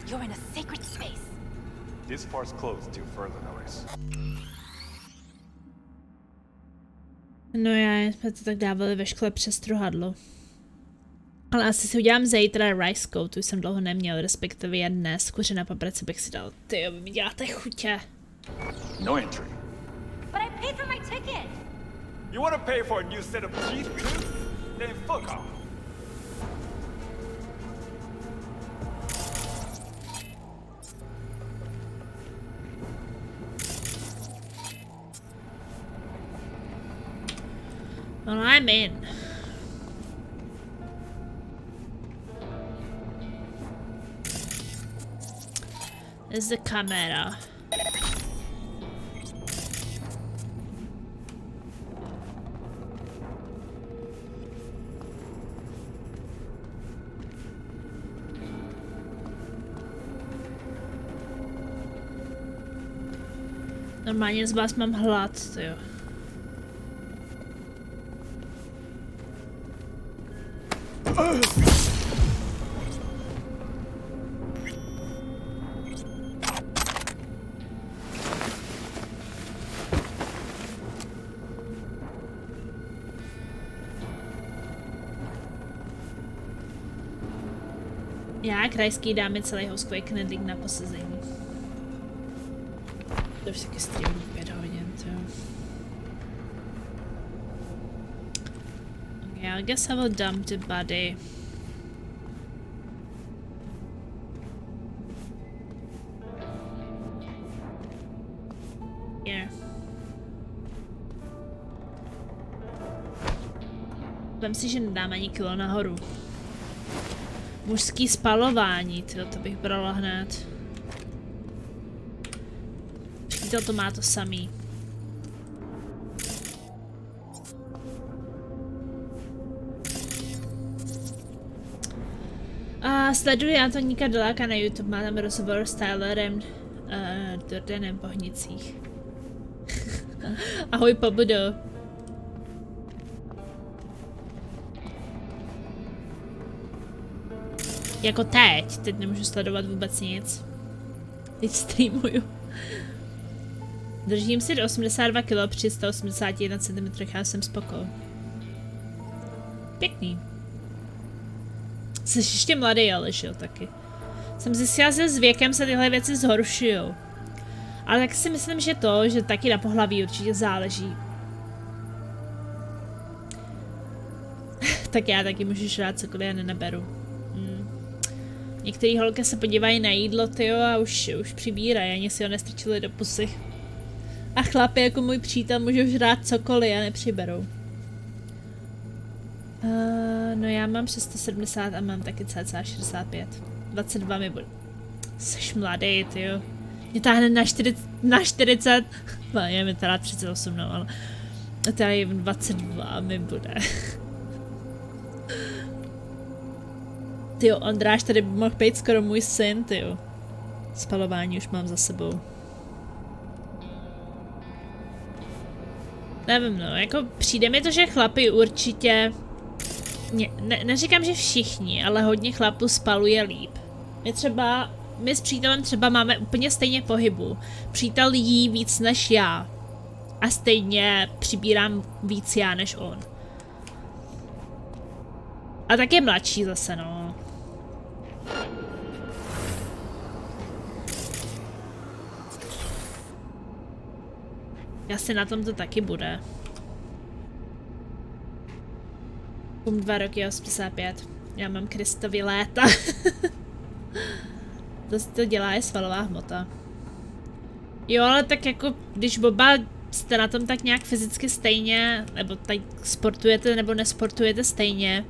You're in a sacred space. This part's closed till further notice. No já jsme to tak dávali ve škole přes struhadlo. Ale asi si udělám zítra rice coat, tu jsem dlouho neměl, respektive jen dnes. Kuře na paprice bych si dal. Tyjo, vy mi děláte chutě. No entry. But I paid for my ticket. You want to pay for a new set of teeth too? Then fuck off. Well, I'm in. This is the camera. Normálně z vás mám hlad, tyjo. Já krajský dáme celý host knedlík na posezení. To už taky streamu 5 hodin, to. Okay, I guess I will dump the body. Here. Vem si, že nedám ani kilo nahoru. Mužský spalování, tyjo, to bych brala hned. Přítel to má to samý. A sleduji Antoníka Deláka na YouTube, má tam rozhovor s Tylerem Durdenem po Hnicích. Ahoj, Pobudo. Jako teď nemůžu sledovat vůbec nic. Teď streamuju. Držím si do 82 kg při 181 cm, já jsem spokojen. Pěkný. Jsi ještě mladý, ale jo, taky. Jsem zjistila, že s věkem se tyhle věci zhoršujou. Ale tak si myslím, že že taky na pohlaví určitě záleží. Tak já taky můžu žrát cokoliv, já nenaberu. Některé holky se podívají na jídlo, tyjo, a už přibírají, ani si ho nestrčili do pusy. A chlapi jako můj přítel můžou žrát cokoliv a nepřiberou. No já mám přes 170 a mám taky cca 65. 22 mi bude. Jseš mladý, tyjo. Mě táhne na 40. No, je mi teda 38, no, ale tady 22 mi bude. Tyjo, Ondráš tady by mohl být skoro můj syn, tyjo. Spalování už mám za sebou. Nevím, no, jako přijde mi to, že chlapi určitě... Neříkám, že všichni, ale hodně chlapů spaluje líp. My s přítelem třeba máme úplně stejně pohybu. Přítel jí víc než já. A stejně přibírám víc já než on. A tak je mladší zase, no. Asi na tom to taky bude. 2 roky 85. Já mám Kristovy léta. To dělá je svalová hmota. Jo, ale tak jako, když oba jste na tom tak nějak fyzicky stejně, nebo tak sportujete nebo nesportujete stejně,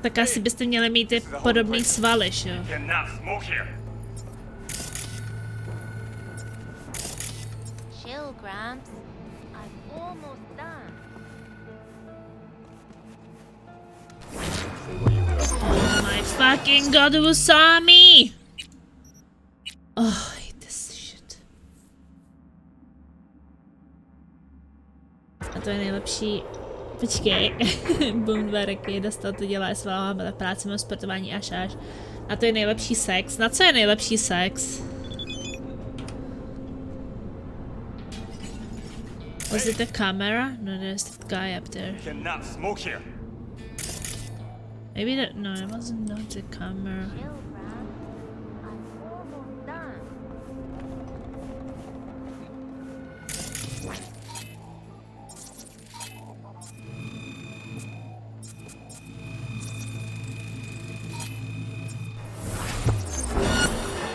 tak asi byste měli mít i podobný svaly, jo? Chill, Gramps. I'm almost done. Oh my fucking god, who saw me? Oh, I hate this shit. A to je nejlepší. Počkej. Boom 2 roky, dostal to dělá svalová práce, mám sportování až. A to je nejlepší sex. Na co je nejlepší sex? Was it the camera? No, there's that guy up there. Cannot smoke here. Maybe that. No, it wasn't not the camera.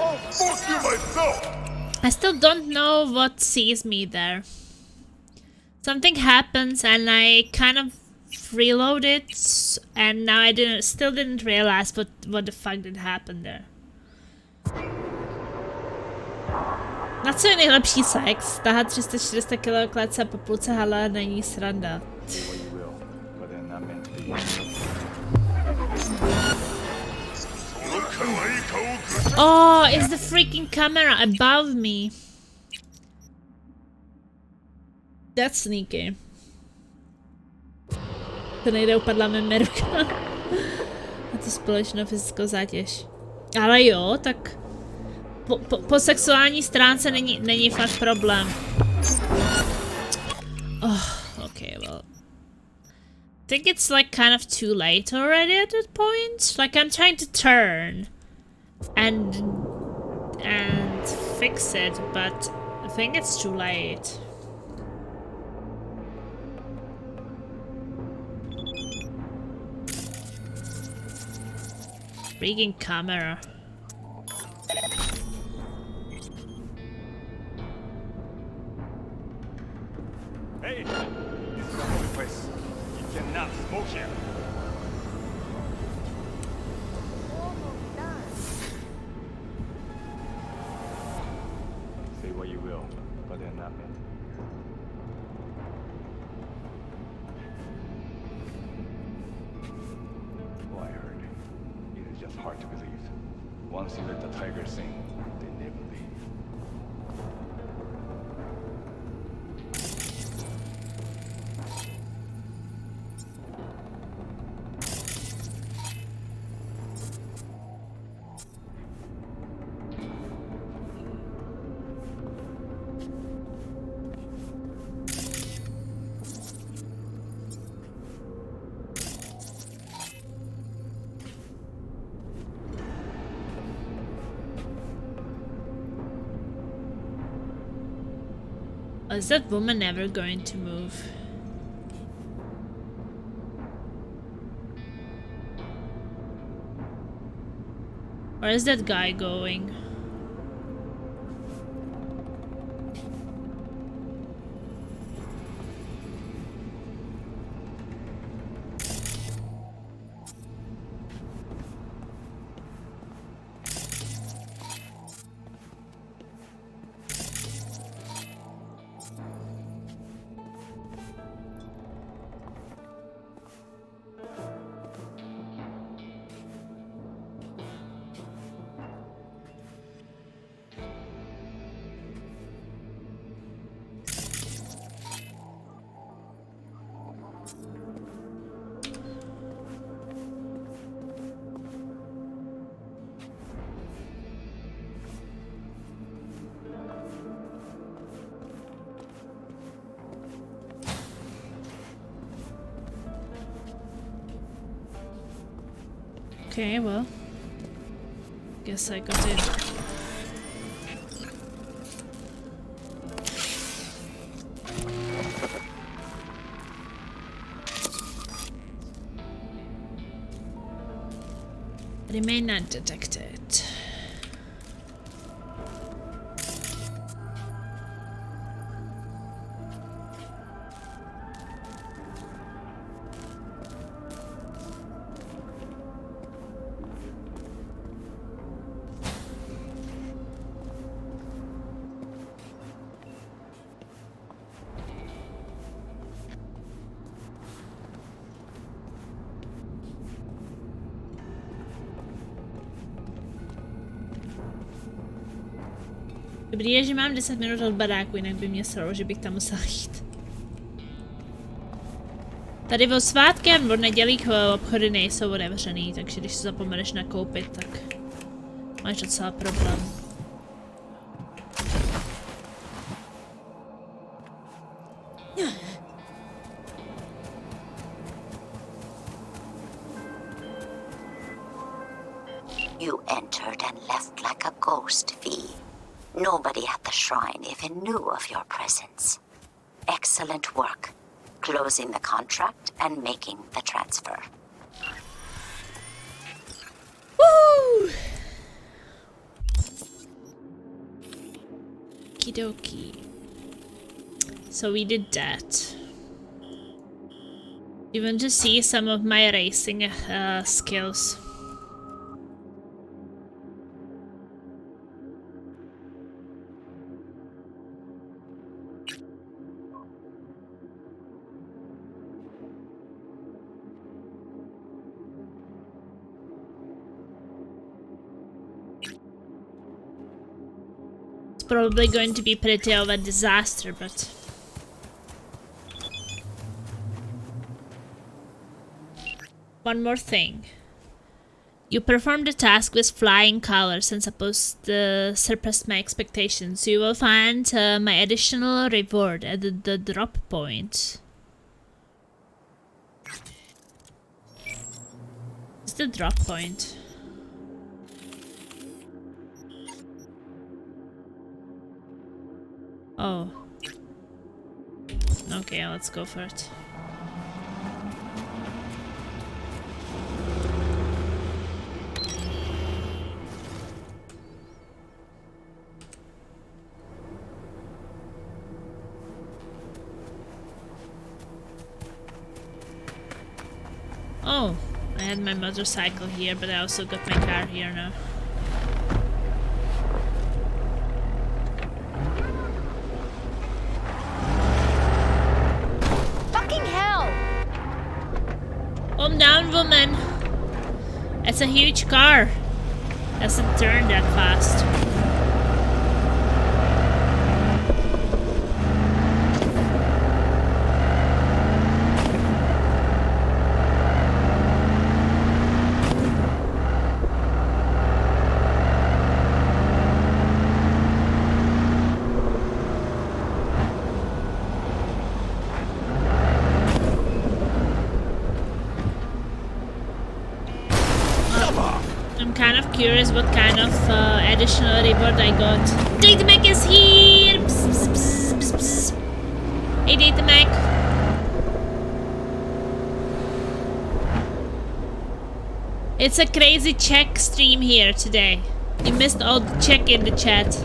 Oh, fuck you myself! I still don't know what sees me there. Something happens and I kind of reload it, and now I still didn't realize what the fuck did happen there. Na co je nejlepší sex? Tahat 300-400 kg klece po půlce hala není sranda. Oh, it's the freaking camera above me. That's sneaky. To nejde, upadla mi ruka. A to společnou fyzickou zátěž. Ale jo, tak po sexuální stránce není fakt problém. Oh, okay, well. I think it's like kind of too late already at that point. Like I'm trying to turn. and fix it, but I think it's too late. Freaking camera. Hey, this is a holy place. You cannot smoke here. Say what you will, but they're not meant. Well, I heard. It is just hard to believe. Once you let the tiger sing, they never leave. Is that woman ever going to move? Where is that guy going? Okay, well, guess I got in. Remain not detected. Dobrý je, že mám 10 minut od baráku, jinak by mě sralo, že bych tam musela jít. Tady o svátky a od nedělích obchody nejsou otevřený, takže když se zapomeneš nakoupit, tak máš docela problém. You entered and left like a ghost, V. Nobody at the shrine even knew of your presence. Excellent work, closing the contract and making the transfer. Woo! Okie So we did that. You want to see some of my racing skills. Probably going to be pretty of a disaster, but one more thing. You performed the task with flying colors and surpassed my expectations. You will find my additional reward at the drop point. What's the drop point? Oh. Okay, let's go for it. Oh, I had my motorcycle here, but I also got my car here now. Fucking hell! Calm down, woman. It's a huge car. Doesn't turn that fast. I'm kind of curious what kind of additional reward I got. Datamac is here! Psst, psst, psst, psst, psst. Hey, Datamac. It's a crazy check stream here today. You missed all the check in the chat.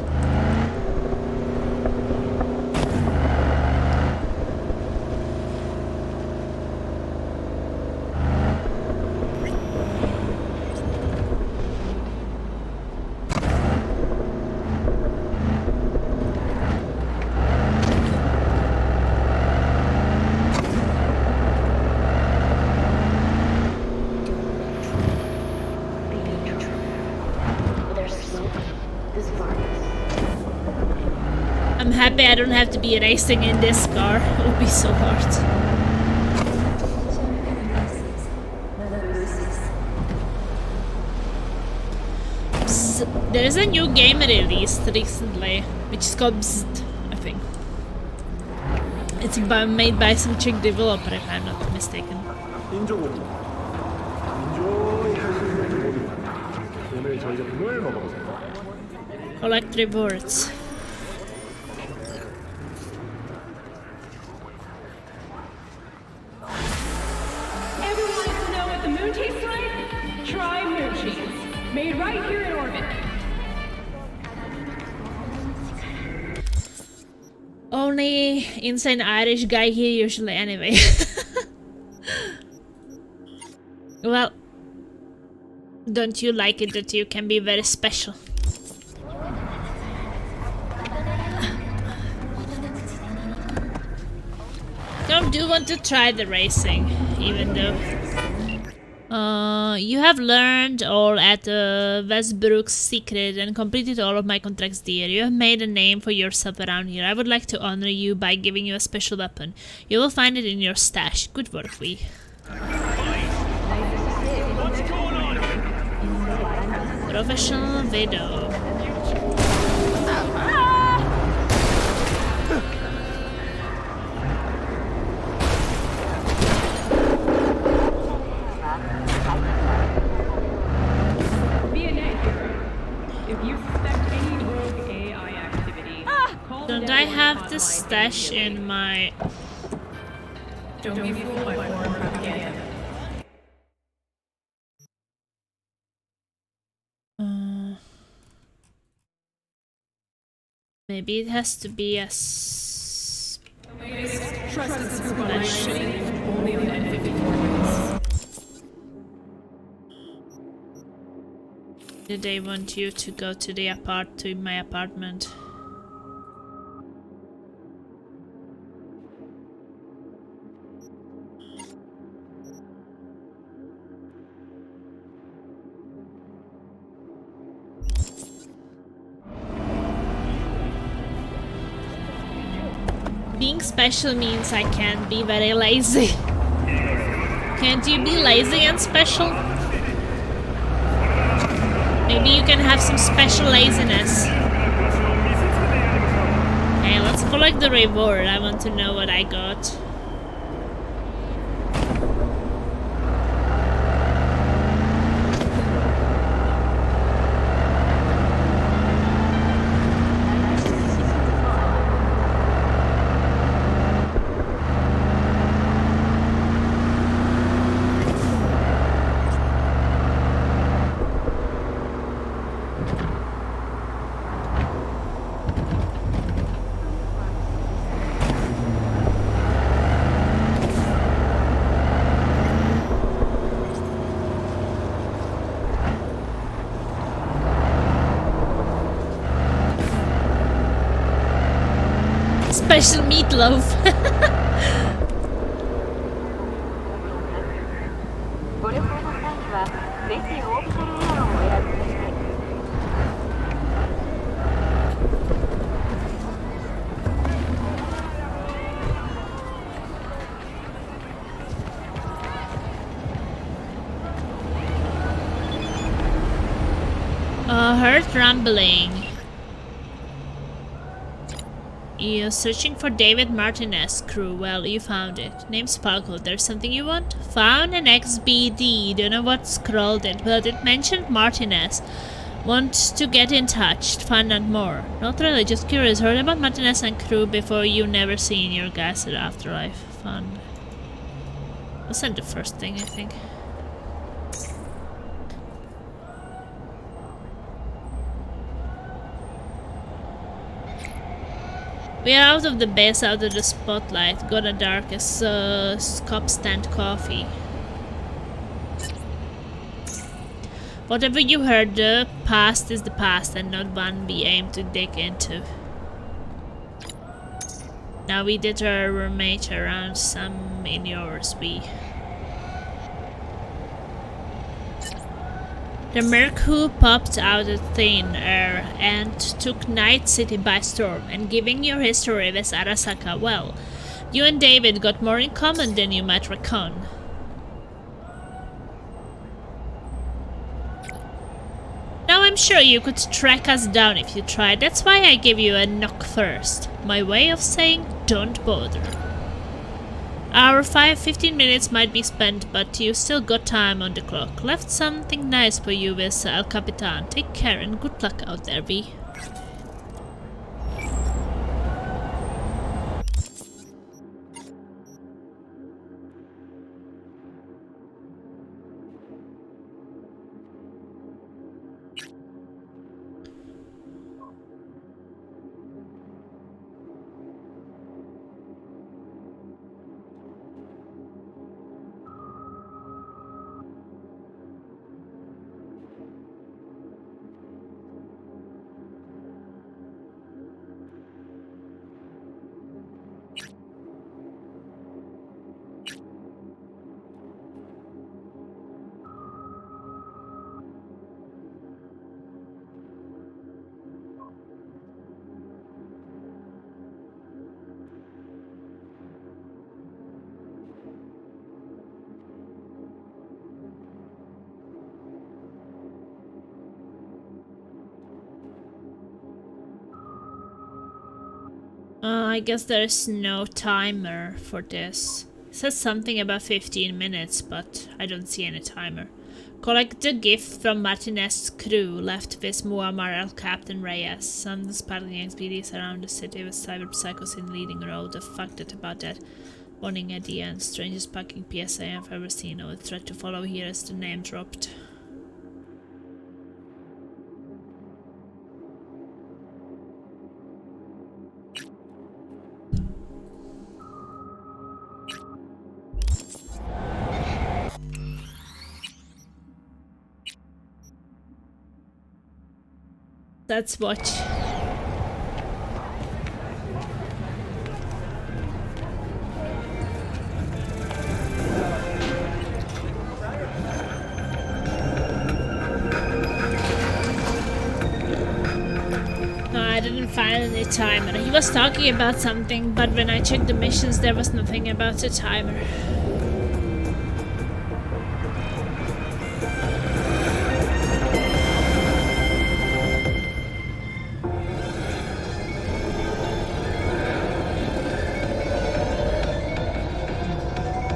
I'm happy I don't have to be racing in this car. It would be so hard. There's a new game released recently, which is called Bzzzt, I think. It's made by some Czech developer, if I'm not mistaken. Collect rewards. Everyone wants to know what the moon tastes like? Try moon cheese. Made right here in orbit. Only insane Irish guy here usually anyway. Well, don't you like it that you can be very special? I do want to try the racing, even though you have learned all at Westbrook's secret and completed all of my contracts, dear. You have made a name for yourself around here. I would like to honor you by giving you a special weapon. You will find it in your stash. Good work, we. Professional widow. Don't I have the stash in my... Don't be fooled by foreign propaganda. Maybe it has to be a Trusted scoop on my city, only on N54 Did they want you to go to the to my apartment? Being special means I can be very lazy. Can't you be lazy and special? Maybe you can have some special laziness. Hey, let's collect the reward. I want to know what I got. special meatloaf. Heard rumbling. You're searching for David Martinez, crew. Well, you found it. Name Sparkle. There's something you want? Found an XBD. Don't know what scrolled it, but it mentioned Martinez. Want to get in touch. Find out more. Not really, just curious. Heard about Martinez and crew before. You never seen your guys at Afterlife. Fun. Wasn't the first thing, I think. We are out of the base, out of the spotlight. Gonna dark as cop stand coffee. Whatever you heard, the past is the past and not one we aim to dig into. Now we did our roommate around, some in yours, we. The Merc who popped out of thin air and took Night City by storm, and giving your history with Arasaka, well, you and David got more in common than you might reckon. Now I'm sure you could track us down if you tried, that's why I gave you a knock first. My way of saying, don't bother. Our 15 minutes might be spent, but you still got time on the clock. Left something nice for you with El Capitan. Take care and good luck out there, V. I guess there's no timer for this. It says something about 15 minutes, but I don't see any timer. Collect the gift from Martinez's crew, left with Muammar El Captain Reyes. Some sparkling XPDs around the city with cyber psychos in leading road. The fuck that about that. Warning at the end. Strangest fucking PSA I've ever seen. I will try to follow here as the name dropped. Let's watch. No, I didn't find any timer. He was talking about something, but when I checked the missions, there was nothing about a timer.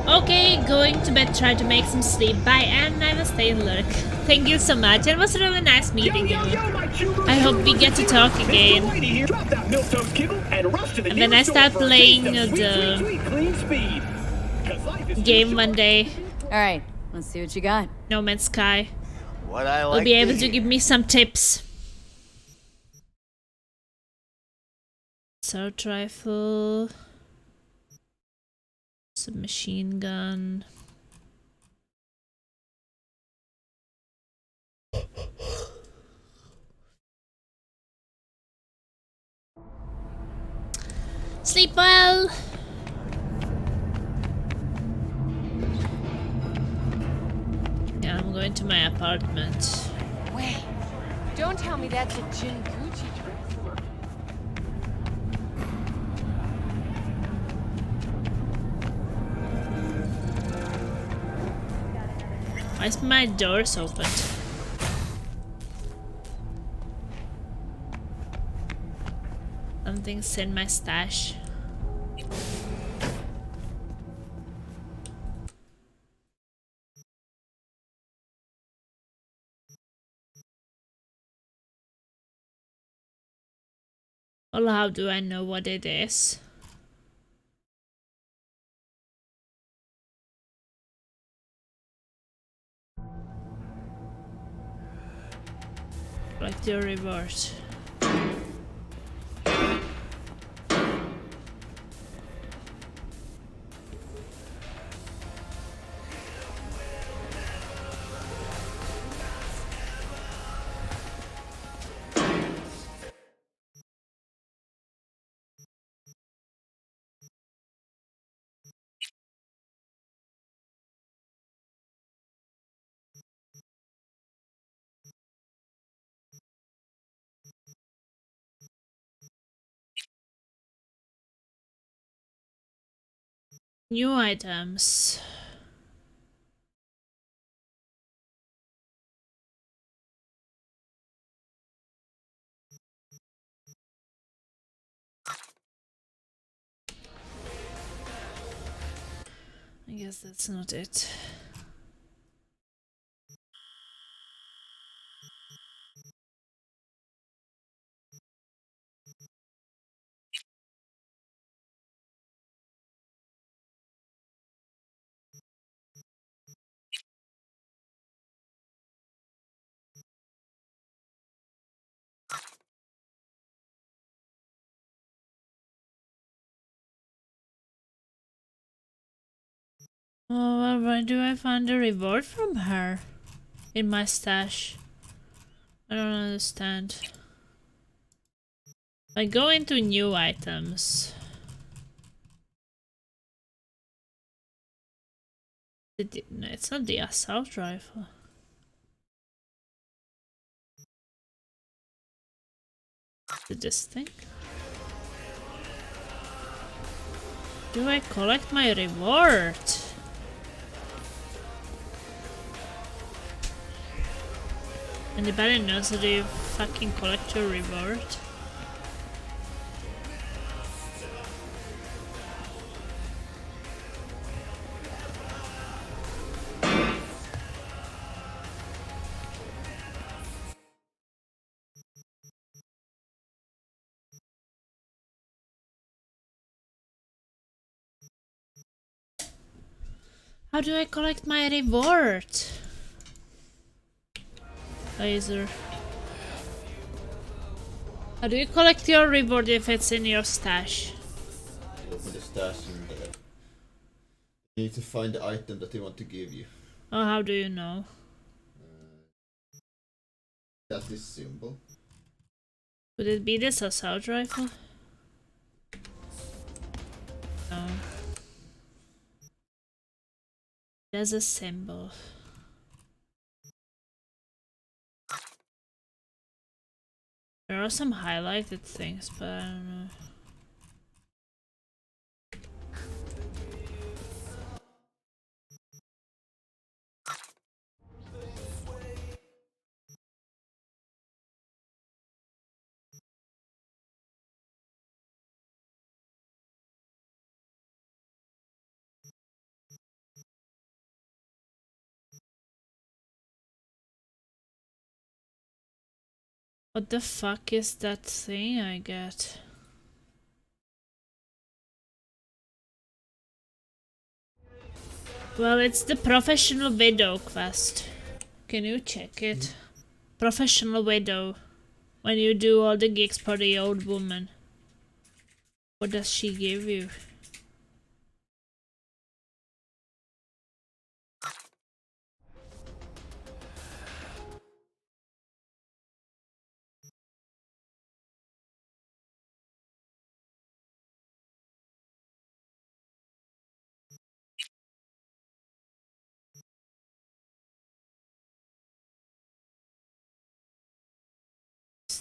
Okay, going to bed, try to make some sleep. Bye, and I will stay and lurk. Thank you so much. It was really nice meeting you. I hope we get to talk again. And then I start playing the game one day. Alright, let's see what you got. No Man's Sky. What I like Will be able to to give me some tips. Assault rifle. Submachine gun. Sleep well! Yeah, I'm going to my apartment. Wait, don't tell me that's a Jin Gucci dress. Why is my doors open? Something's in my stash. Well, how do I know what it is? Collect your reward. New items. I guess that's not it. Oh, well, where do I find a reward from her? In my stash. I don't understand. I go into new items. No, it's not the assault rifle. Is it this thing? Do I collect my reward? Anybody knows how do you fucking collect your reward? How do I collect my reward? Laser. How do you collect your reward if it's in your stash? Open the stash and you need to find the item that they want to give you. Oh, how do you know? That's this symbol. Would it be this assault rifle? No. There's a symbol. There are some highlighted things, but I don't know. What the fuck is that thing I get? Well, it's the Professional Widow quest. Can you check it? Professional Widow. When you do all the gigs for the old woman. What does she give you?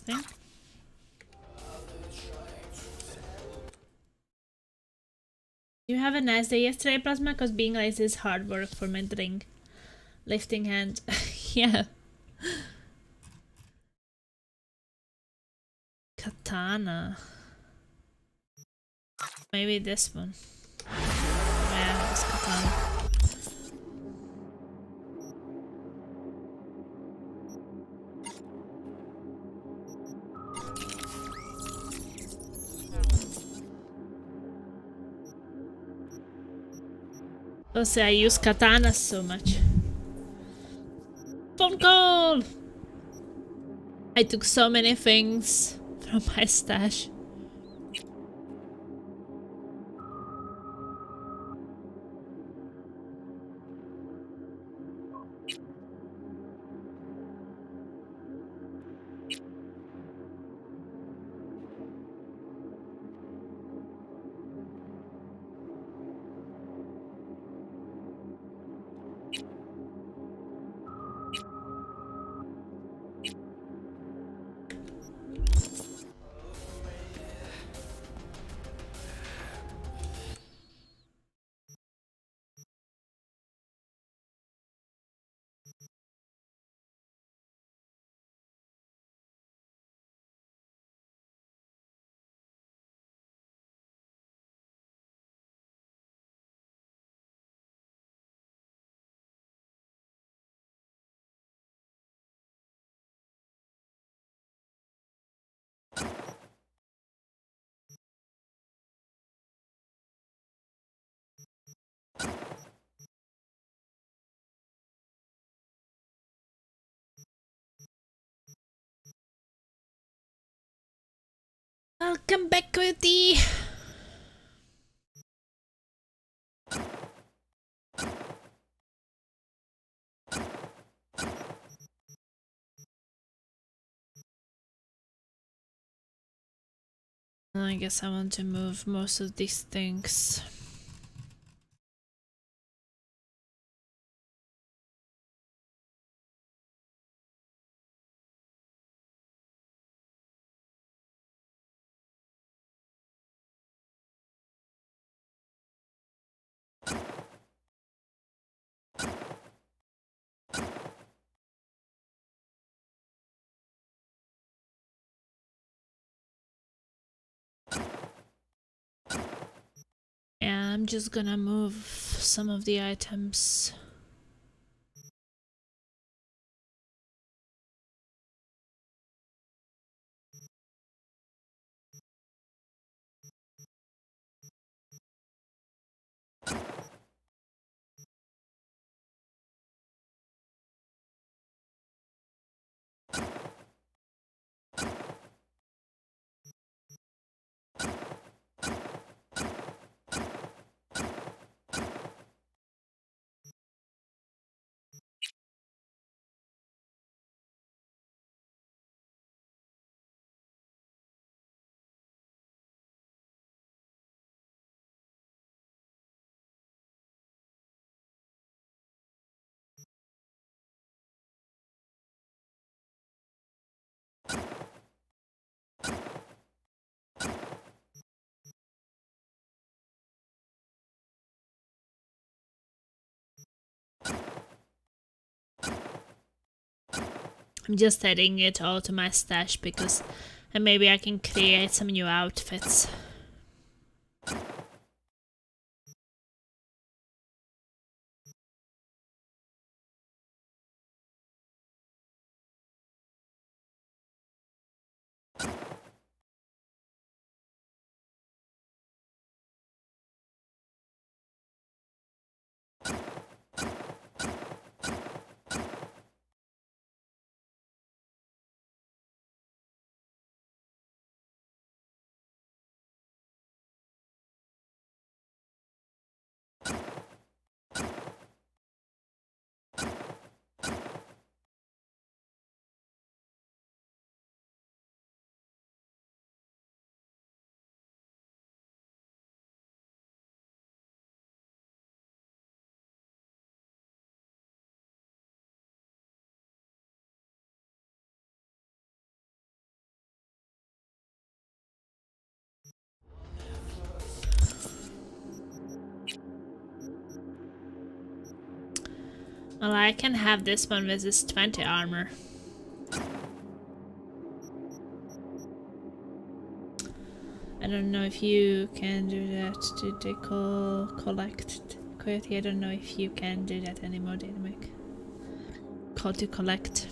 something. You have a nice day yesterday, Plasma, because being lazy is hard work for my drink. Lifting hand. Yeah. Katana. Maybe this one. Yeah, it's katana. Also, I use katanas so much. Phone call! I took so many things from my stash. Welcome back, Cody. I guess I want to move most of these things. Yeah, I'm just gonna move some of the items. I'm just adding it all to my stash because and maybe I can create some new outfits. Well, I can have this one with this 20 armor. I don't know if you can do that. Did they collect Coyote? I don't know if you can do that anymore, Dynamic. Call to collect.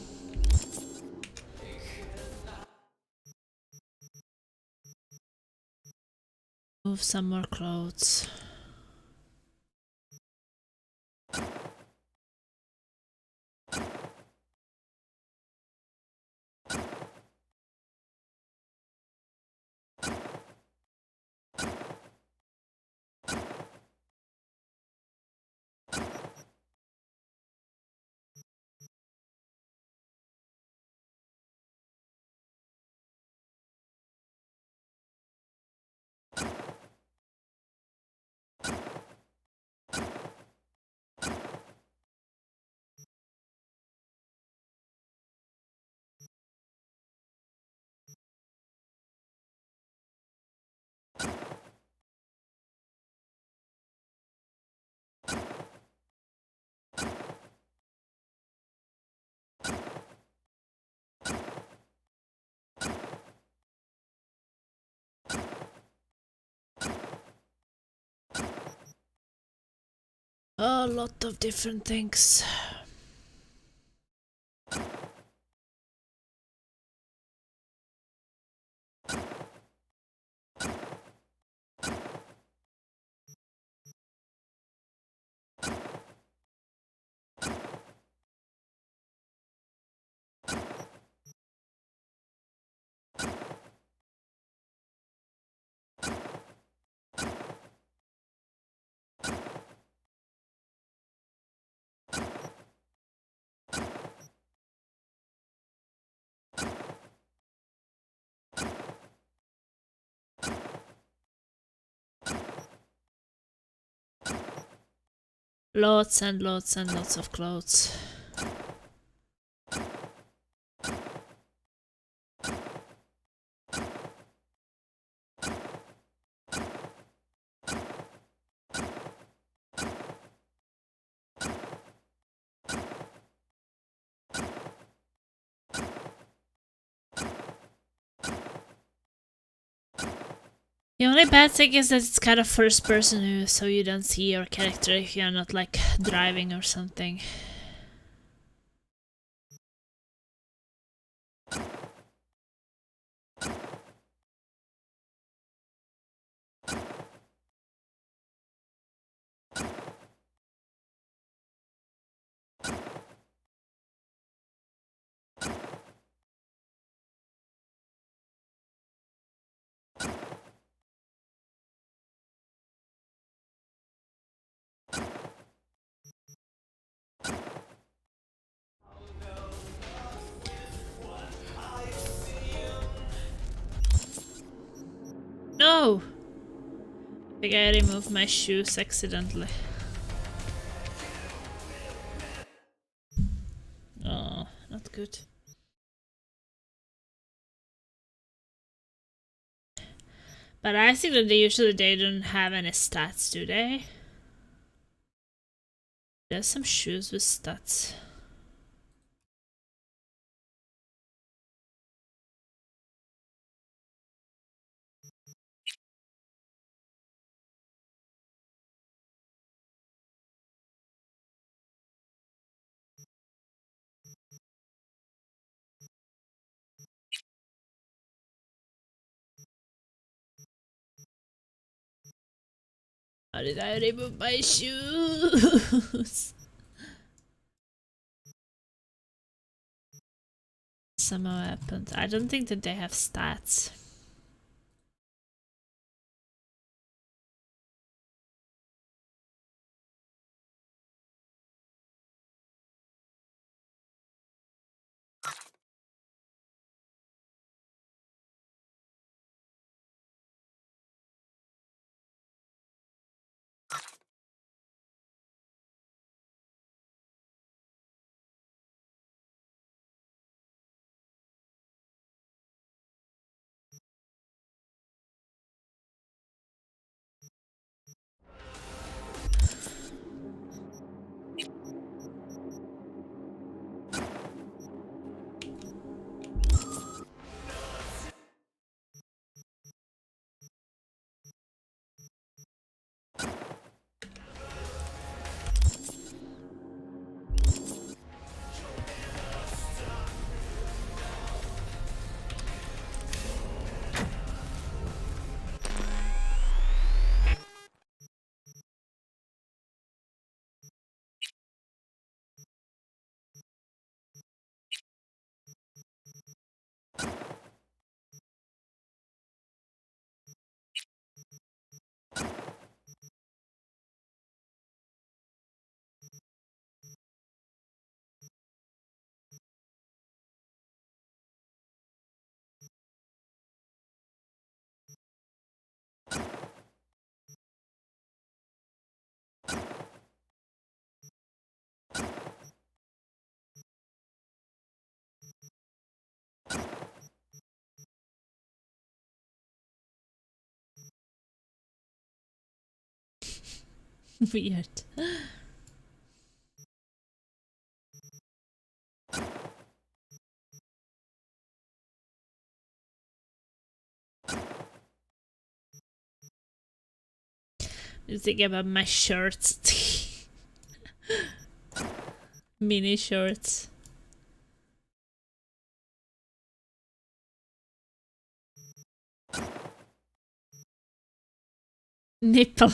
Move some more clothes. A lot of different things. Lots and lots and lots of clothes. The only bad thing is that it's kind of first person view, so you don't see your character if you're not like driving or something. No! I think I removed my shoes accidentally. Oh, not good. But I think that they don't have any stats, do they? There's some shoes with stats. How did I remove my shoes? Somehow happened. I don't think that they have stats. Weird. You think about my shorts. Mini shorts. Nipple.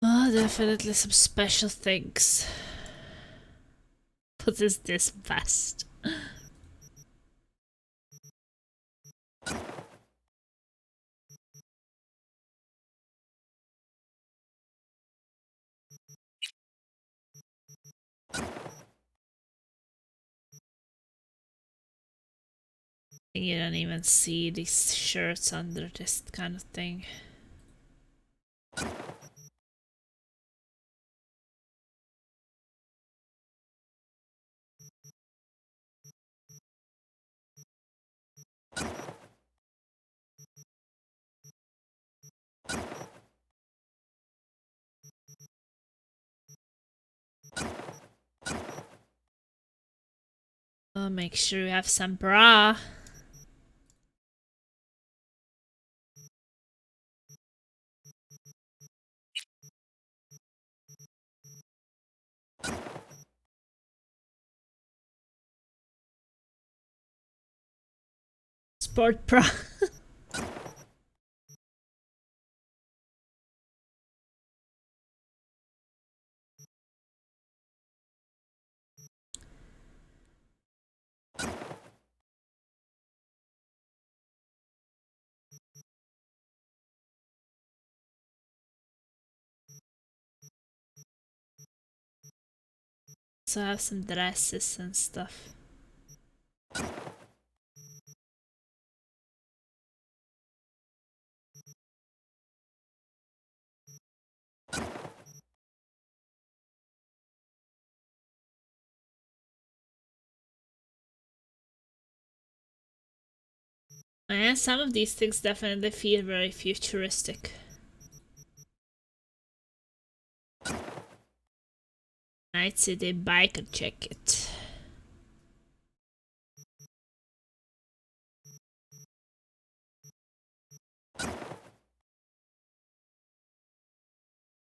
Oh, definitely some special things. What is this vest? You don't even see these shirts under this kind of thing. Oh, make sure you have some bra. Sport bra. So I have some dresses and stuff. And some of these things definitely feel very futuristic. Night City biker jacket.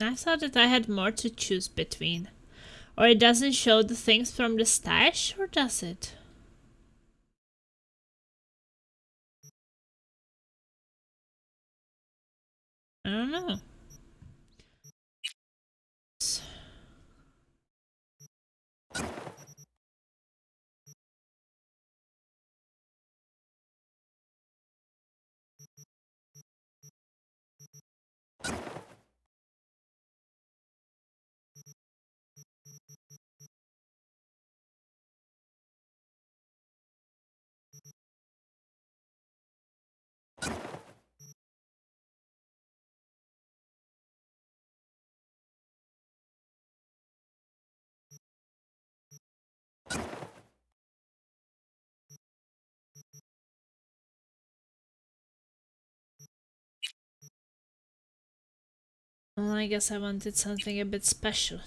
I thought that I had more to choose between. Or it doesn't show the things from the stash, or does it? I don't know. Well, I guess I wanted something a bit special.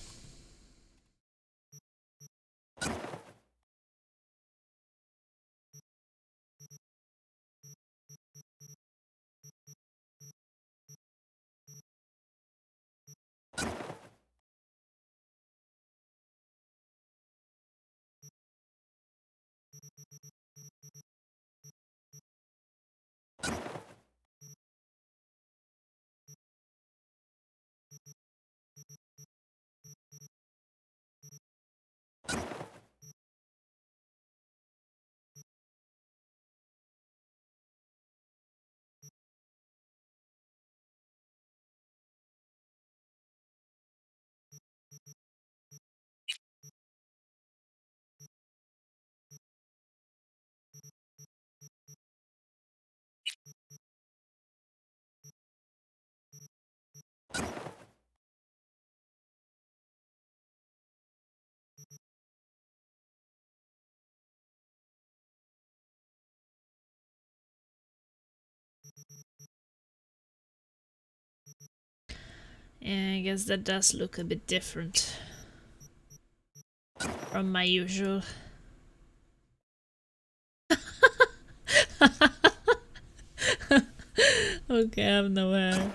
Yeah, I guess that does look a bit different from my usual. Okay, I have no hair.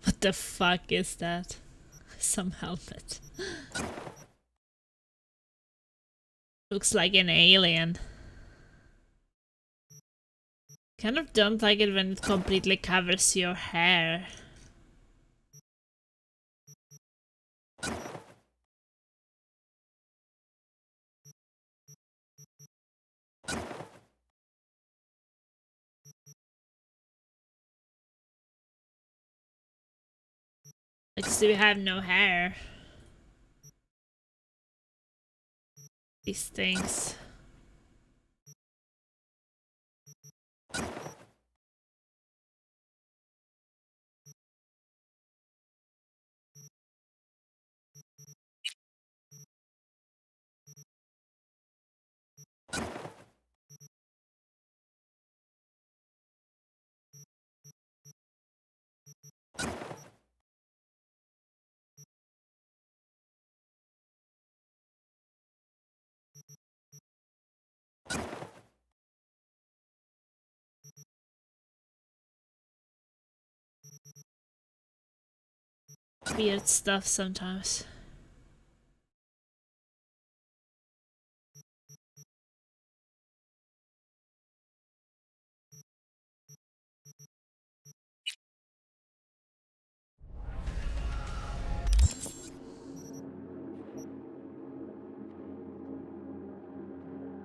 What the fuck is that? Some helmet. Looks like an alien. Kind of don't like it when it completely covers your hair. Like, so you have no hair. These things. Weird stuff sometimes.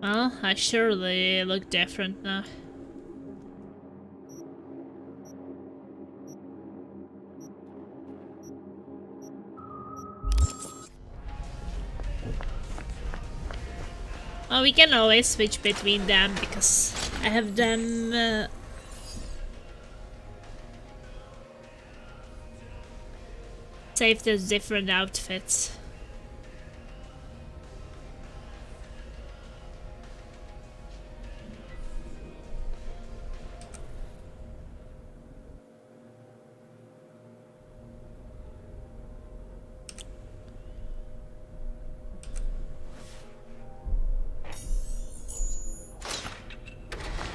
Well, I surely look different now. Well, we can always switch between them because I have them saved as different outfits.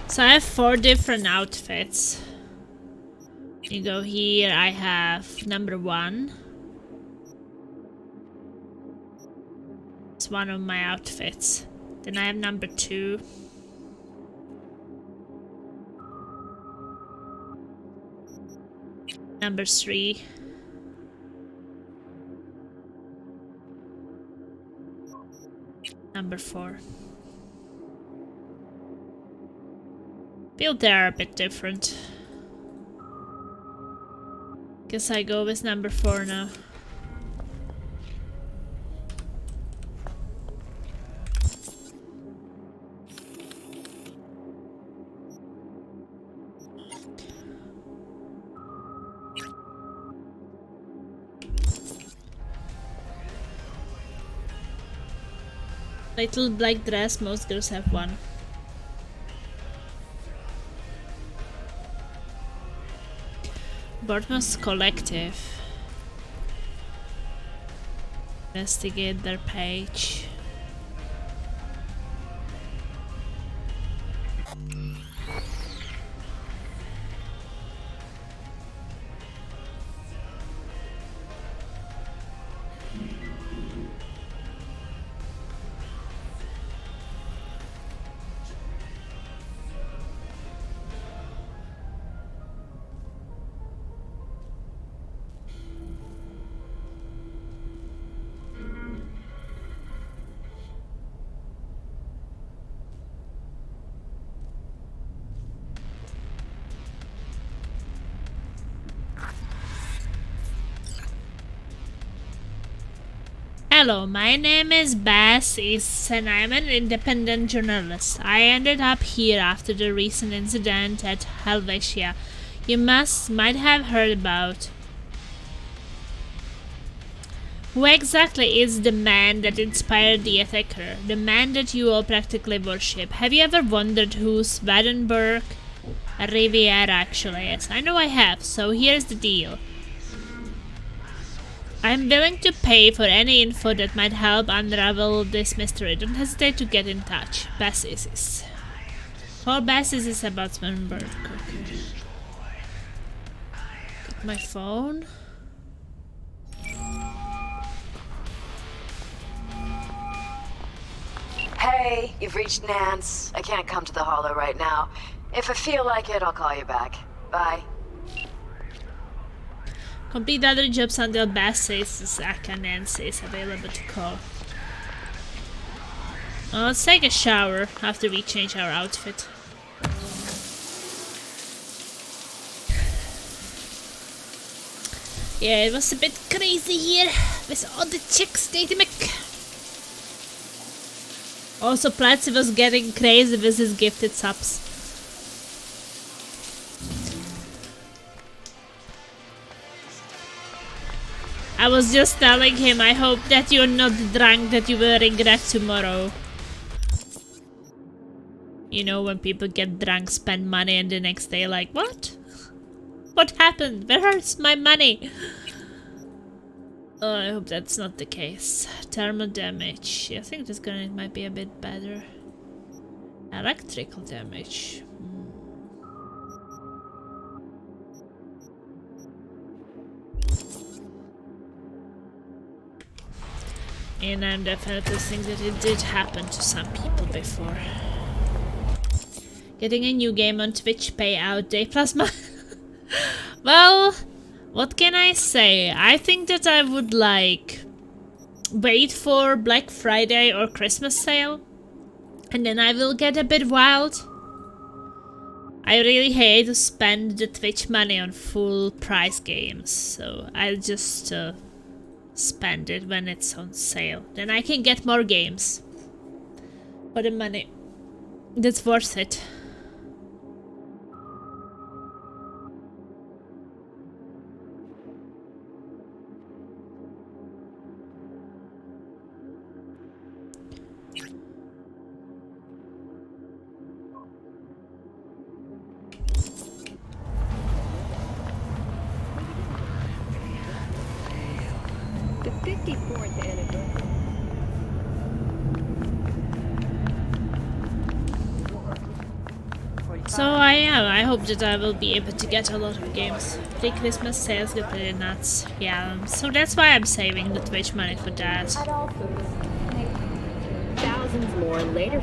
So I have 4 different outfits. You go here, I have number 1. It's one of my outfits. Then I have number 2. Number 3. Number 4. Feel they're a bit different. Guess I go with number 4 now. Little black dress, most girls have one. Bournemouth's collective. Investigate their page. Hello, my name is Bass and I'm an independent journalist. I ended up here after the recent incident at Helvetia. You might have heard about. Who exactly is the man that inspired the attacker? The man that you all practically worship. Have you ever wondered who Swedenborg Riviera actually is? I know I have, so here's the deal. I'm willing to pay for any info that might help unravel this mystery. Don't hesitate to get in touch. Basis. All Basis is about Swedenborg. Okay. Get my phone. Hey, you've reached Nance. I can't come to the Hollow right now. If I feel like it, I'll call you back. Bye. Complete other jobs until Basis aka Nancy is available to call. Well, let's take a shower after we change our outfit. Yeah, it was a bit crazy here with all the chicks dating me. Also, Platzi was getting crazy with his gifted subs. I was just telling him, I hope that you're not drunk, that you will regret tomorrow. You know, when people get drunk, spend money, and the next day like, what? What happened? Where's my money? Oh, I hope that's not the case. Thermal damage. I think this grenade might be a bit better. Electrical damage. And I'm definitely think that it did happen to some people before. Getting a new game on Twitch payout day plus my... Well... What can I say? I think that I would like wait for Black Friday or Christmas sale and then I will get a bit wild. I really hate to spend the Twitch money on full price games, so I'll just spend it when it's on sale. Then I can get more games for the money. That's worth it. So I hope that I will be able to get a lot of games. Pre-Christmas sales get pretty nuts. Yeah, so that's why I'm saving the Twitch money for that.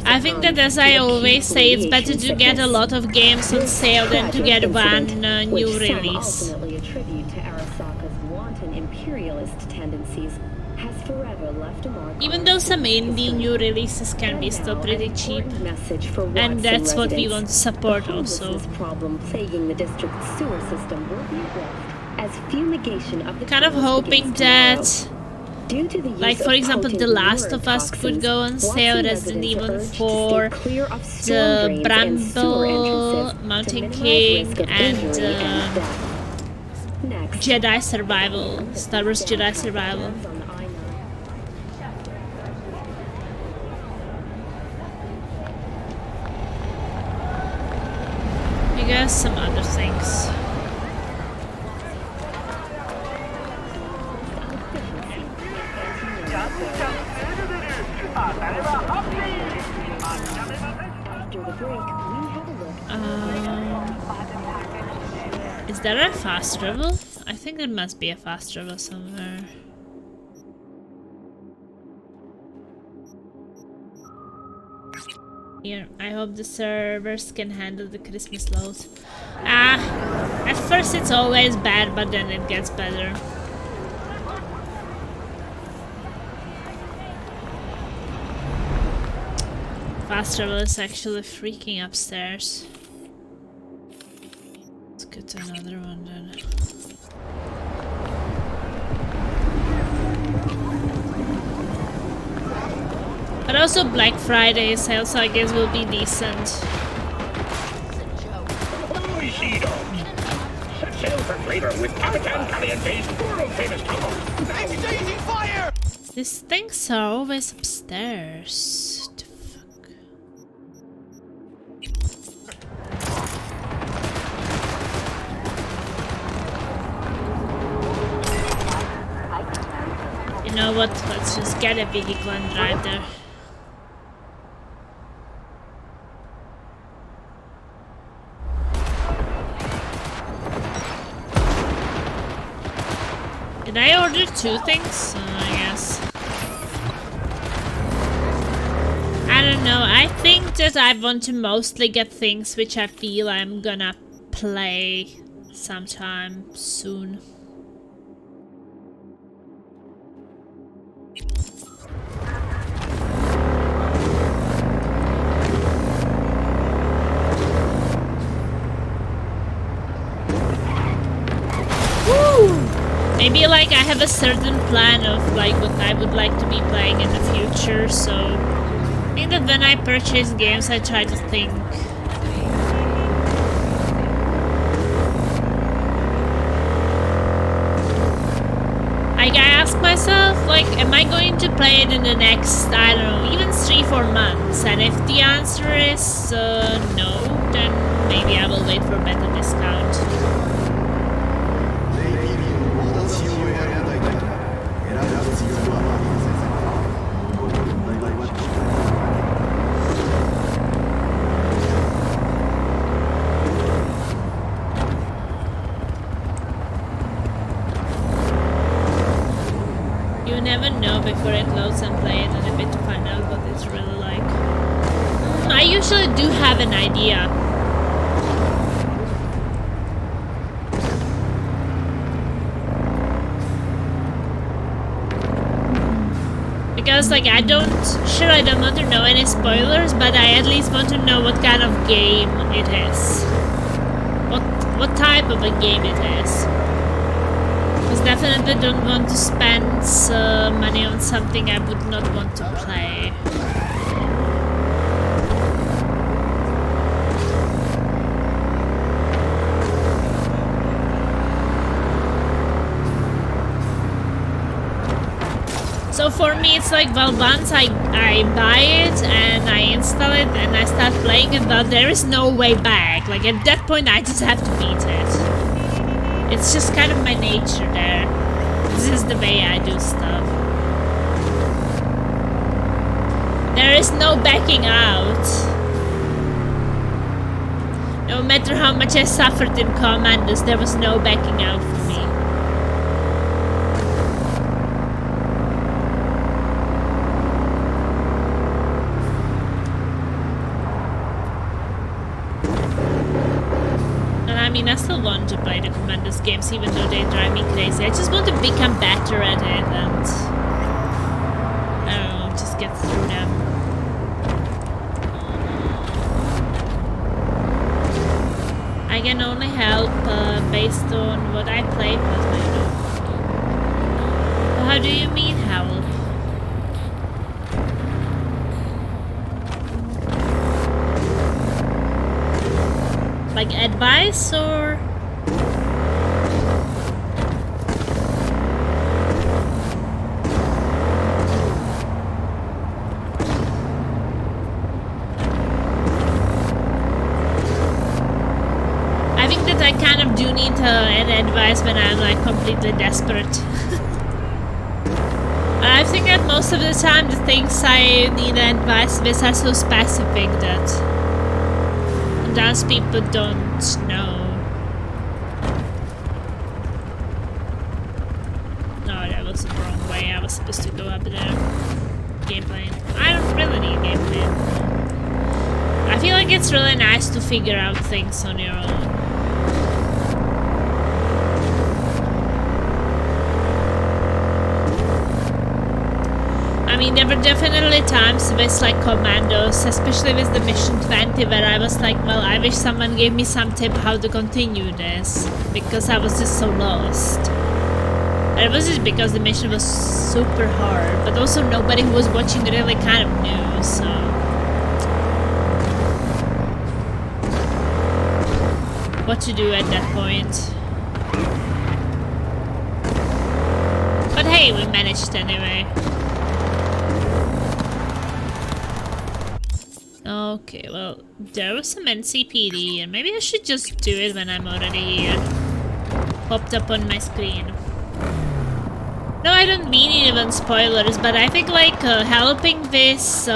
I think that, as I always say, it's better to get a lot of games on sale than to get one new release. Even though some indie new releases can be still pretty cheap, and that's what we want to support also. Kind of hoping that, like for example, The Last of Us could go on sale, Resident Evil 4, the Bramble, Mountain King, and Jedi Survival, Star Wars Jedi Survival. I guess some other things. Is there a fast travel? I think there must be a fast travel somewhere. Here, I hope the servers can handle the Christmas load. At first it's always bad, but then it gets better. Fast travel is actually freaking upstairs. Let's get to another one then. also Black Friday sale, so I guess will be decent. Sale for flavor with Parmesan Caliente's world-famous tacos. Activating fire! These things are always upstairs. The fuck? You know what? Let's just get a vehicle and drive there. Did I order 2 things? I guess. I don't know. I think that I want to mostly get things which I feel I'm gonna play sometime soon. Maybe like I have a certain plan of like what I would like to be playing in the future, so I think that when I purchase games I try to think. Like I ask myself, like, am I going to play it in the next, I don't know, even 3-4 months? And if the answer is no, then maybe I will wait for a better discount. You never know before it loads and play it in a bit to find out what it's really like. I usually do have an idea. Because like I don't want to know any spoilers, but I at least want to know what kind of game it is. What type of a game it is. Because definitely don't want to spend money on something I would not want to play. So for me it's like, well, once I buy it and I install it and I start playing it, well, there is no way back. Like at that point I just have to beat it. It's just kind of my nature there. This is the way I do stuff. There is no backing out. No matter how much I suffered in Commandos, there was no backing out for me. I mean, I still want to play the Commandos games even though they drive me crazy. I just want to become better at it and I don't know, just get through them. I can only help based on what I play, but I don't. How do you mean help? Like advice or? I think that I kind of do need an advice when I'm like completely desperate. I think that most of the time the things I need advice with are so specific that sometimes people don't know. No, that was the wrong way. I was supposed to go up there. Gameplay. I don't really need gameplay. I feel like it's really nice to figure out things on your own. I mean, there were definitely times with like Commandos, especially with the Mission 20, where I was like, well, I wish someone gave me some tip how to continue this, because I was just so lost. And it was just because the mission was super hard, but also nobody who was watching really kind of knew, so... what to do at that point. But hey, we managed anyway. Okay, well, there was some NCPD, and maybe I should just do it when I'm already here. Popped up on my screen. No, I don't mean even spoilers, but I think like helping this...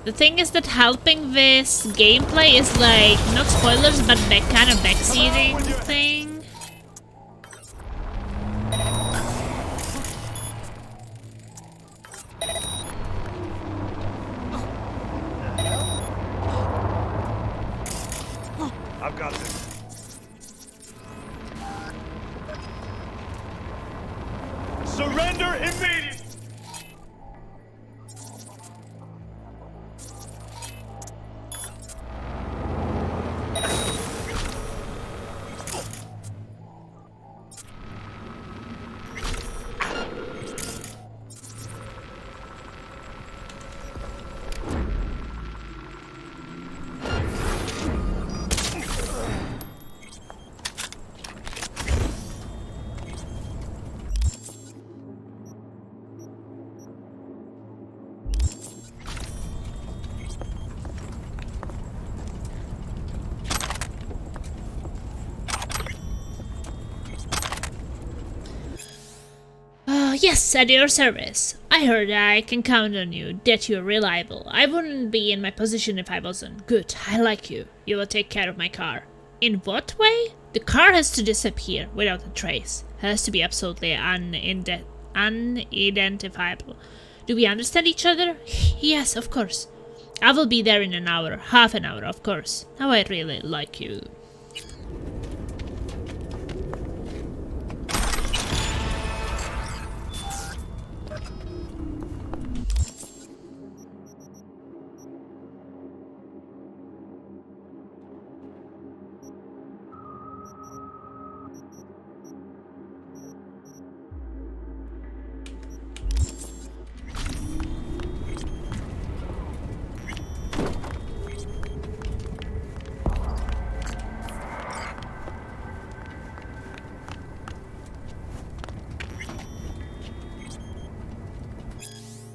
the thing is that helping this gameplay is like, not spoilers, but kind of backseating thing. I've got this. Surrender immediately! Yes, at your service. I heard I can count on you, that you're reliable. I wouldn't be in my position if I wasn't. Good, I like you. You will take care of my car. In what way? The car has to disappear without a trace. Has to be absolutely unidentifiable. Do we understand each other? Yes, of course. I will be there in an hour. Half an hour, of course. Now I really like you.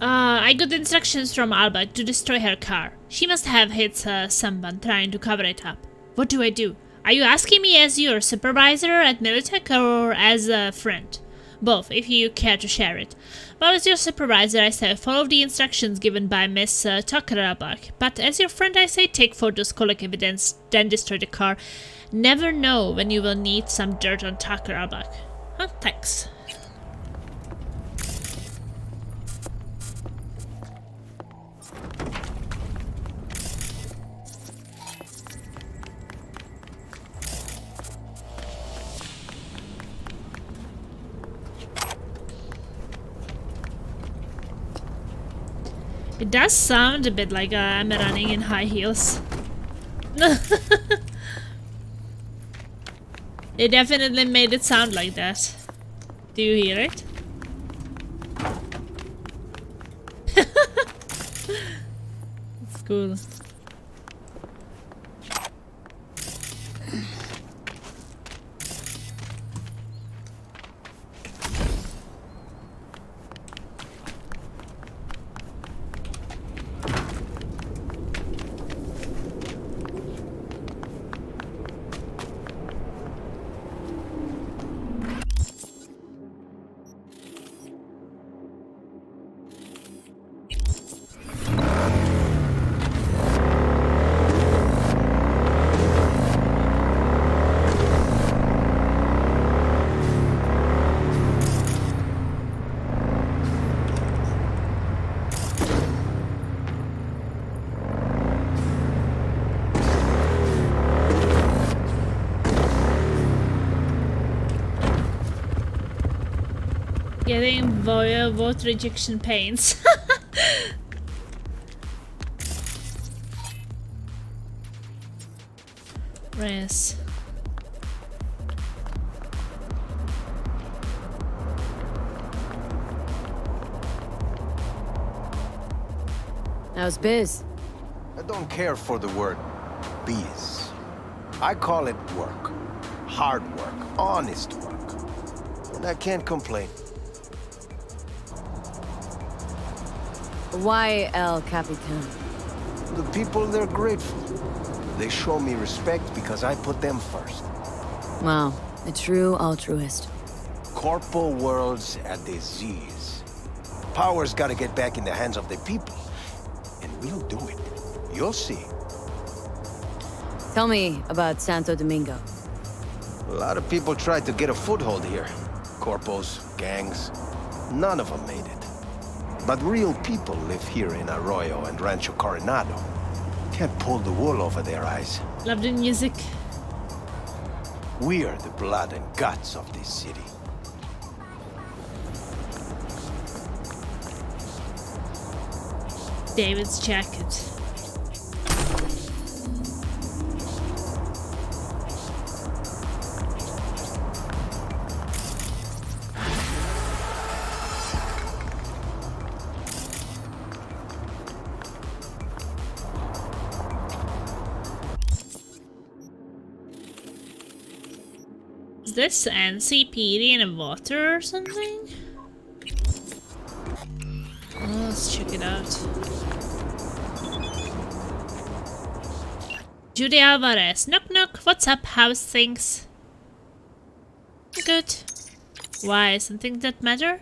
I got instructions from Alba to destroy her car. She must have hit someone trying to cover it up. What do I do? Are you asking me as your supervisor at Militech or as a friend? Both, if you care to share it. Well, as your supervisor, I say follow the instructions given by Miss Tuckerabach. But as your friend, I say take photos, collect evidence, then destroy the car. Never know when you will need some dirt on Tuckerabach. Huh, thanks. It does sound a bit like I'm running in high heels. They definitely made it sound like that. Do you hear it? It's cool. Getting vote rejection pains. Yes. How's biz? I don't care for the word biz. I call it work. Hard work. Honest work. And I can't complain. Why El Capitan? The people, they're grateful. They show me respect because I put them first. Wow, a true altruist. Corpo world's a disease. Power's gotta get back in the hands of the people. And we'll do it. You'll see. Tell me about Santo Domingo. A lot of people tried to get a foothold here. Corpos, gangs. None of them made it. But real people live here in Arroyo and Rancho Coronado. Can't pull the wool over their eyes. Love the music. We are the blood and guts of this city. David's jacket. Is this NCPD in a water or something? Oh, let's check it out. Judy Alvarez. Knock knock. What's up? How's things? Good. Why? Something that matter?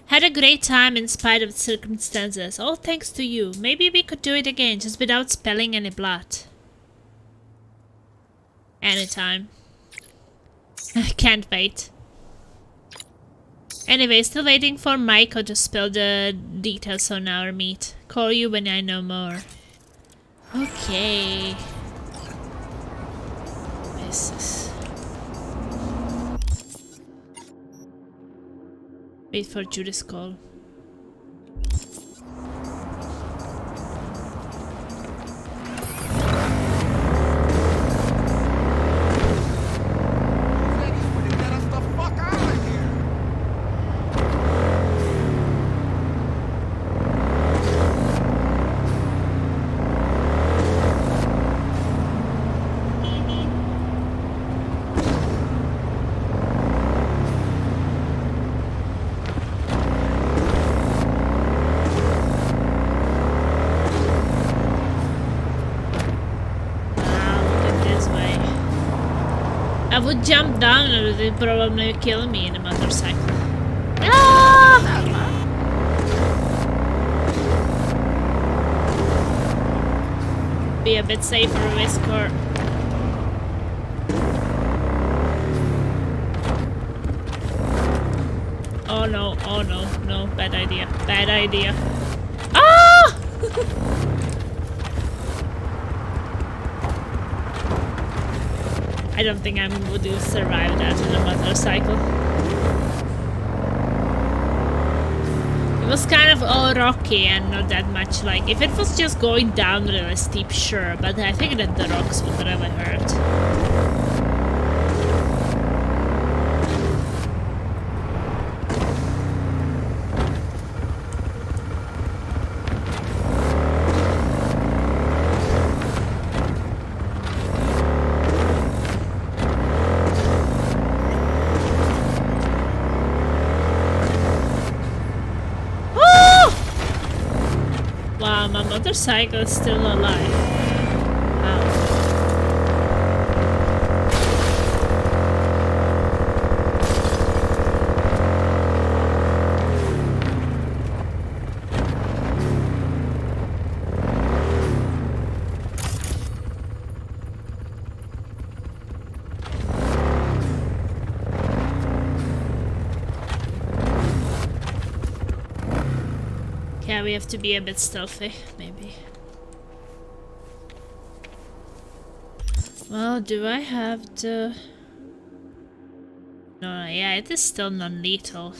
Had a great time in spite of the circumstances. All thanks to you. Maybe we could do it again, just without spilling any blood. Anytime. Can't wait. Anyway, still waiting for Michael to spill the details on our meet. Call you when I know more. Okay. Misses. Wait for Judy's call. I would jump down and it would probably kill me in a motorcycle. Ah! Be a bit safer with car. Oh no, no, bad idea, bad idea. Ah! I don't think I would survive that on a motorcycle. It was kind of all rocky and not that much like... If it was just going down really steep, sure, but I think that the rocks would really hurt. Motorcycle is still alive. Wow. Yeah, we have to be a bit stealthy, maybe. Well, do I have the... No, yeah, it is still non-lethal.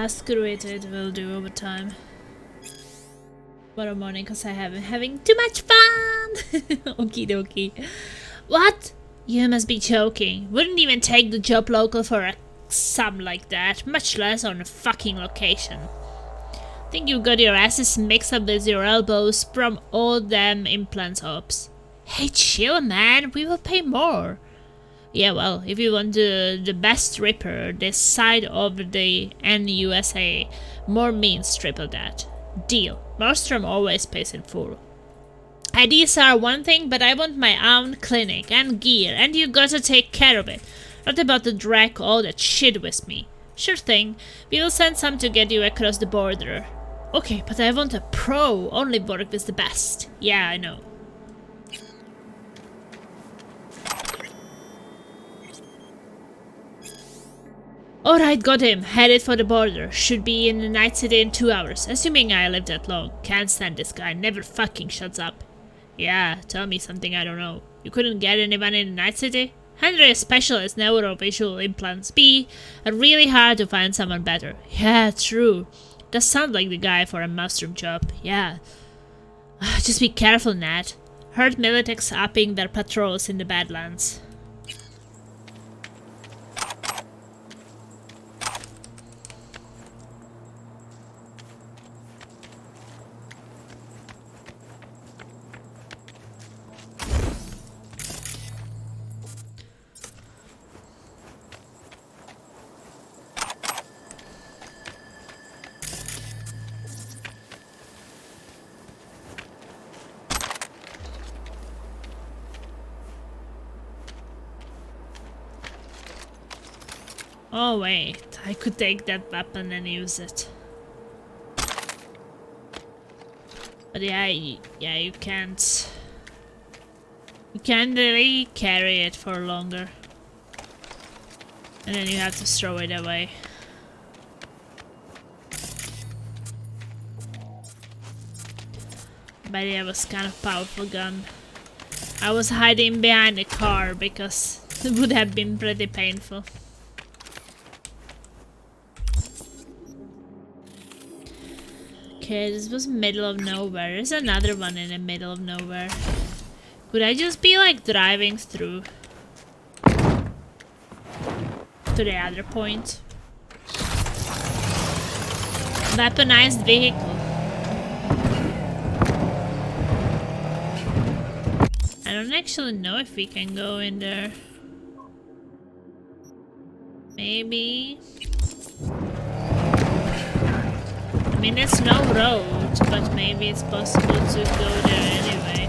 Screw it, it will do over time. Tomorrow morning, cause I have been having too much fun! Okie dokie. What? You must be joking. Wouldn't even take the job local for a sum like that, much less on a fucking location. Think you got your asses mixed up with your elbows from all them implant ops. Hey, chill, man. We will pay more. Yeah, well, if you want the best stripper this side of the NUSA, more means triple that. Deal. Nordstrom always pays in full. IDs are one thing, but I want my own clinic and gear, and you gotta take care of it. Not about to drag all that shit with me. Sure thing. We will send some to get you across the border. Okay, but I want a pro. Only work with the best. Yeah, I know. Alright, got him. Headed for the border. Should be in the Night City in 2 hours. Assuming I live that long. Can't stand this guy. Never fucking shuts up. Yeah, tell me something I don't know. You couldn't get anyone in the Night City? Henry specialist neurovisual implants be really hard to find someone better. Yeah, true. Does sound like the guy for a mushroom job. Yeah. Just be careful, Nat. Heard Militech's upping their patrols in the Badlands. Oh wait, I could take that weapon and use it. But yeah, you can't. You can't really carry it for longer. And then you have to throw it away. But yeah, it was kind of powerful gun. I was hiding behind the car because it would have been pretty painful. Okay, this was middle of nowhere. There's another one in the middle of nowhere. Could I just be like driving through to the other point? Weaponized vehicle. I don't actually know if we can go in there. Maybe. I mean, there's no road, but maybe it's possible to go there anyway.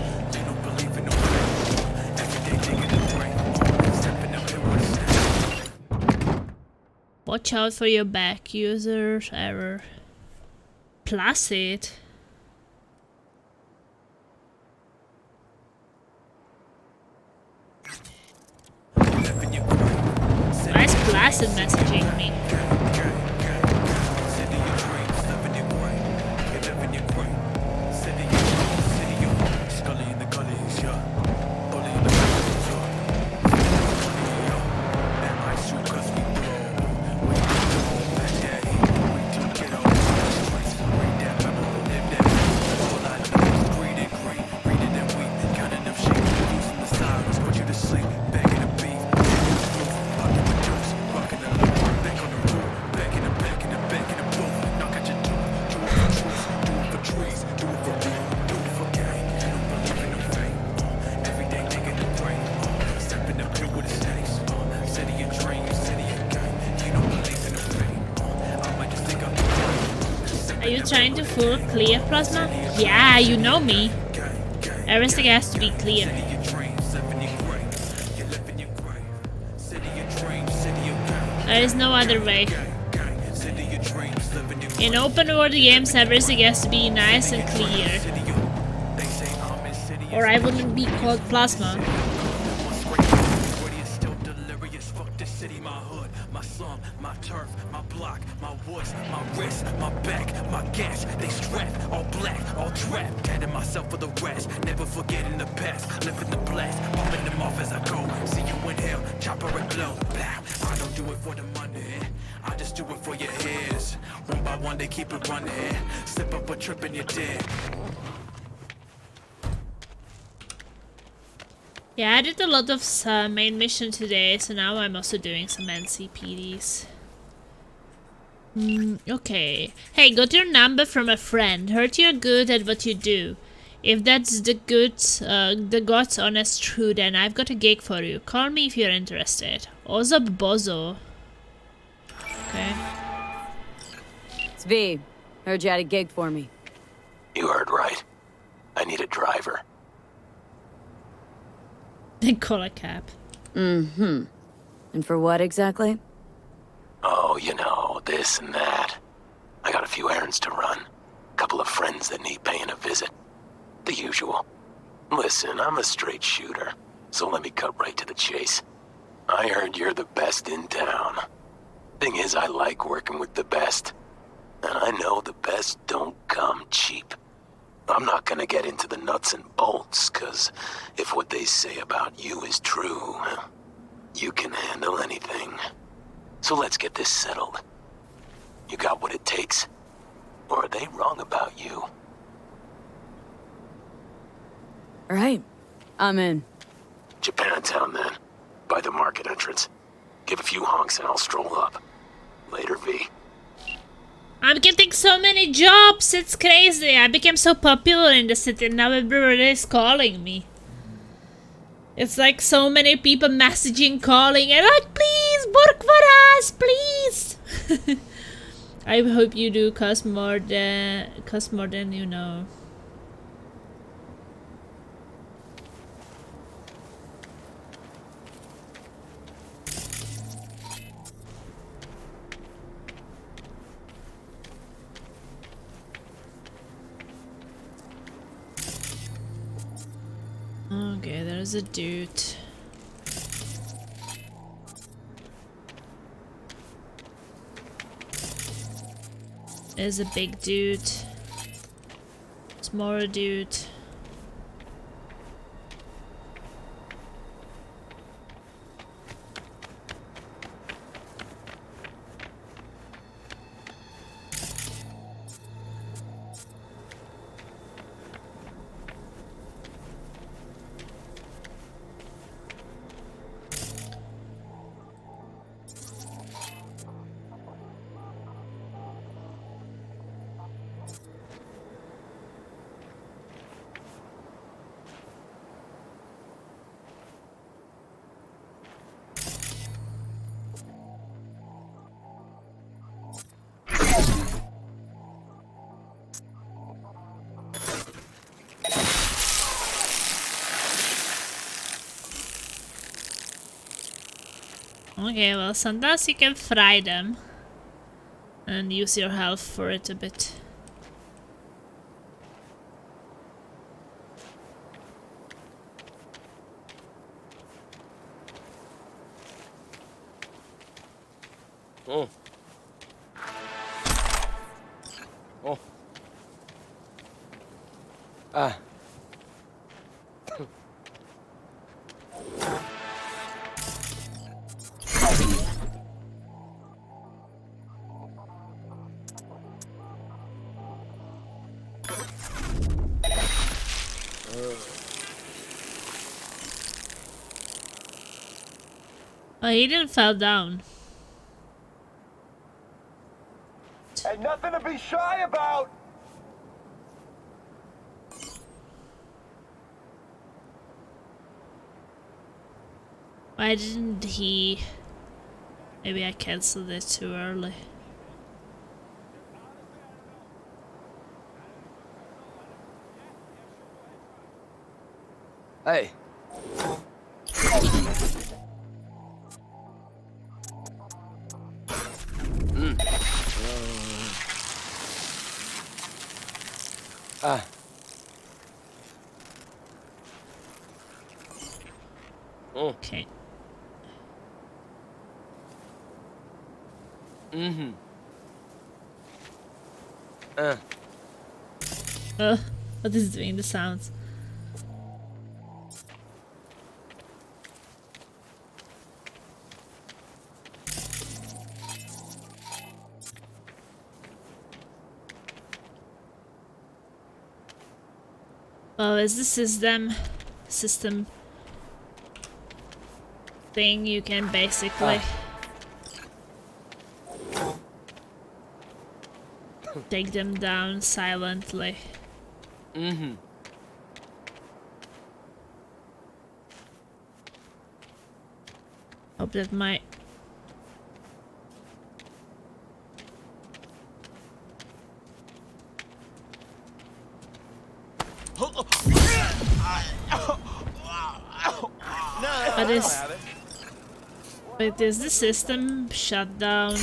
Watch out for your back, user error. Placid. Why is Placid messaging me? Trying to full clear plasma? Yeah, you know me. Everything has to be clear. There is no other way. In open world games, everything has to be nice and clear. Or I wouldn't be called plasma. They strapped, all black, all trapped. Tatted myself for the rest, never forgetting the past. Living the blast, popping them off as I go. See you in hell, chopper and glow. I don't do it for the money, I just just do it for your ears. One by one, they keep it running. Slip up or trip and you're dead. Yeah, I did a lot of main mission today, so now I'm also doing some NCPDs. Okay. Hey, got your number from a friend. Heard you're good at what you do. If that's the God's honest truth, then I've got a gig for you. Call me if you're interested. Ozab Bozo. Okay. It's V. Heard you had a gig for me. You heard right. I need a driver. Then call a cab. Mm-hmm. And for what exactly? Oh, you know, this and that. I got a few errands to run. Couple of friends that need paying a visit. The usual. Listen, I'm a straight shooter, so let me cut right to the chase. I heard you're the best in town. Thing is, I like working with the best. And I know the best don't come cheap. I'm not gonna get into the nuts and bolts, cause if what they say about you is true, you can handle anything. So let's get this settled. You got what it takes? Or are they wrong about you? Alright. I'm in. Japantown then. By the market entrance. Give a few honks and I'll stroll up. Later, V. I'm getting so many jobs, it's crazy. I became so popular in the city and now everybody is calling me. It's like so many people messaging, calling, and like, please work for us, please. I hope you do cost more than you know. Okay, there's a dude. There's a big dude. Smaller dude. Okay, well, sometimes you can fry them and use your health for it a bit. Oh. Oh. Ah. Oh, he didn't fall down. Ain't nothing to be shy about. Why didn't he... Maybe I cancelled it too early. Hey. Ah. Okay. Mm-hmm. What is doing the sounds? Oh, is the system thing you can basically take them down silently. Mm-hmm. Hope that my But is the system shut down?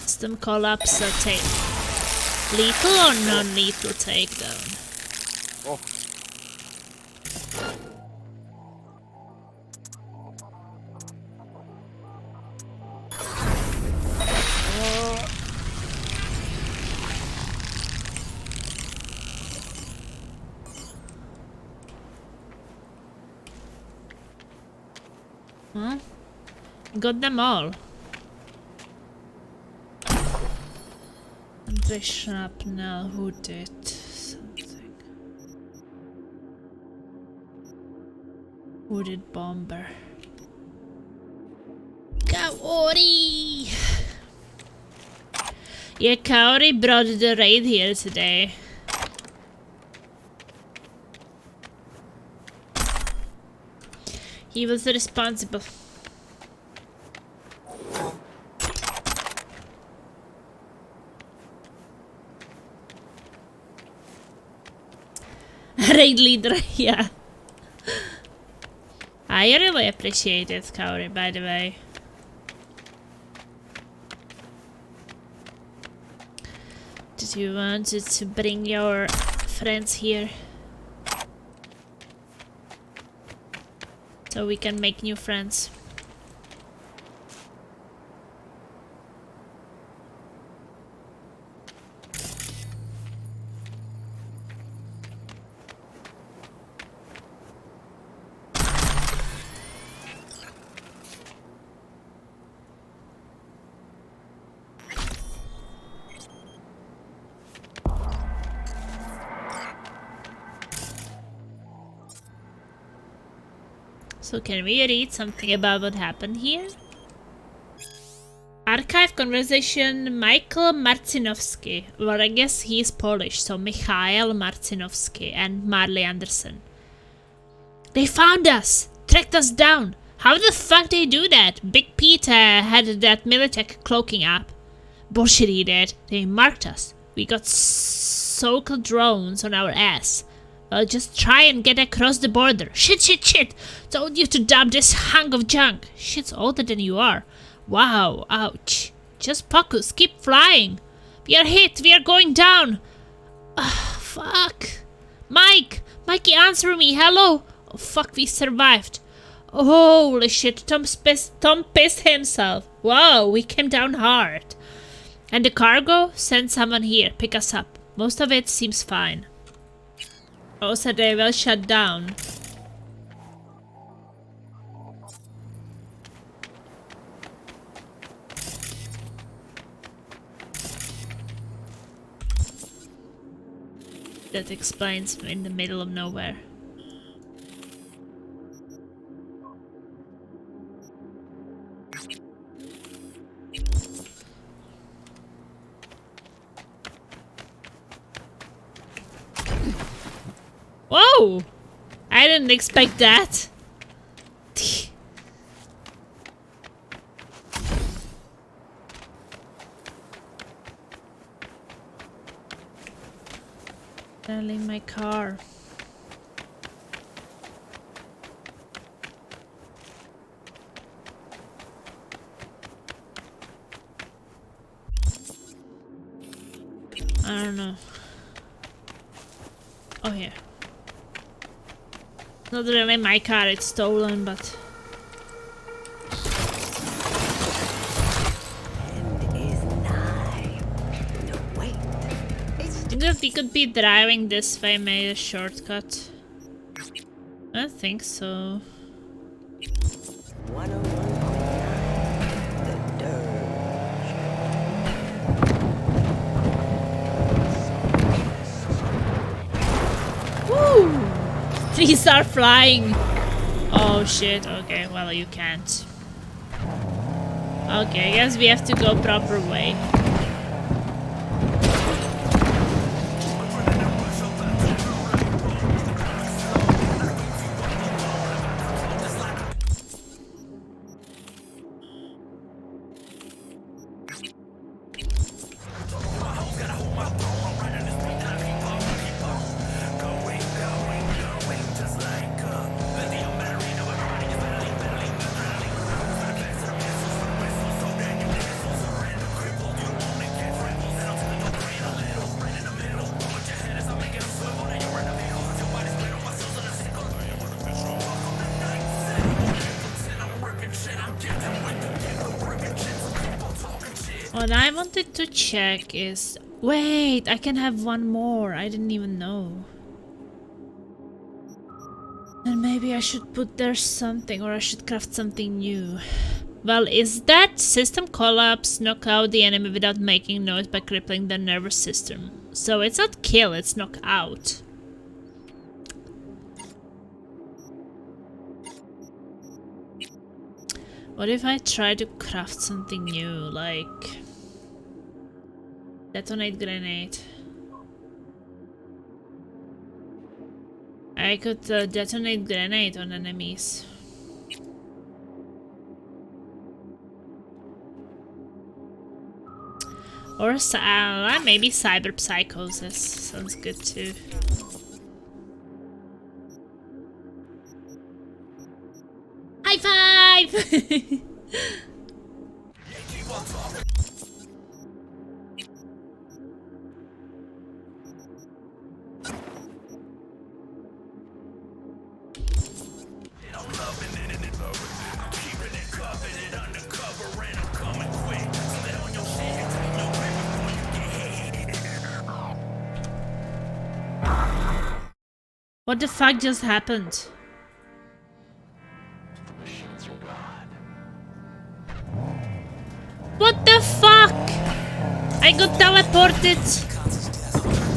System collapse or lethal or non-lethal takedown? Oh. Huh? Got them all. The shrapnel, who did something? Who did bomber? Kaori! Yeah, Kaori brought the raid here today. He was responsible. Raid leader, yeah. I really appreciate it, Kaori, by the way. Did you want to bring your friends here? So we can make new friends. So can we read something about what happened here? Archive conversation Michael Marcinowski. Well, I guess he's Polish, so Michael Marcinowski and Marley Anderson. They found us! Tracked us down! How the fuck they do that? Big Pete had that Militech cloaking app. Bullshit he did. They marked us. We got so-called drones on our ass. Well, just try and get across the border. Shit, shit, shit! Told you to dump this hunk of junk. Shit's older than you are. Wow, ouch. Just focus, keep flying. We are hit, we are going down. Fuck. Mike! Mikey, answer me, hello? Oh, fuck, we survived. Oh, holy shit, Tom pissed himself. Wow, we came down hard. And the cargo? Send someone here, pick us up. Most of it seems fine. Also, they will shut down. That explains in the middle of nowhere. Whoa! I didn't expect that. Selling my car. I don't know. Oh, here. Not really my car, it's stolen, but... Think if we could be driving this way, made a shortcut. I don't think so. Trees are flying. Oh shit, okay, well you can't. Okay, I guess we have to go proper way. What I wanted to check is... Wait, I can have one more. I didn't even know. And maybe I should put there something, or I should craft something new. Well, is that system collapse, knock out the enemy without making noise by crippling their nervous system. So it's not kill, it's knock out. What if I try to craft something new, like... Detonate grenade. I could detonate grenade on enemies. Or maybe cyber psychosis. Sounds good too. High five! What the fuck just happened? What the fuck? I got teleported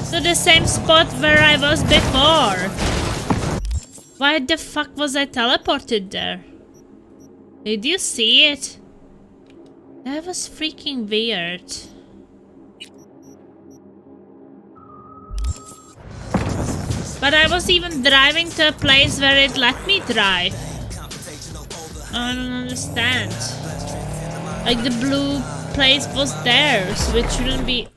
to the same spot where I was before. Why the fuck was I teleported there? Did you see it? That was freaking weird. But I was even driving to a place where it let me drive. I don't understand. Like the blue place was there, so it shouldn't be...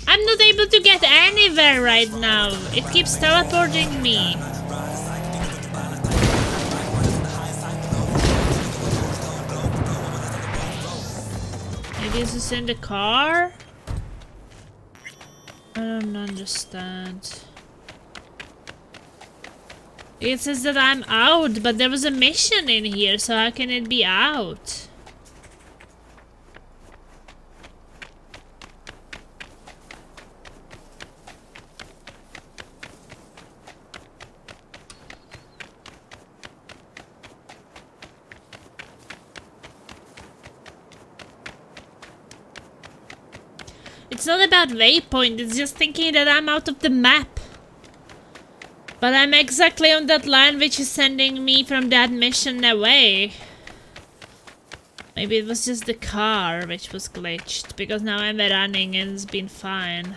I'm not able to get anywhere right now. It keeps teleporting me. Maybe this is in the car? I don't understand. It says that I'm out, but there was a mission in here, so how can it be out? It's not about waypoint, it's just thinking that I'm out of the map. But I'm exactly on that line which is sending me from that mission away. Maybe it was just the car which was glitched, because now I'm running and it's been fine.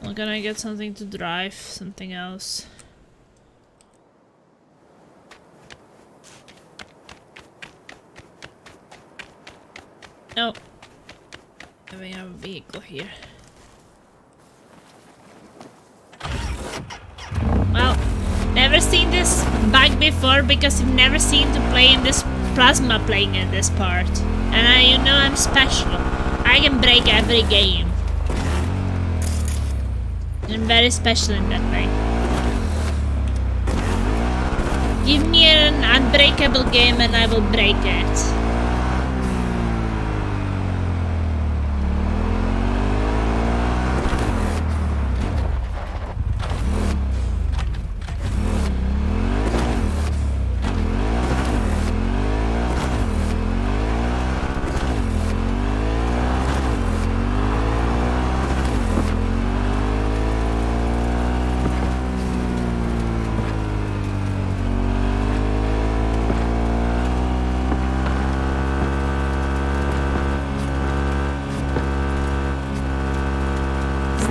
Well, can I get something to drive? Something else? No. Having a vehicle here. Well, never seen this bug before because you've never seen to play in this plasma playing in this part. And you know I'm special. I can break every game. I'm very special in that way. Give me an unbreakable game and I will break it.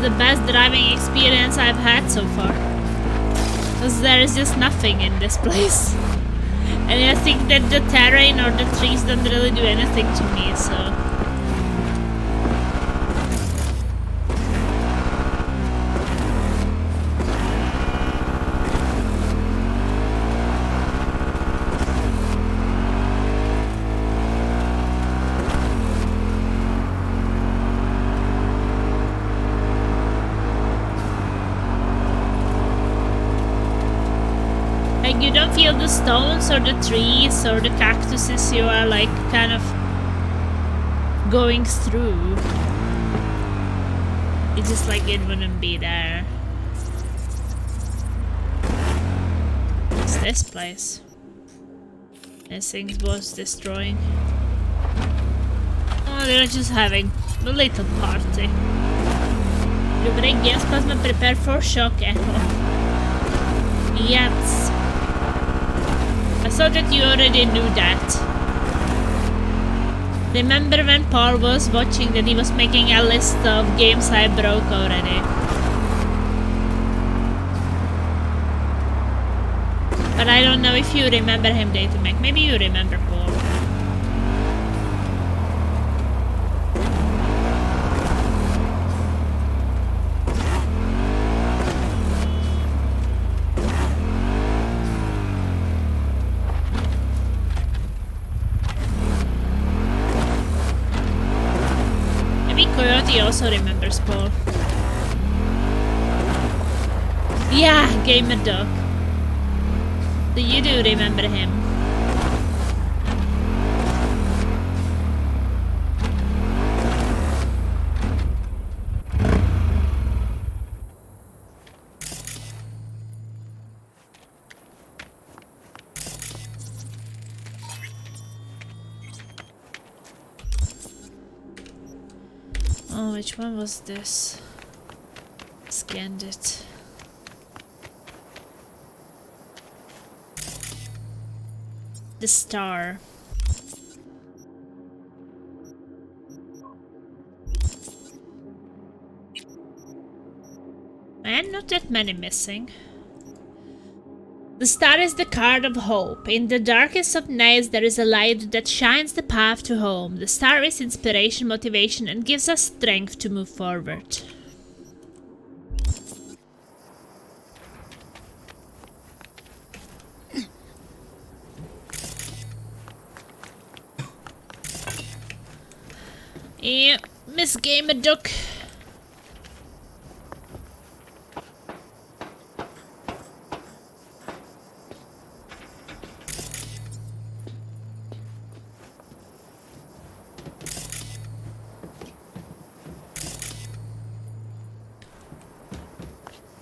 the best driving experience I've had so far. Because there is just nothing in this place. And I think that the terrain or the trees don't really do anything to me, so... Like, you don't feel the stones or the trees or the cactuses you are like kind of going through. It's just like it wouldn't be there. What's this place? This thing was destroying. Oh, they're just having a little party. You break gas plasma, prepare for shock echo. Yes. I thought that you already knew that. Remember when Paul was watching that he was making a list of games I broke already? But I don't know if you remember him, Datamac. Maybe you remember Paul. He also remembers Paul. Yeah, Gamer Dog. So you do remember him. Oh, which one was this? Scanned it. The star. And not that many missing. The star is the card of hope. In the darkest of nights there is a light that shines the path to home. The star is inspiration, motivation, and gives us strength to move forward. Yeah, Miss Gamer Duck.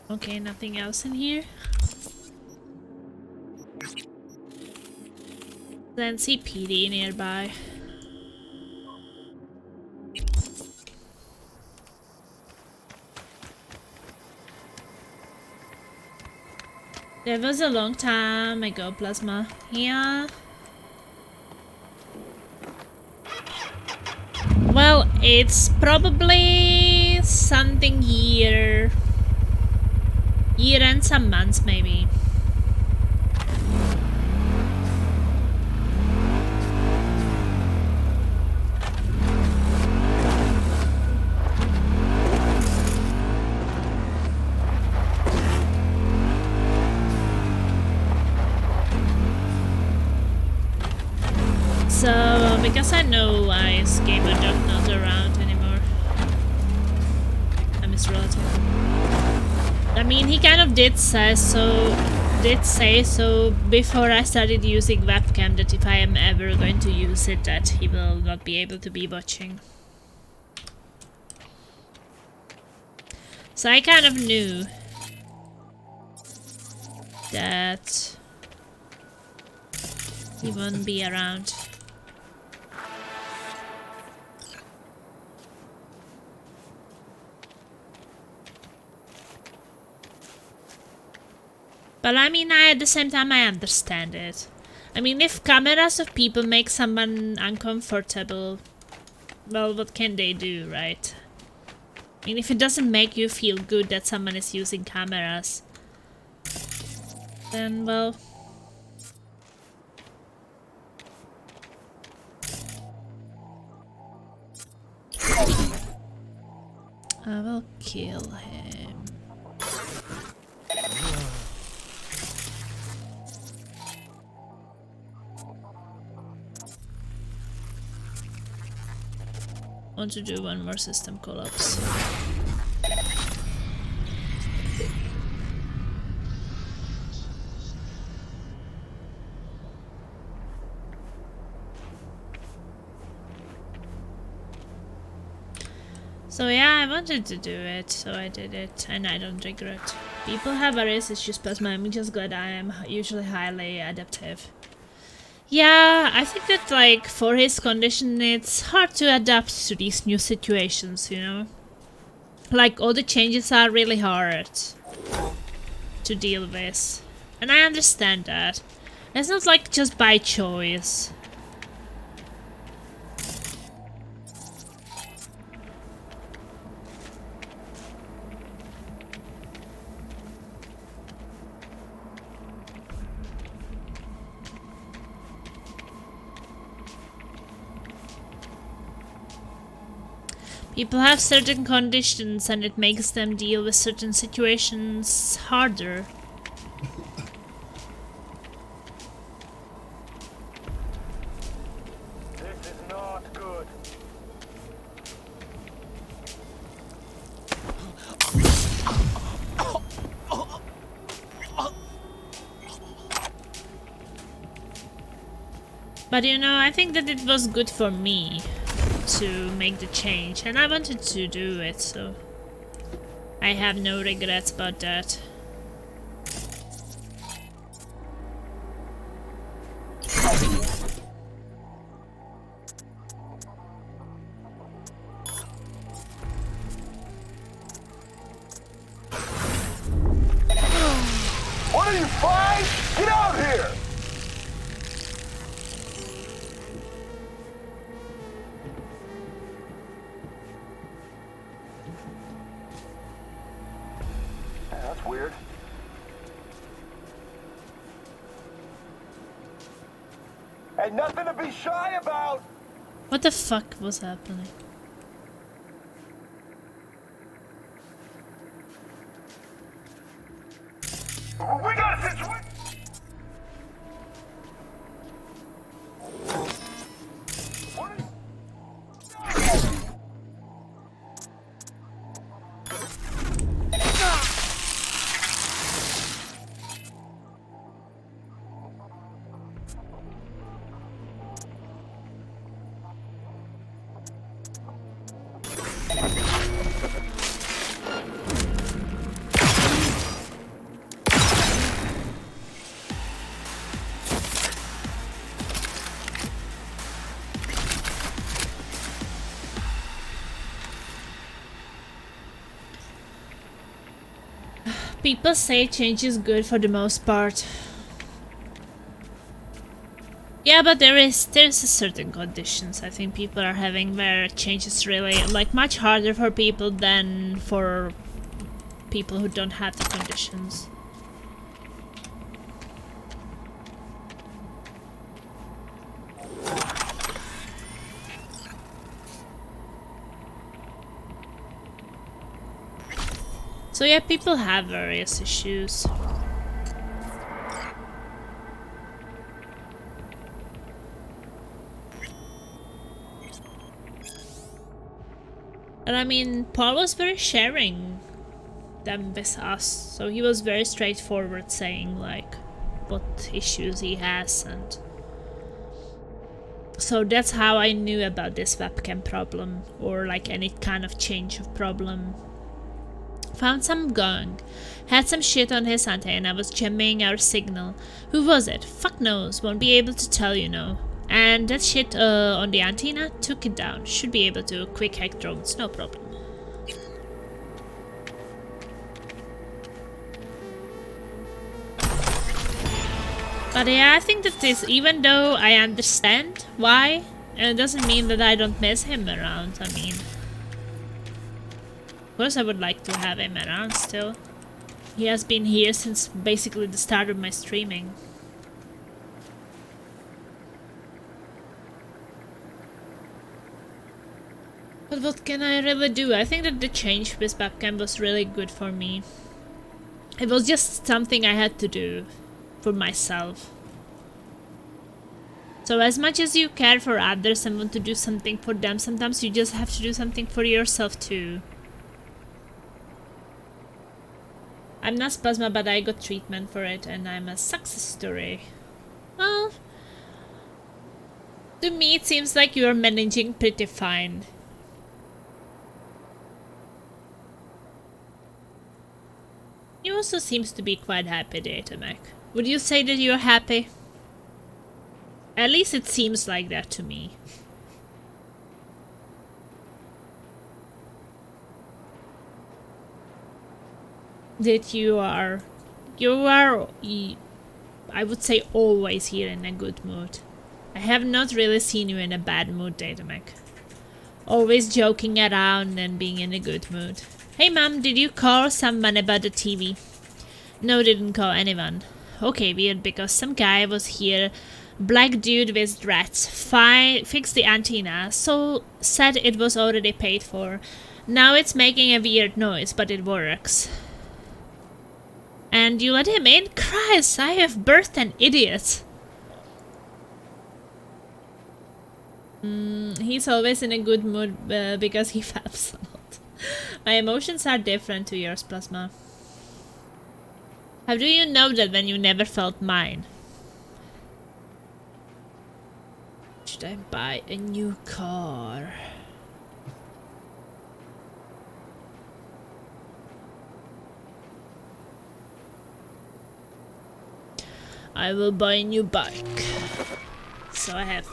Okay, nothing else in here. Then see PD nearby. That was a long time ago, Plasma. Yeah. Well, it's probably something year and some months, maybe. So, because I know why is Gamer Dog not around anymore. I'm his relative. I mean, he kind of did say so before I started using webcam that if I am ever going to use it, that he will not be able to be watching. So I kind of knew that he won't be around. But I mean, at the same time, I understand it. I mean, if cameras of people make someone uncomfortable, well, what can they do, right? I mean, if it doesn't make you feel good that someone is using cameras, then, well... I will kill him. Want to do one more system collapse. So yeah, I wanted to do it, so I did it, and I don't regret. People have various issues, but I'm just glad I am usually highly adaptive. Yeah, I think that, like, for his condition, it's hard to adapt to these new situations, you know? Like, all the changes are really hard to deal with. And I understand that. It's not like just by choice. People have certain conditions and it makes them deal with certain situations harder. This is not good. But you know, I think that it was good for me to make the change, and I wanted to do it, so I have no regrets about that. What are you, five? Get out here! That's weird. Ain't nothing to be shy about! What the fuck was happening? We got a situation! People say change is good for the most part. Yeah, but there's a certain conditions I think people are having where change is really like much harder for people than for people who don't have the conditions. So yeah, people have various issues. And I mean, Paul was very sharing them with us, so he was very straightforward saying like what issues he has, and so that's how I knew about this webcam problem or like any kind of change of problem. Found some gong. Had some shit on his antenna, was jamming our signal. Who was it? Fuck knows, won't be able to tell, you know. And that shit on the antenna, took it down. Should be able to quick hack drones, no problem. But yeah, I think that this, even though I understand why, it doesn't mean that I don't miss him around, I mean. course I would like to have him around still. He has been here since basically the start of my streaming. But what can I really do? I think that the change with webcam was really good for me. It was just something I had to do for myself. So as much as you care for others and want to do something for them, sometimes you just have to do something for yourself too. I'm not spasma, but I got treatment for it and I'm a success story. Well, to me it seems like you're managing pretty fine. You also seems to be quite happy, Datamac. Would you say that you're happy? At least it seems like that to me. That you are, I would say, always here in a good mood. I have not really seen you in a bad mood, Datamac. Always joking around and being in a good mood. Hey mom, did you call someone about the TV? No, didn't call anyone. Okay, weird, because some guy was here, black dude with dreads, fixed the antenna, so said it was already paid for. Now it's making a weird noise, but it works. And you let him in? Christ, I have birthed an idiot. He's always in a good mood because he faps a lot. My emotions are different to yours, Plasma. How do you know that when you never felt mine? Should I buy a new car? I will buy a new bike. So I have...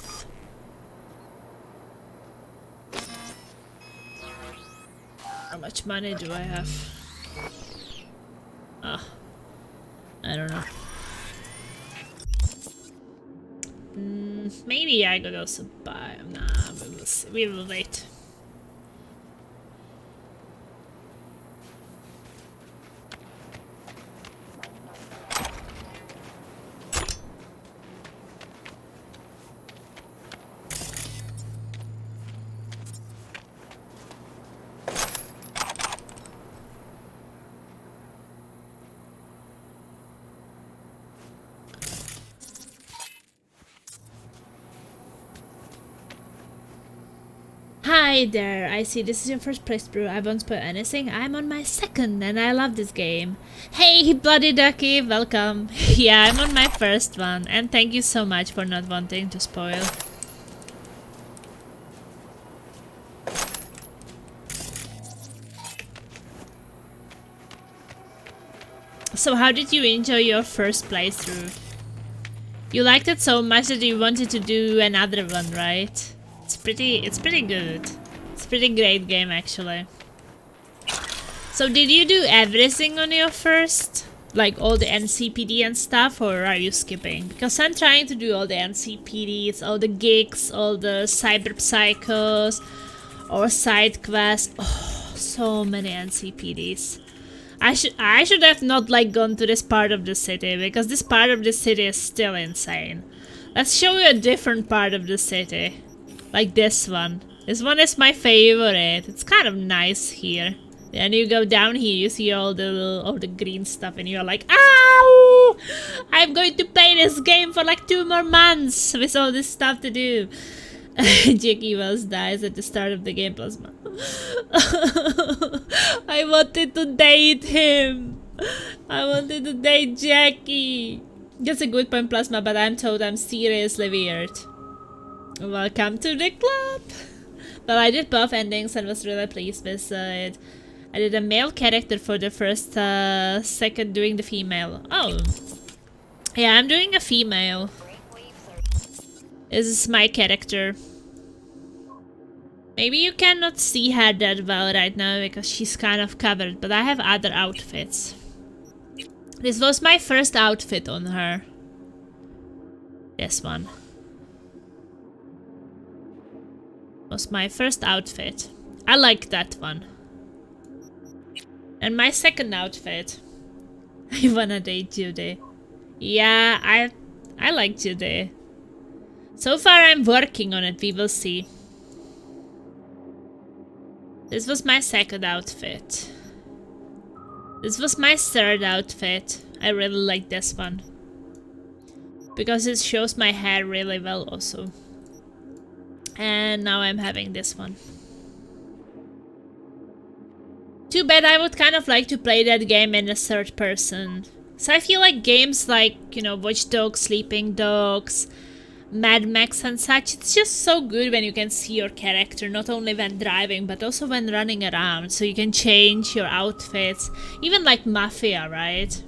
How much money do I have? Ah, I don't know. Maybe I could also buy... Nah, we will see. We will wait. Hi there, I see this is your first playthrough. I won't spoil anything. I'm on my second and I love this game. Hey, Bloody Ducky, welcome. Yeah, I'm on my first one and thank you so much for not wanting to spoil. So how did you enjoy your first playthrough? You liked it so much that you wanted to do another one, right? It's pretty good. It's a pretty great game actually. So did you do everything on your first? Like all the NCPD and stuff, or are you skipping? Because I'm trying to do all the NCPDs, all the gigs, all the cyber psychos, or side quests. Oh, so many NCPDs. I should have not like gone to this part of the city, because this part of the city is still insane. Let's show you a different part of the city. Like this one. This one is my favorite. It's kind of nice here. Then you go down here, you see all the green stuff, and you're like, ow! I'm going to play this game for like 2 more months with all this stuff to do. Jackie Wells dies at the start of the game, Plasma. I wanted to date him. I wanted to date Jackie. That's a good point, Plasma, but I'm told I'm seriously weird. Welcome to the club. Well, I did both endings and was really pleased with it. I did a male character for the first second, doing the female. Oh. Yeah, I'm doing a female. This is my character. Maybe you cannot see her that well right now because she's kind of covered, but I have other outfits. This was my first outfit on her. This one. Was my first outfit. I like that one. And my second outfit. I wanna date Judy. Yeah, I like Judy. So far I'm working on it, we will see. This was my second outfit. This was my third outfit. I really like this one. Because it shows my hair really well also. And now I'm having this one. Too bad, I would kind of like to play that game in a third person. So I feel like games like, you know, Watch Dogs, Sleeping Dogs, Mad Max and such, it's just so good when you can see your character, not only when driving, but also when running around. So you can change your outfits. Even like Mafia, right?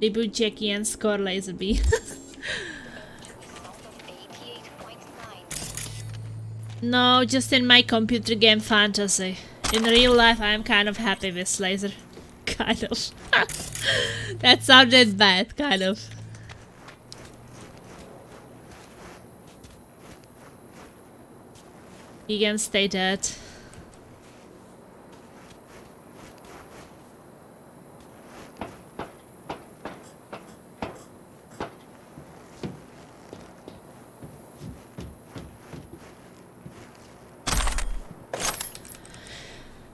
Reboot Jackie and score Laserby. No, just in my computer game fantasy. In real life, I'm kind of happy with Laser. Kind of. That sounded bad, kind of. You can stay dead.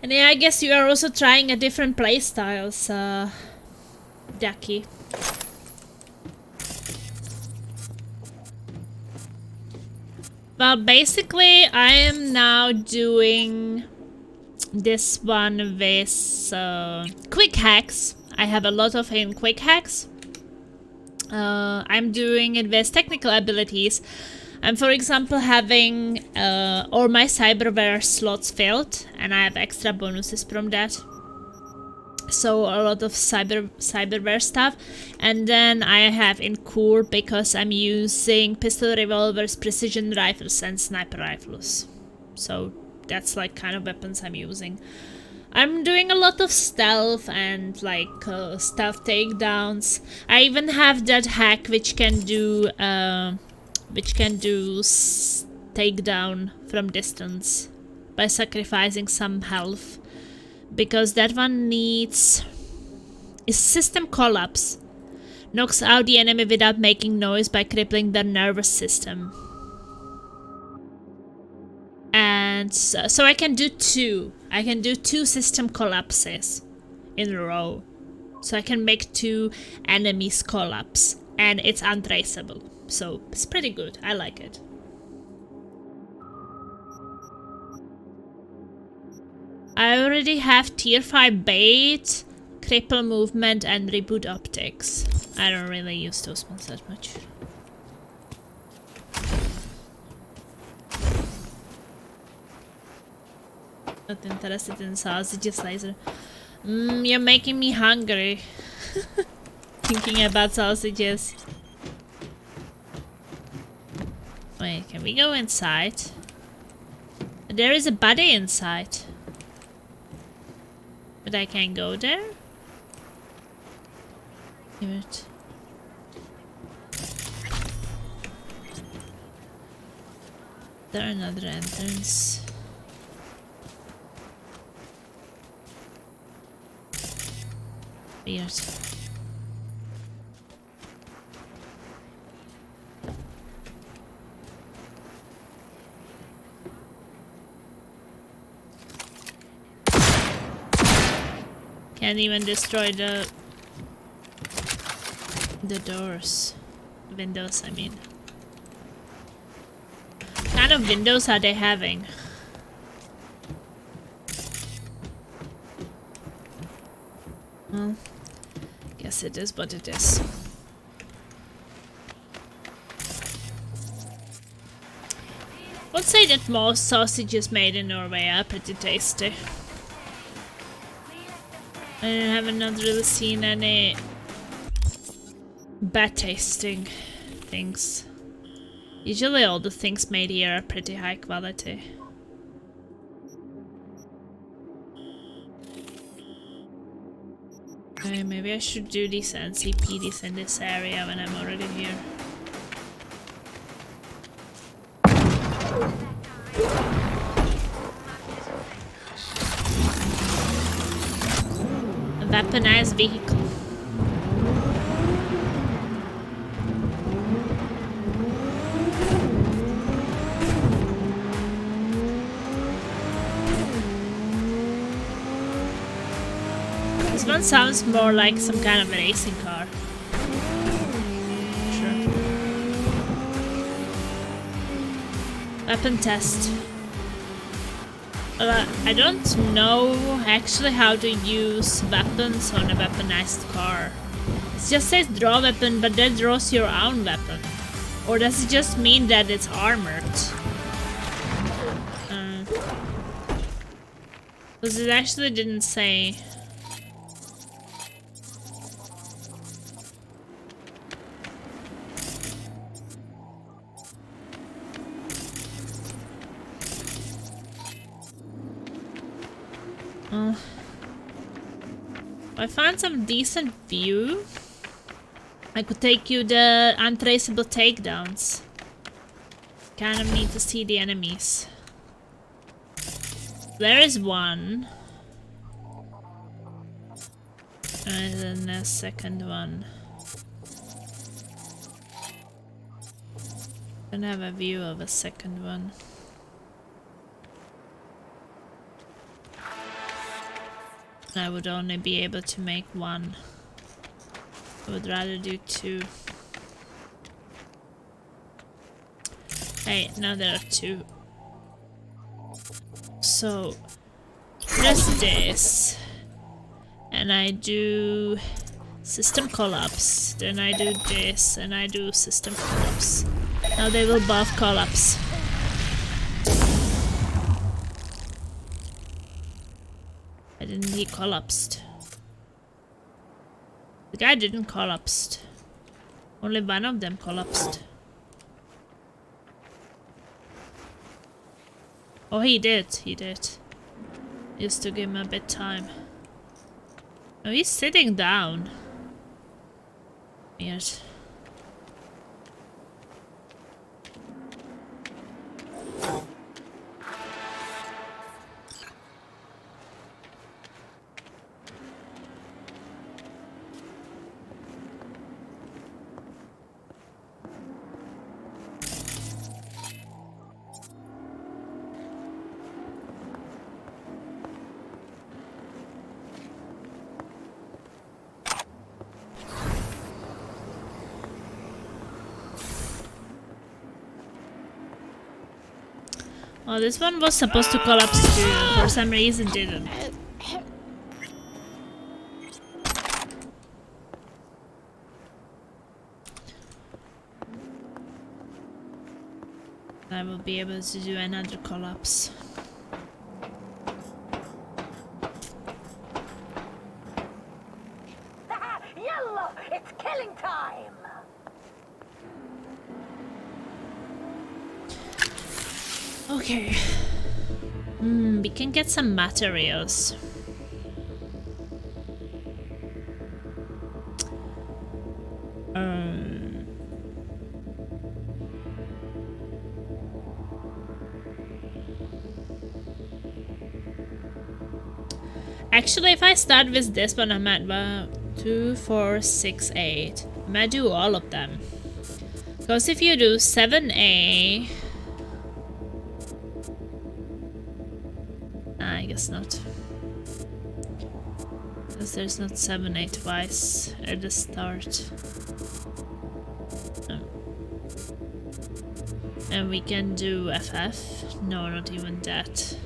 And yeah, I guess you are also trying a different playstyles, Ducky. Well, basically, I am now doing this one with quick hacks. I have a lot of in quick hacks. I'm doing it with technical abilities. I'm, for example, having all my cyberware slots filled, and I have extra bonuses from that. So a lot of cyberware stuff. And then I have in core because I'm using pistol revolvers, precision rifles, and sniper rifles. So that's like kind of weapons I'm using. I'm doing a lot of stealth and like stealth takedowns. I even have that hack which can do takedown from distance by sacrificing some health, because that one needs is system collapse. Knocks out the enemy without making noise by crippling their nervous system. And so I can do two. I can do 2 system collapses in a row. So I can make 2 enemies collapse, and it's untraceable. So it's pretty good. I like it. I already have tier 5 bait, cripple movement, and reboot optics. I don't really use those ones that much. Not interested in sausages, Laser. You're making me hungry. Thinking about sausages. Wait, can we go inside? There is a body inside. But I can't go there? Weird. There another entrance. Weird. Can't even destroy the doors. Windows, I mean. What kind of windows are they having? Well, guess it is what it is. Would say that most sausages made in Norway are pretty tasty. I haven't not really seen any bad tasting things. Usually all the things made here are pretty high quality. Okay, maybe I should do these NCPDs in this area when I'm already here. weaponized vehicle. This one sounds more like some kind of a racing car. Sure. Weapon test. Well, I don't know actually how to use weapons on a weaponized car. It just says draw weapon, but that draws your own weapon. Or does it just mean that it's armored? Because it actually didn't say. I found some decent view. I could take you the untraceable takedowns. Kind of need to see the enemies. There is one. And then a second one. Don't have a view of a second one. I would only be able to make one. I would rather do two. Hey, now there are two. So, press this. And I do system collapse. Then I do this and I do system collapse. Now they will both collapse. I didn't, he collapsed. The guy didn't collapse. Only one of them collapsed. Oh, he did. He did. Just to give him a bit time. Oh, he's sitting down. Weird. Oh, this one was supposed to collapse too. For some reason didn't. I will be able to do another collapse. Yellow! It's killing time! Okay. We can get some materials. Actually, if I start with this one, I'm at 2, 4, 6, 8. I'm gonna do all of them. Because if you do 7A... I guess not. Because there's not 7A twice at the start. Oh. And we can do FF. No, not even that.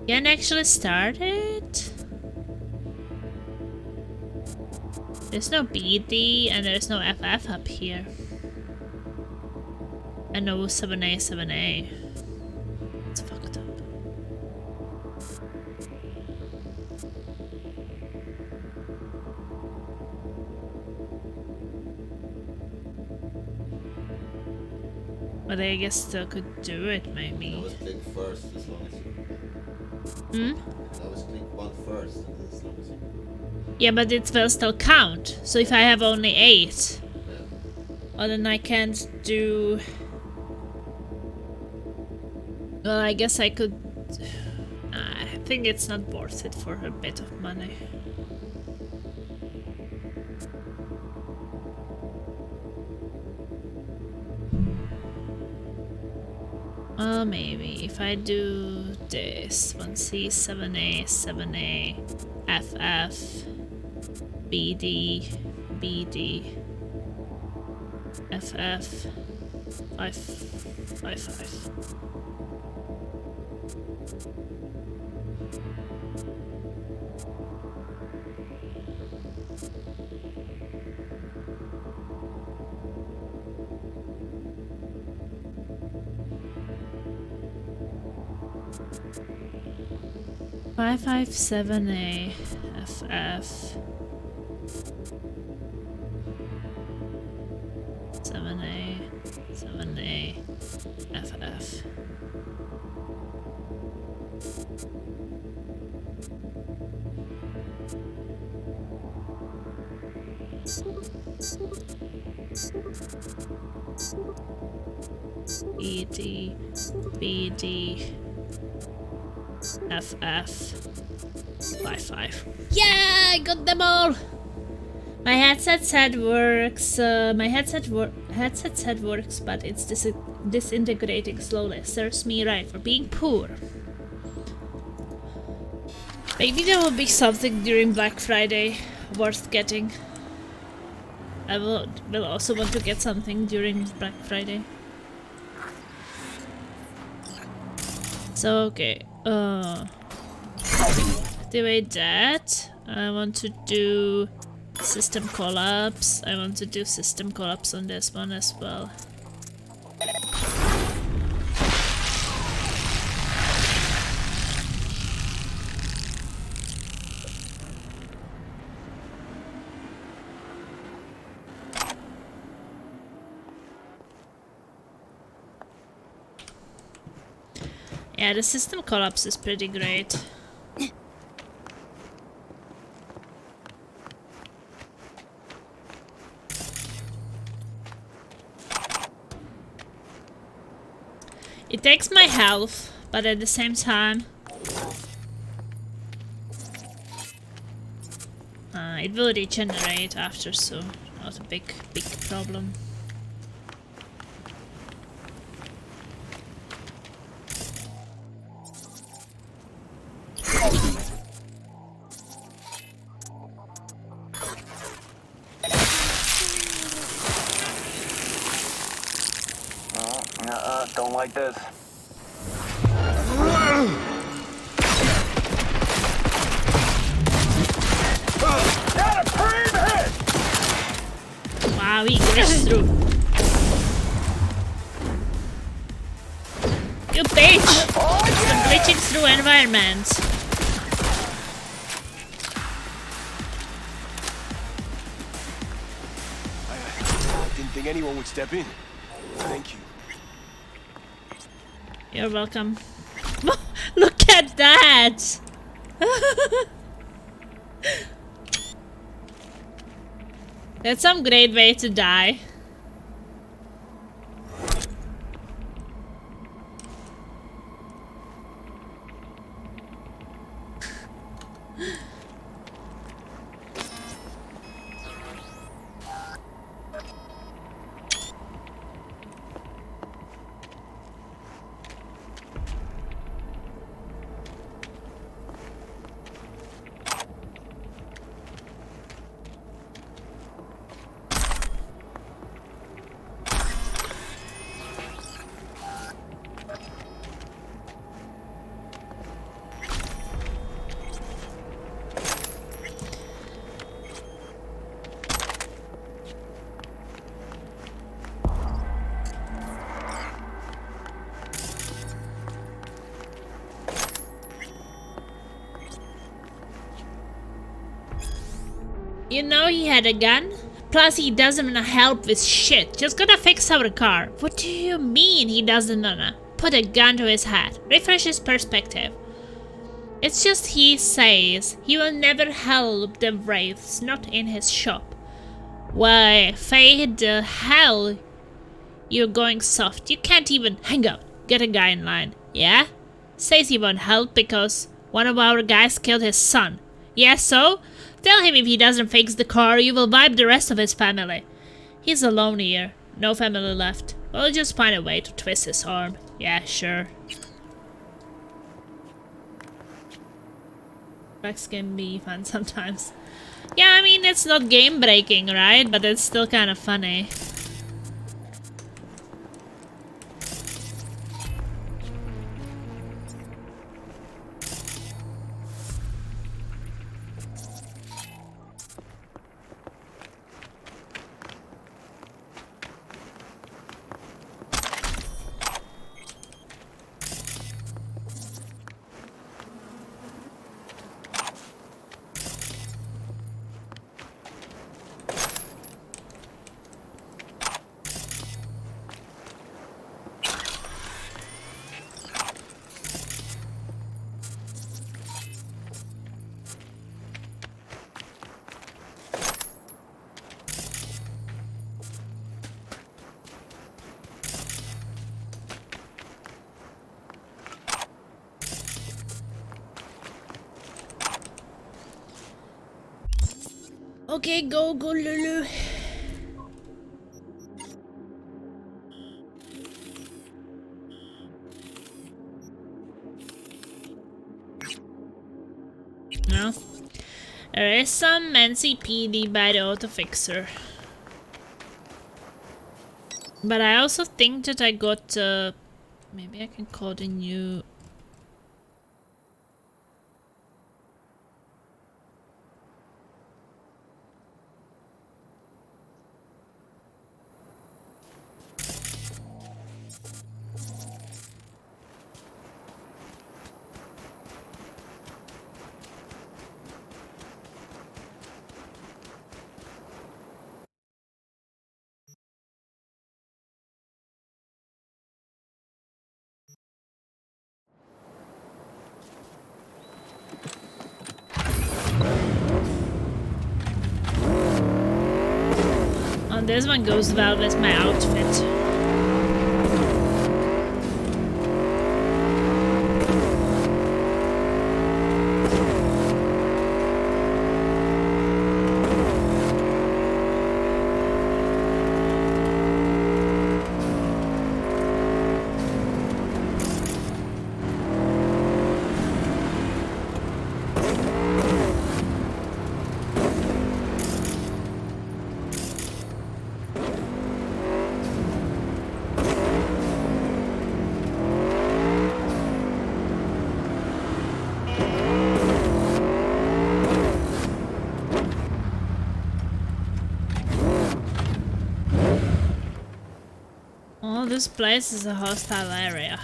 Can actually start it? There's no BD and there's no FF up here. And no 7A, 7A. It's fucked up. But I guess still could do it, maybe. Always click first as long as you can. Always click one first as long as you can. Yeah, but it will still count. So if I have only 8, well then I can't do... Well, I guess I could... think it's not worth it for a bit of money. Maybe if I do this 1C, 7A, 7A, FF, BD, BD, FF, 5, 5, 5. Five, 5, 7A, FF, 7A, 7A, FF. BD, BD, FF, 5, 5. Yeah, I got them all. My headset said works. My headset said works, but it's disintegrating slowly. Serves me right for being poor. Maybe there will be something during Black Friday worth getting. I will also want to get something during Black Friday. So okay, activate that. I want to do system collapse. I want to do system collapse on this one as well. Yeah, the system collapse is pretty great. It takes my health, but at the same time, it will regenerate after, so not a big problem. Don't like this. Wow, he glitched through. You bitch! I'm glitching through environments. I didn't think anyone would step in. Thank you. You're welcome. Look at that! That's some great way to die. You know he had a gun? Plus he doesn't wanna help with shit. Just gonna fix our car. What do you mean he doesn't wanna? Put a gun to his head. Refresh his perspective. It's just he says he will never help the wraiths, not in his shop. Why, fade the hell. You're going soft. You can't even hang out. Get a guy in line. Yeah? Says he won't help because One of our guys killed his son. Yes, so? Tell him if he doesn't fix the car, you will wipe the rest of his family. He's alone here. No family left. We'll just find a way to twist his arm. Yeah, sure. Bugs can be fun sometimes. Yeah, I mean, it's not game breaking, right? But it's still kind of funny. Okay, go Lulu. No. There is some NCPD by the autofixer. But I also think that I got maybe I can call the new this one goes well with my outfit. Oh, this place is a hostile area.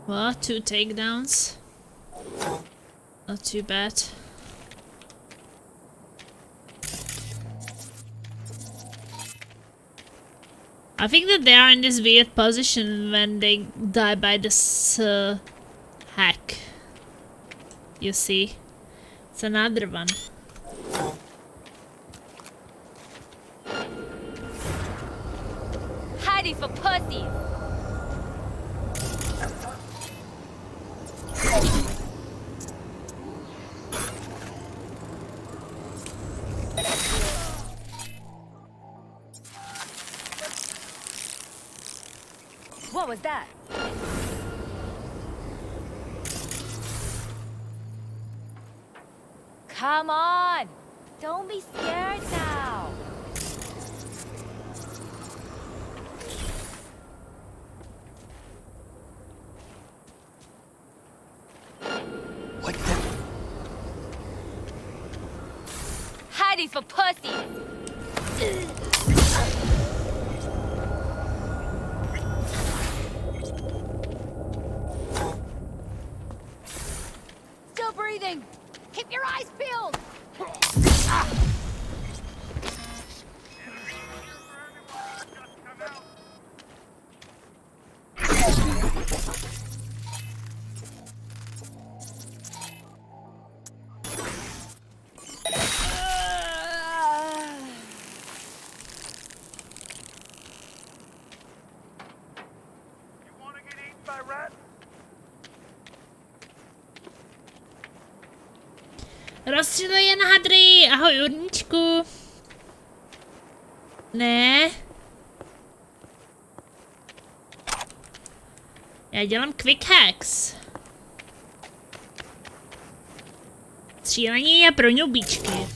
Well, 2 takedowns. Not too bad. I think that they are in this weird position when they die by this hack. You see? It's another one. Heidi for pussies! What was that? Come on! Don't be scared now! What the? Heidi for pussies! breathing. Keep your eyes peeled. Rozstřílej je na hadry! Ahoj, urníčku! Ne. Já dělám quick hacks. Střílení je pro newbíčky.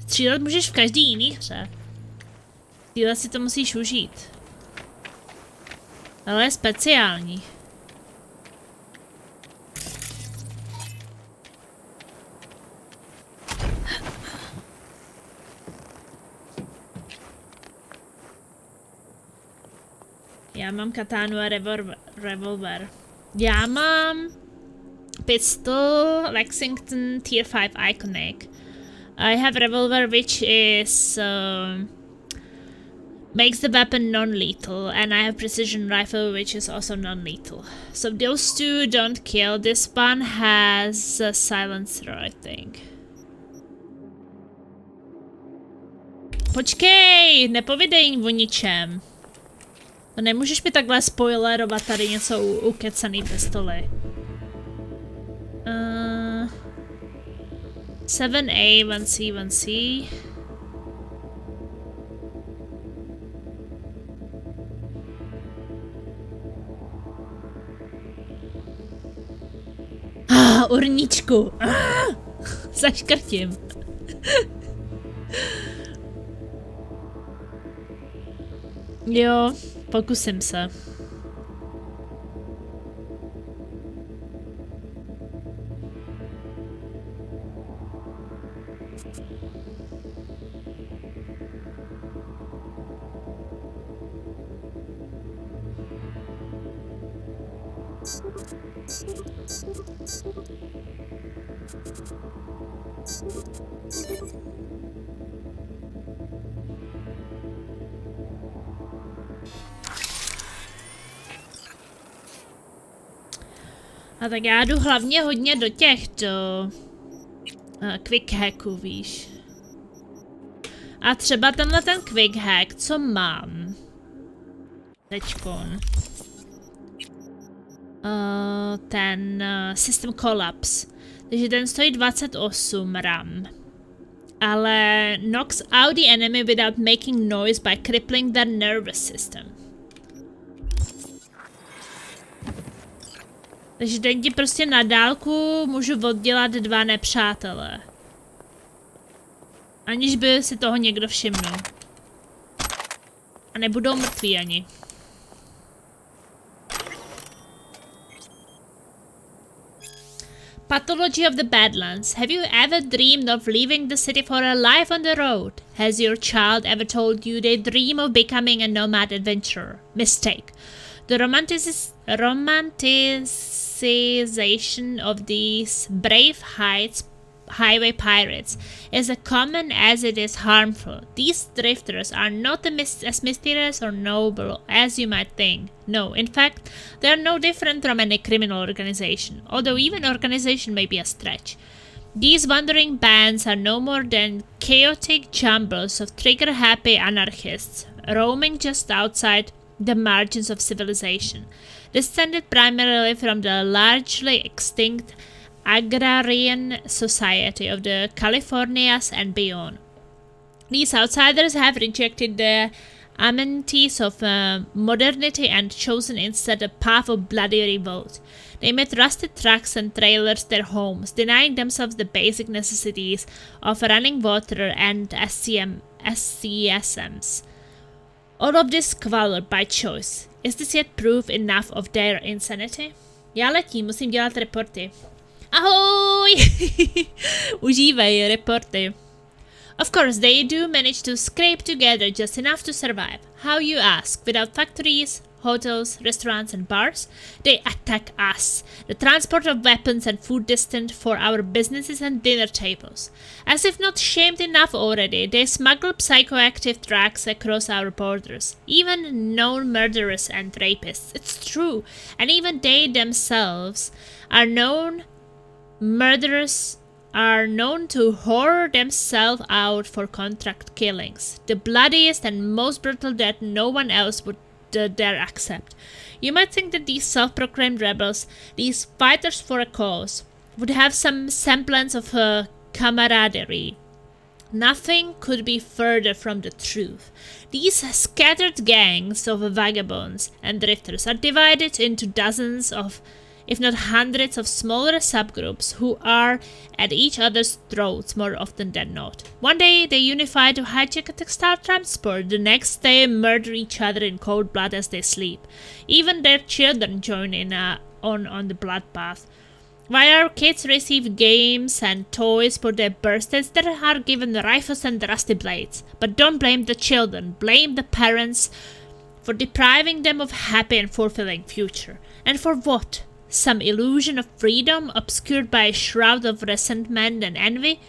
Střílet můžeš v každý jiný hře. Střílet si to musíš užít. Ale je speciální. Já mám katánu a revolver. Já mám pistol Lexington Tier 5 Iconic. I have revolver which is makes the weapon non-lethal, and I have precision rifle which is also non-lethal. So those two don't kill. This one has a silencer, I think. Počkej, nepovídej o ničem. No nemůžeš mi takhle spoilerovat tady něco u kecaný pistoli. 7A, 1C, 1C. Urničku. Zaškrtím. Jo, pokusím se. A tak já jdu hlavně hodně do quick hacků, víš. A třeba tenhle ten quick hack, co mám teďkon. Ten System Collapse. Takže ten stojí 28 RAM. Ale knocks out the enemy without making noise by crippling their nervous system. Takže ten ti prostě na dálku můžu oddělat 2 nepřátelé. Aniž by si toho někdo všimnul. A nebudou mrtví ani. Pathology of the Badlands. Have you ever dreamed of leaving the city for a life on the road? Has your child ever told you they dream of becoming a nomad adventurer? Mistake. The romanticization of these brave highway pirates is as common as it is harmful. These drifters are not as mysterious or noble as you might think. No, in fact, they are no different from any criminal organization, although even organization may be a stretch. These wandering bands are no more than chaotic jumbles of trigger-happy anarchists, roaming just outside the margins of civilization, descended primarily from the largely extinct agrarian society of the Californias and beyond. These outsiders have rejected the amenities of modernity and chosen instead a path of bloody revolt. They made rusted trucks and trailers their homes, denying themselves the basic necessities of running water and SCSMs. All of this squalor by choice. Is this yet proof enough of their insanity? Já letím, musím dělat reporty. Ahoj! Užívej reporty. Of course, they do manage to scrape together just enough to survive. How, you ask? Without factories, hotels, restaurants, and bars. They attack us. The transport of weapons and food destined for our businesses and dinner tables. As if not shamed enough already, they smuggle psychoactive drugs across our borders. Even known murderers and rapists. It's true. And even they themselves are known murderers are known to whore themselves out for contract killings. The bloodiest and most brutal death no one else would dare accept. You might think that these self-proclaimed rebels, these fighters for a cause, would have some semblance of camaraderie. Nothing could be further from the truth. These scattered gangs of vagabonds and drifters are divided into dozens of, if not hundreds of smaller subgroups who are at each other's throats more often than not. One day they unify to hijack a textile transport, the next they murder each other in cold blood as they sleep. Even their children join in on the bloodbath. While our kids receive games and toys for their birthdays, they are given rifles and rusty blades. But don't blame the children, blame the parents for depriving them of happy and fulfilling future. And for what? Some illusion of freedom obscured by a shroud of resentment and envy?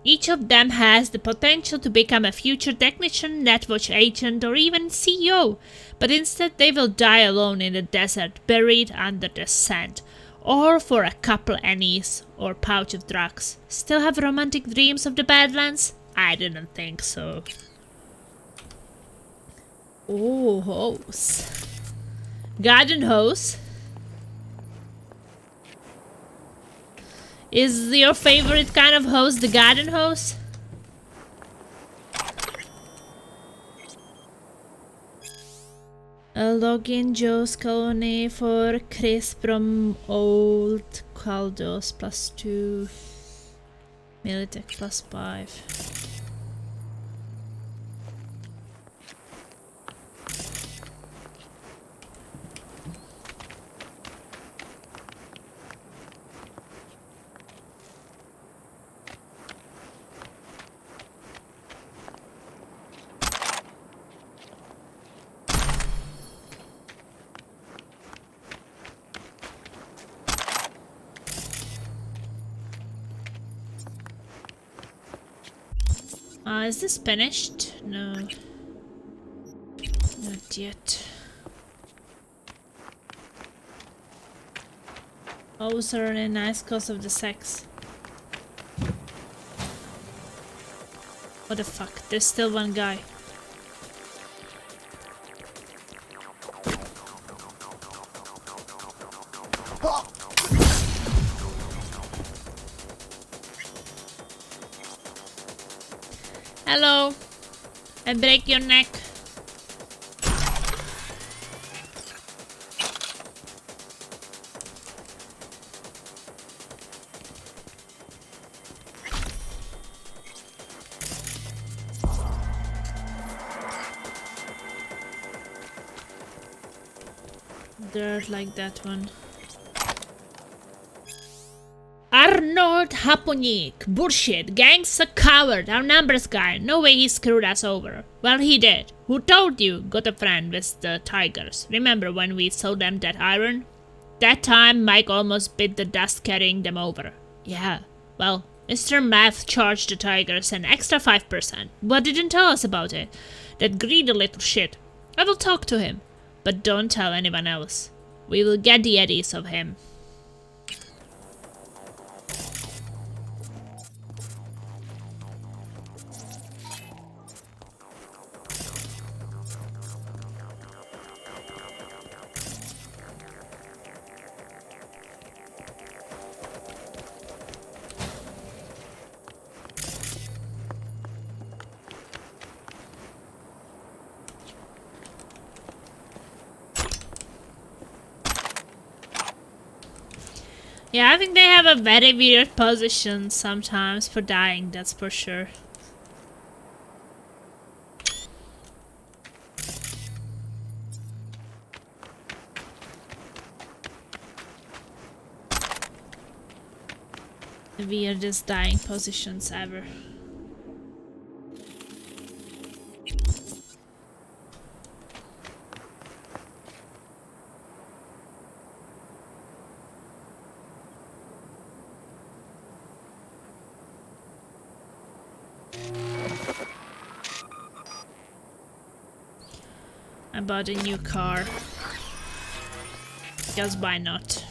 Each of them has the potential to become a future technician, netwatch agent, or even CEO, but instead they will die alone in the desert, buried under the sand, or for a couple annies or pouch of drugs. Still have romantic dreams of the Badlands? I didn't think so. Oh, hose. Garden hose? Is your favorite kind of hose the garden hose? A login Joe's colony for Chris from Old Caldos +2. Militech +5. Is this finished? No. Not yet. O's are really nice because of the sex. What the fuck? There's still one guy. Hello. I break your neck. Dirt like that one. Arnold Haponik. Bullshit. Gang's a coward. Our numbers guy. No way he screwed us over. Well, he did. Who told you? Got a friend with the tigers. Remember when we sold them that iron? That time Mike almost bit the dust carrying them over. Yeah. Well, Mr. Math charged the tigers an extra 5%, but didn't tell us about it. That greedy little shit. I will talk to him. But don't tell anyone else. We will get the eddies of him. Yeah, I think they have a very weird position sometimes for dying, that's for sure. The weirdest dying positions ever. I bought a new car. Because why not?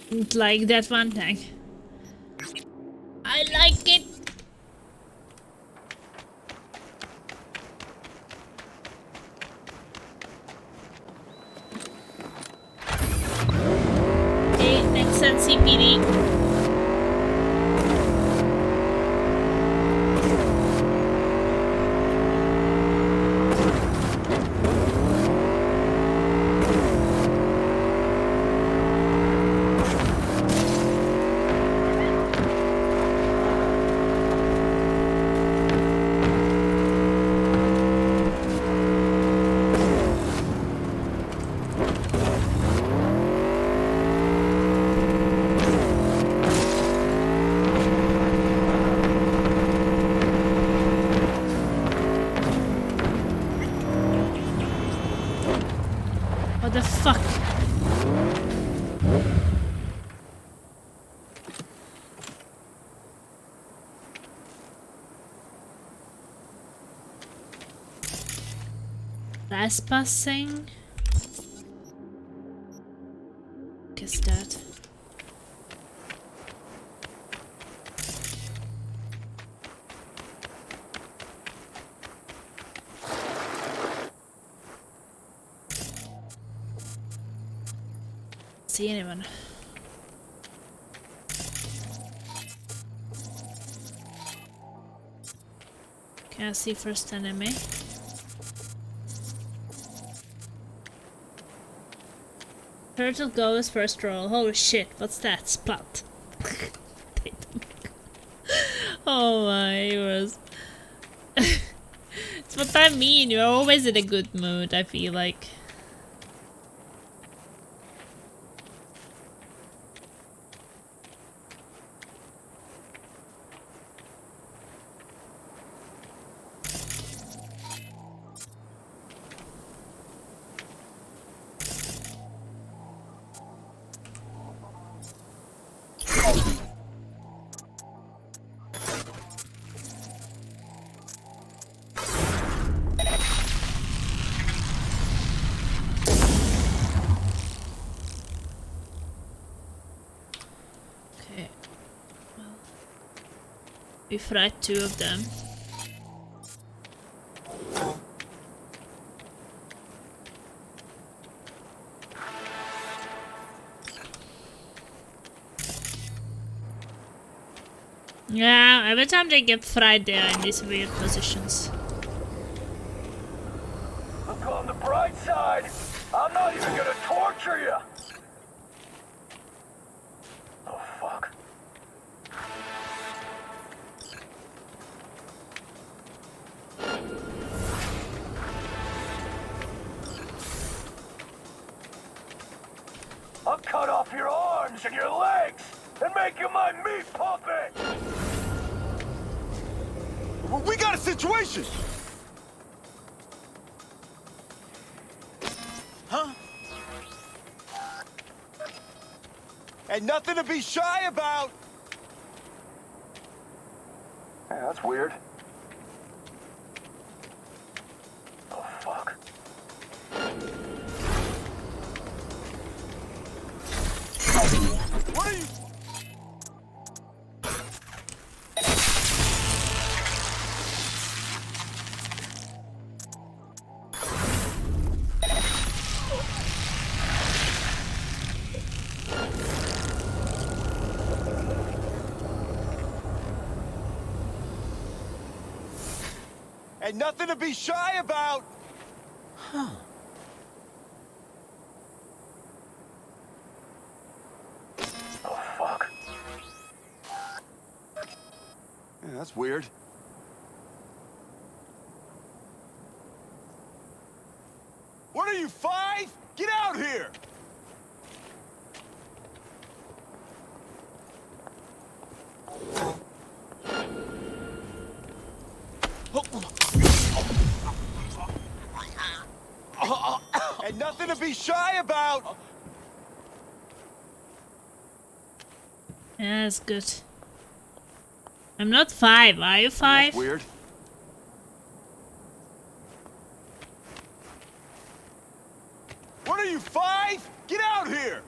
Didn't like that one thing. I like it. Hey, next on CPD. What the fuck? Trespassing? What is that? See anyone? Can I see first enemy? Turtle goes first roll. Holy shit, what's that? Splat. Oh my was. It's what I mean, you're always in a good mood, I feel like. We fried 2 of them. Yeah, every time they get fried they are in these weird positions. Look on the bright side. I'm not even gonna torture you. Oh, fuck. I'll cut off your arms and your legs and make you my meat puppet! We got a situation! Huh? Ain't nothing to be shy about! Yeah, that's weird. Oh, fuck. What are you... Ain't nothing to be shy about! Huh. Oh, fuck. Yeah, that's weird. What are you, 5? Get out here! And nothing to be shy about. Yeah, that's good. I'm not 5. Are you 5? That's weird. What are you, 5? Get out here!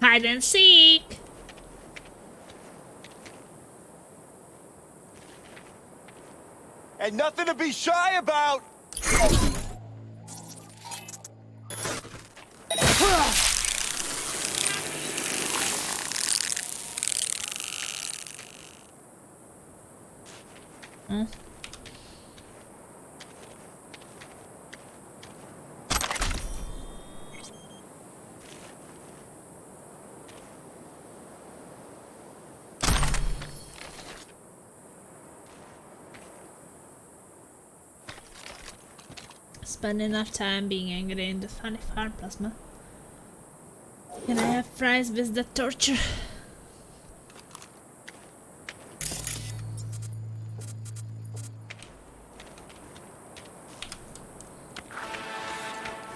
Hide and seek. And nothing to be shy about. Hmm. Spend enough time being angry in the funny farm plasma. Can I have fries with the torture?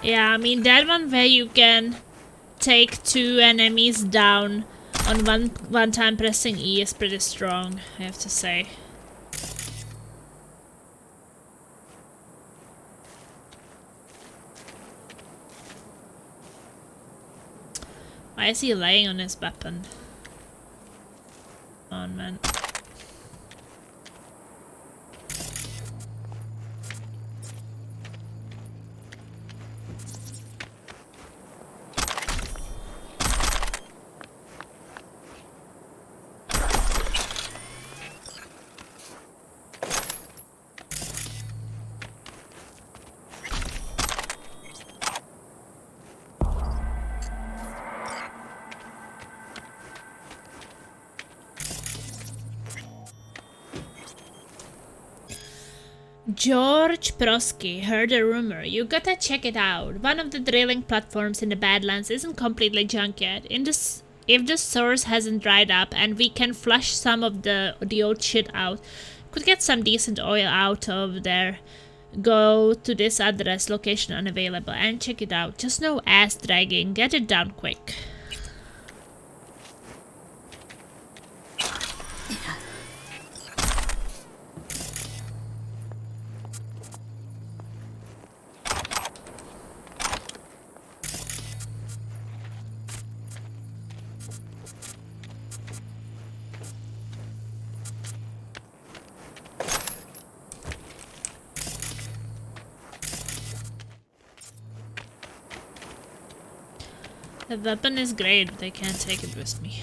Yeah, I mean that one where you can take 2 enemies down on one time pressing E is pretty strong, I have to say. Why is he laying on his weapon? Come on, man. George Prosky heard a rumor. You gotta check it out. One of the drilling platforms in the Badlands isn't completely junk yet. If the source hasn't dried up and we can flush some of the old shit out, could get some decent oil out of there. Go to this address, location unavailable, and check it out. Just no ass dragging. Get it done quick. The weapon is great, but I can't take it with me.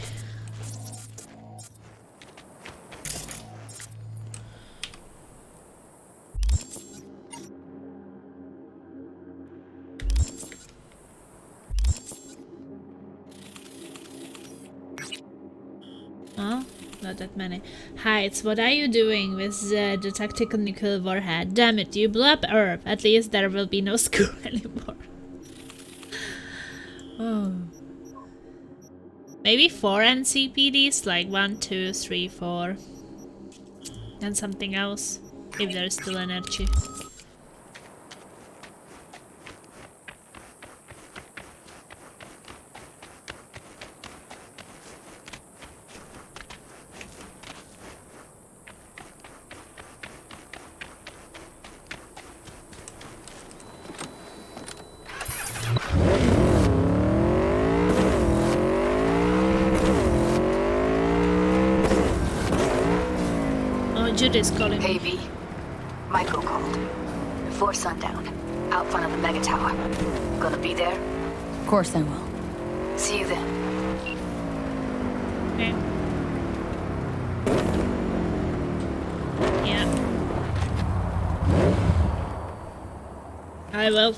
Oh, not that many. Heights, what are you doing with the tactical nuclear warhead? Damn it, you blew up Earth. At least there will be no school anymore. Oh. Maybe 4 NCPDs, like 1, 2, 3, 4. And something else, if there's still energy. Judy's calling me. Hey V, Michael called. Before sundown, out front of the mega tower. Gonna be there? Of course I will. See you then. Okay. Yeah. I will.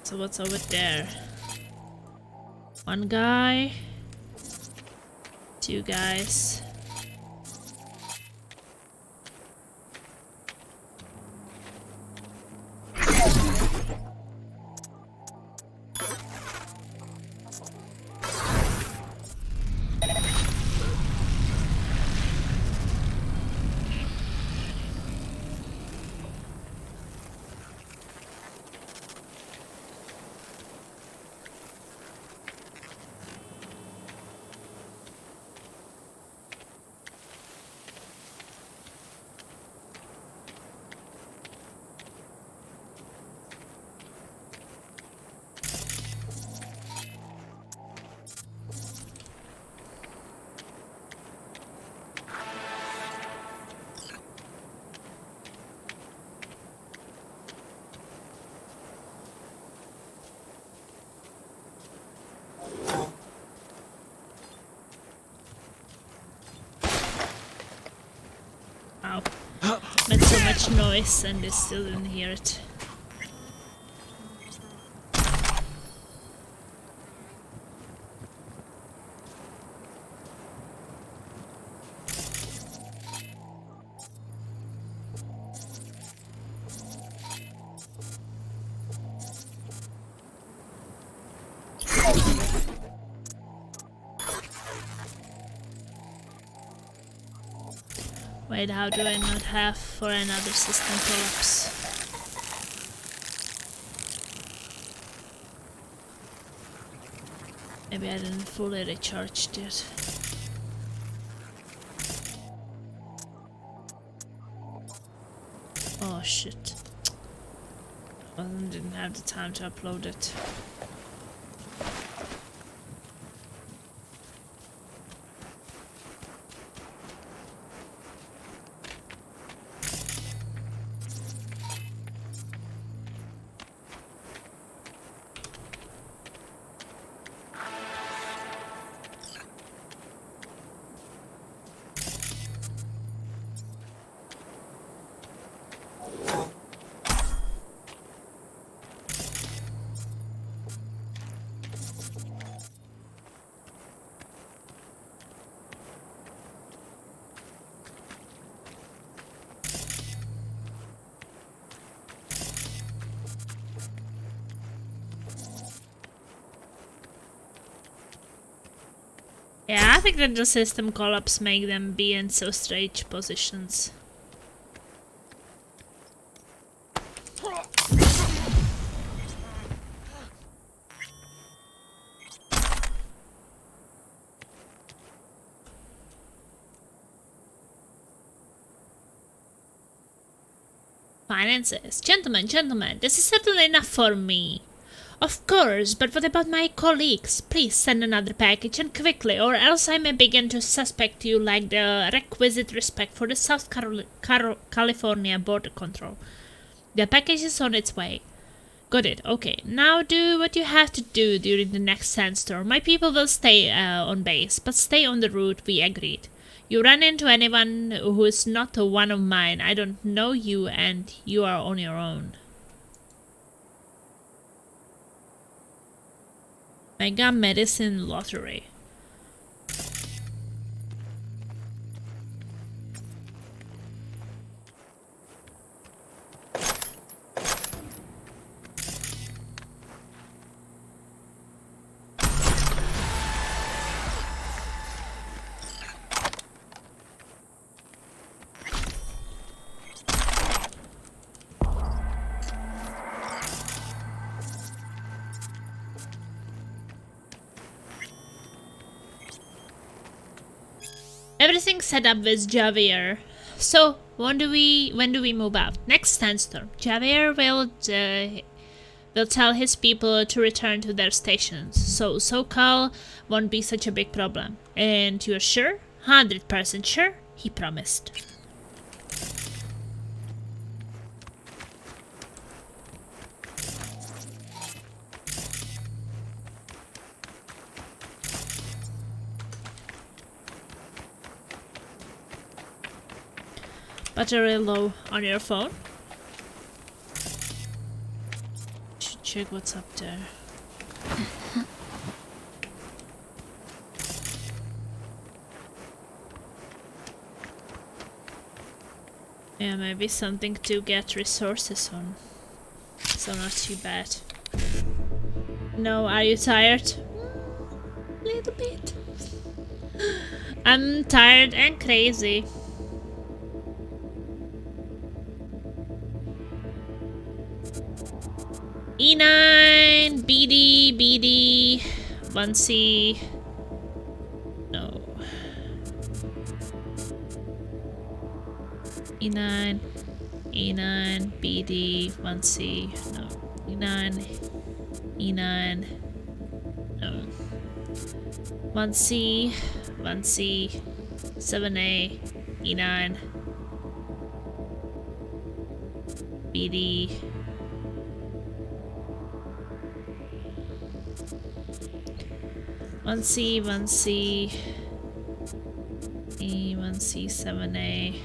So what's over there? 1 guy, 2 guys. much noise and they still didn't hear it. Wait, how do I not have for another system collapse? Maybe I didn't fully recharge it. Oh shit. I didn't have the time to upload it. Yeah, I think that the system collapse make them be in so strange positions. Finances. Gentlemen, this is certainly enough for me. Of course, but what about my colleagues? Please send another package and quickly, or else I may begin to suspect you lack the requisite respect for the South California border control. The package is on its way. Got it, okay. Now do what you have to do during the next sandstorm. My people will stay on base, but stay on the route we agreed. You run into anyone who is not one of mine, I don't know you and you are on your own. Mega Medicine Lottery. Everything's set up with Javier. So when do we move out? Next sandstorm. Javier will tell his people to return to their stations. So SoCal won't be such a big problem. And you're sure? 100% sure? He promised. Battery low on your phone. Should check what's up there. Yeah, maybe something to get resources on. So not too bad. No, are you tired? A little bit. I'm tired and crazy. E9, BD, 1C. No. E9, BD, 1C. No. E9, no. 1C, 7A, E9, BD. One C, E, 1C, 7A.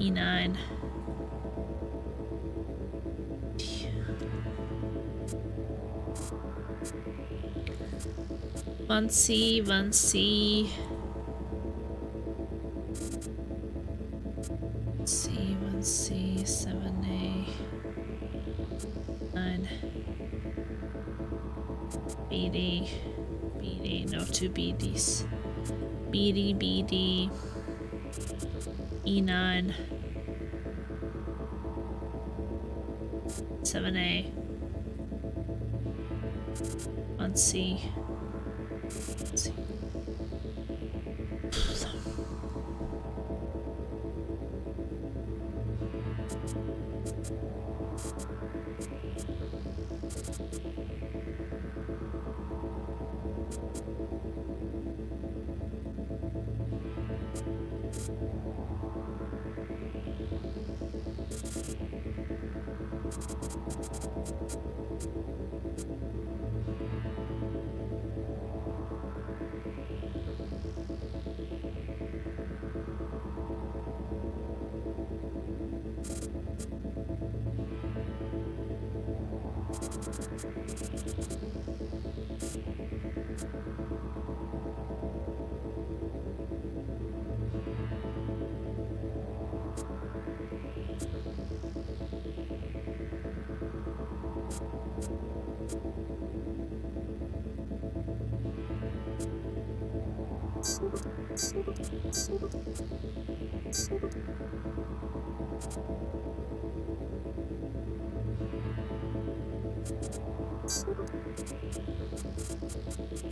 E9. 1C, 1C. C, 1C, 7A. 9. BD. BD, no, 2 BDs. BD, BD. E9. 7A. 1C. C.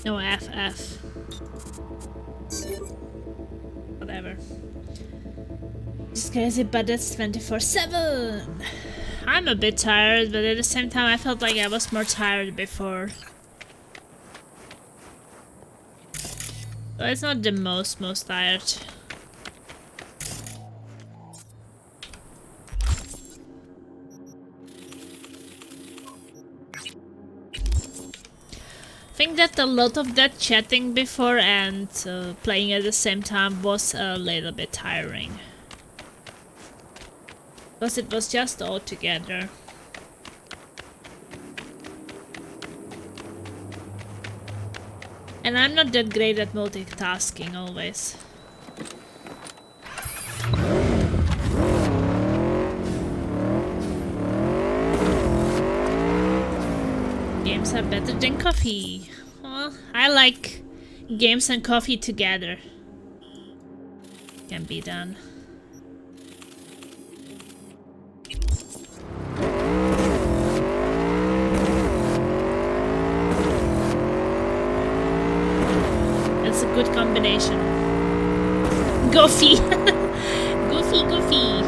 No, FF. Whatever. It's crazy, but it's 24/7. I'm a bit tired, but at the same time I felt like I was more tired before. So it's not the most tired. I think that a lot of that chatting before and playing at the same time was a little bit tiring. Because it was just all together. And I'm not that great at multitasking always. Games are better than coffee. Well, I like games and coffee together. Can be done. It's a good combination. Goofy! Goofy, goofy!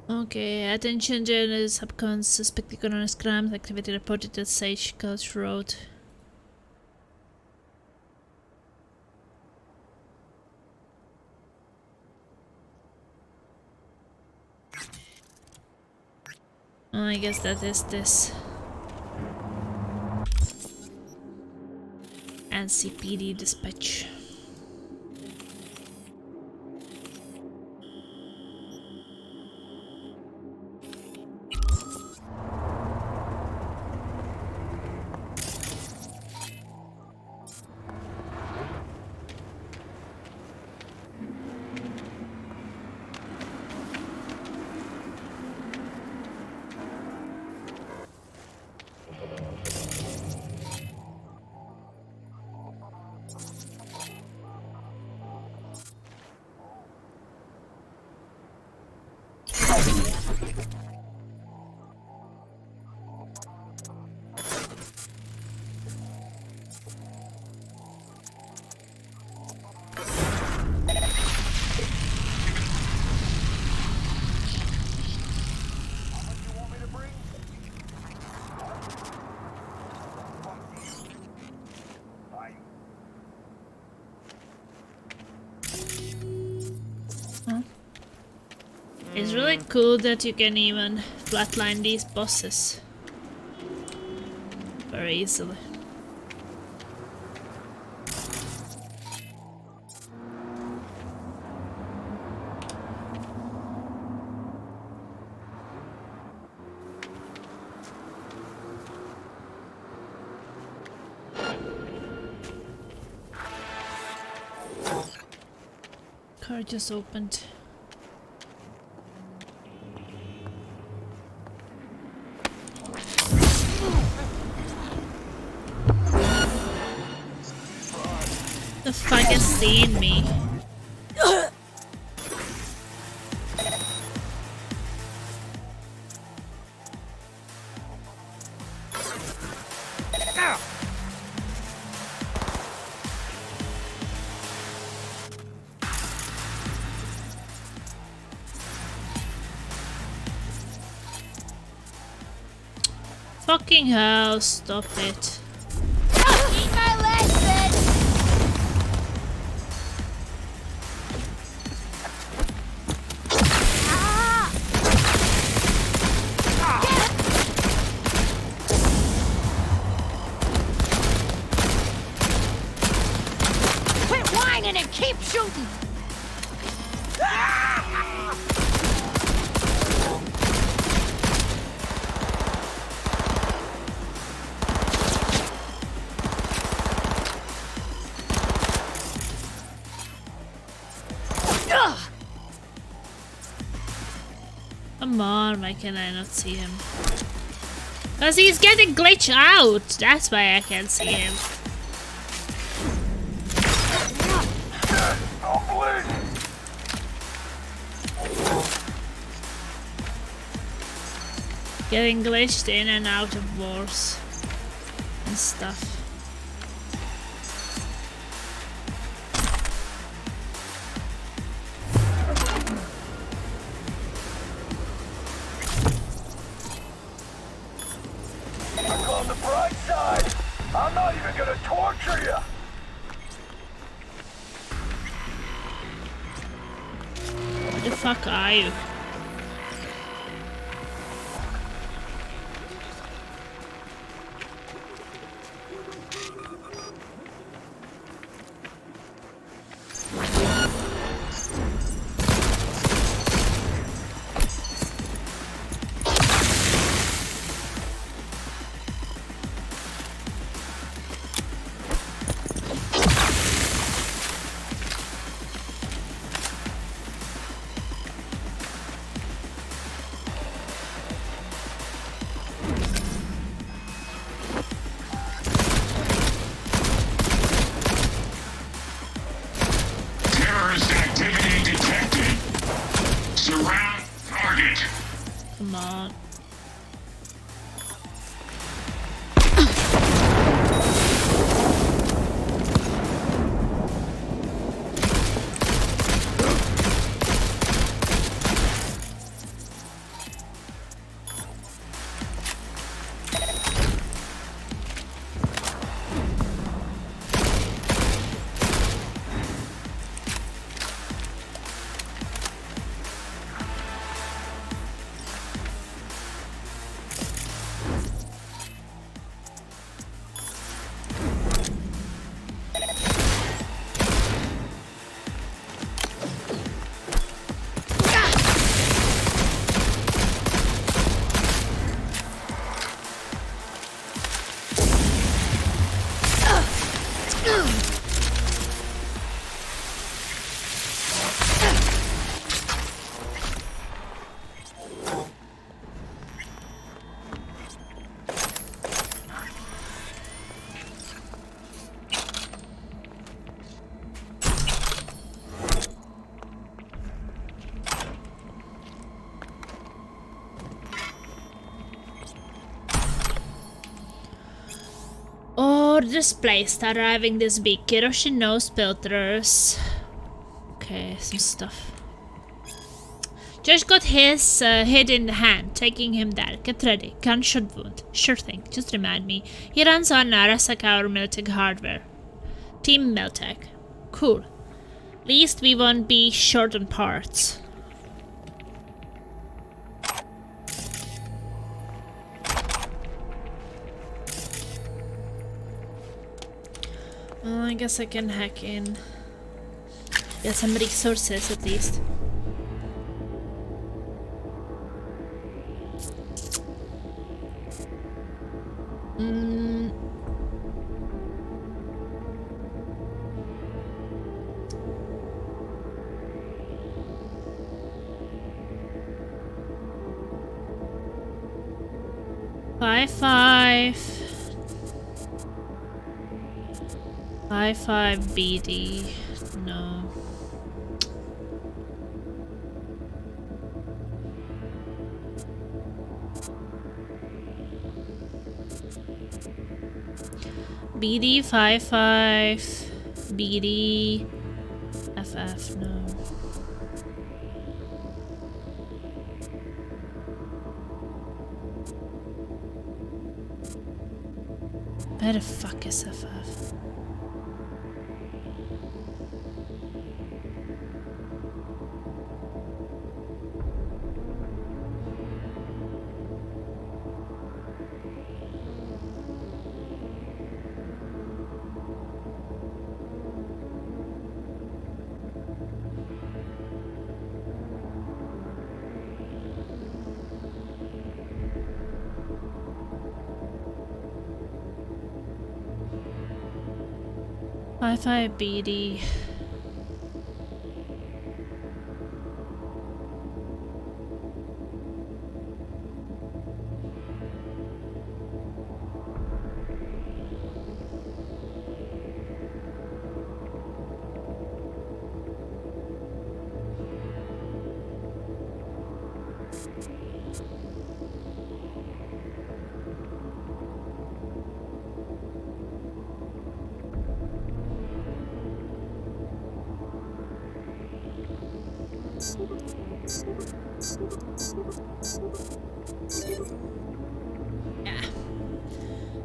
Okay, attention journalists, subcons, suspected organized crimes, activity reported at Sage Coast Road. Oh, I guess that is this. NCPD dispatch. It's really cool that you can even flatline these bosses very easily. Car just opened. The fuck is seeing me? Fucking hell, stop it. Eat my legs, bitch! Quit whining and keep shooting! Come on, why can I not see him? Cause he's getting glitched out! That's why I can't see him. Getting glitched in and out of wars and stuff. Look on the bright side. I'm not even gonna torture you. Where the fuck are you? Terrorist activity detected. Surround target. Come on. Orders placed, arriving this week. Kerosene nose filters. Okay, some stuff. Josh got his head in the hand, taking him there. Get ready. Gunshot wound. Sure thing. Just remind me. He runs on Arasaka our Miltech hardware. Team Miltech. Cool. Least we won't be short on parts. Well, I guess I can hack in. Get some resources at least. Five BD. No. BD 55 BD FF. No. Where the fuck is FF? Wi-Fi BD.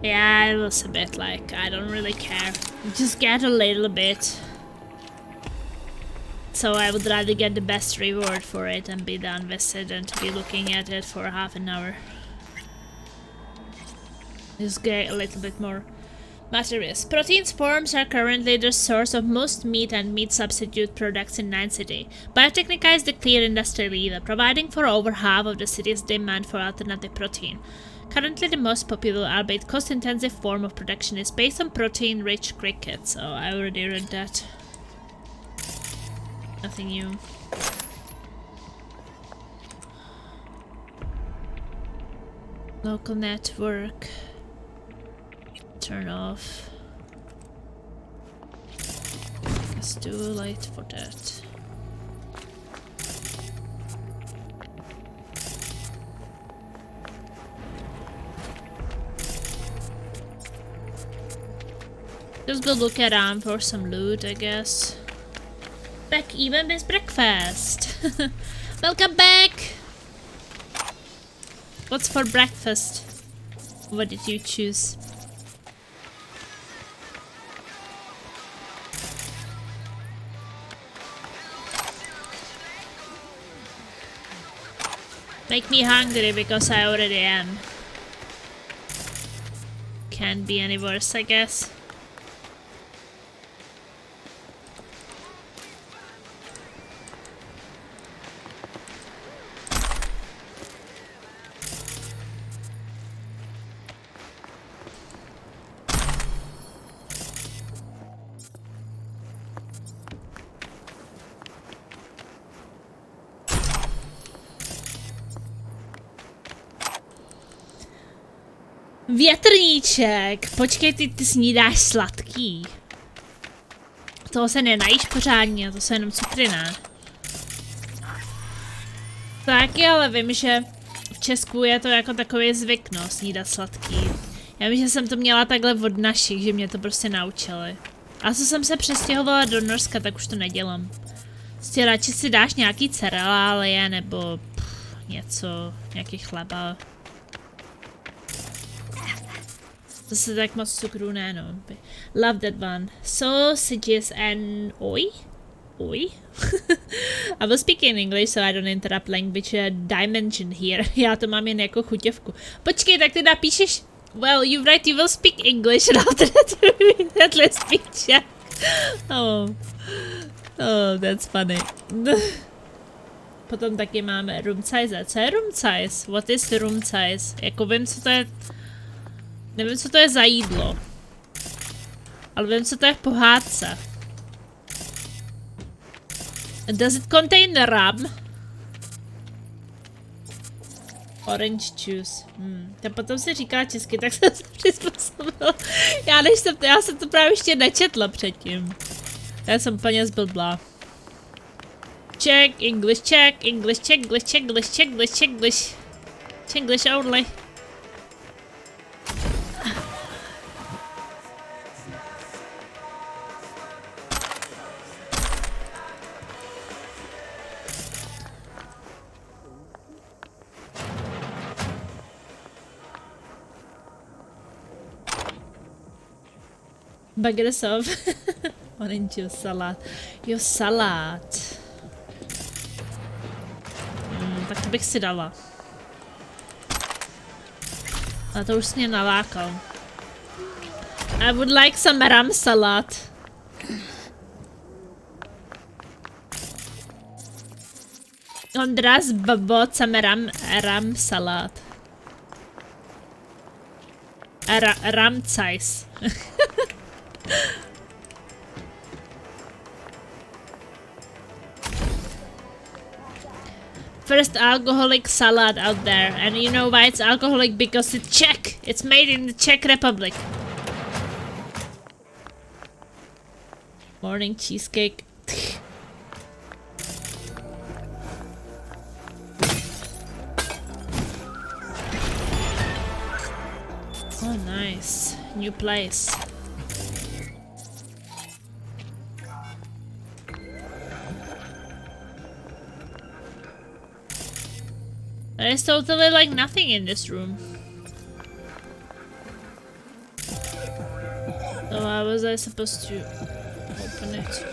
Yeah, it was a bit like, I don't really care. Just get a little bit. So I would rather get the best reward for it and be done with it than to be looking at it for half an hour. Just get a little bit more materials. Protein forms are currently the source of most meat and meat substitute products in Night City. Biotechnica is the clear industry leader, providing for over half of the city's demand for alternative protein. Currently the most popular, albeit cost-intensive form of production is based on protein-rich crickets. So I already read that. Nothing new. Local network. Turn off. It's too late for that. Just go look around for some loot, I guess. Back even with breakfast. Welcome back! What's for breakfast? What did you choose? Make me hungry because I already am. Can't be any worse, I guess. Větrníček! Počkej, ty snídáš sladký. Toho se nenajíš pořádně, to se jenom cukry, ne? Taky, ale vím, že v Česku je to jako takový zvyk, no, snídat sladký. Já vím, že jsem to měla takhle od našich, že mě to prostě naučili. A co jsem se přestěhovala do Norska, tak už to nedělám. Prostě radši si dáš nějaký cereálie nebo něco, nějaký chleba. Zase tak moc cukru ne, no. Love that one. Sausages and oi? Oi? I will speak in English so I don't interrupt language dimension here. Já to mám jen jako chutěvku. Počkej, tak ty napíšeš Well, you're right, you will speak English and after that, let's speak Czech. Oh. Oh, that's funny. Potom taky máme room size. Co je room size? What is the room size? Jako vím, co to je... Nevím, co to je za jídlo. Ale vím, co to je v pohádce. Does it contain rum? Orange juice. A potom si říká česky, tak jsem se přizpůsobila. Já jsem to právě ještě nečetla předtím. Já jsem úplně zblblá. Czech, English, Czech, English, Czech, English, Czech, English, Czech, English. English only. Buggers off. Orange juice, salát. Jo, salát. Tak to bych si dala. A to už mě nalákal. I would like some ram salad. Ondras babot some ram salad. Ram size. First alcoholic salad out there, and you know why it's alcoholic? Because it's Czech. It's made in the Czech Republic. Morning cheesecake. Oh, nice. New place. There's totally like nothing in this room. So how was I supposed to open it?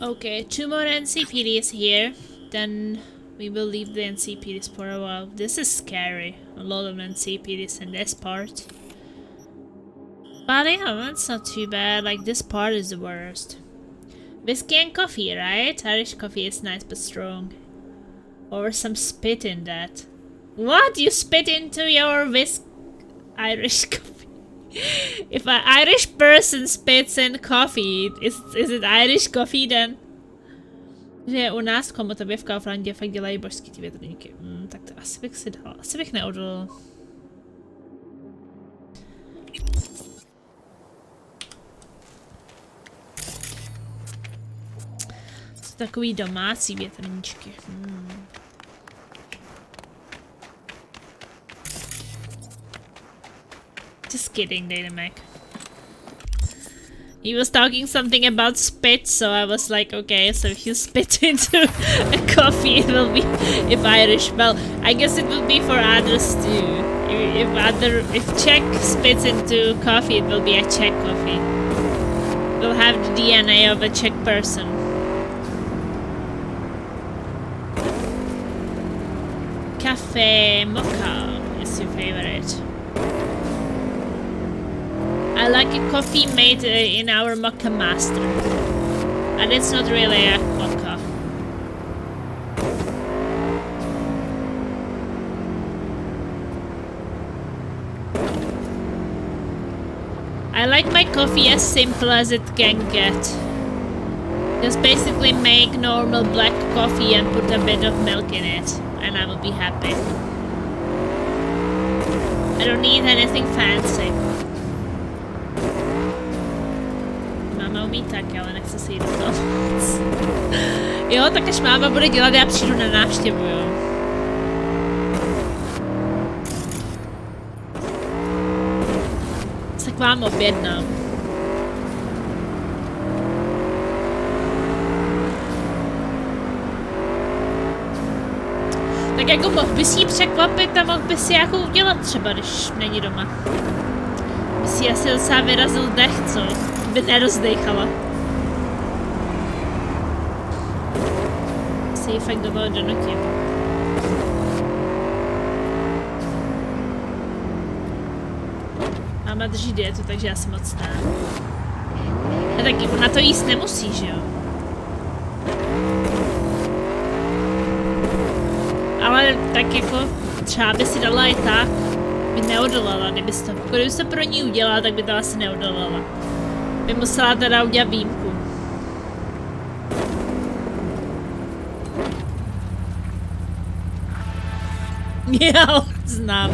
Okay, 2 more NCPDs here, then we will leave the NCPDs for a while. This is scary, a lot of NCPDs in this part. But yeah, that's not too bad, like this part is the worst. Whiskey and coffee, right? Irish coffee is nice but strong. Or some spit in that. What? You spit into your Irish coffee? If an Irish person spits in coffee, is it Irish coffee then? Že u nás komutově v Kauflandě fakt dělají božský ty větrníky. Tak to asi bych si dala. Asi bych neodolala. Jsou takový domácí větrníčky. Just kidding, Dynamic. He was talking something about spit, so I was like, okay, so if you spit into a coffee, it will be if Irish. Well, I guess it will be for others too. If Czech spits into coffee, it will be a Czech coffee. We'll have the DNA of a Czech person. Cafe mocha is your favorite. I like a coffee made in our mocha master. And it's not really a mocha. I like my coffee as simple as it can get. Just basically make normal black coffee and put a bit of milk in it. And I will be happy. I don't need anything fancy. Umí taky, ale nechce si jít do toho. Jo, tak až máma bude dělat, já přijdu na návštěvu, jo. Tak vám objednám. Tak jako mohl bys jí překvapit a mohl bys si jako udělat třeba, když není doma. By si asi docela vyrazil dech, co? By nerozdejchala. Si ji fakt do toho donutit. Máma drží dietu, takže asi moc ne. A taky ona to jíst nemusí, že jo? Ale tak jako třeba by si dala i tak, by neodolala, kdybys to pro ní udělala, tak by to asi neodolala. By musela teda udělat výjimku. Jo, znám.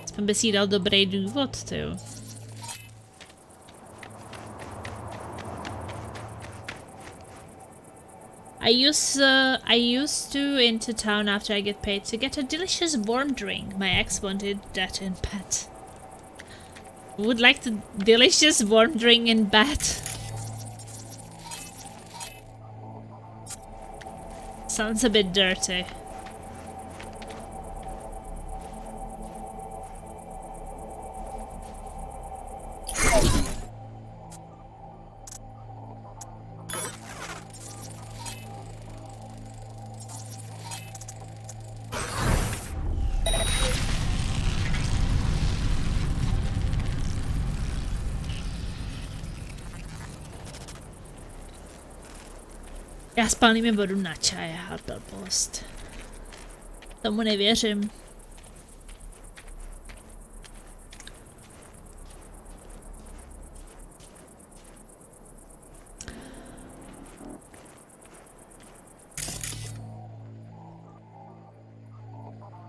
Aspoň bys jí dal dobrý důvod, tyjo. I used to into town after I get paid to get a delicious warm drink. My ex wanted that in bed. Would like the delicious warm drink in bed. Sounds a bit dirty. Já spálím vodu na čaj a blbost. Tomu nevěřím.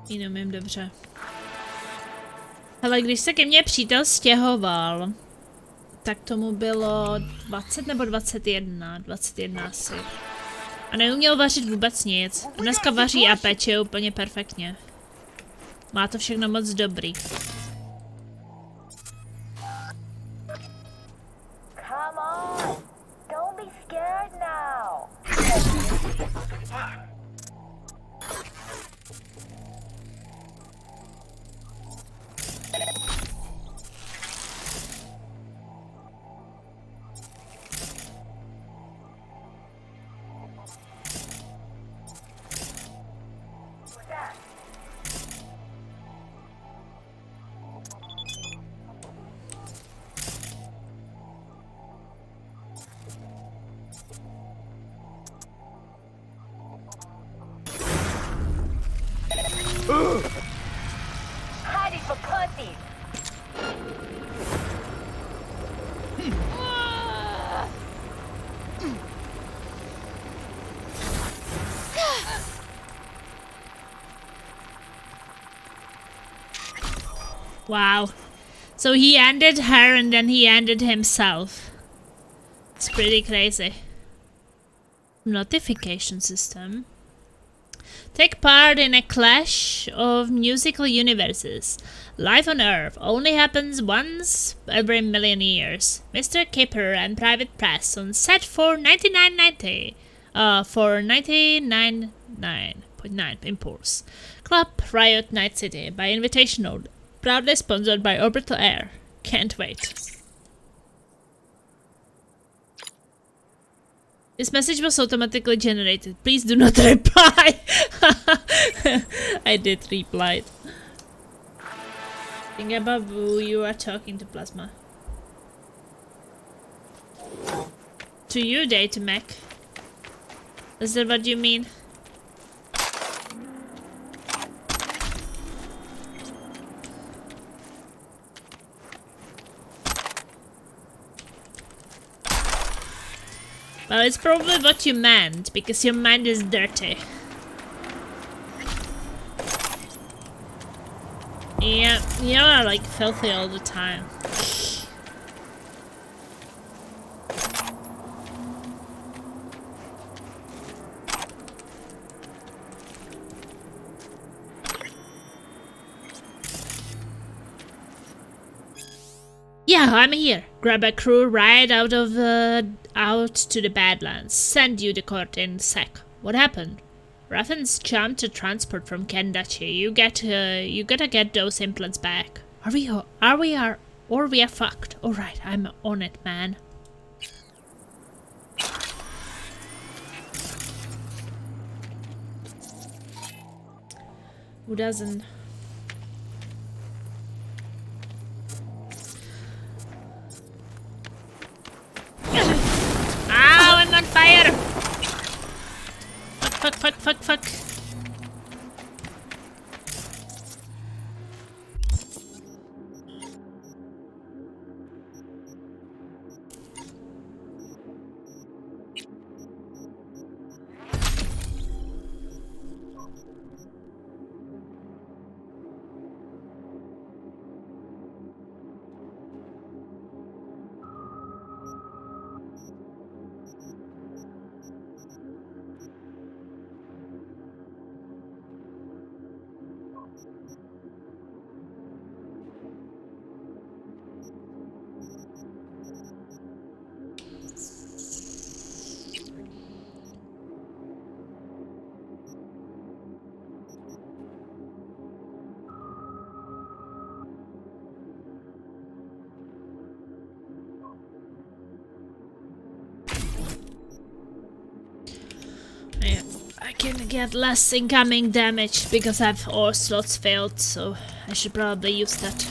Ji neumím dobře. Ale když se ke mně přítel stěhoval, tak tomu bylo 20 nebo 21, 21 asi. A neuměl vařit vůbec nic. A dneska vaří a peče úplně perfektně. Má to všechno moc dobrý. Come on. Don't be scared now. Hiding for pussies. Wow. So he ended her and then he ended himself. It's pretty crazy. Notification system. Take part in a clash of musical universes. Life on Earth only happens once every million years. Mr. Kipper and Private Press on set for 99.90. For 99.9 Impulse. Club Riot Night City by invitation only. Proudly sponsored by Orbital Air. Can't wait. This message was automatically generated. Please do not reply. I did reply. Think about who you are talking to, Plasma. To you, Data Mech. Is that what you mean? Well, it's probably what you meant, because your mind is dirty. Yeah, you are like filthy all the time. Yeah, I'm here. Grab a crew right out to the Badlands. Send you the court in a sec. What happened? Raffen's jumped a transport from Kendachi. You gotta get those implants back. We are fucked. Alright, I'm on it, man. Who doesn't? Ow, I'm on fire! Fuck. Yeah, I can get less incoming damage because I've all slots failed, so I should probably use that.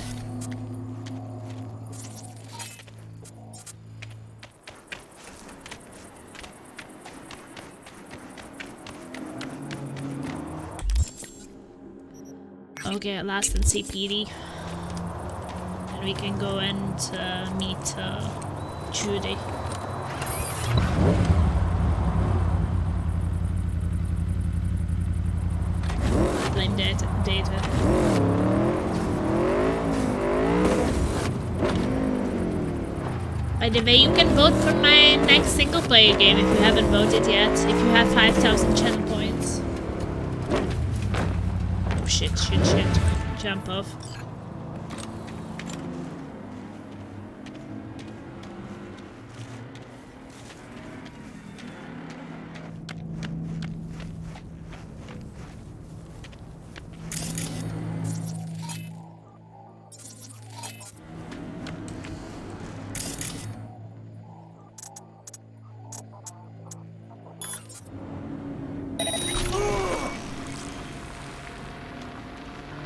Okay, last in CPD. And we can go and meet Judy. Blame data. By the way, you can vote for my next single player game if you haven't voted yet, if you have 5,000 channel points. Oh shit. Jump off.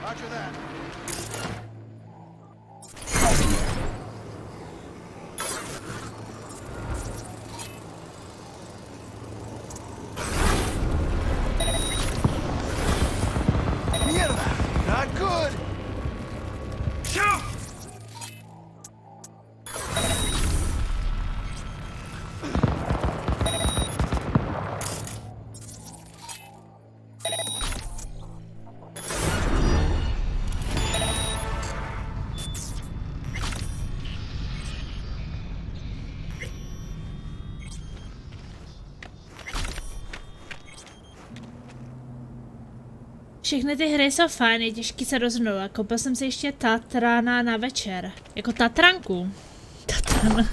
Roger that. Mierda! Not good! Shoot! Všechny ty hry jsou fajn, je těžký se rozhodnout. Koupil jsem si ještě Tatrana na večer. Jako Tatranku. Tatrana.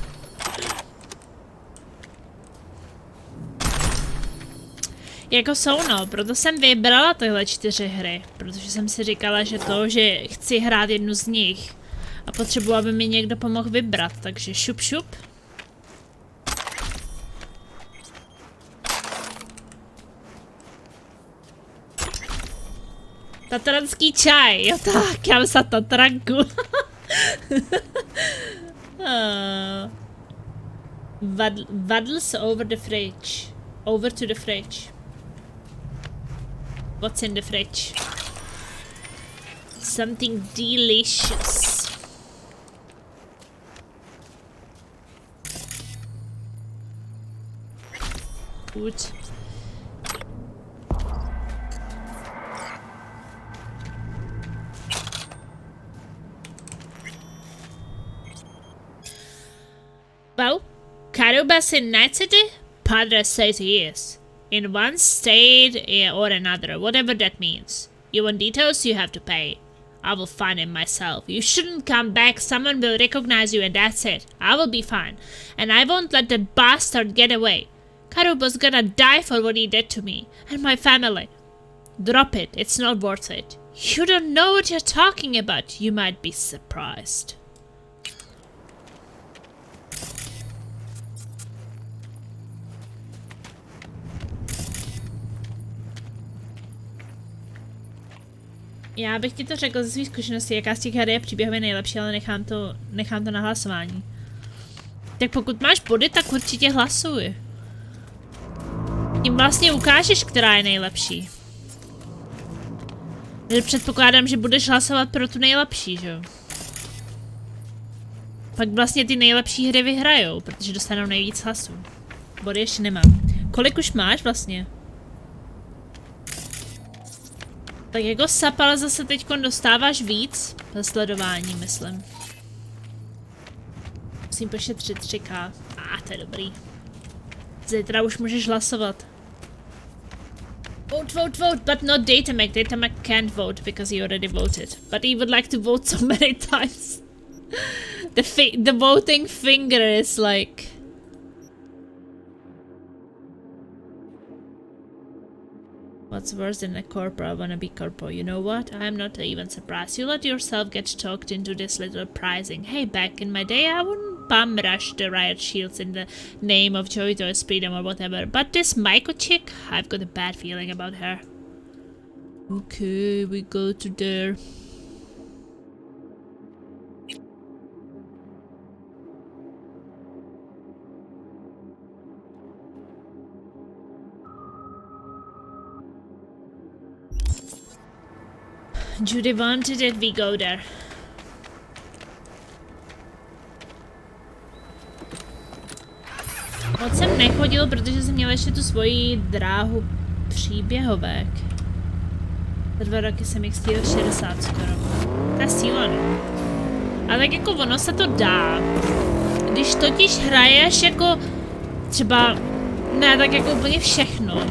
Jako jsou no, proto jsem vybrala tyhle 4 hry. Protože jsem si říkala, že chci hrát jednu z nich. A potřebuji, aby mi někdo pomohl vybrat, takže šup. Tatranský čaj, jo tak, já myslím Tatranku. Waddles over the fridge. Over to the fridge. What's in the fridge? Something delicious. Food. Well, Carubas in Night City? Padre says he is. In one state or another, whatever that means. You want details, you have to pay. I will find him myself. You shouldn't come back. Someone will recognize you and that's it. I will be fine. And I won't let that bastard get away. Karubo's gonna die for what he did to me. And my family. Drop it. It's not worth it. You don't know what you're talking about. You might be surprised. Já bych ti to řekl ze svých zkušeností, jaká z těch her je příběhově nejlepší, ale nechám to na hlasování. Tak pokud máš body, tak určitě hlasuj. Tím vlastně ukážeš, která je nejlepší. Předpokládám, že budeš hlasovat pro tu nejlepší, že jo? Pak vlastně ty nejlepší hry vyhrajou, protože dostanou nejvíc hlasů. Body ještě nemám. Kolik už máš vlastně? Tak jako sapal zase teďkon dostáváš víc za sledování, myslím. Musím pošetřit 3K. To je dobrý. Zítra už můžeš hlasovat. Vote, but not Datamac. Datamac can't vote because he already voted. But he would like to vote so many times. The voting finger is like... What's worse than a corporal wannabe corpo? You know what? I'm not even surprised. You let yourself get talked into this little prizing. Hey, back in my day, I wouldn't bum rush the riot shields in the name of joy, toys, freedom, or whatever. But this Maiko chick, I've got a bad feeling about her. Okay, we go to there. Judy wanted it, we go there. Moc jsem nechodil, protože jsem měl ještě tu svoji dráhu příběhovek. Za 2 roky jsem jich stihl 60 skoro. To je síla, no. A tak jako ono se to dá. Když totiž hraješ jako třeba, ne tak jako úplně všechno,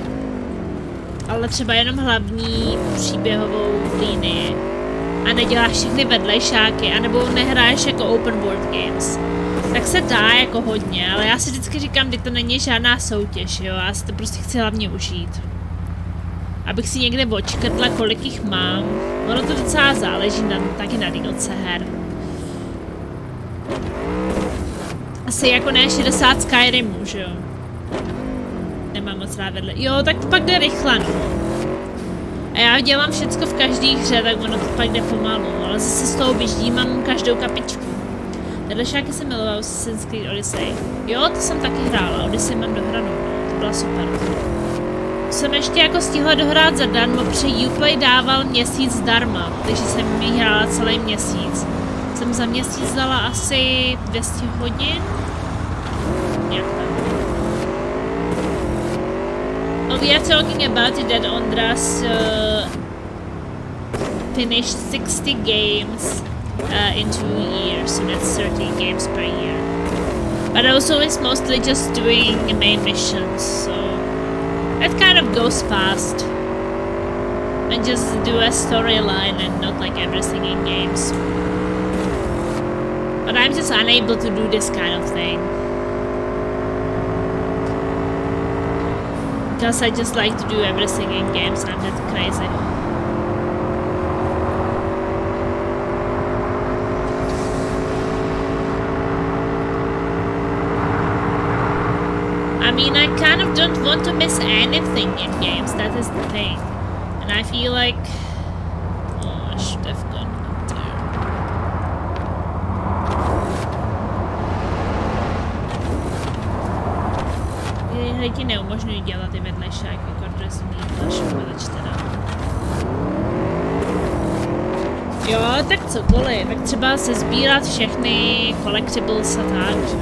ale třeba jenom hlavní příběhovou línii a neděláš všechny vedlejšáky, anebo nehraješ jako open world games, tak se dá jako hodně, ale já si vždycky říkám, že to není žádná soutěž, jo, já si to prostě chci hlavně užít. Abych si někde odškrtla, kolik jich mám, ono to docela záleží taky na dílce her. Asi jako ne 60 Skyrimů, že jo. Nemám moc rád vedle. Jo, tak to pak jde rychle, no. A já dělám všecko v každé hře, tak ono to pak jde pomalu, ale zase z toho běždí mám každou kapičku. Vedlešáky jsem miloval Assassin's Creed Odyssey. Jo, to jsem taky hrála, Odyssey mám dohranou, no. To byla super. Jsem ještě jako stihla dohrát zadarmo, protože Uplay dával měsíc zdarma, takže jsem ji hrála celý měsíc. Jsem za měsíc dala asi 200 hodin. Nějak tak. Well, we are talking about it that Ondras finished 60 games in 2 years, so that's 30 games per year. But also it's mostly just doing main missions, so that kind of goes fast. And just do a storyline and not like everything in games. But I'm just unable to do this kind of thing. Because I just like to do everything in games, I'm that crazy. I mean, I kind of don't want to miss anything in games, that is the thing. And I feel like... Oh, I should have gone up there. Hry ti neumožňují dělat ty vedlejšáky, jako drezní šumileč teda. Jo, tak cokoliv, tak třeba se sbírat všechny collectibles a tak, že?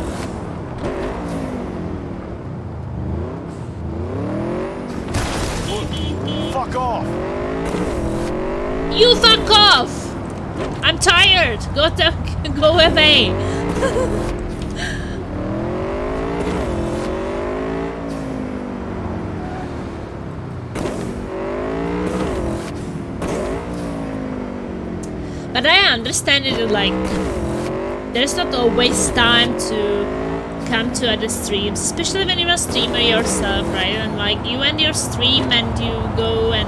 Fuck off! You fuck off! I'm tired! Go away! But I understand it, like, there's not always time to come to other streams, especially when you're a streamer yourself, right? And like, you end your stream and you go and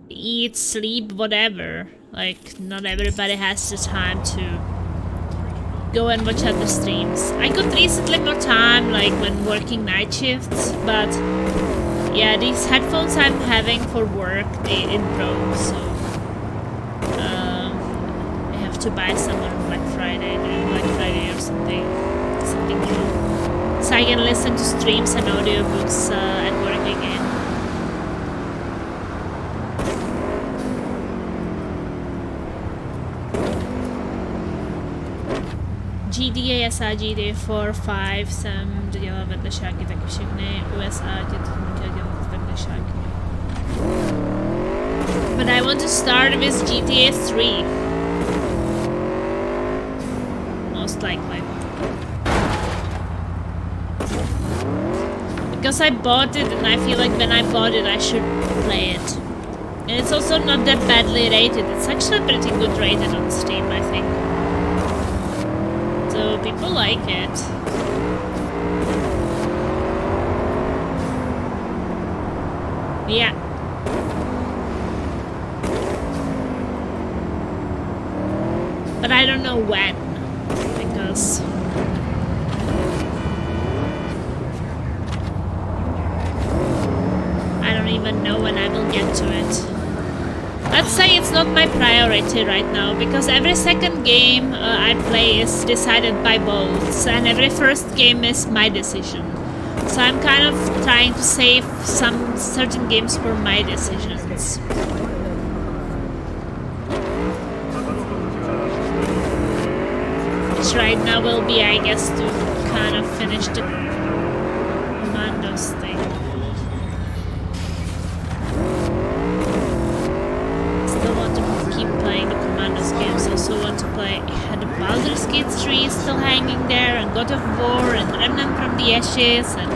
eat, sleep, whatever. Like, not everybody has the time to go and watch other streams. I got recently more time, like when working night shifts, but yeah, these headphones I'm having for work, it broke, so I have to buy some on Black Friday, during Black Friday or something new, so I can listen to streams and audiobooks at work again. GTA, SA, GTA 4, 5 jsem dodělala vedlešáky, taky všechny. USA tě to chtěla dělat vedlešáky. But I want to start with GTA 3. Most likely. Because I bought it and I feel like when I bought it I should play it. And it's also not that badly rated. It's actually pretty good rated on Steam, I think. So people like it. Yeah. But I don't know when, because I don't even know when I will get to it. Let's say it's not my priority right now, because every second game I play is decided by votes, and every first game is my decision. So I'm kind of trying to save some certain games for my decisions. Which right now will be, I guess, to kind of finish the Commandos thing. Keep playing the Commandos games. Also want to play the Baldur's Gate 3 is still hanging there, and God of War, and Remnant from the Ashes, and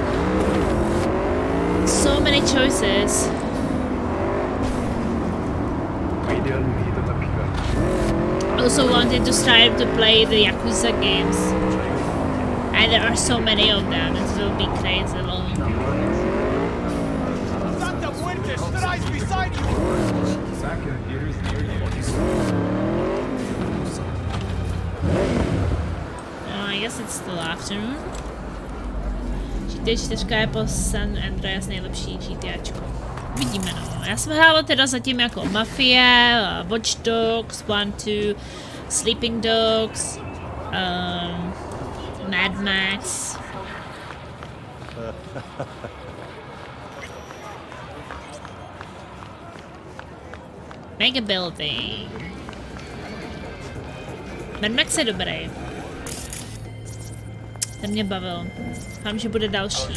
so many choices. Also wanted to strive to play the Yakuza games, and there are so many of them. It will be crazy long. Santa Muerte stood eyes beside you. I guess it's still afternoon. GTA 4 je po San Andreas nejlepší GTAčko. Vidíme, no. Já jsem hrála teda zatím jako Mafia, Watch Dogs, 1, 2, Sleeping Dogs, Mad Max. Mega Building. Mad Max je dobrý. Ten mě bavil. Doufám, že bude další.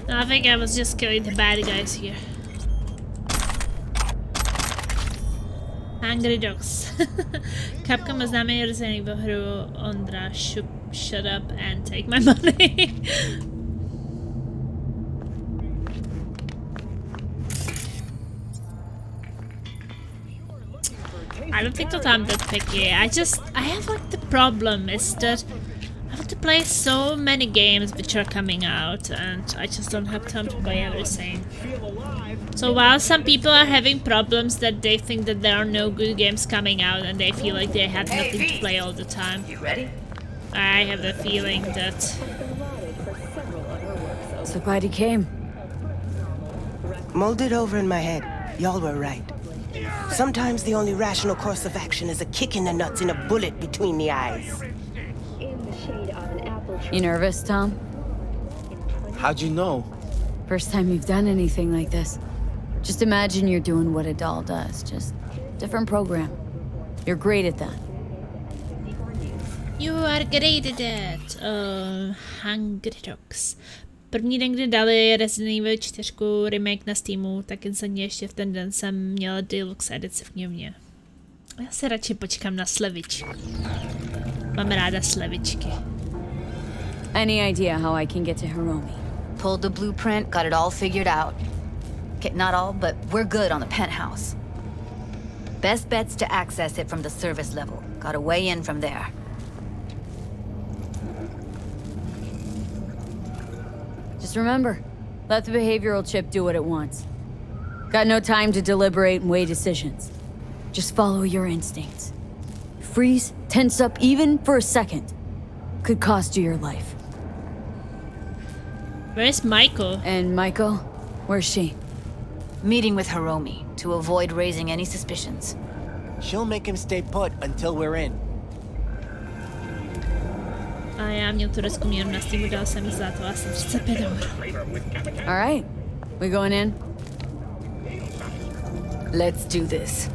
I think I was just killing the bad guys here. Angry Dogs. Capcom oznámí rozdělení v hru Ondra, shut up and take my money. I don't think that I'm that picky. I have like the problem is that I have to play so many games which are coming out and I just don't have time to play everything. So while some people are having problems that they think that there are no good games coming out and they feel like they have nothing to play all the time. You ready? I have a feeling that... So glad he came. Mulled it over in my head. Y'all were right. Sometimes the only rational course of action is a kick in the nuts and a bullet between the eyes. You nervous, Tom? How'd you know? First time you've done anything like this. Just imagine you're doing what a doll does, just different program. You're great at that. You are great at that. Hungry Dogs. První den, kdy dali Resident Evil 4 remake na Steamu, tak za ně ještě v ten den jsem měla deluxe edici v knihovně. Já se radši počkám na slevičku. Mám ráda slevičky. Any idea how I can get to Hiromi? Pulled the blueprint, got it all figured out. Okay, not all, but we're good on the penthouse. Best bet's to access it from the service level. Got a way in from there. Just remember, let the behavioral chip do what it wants. Got no time to deliberate and weigh decisions. Just follow your instincts. Freeze, tense up even for a second. Could cost you your life. Where's Michael? And Michael? Where's she? Meeting with Hiromi to avoid raising any suspicions. She'll make him stay put until we're in. A já měl tu rozkumíru na Steamu, dal jsem za to asi 35 €. Alright, we going in? Let's do this.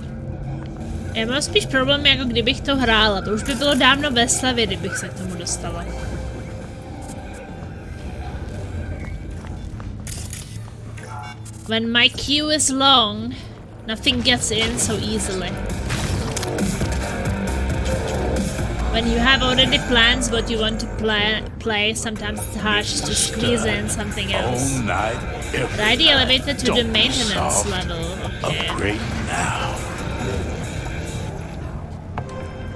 Já mám spíš problém, jako kdybych to hrála. To už by bylo dávno ve slevě, kdybych se k tomu dostala. When my queue is long, nothing gets in so easily. When you have already plans what you want to play, sometimes it's hard to squeeze in something else. Ride the elevator to the maintenance level. Okay. Upgrade now.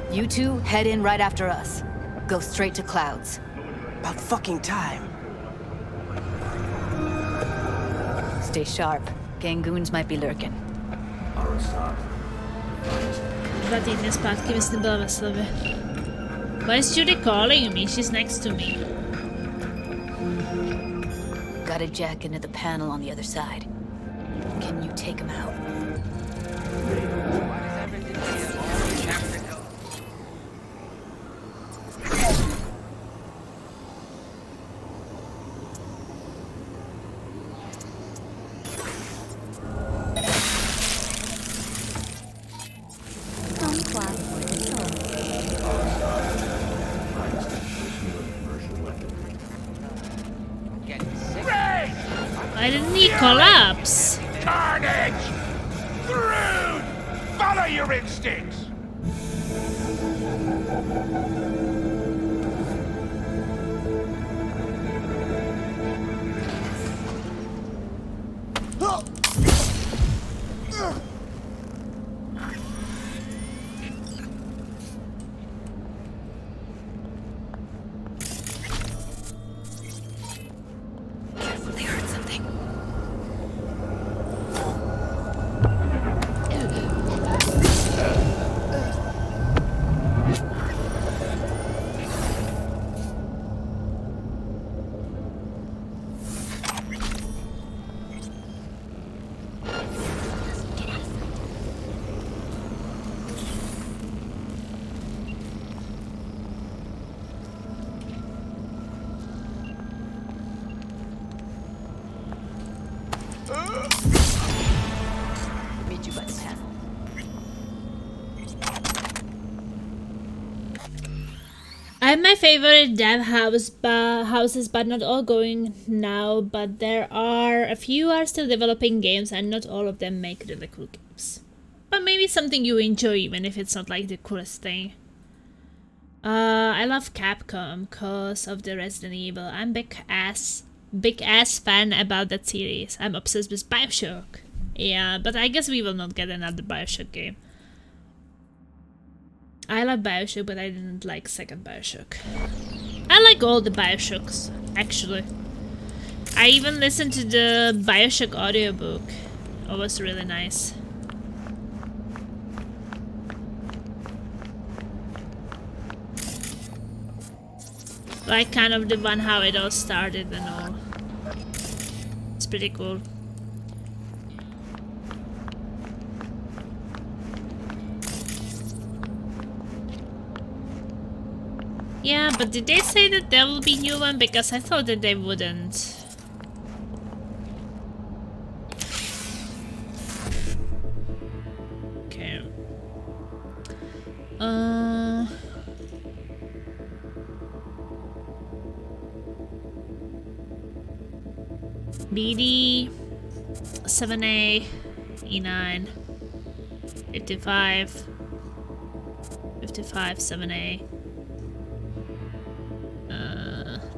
You two head in right after us. Go straight to Clouds. About fucking time. Stay sharp. Gangoons might be lurking. 2 týdny zpátky myslím byla ve slevě. Why is Judy calling me? She's next to me. Got a jack into the panel on the other side. Can you take him out? Why didn't he collapse? Carnage! Through! Follow your instincts! Meet you by the panel. I have my favorite dev houses, but not all going now. But there are a few are still developing games, and not all of them make really cool games. But maybe something you enjoy, even if it's not like the coolest thing. I love Capcom because of the Resident Evil. I'm big ass fan about that series. I'm obsessed with BioShock. Yeah, but I guess we will not get another BioShock game. I love Bioshock, but I didn't like second Bioshock. I like all the Bioshocks, actually. I even listened to the Bioshock audiobook. It was really nice. Like kind of the one how it all started and all. It's pretty cool. Yeah, but did they say that there will be new one? Because I thought that they wouldn't. Okay. BD 7A E9 55 7A.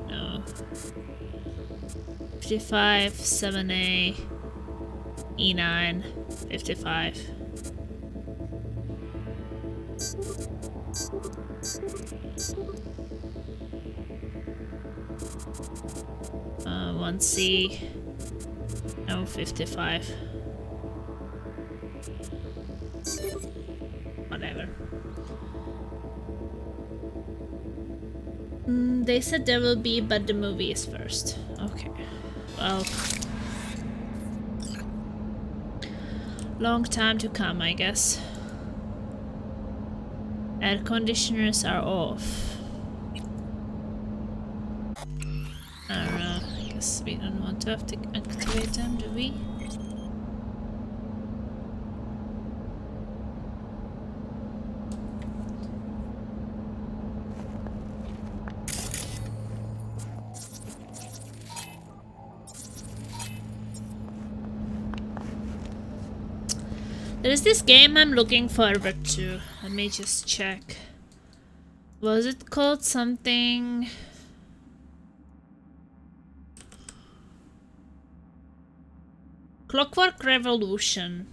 No. 55 7A E9 55. One C. No, 55. Whatever. They said there will be, but the movie is first. Okay. Well. Long time to come, I guess. Air conditioners are off. I don't know. I guess we don't want to have to activate them, do we? There is this game I'm looking forward to. Let me just check. Was it called something? Clockwork Revolution.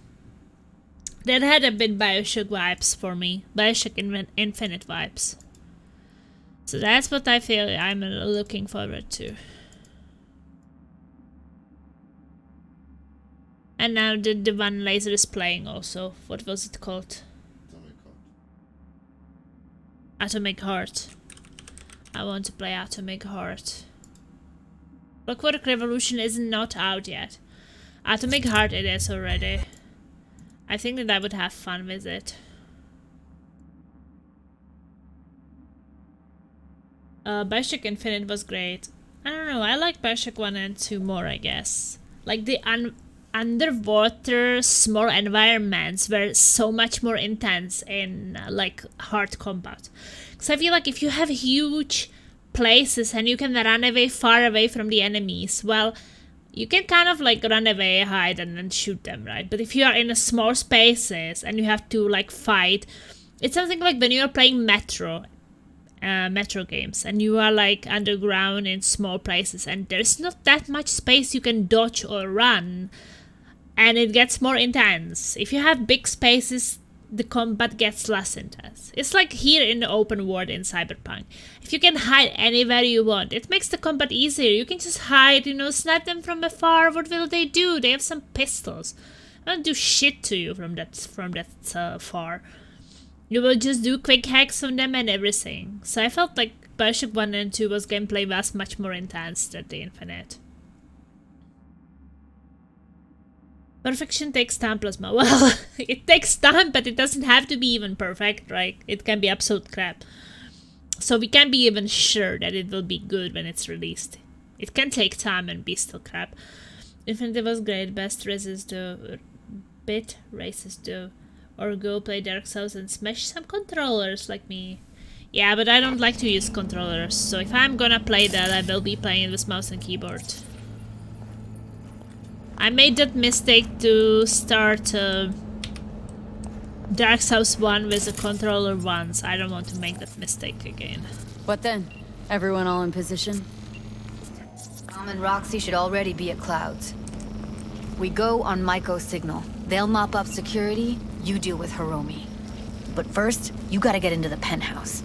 That had a bit Bioshock vibes for me. Bioshock Infinite vibes. So that's what I feel I'm looking forward to. And now the one laser is playing also. What was it called? Atomic Heart. I want to play Atomic Heart. Clockwork Revolution is not out yet. Atomic Heart it is already. I think that I would have fun with it. Bioshock Infinite was great. I don't know, I like Bioshock 1 and 2 more, I guess. Like the underwater small environments were so much more intense in like hard combat. Because I feel like if you have huge places and you can run away far away from the enemies, well, you can kind of like run away, hide, and then shoot them, right? But if you are in a small spaces and you have to like fight, it's something like when you are playing Metro games and you are like underground in small places and there's not that much space you can dodge or run. And it gets more intense. If you have big spaces, the combat gets less intense. It's like here in the open world in Cyberpunk. If you can hide anywhere you want, it makes the combat easier. You can just hide, you know, snipe them from afar. What will they do? They have some pistols. They don't do shit to you from that far. You will just do quick hacks on them and everything. So I felt like Bioshock 1 and 2 was gameplay was much more intense than the Infinite. Perfection takes time, Plasma. Well, it takes time, but it doesn't have to be even perfect, right? It can be absolute crap. So we can't be even sure that it will be good when it's released. It can take time and be still crap. Infinity was great. Best races though. Bit races though. Or go play Dark Souls and smash some controllers like me. Yeah, but I don't like to use controllers. So if I'm gonna play that, I will be playing with mouse and keyboard. I made that mistake to start Dark Souls 1 with a controller once. I don't want to make that mistake again. What then? Everyone all in position? Tom and Roxy should already be at Clouds. We go on Maiko's signal. They'll mop up security, you deal with Hiromi. But first, you gotta get into the penthouse.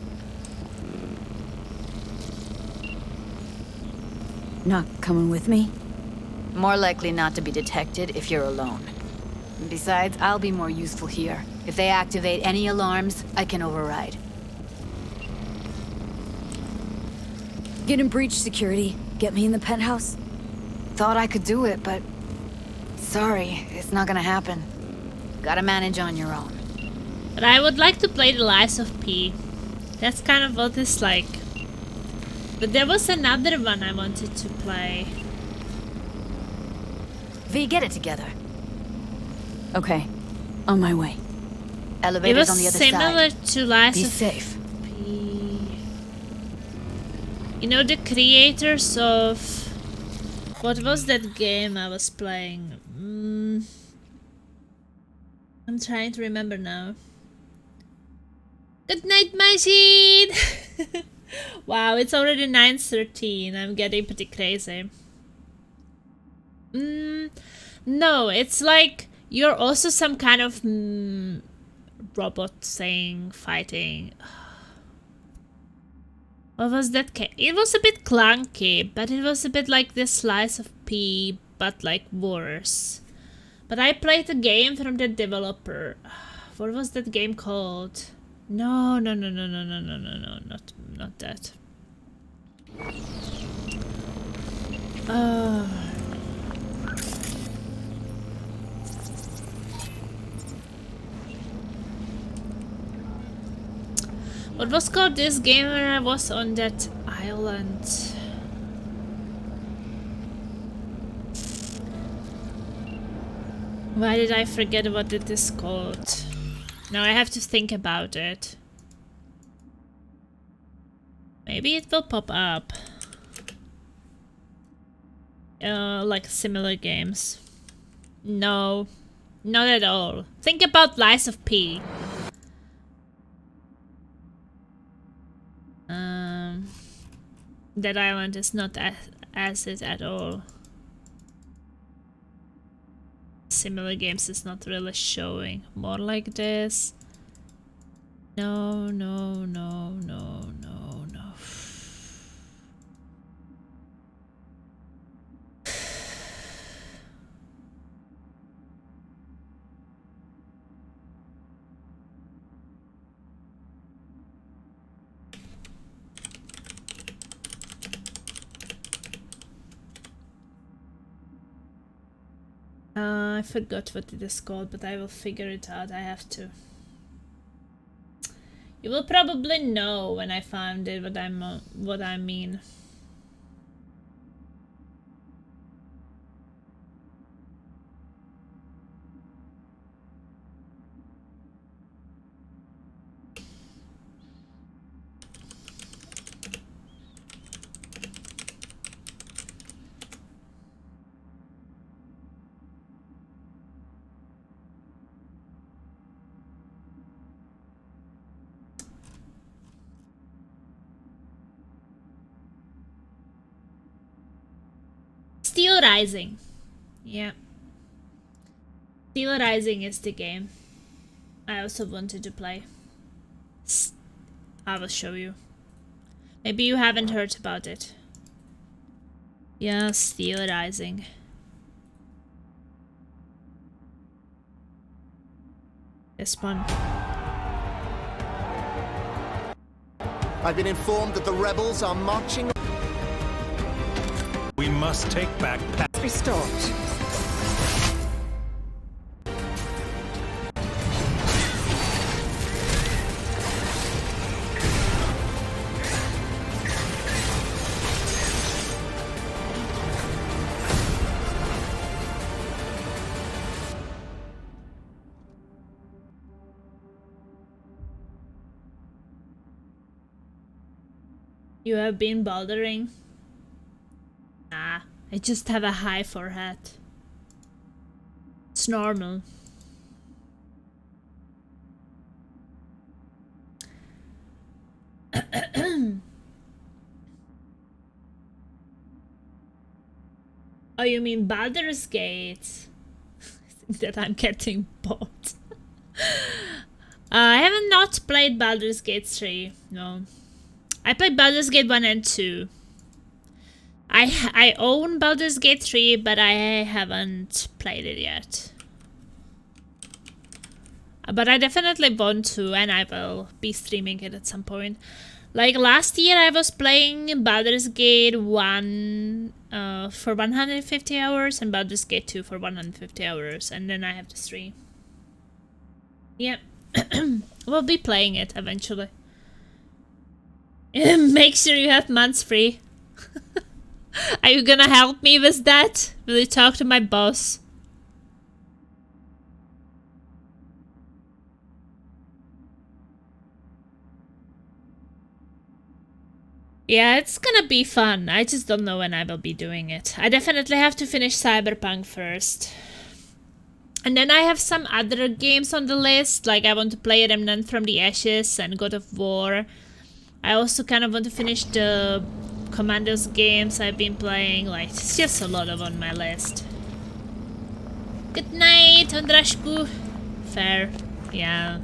Not coming with me? More likely not to be detected if you're alone. Besides, I'll be more useful here. If they activate any alarms, I can override. Get in breach security. Get me in the penthouse. Thought I could do it, but... sorry, it's not gonna happen. Gotta manage on your own. But I would like to play the Lies of P. That's kind of what it's like. But there was another one I wanted to play. V, get it together. Okay, on my way. Elevator's it on the was other similar side. to Lies Be of safe. P. You know the creators of... What was that game I was playing? I'm trying to remember now. Good night, machine! Wow, it's already 9:13. I'm getting pretty crazy. No, it's like you're also some kind of robot thing fighting. What was that game? It was a bit clunky, but it was a bit like this Slice of P, but like worse. But I played a game from the developer. What was that game called? No, not that. What was called this game where I was on that island? Why did I forget what it is called? Now I have to think about it. Maybe it will pop up. Like similar games. No, not at all. Think about Lies of P. That island is not as it at all. Similar games is not really showing. More like this. No. I forgot what it is called, but I will figure it out. I have to. You will probably know when I find it what I mean. Steel Rising. Yeah. Steel Rising is the game I also wanted to play. I will show you. Maybe you haven't heard about it. Yeah, Steel Rising. This one. I've been informed that the rebels are marching. We must take back Restored. You have been bouldering? Nah, I just have a high forehead. It's normal. Oh, you mean Baldur's Gate? I think that I'm getting bought. I haven't not played Baldur's Gate 3. No. I played Baldur's Gate 1 and 2. I own Baldur's Gate 3, but I haven't played it yet. But I definitely want to, and I will be streaming it at some point. Like last year I was playing Baldur's Gate 1 for 150 hours and Baldur's Gate 2 for 150 hours, and then I have the 3. Yeah. We'll be playing it eventually. Make sure you have months free. Are you gonna help me with that? Will you talk to my boss? Yeah, it's gonna be fun. I just don't know when I will be doing it. I definitely have to finish Cyberpunk first. And then I have some other games on the list, like I want to play Remnant from the Ashes and God of War. I also kind of want to finish the Commandos games I've been playing, like it's just a lot of on my list. Good night, Andrashku. Fair, yeah.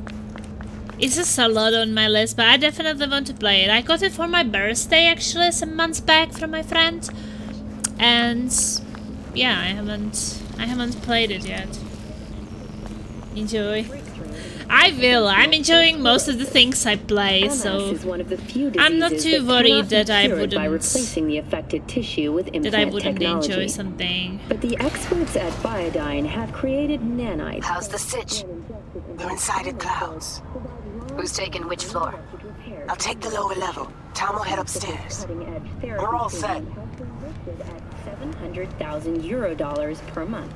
It's just a lot on my list, but I definitely want to play it. I got it for my birthday actually some months back from my friend. And yeah, I haven't played it yet. Enjoy. I will. I'm enjoying most of the things I play, so I'm not too worried that I wouldn't enjoy something. But the experts at Biodyne have created nanites. How's the sitch? We're inside in clouds. Who's taking which floor? I'll take the lower level. Tom will head upstairs. We're all set. 700,000 Euro per month.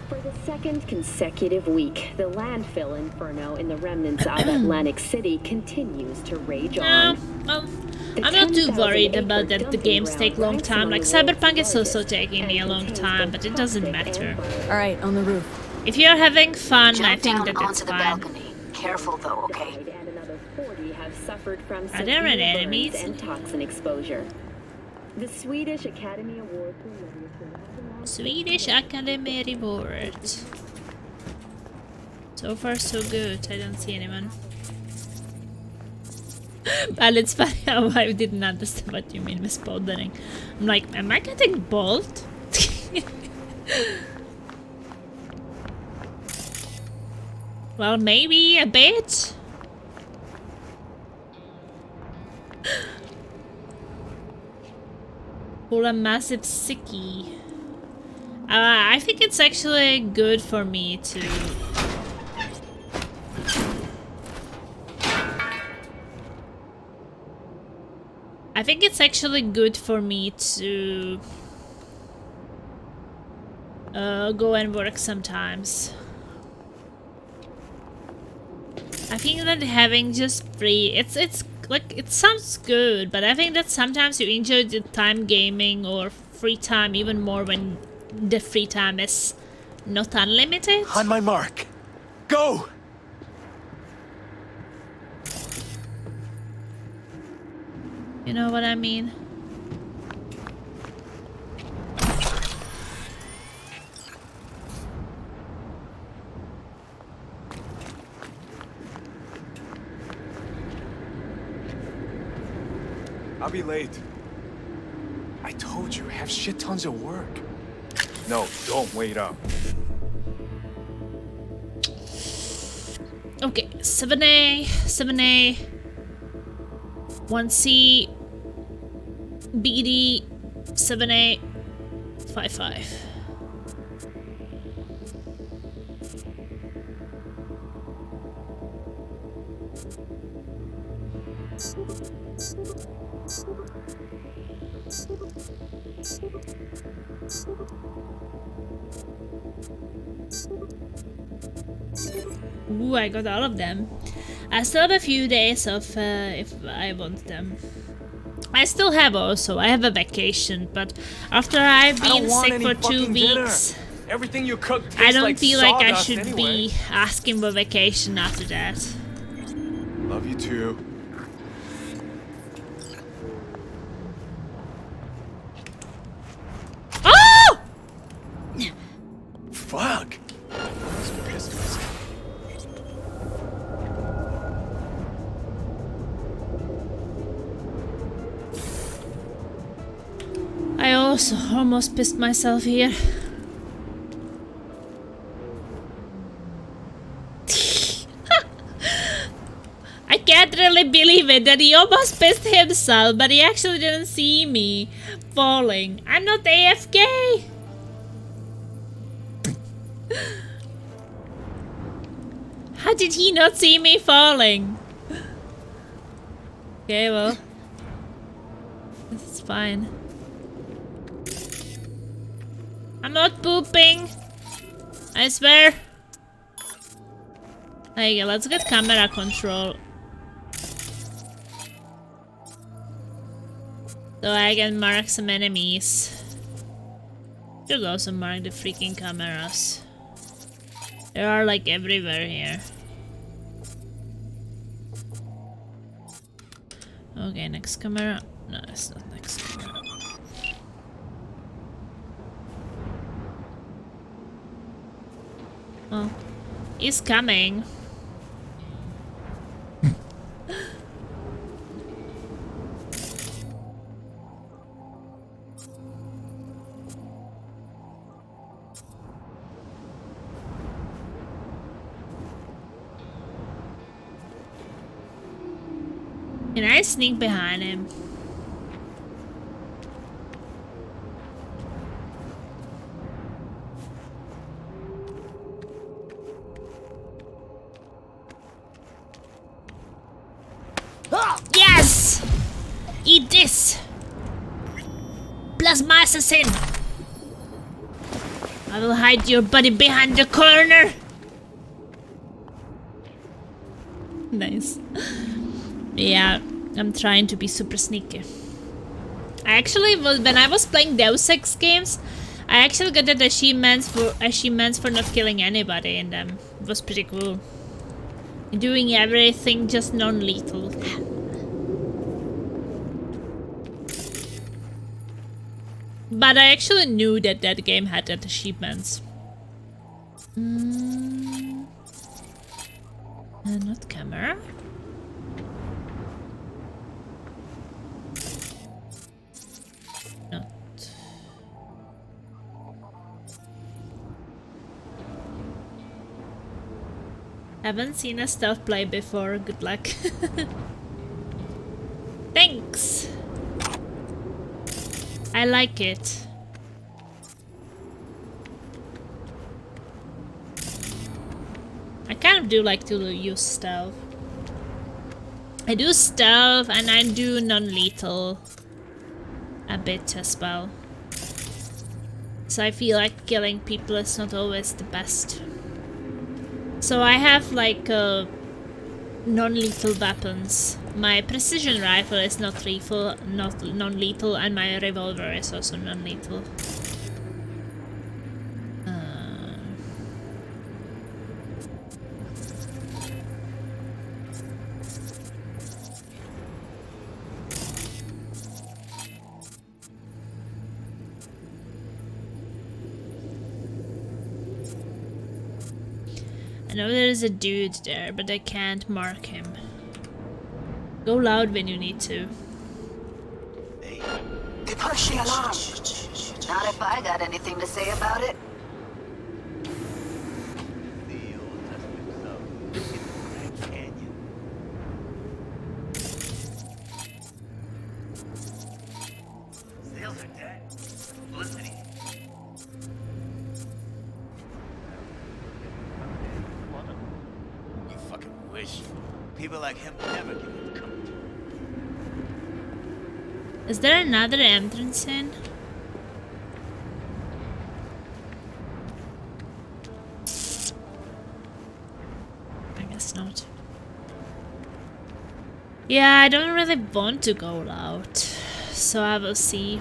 For the second consecutive week, the landfill inferno in the remnants of Atlantic City continues to rage on. Well, I'm not too worried about that the games take long time. Like Cyberpunk is also taking me a long time, but it doesn't matter. Alright, on the roof. If you're having fun, Jump I think that down it's onto the fine. balcony. Careful though, okay? And another 40 have suffered from Are there any severe enemies? burns and toxin exposure. The Swedish Academy Award Swedish Academy reward. So far so good. I don't see anyone. Well, it's funny how I didn't understand what you mean with bouldering. I'm like, am I getting bolt? Well, maybe a bit. Pull a massive sickie. I think it's actually good for me to... I think it's actually good for me to... go and work sometimes. I think that having just free... It's like, it sounds good, but I think that sometimes you enjoy the time gaming or free time even more when the free time is not unlimited. On my mark. Go! You know what I mean? I'll be late. I told you, I have shit tons of work. No, don't wait up. Okay, 7A, 7A, 1C, BD, 7A, 5-5. Ooh, I got all of them. I still have a few days of if I want them. I still have also. I have a vacation, but after I've been sick for 2 weeks, Everything you cook tastes I don't like feel like I sawdust should anyway. be asking for vacation after that. Love you too. Oh! Fuck. also almost pissed myself here. I can't really believe it that he almost pissed himself, but he actually didn't see me falling. I'm not AFK! How did he not see me falling? Okay, well. This is fine. I'm not pooping. I swear. There you go, let's get camera control. So I can mark some enemies. Should also mark the freaking cameras. They are like everywhere here. Okay, next camera. No, it's not next camera. Oh, he's coming. Can I sneak behind him? Yes! Eat this! Plasma assassin! I will hide your body behind the corner! Nice. Yeah, I'm trying to be super sneaky. I actually was, when I was playing Deus Ex games, I actually got the achievements for not killing anybody in them. It was pretty cool. Doing everything just non-lethal. But I actually knew that that game had that achievements. Not camera. Not. Haven't seen a stealth play before. Good luck. Thanks. I like it. I kind of do like to use stealth. I do stealth and I do non-lethal a bit as well. So I feel like killing people is not always the best. So I have like non-lethal weapons. My precision rifle is not lethal, not non-lethal, and my revolver is also non-lethal. I know there is a dude there, but I can't mark him. Go loud when you need to. They push the alarm. Not if I got anything to say about it. People like him never give him comfort. Is there another entrance in? I guess not. Yeah, I don't really want to go out, so I will see.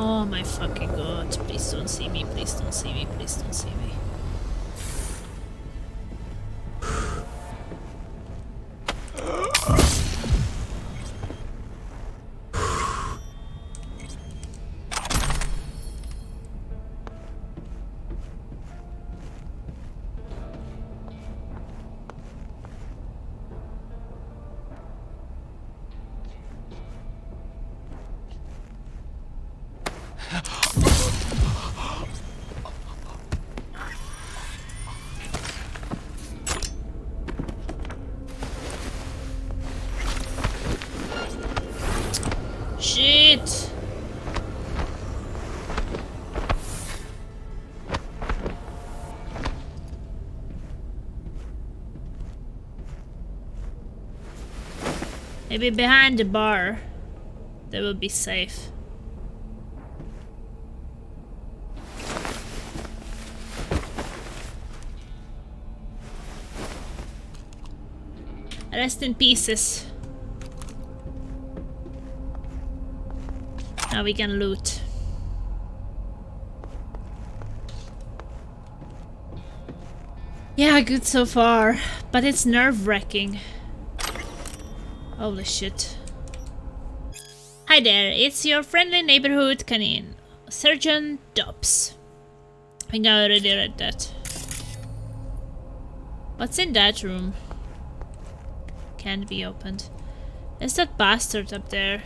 Oh my fucking god. Please don't see me, please don't see me, please don't see me. Shit! Maybe behind the bar. They will be safe. Rest in pieces. Now we can loot. Yeah, good so far, but it's nerve-wracking. Holy shit. Hi there, it's your friendly neighborhood canine, Sergeant Dobbs. I think I already read that. What's in that room? Can't be opened. There's that bastard up there.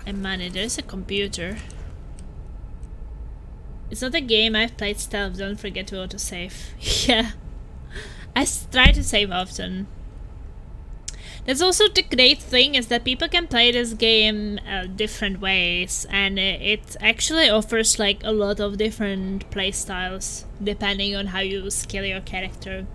And money, there's a computer. It's not a game I've played stealth, don't forget to autosave. Yeah. I try to save often. That's also the great thing, is that people can play this game different ways, and it actually offers like a lot of different play styles depending on how you skill your character.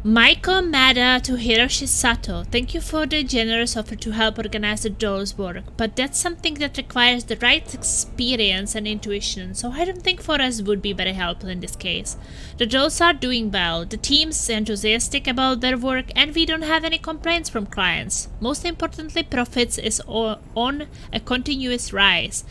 Maiko Mada to Hiroshi Sato, thank you for the generous offer to help organize the doll's work, but that's something that requires the right experience and intuition, so I don't think Forrest would be very helpful in this case. The dolls are doing well, the team's enthusiastic about their work, and we don't have any complaints from clients. Most importantly, profits is on a continuous rise.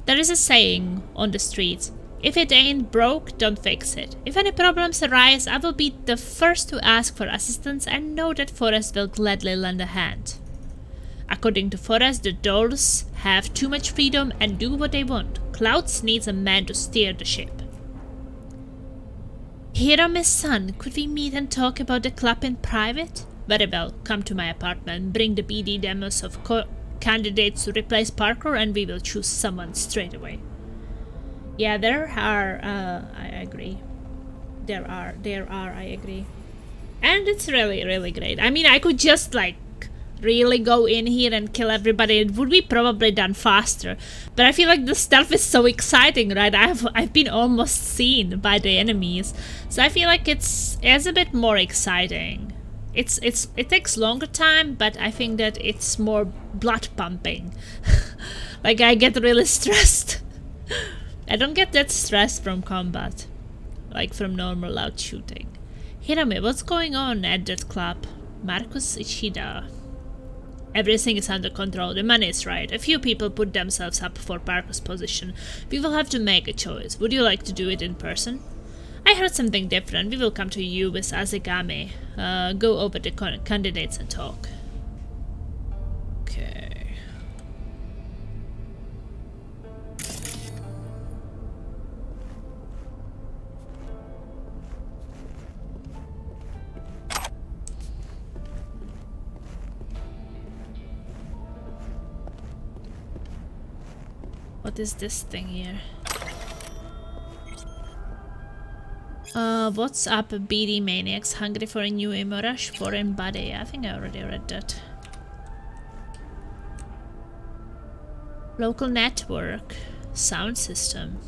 There is a saying on the streets: if it ain't broke, don't fix it. If any problems arise, I will be the first to ask for assistance and know that Forrest will gladly lend a hand. According to Forrest, the dolls have too much freedom and do what they want. Clouds needs a man to steer the ship. Hirome-san, could we meet and talk about the club in private? Very well, come to my apartment, bring the BD demos of candidates to replace Parker, and we will choose someone straight away. Yeah, there are, I agree. There are, I agree. And it's really, really great. I mean, I could just, like, really go in here and kill everybody. It would be probably done faster. But I feel like the stealth is so exciting, right? I've been almost seen by the enemies. So I feel like it's a bit more exciting. It takes longer time, but I think that it's more blood pumping. Like, I get really stressed. I don't get that stress from combat, like from normal loud shooting. Hirame, what's going on at that club? Marcus Ishida. Everything is under control, the money is right. A few people put themselves up for Parker's position. We will have to make a choice. Would you like to do it in person? I heard something different. We will come to you with Azegame. Go over the candidates and talk. Okay. What is this thing here? What's up, BD Maniacs? Hungry for a new emo rush? Foreign body. I think I already read that. Local network. Sound system.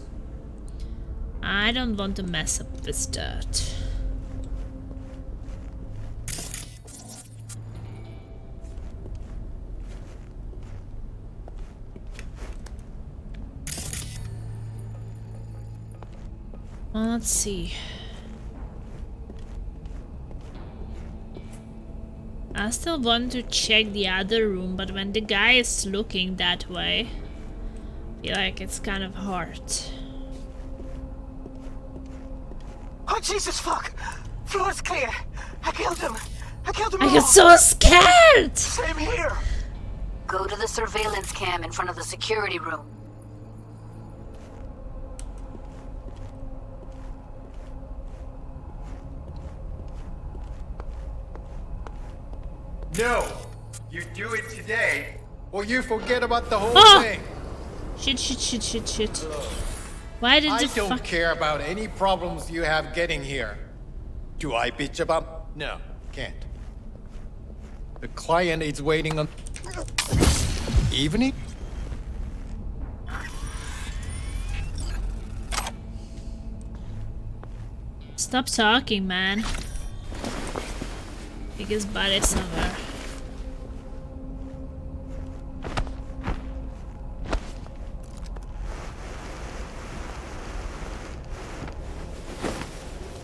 I don't want to mess up with that. Well, let's see. I still want to check the other room, but when the guy is looking that way, I feel like it's kind of hard. Oh, Jesus, fuck! Floor's clear. I killed him. I get so scared! Same here. Go to the surveillance cam in front of the security room. No! You do it today, or you forget about the whole thing. Shit. Why did I the don't care about any problems you have getting here. Do I bitch about? No, can't. The client is waiting on... Evening? Stop talking, man. Take his body somewhere.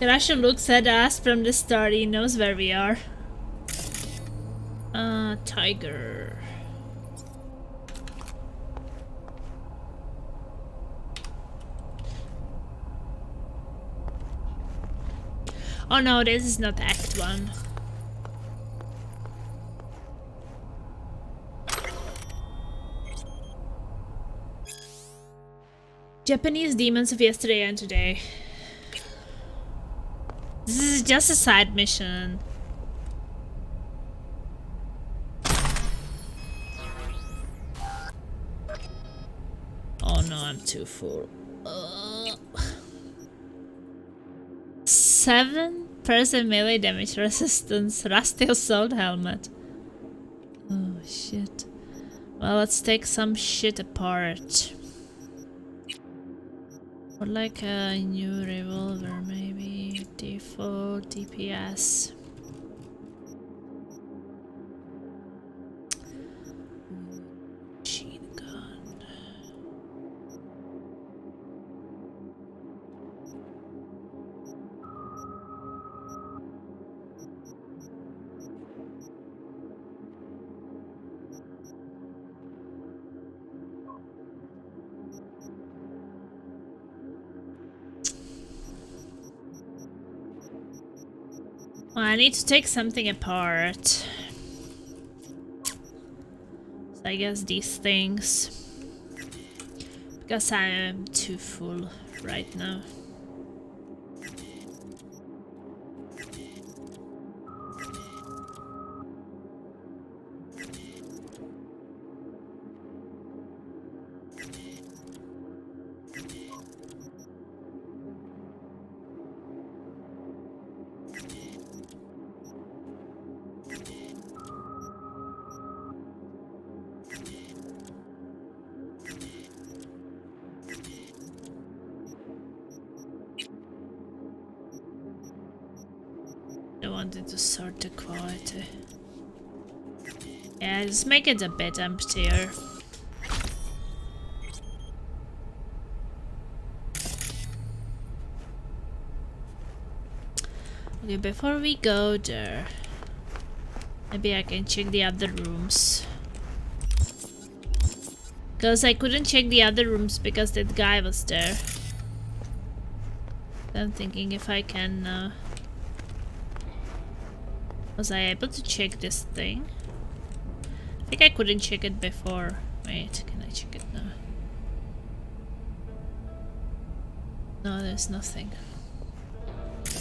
The Russian looks at us from the start. He knows where we are. Tiger. Oh no, this is not Act 1. Japanese demons of yesterday and today. This is just a side mission. Oh no, I'm too full. 7% melee damage resistance, rusty assault helmet. Oh shit. Well, let's take some shit apart. Or like a new revolver, maybe. Default DPS. Machine gun. Well, I need to take something apart. So I guess these things. Because I am too full right now. I wanted to sort the quality. Yeah, just make it a bit emptier. Okay, before we go there, maybe I can check the other rooms. Because I couldn't check the other rooms because that guy was there. I'm thinking if I can... was I able to check this thing? I think I couldn't check it before. Wait, can I check it now? No, there's nothing.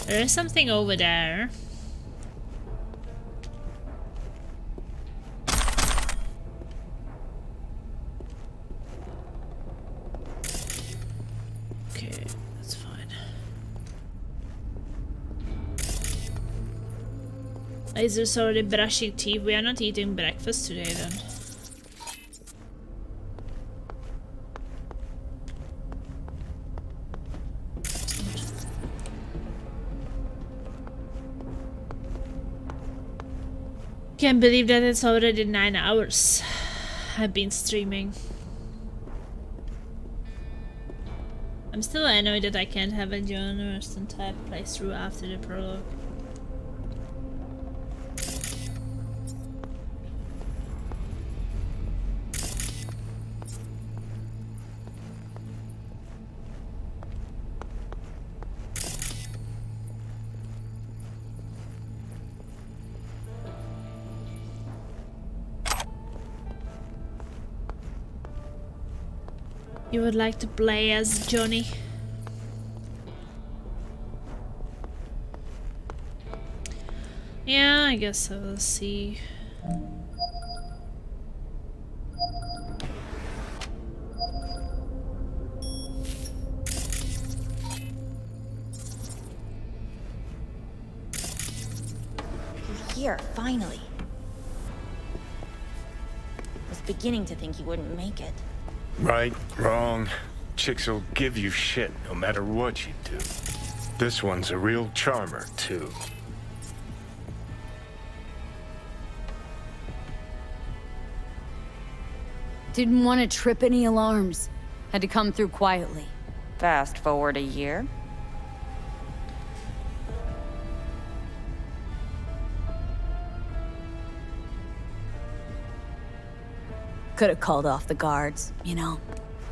There is something over there. Okay, that's fine. Is already brushing teeth? We are not eating breakfast today then. Can't believe that it's already 9 hours. I've been streaming. I'm still annoyed that I can't have a Jonathan type playthrough after the prologue. You would like to play as Johnny? Yeah, I guess I will see. You're here, finally. I was beginning to think you wouldn't make it. Right, wrong. Chicks will give you shit no matter what you do. This one's a real charmer, too. Didn't want to trip any alarms. Had to come through quietly. Fast forward a year. Could have called off the guards, you know.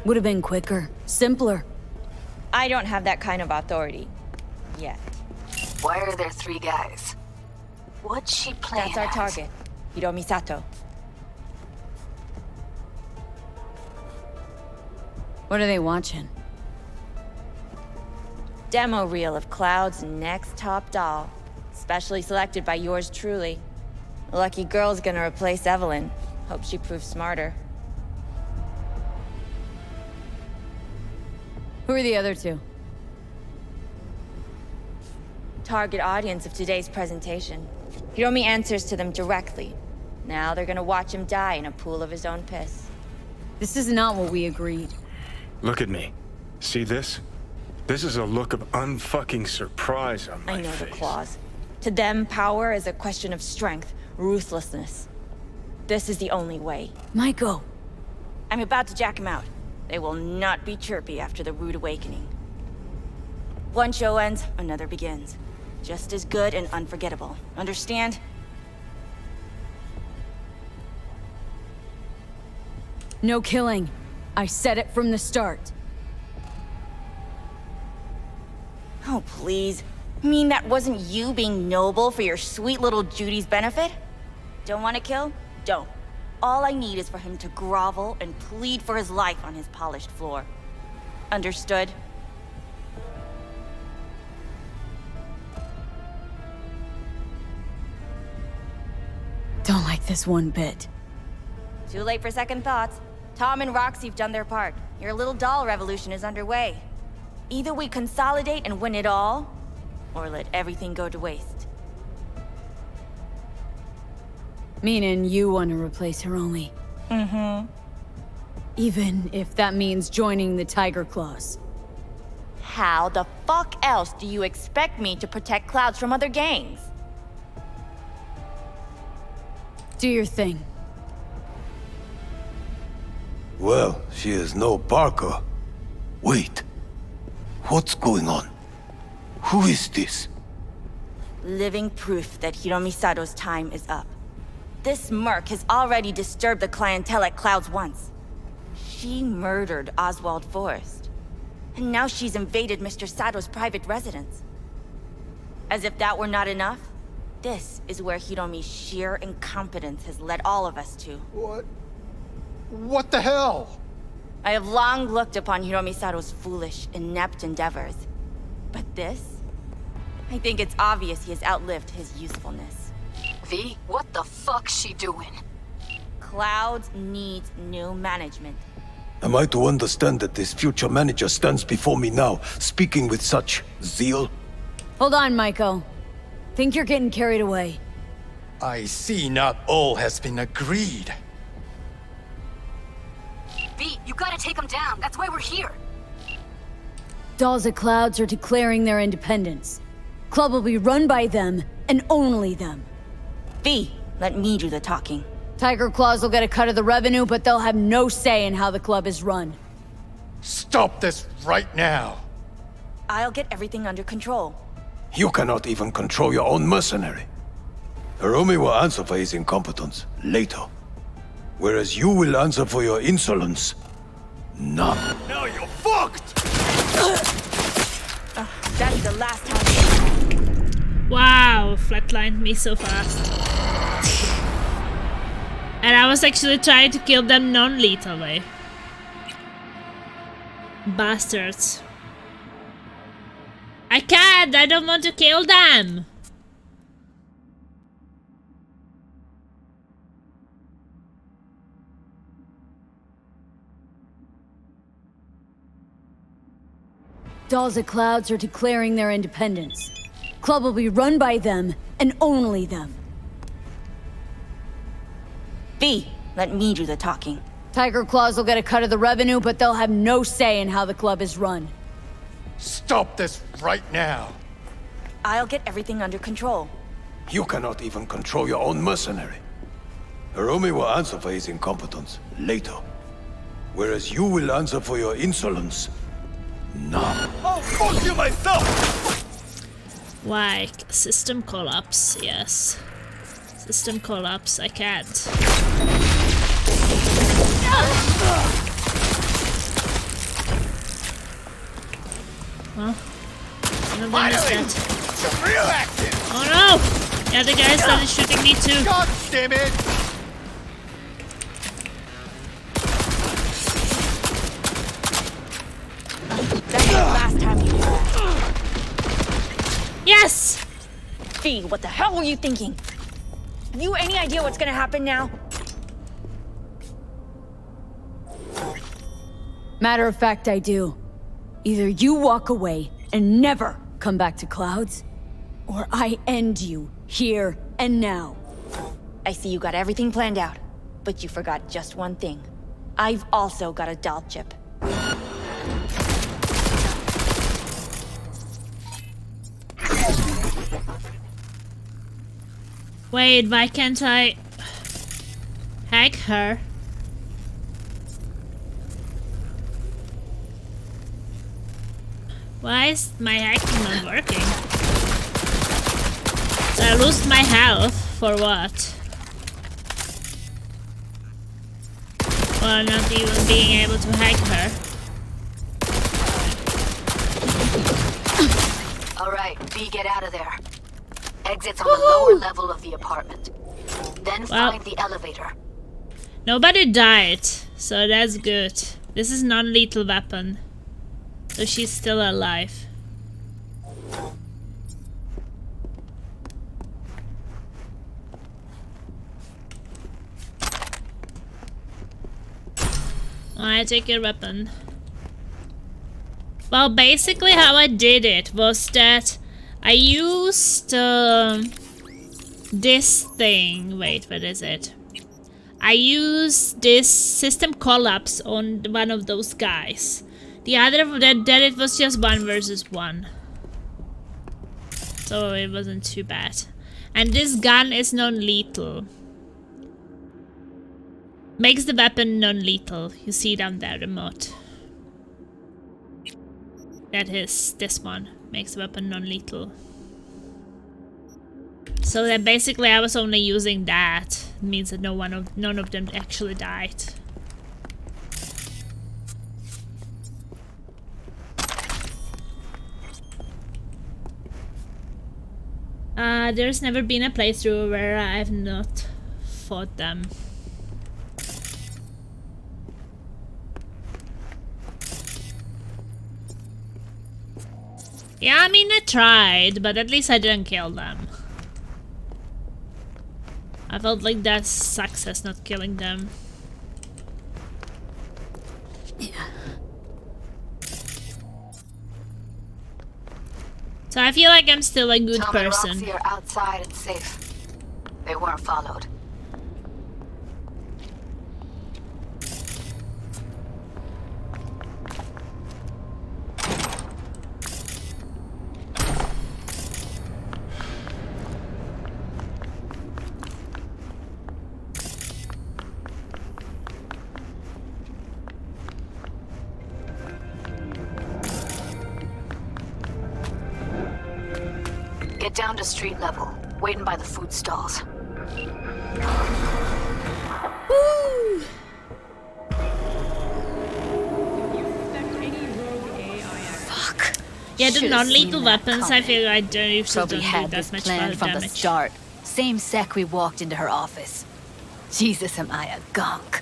Would have been quicker, simpler. I don't have that kind of authority. Yet. Why are there 3 guys? What's she playing That's our as? target. Hiromi Sato. What are they watching? Demo reel of Cloud's next top doll. Specially selected by yours truly. Lucky girl's gonna replace Evelyn. Hope she proves smarter. Who are the other 2? Target audience of today's presentation. Hiromi answers to them directly. Now they're gonna watch him die in a pool of his own piss. This is not what we agreed. Look at me. See this? This is a look of unfucking surprise on my I know face. the clause. To them, power is a question of strength, ruthlessness. This is the only way. Maiko! I'm about to jack him out. They will not be chirpy after the rude awakening. One show ends, another begins. Just as good and unforgettable. Understand? No killing. I said it from the start. Oh, please. Mean that wasn't you being noble for your sweet little Judy's benefit? Don't want to kill? Don't. All I need is for him to grovel and plead for his life on his polished floor. Understood? Don't like this one bit. Too late for second thoughts. Tom and Roxy've done their part. Your little doll revolution is underway. Either we consolidate and win it all, or let everything go to waste. Meaning you want to replace Hiromi. Mm-hmm. Even if that means joining the Tiger Claws. How the fuck else do you expect me to protect Clouds from other gangs? Do your thing. Well, she is no Parker. Wait. What's going on? Who is this? Living proof that Hiromi Sato's time is up. This merc has already disturbed the clientele at Clouds once. She murdered Oswald Forrest. And now she's invaded Mr. Sato's private residence. As if that were not enough, this is where Hiromi's sheer incompetence has led all of us to. What the hell? I have long looked upon Hiromi Sato's foolish, inept endeavors. But this? I think it's obvious he has outlived his usefulness. V, what the fuck's she doing? Clouds needs new management. Am I to understand that this future manager stands before me now, speaking with such zeal? Hold on, Maiko. Think you're getting carried away. I see not all has been agreed. V, you gotta take him down. That's why we're here. Dolls at Clouds are declaring their independence. Club will be run by them, and only them. V, let me do the talking. Tiger Claws will get a cut of the revenue, but they'll have no say in how the club is run. Stop this right now! I'll get everything under control. You cannot even control your own mercenary. Hiromi will answer for his incompetence later. Whereas you will answer for your insolence now. Now you're fucked! That's the last time. Wow, flatlined me so fast. And I was actually trying to kill them non-lethally. Bastards. I can't! I don't want to kill them! Dolls of Clouds are declaring their independence. Club will be run by them, and only them. V, let me do the talking. Tiger Claws will get a cut of the revenue, but they'll have no say in how the club is run. Stop this right now! I'll get everything under control. You cannot even control your own mercenary. Hiromi will answer for his incompetence later. Whereas you will answer for your insolence now. I'll fuck you myself! Why? System collapse, yes. System collapse, I can't. Huh? Finally! Some real action! Oh no! Yeah, the guy started shooting me too. God damn it! That's the last time you do that. Yes! V, what the hell were you thinking? Have you any idea what's gonna happen now? Matter of fact, I do. Either you walk away and never come back to Clouds, or I end you here and now. I see you got everything planned out, but you forgot just one thing. I've also got a doll chip. Wait, why can't I hack her? Why is my hacking not working? So I lost my health for what? Well, not even being able to hack her. Alright, V, get out of there. Exits on the lower level of the apartment. Then find the elevator. Nobody died, so that's good. This is non-lethal weapon. So she's still alive. I take your weapon. Well, basically how I did it was that I used this thing. Wait, what is it? I used this system collapse on one of those guys. The other that it was just 1 versus 1. So it wasn't too bad. And this gun is non-lethal. Makes the weapon non-lethal. You see down there, the mod. That is this one. Makes the weapon non-lethal. So that basically I was only using that. It means that none of them actually died. There's never been a playthrough where I've not fought them. Yeah, I mean I tried, but at least I didn't kill them. I felt like that's success, not killing them. Yeah. So I feel like I'm still a good person. Roxy are outside and safe. They weren't followed. Get down to street level, waiting by the food stalls. Woo! Fuck. Yeah, the Should've non-lethal seen that weapons, I coming. feel I don't usually Probably don't do had that this much plan from the damage. start. Same sec we walked into her office. Jesus, am I a gonk.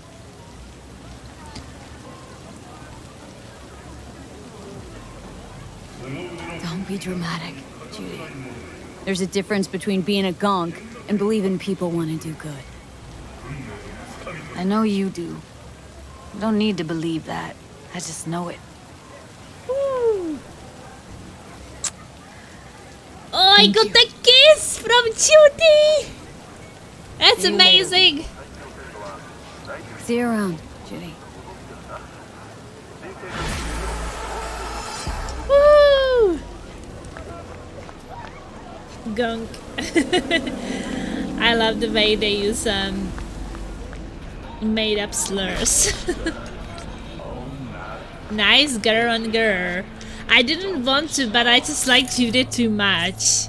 Don't be dramatic, Judy. There's a difference between being a gonk and believing people want to do good. I know you do. I don't need to believe that. I just know it. Woo. Oh, I got a kiss from Judy! That's See you amazing! later. See you around, Judy. Woo! Gunk. I love the way they use made up slurs. Nice girl on girl. I didn't want to, but I just liked Judith too much.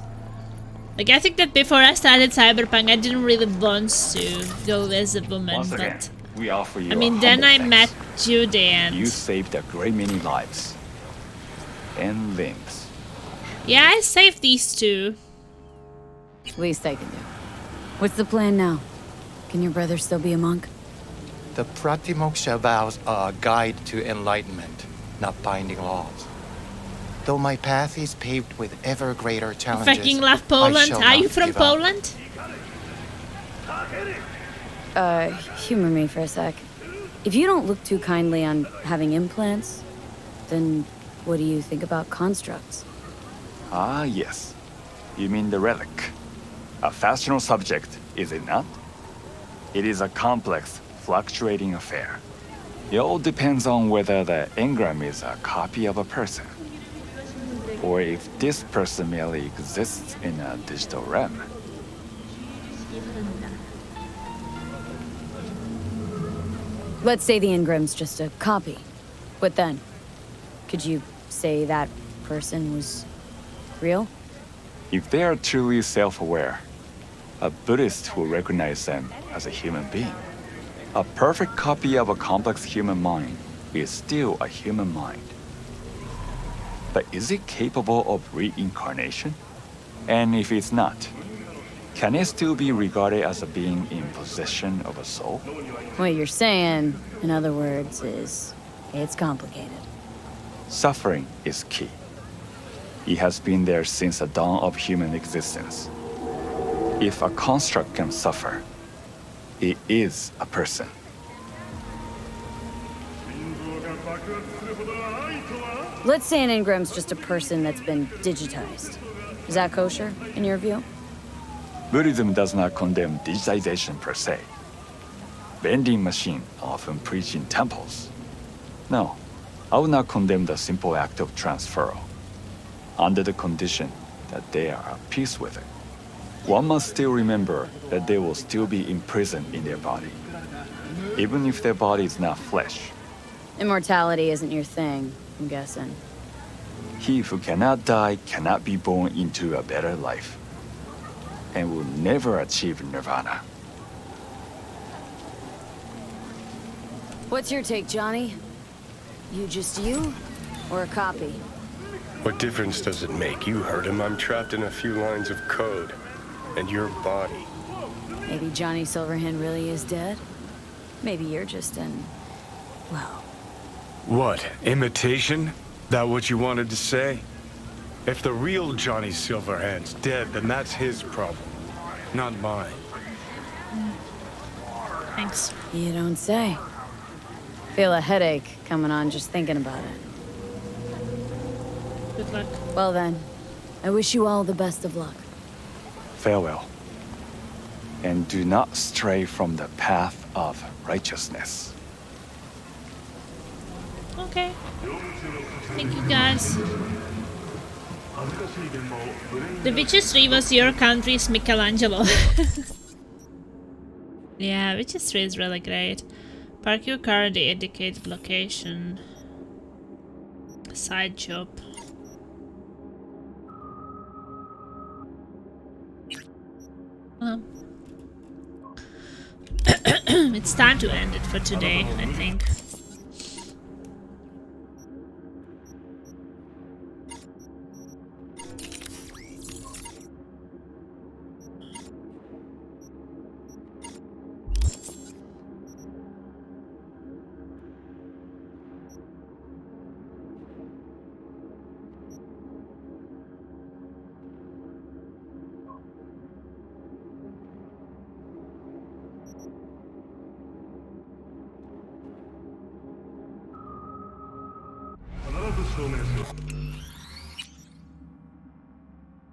Like, I think that before I started Cyberpunk, I didn't really want to go as a woman, Once again, but we offer you I mean, a then humble I thanks. met Judy and You saved a great many lives. And limbs. yeah, I saved these two. Least I can do. What's the plan now? Can your brother still be a monk? The Pratimoksha vows are a guide to enlightenment, not binding laws. Though my path is paved with ever greater challenges, Fucking love I Poland. shall Are you not from give up. Poland? Humor me for a sec. If you don't look too kindly on having implants, then what do you think about constructs? Ah, yes. You mean the relic. A fascinal subject, is it not? It is a complex, fluctuating affair. It all depends on whether the engram is a copy of a person, or if this person merely exists in a digital realm. Let's say the engram's just a copy. What then? Could you say that person was real? If they are truly self-aware, a Buddhist will recognize them as a human being. A perfect copy of a complex human mind is still a human mind. But is it capable of reincarnation? And if it's not, can it still be regarded as a being in possession of a soul? What you're saying, in other words, is it's complicated. Suffering is key. It has been there since the dawn of human existence. If a construct can suffer, it is a person. Let's say an engram's just a person that's been digitized. Is that kosher, in your view? Buddhism does not condemn digitization per se. Vending machines often preach in temples. No, I would not condemn the simple act of transferal, under the condition that they are at peace with it. One must still remember that they will still be imprisoned in their body, even if their body is not flesh. Immortality isn't your thing, I'm guessing. He who cannot die cannot be born into a better life, and will never achieve nirvana. What's your take, Johnny? You just you? Or a copy? What difference does it make? You heard him. I'm trapped in a few lines of code. And your body. Maybe Johnny Silverhand really is dead? Maybe you're just an... well... What? Imitation? That what you wanted to say? If the real Johnny Silverhand's dead, then that's his problem, not mine. Thanks. You don't say. Feel a headache coming on just thinking about it. Good luck. Well then, I wish you all the best of luck. Farewell. And do not stray from the path of righteousness. Okay. Thank you guys. The Witcher 3 was your country's Michelangelo. Yeah, Witcher 3 is really great. Park your car at the indicated location. Side shop. Well, it's time to end it for today, I think.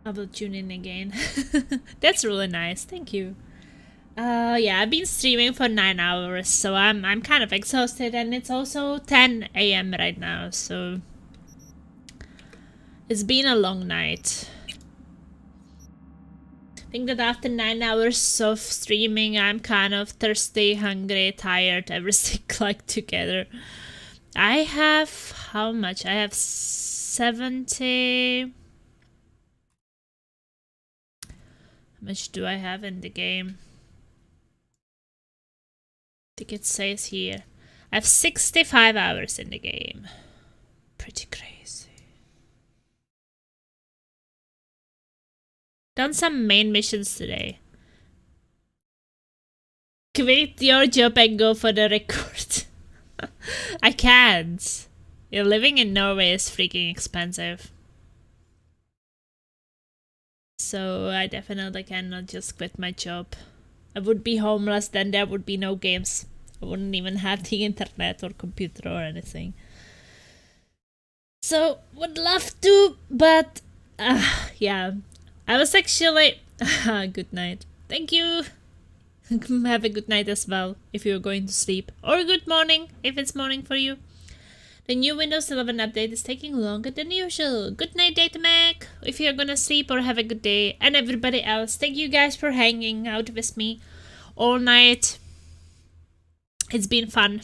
I will tune in again. That's really nice. Thank you. Yeah, I've been streaming for 9 hours, so I'm kind of exhausted, and it's also 10 a.m. right now, so it's been a long night. I think that after 9 hours of streaming, I'm kind of thirsty, hungry, tired, everything like together. I have how much? I have 70. How much do I have in the game? I think it says here. I have 65 hours in the game. Pretty crazy. Done some main missions today. Quit your job and go for the record. I can't. Living in Norway is freaking expensive. So I definitely cannot just quit my job. I would be homeless, then there would be no games. I wouldn't even have the internet or computer or anything. So, would love to, but yeah. I was actually... good night. Thank you. Have a good night as well, if you're going to sleep. Or good morning, if it's morning for you. The new Windows 11 update is taking longer than usual. Good night, Datamac, if you're gonna sleep, or have a good day. And everybody else, thank you guys for hanging out with me all night. It's been fun.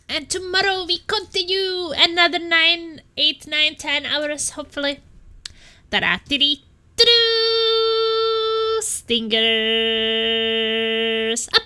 And tomorrow we continue another 9, 8, 9, 10 hours, hopefully. Ta-da-ti-dee. Stingers up!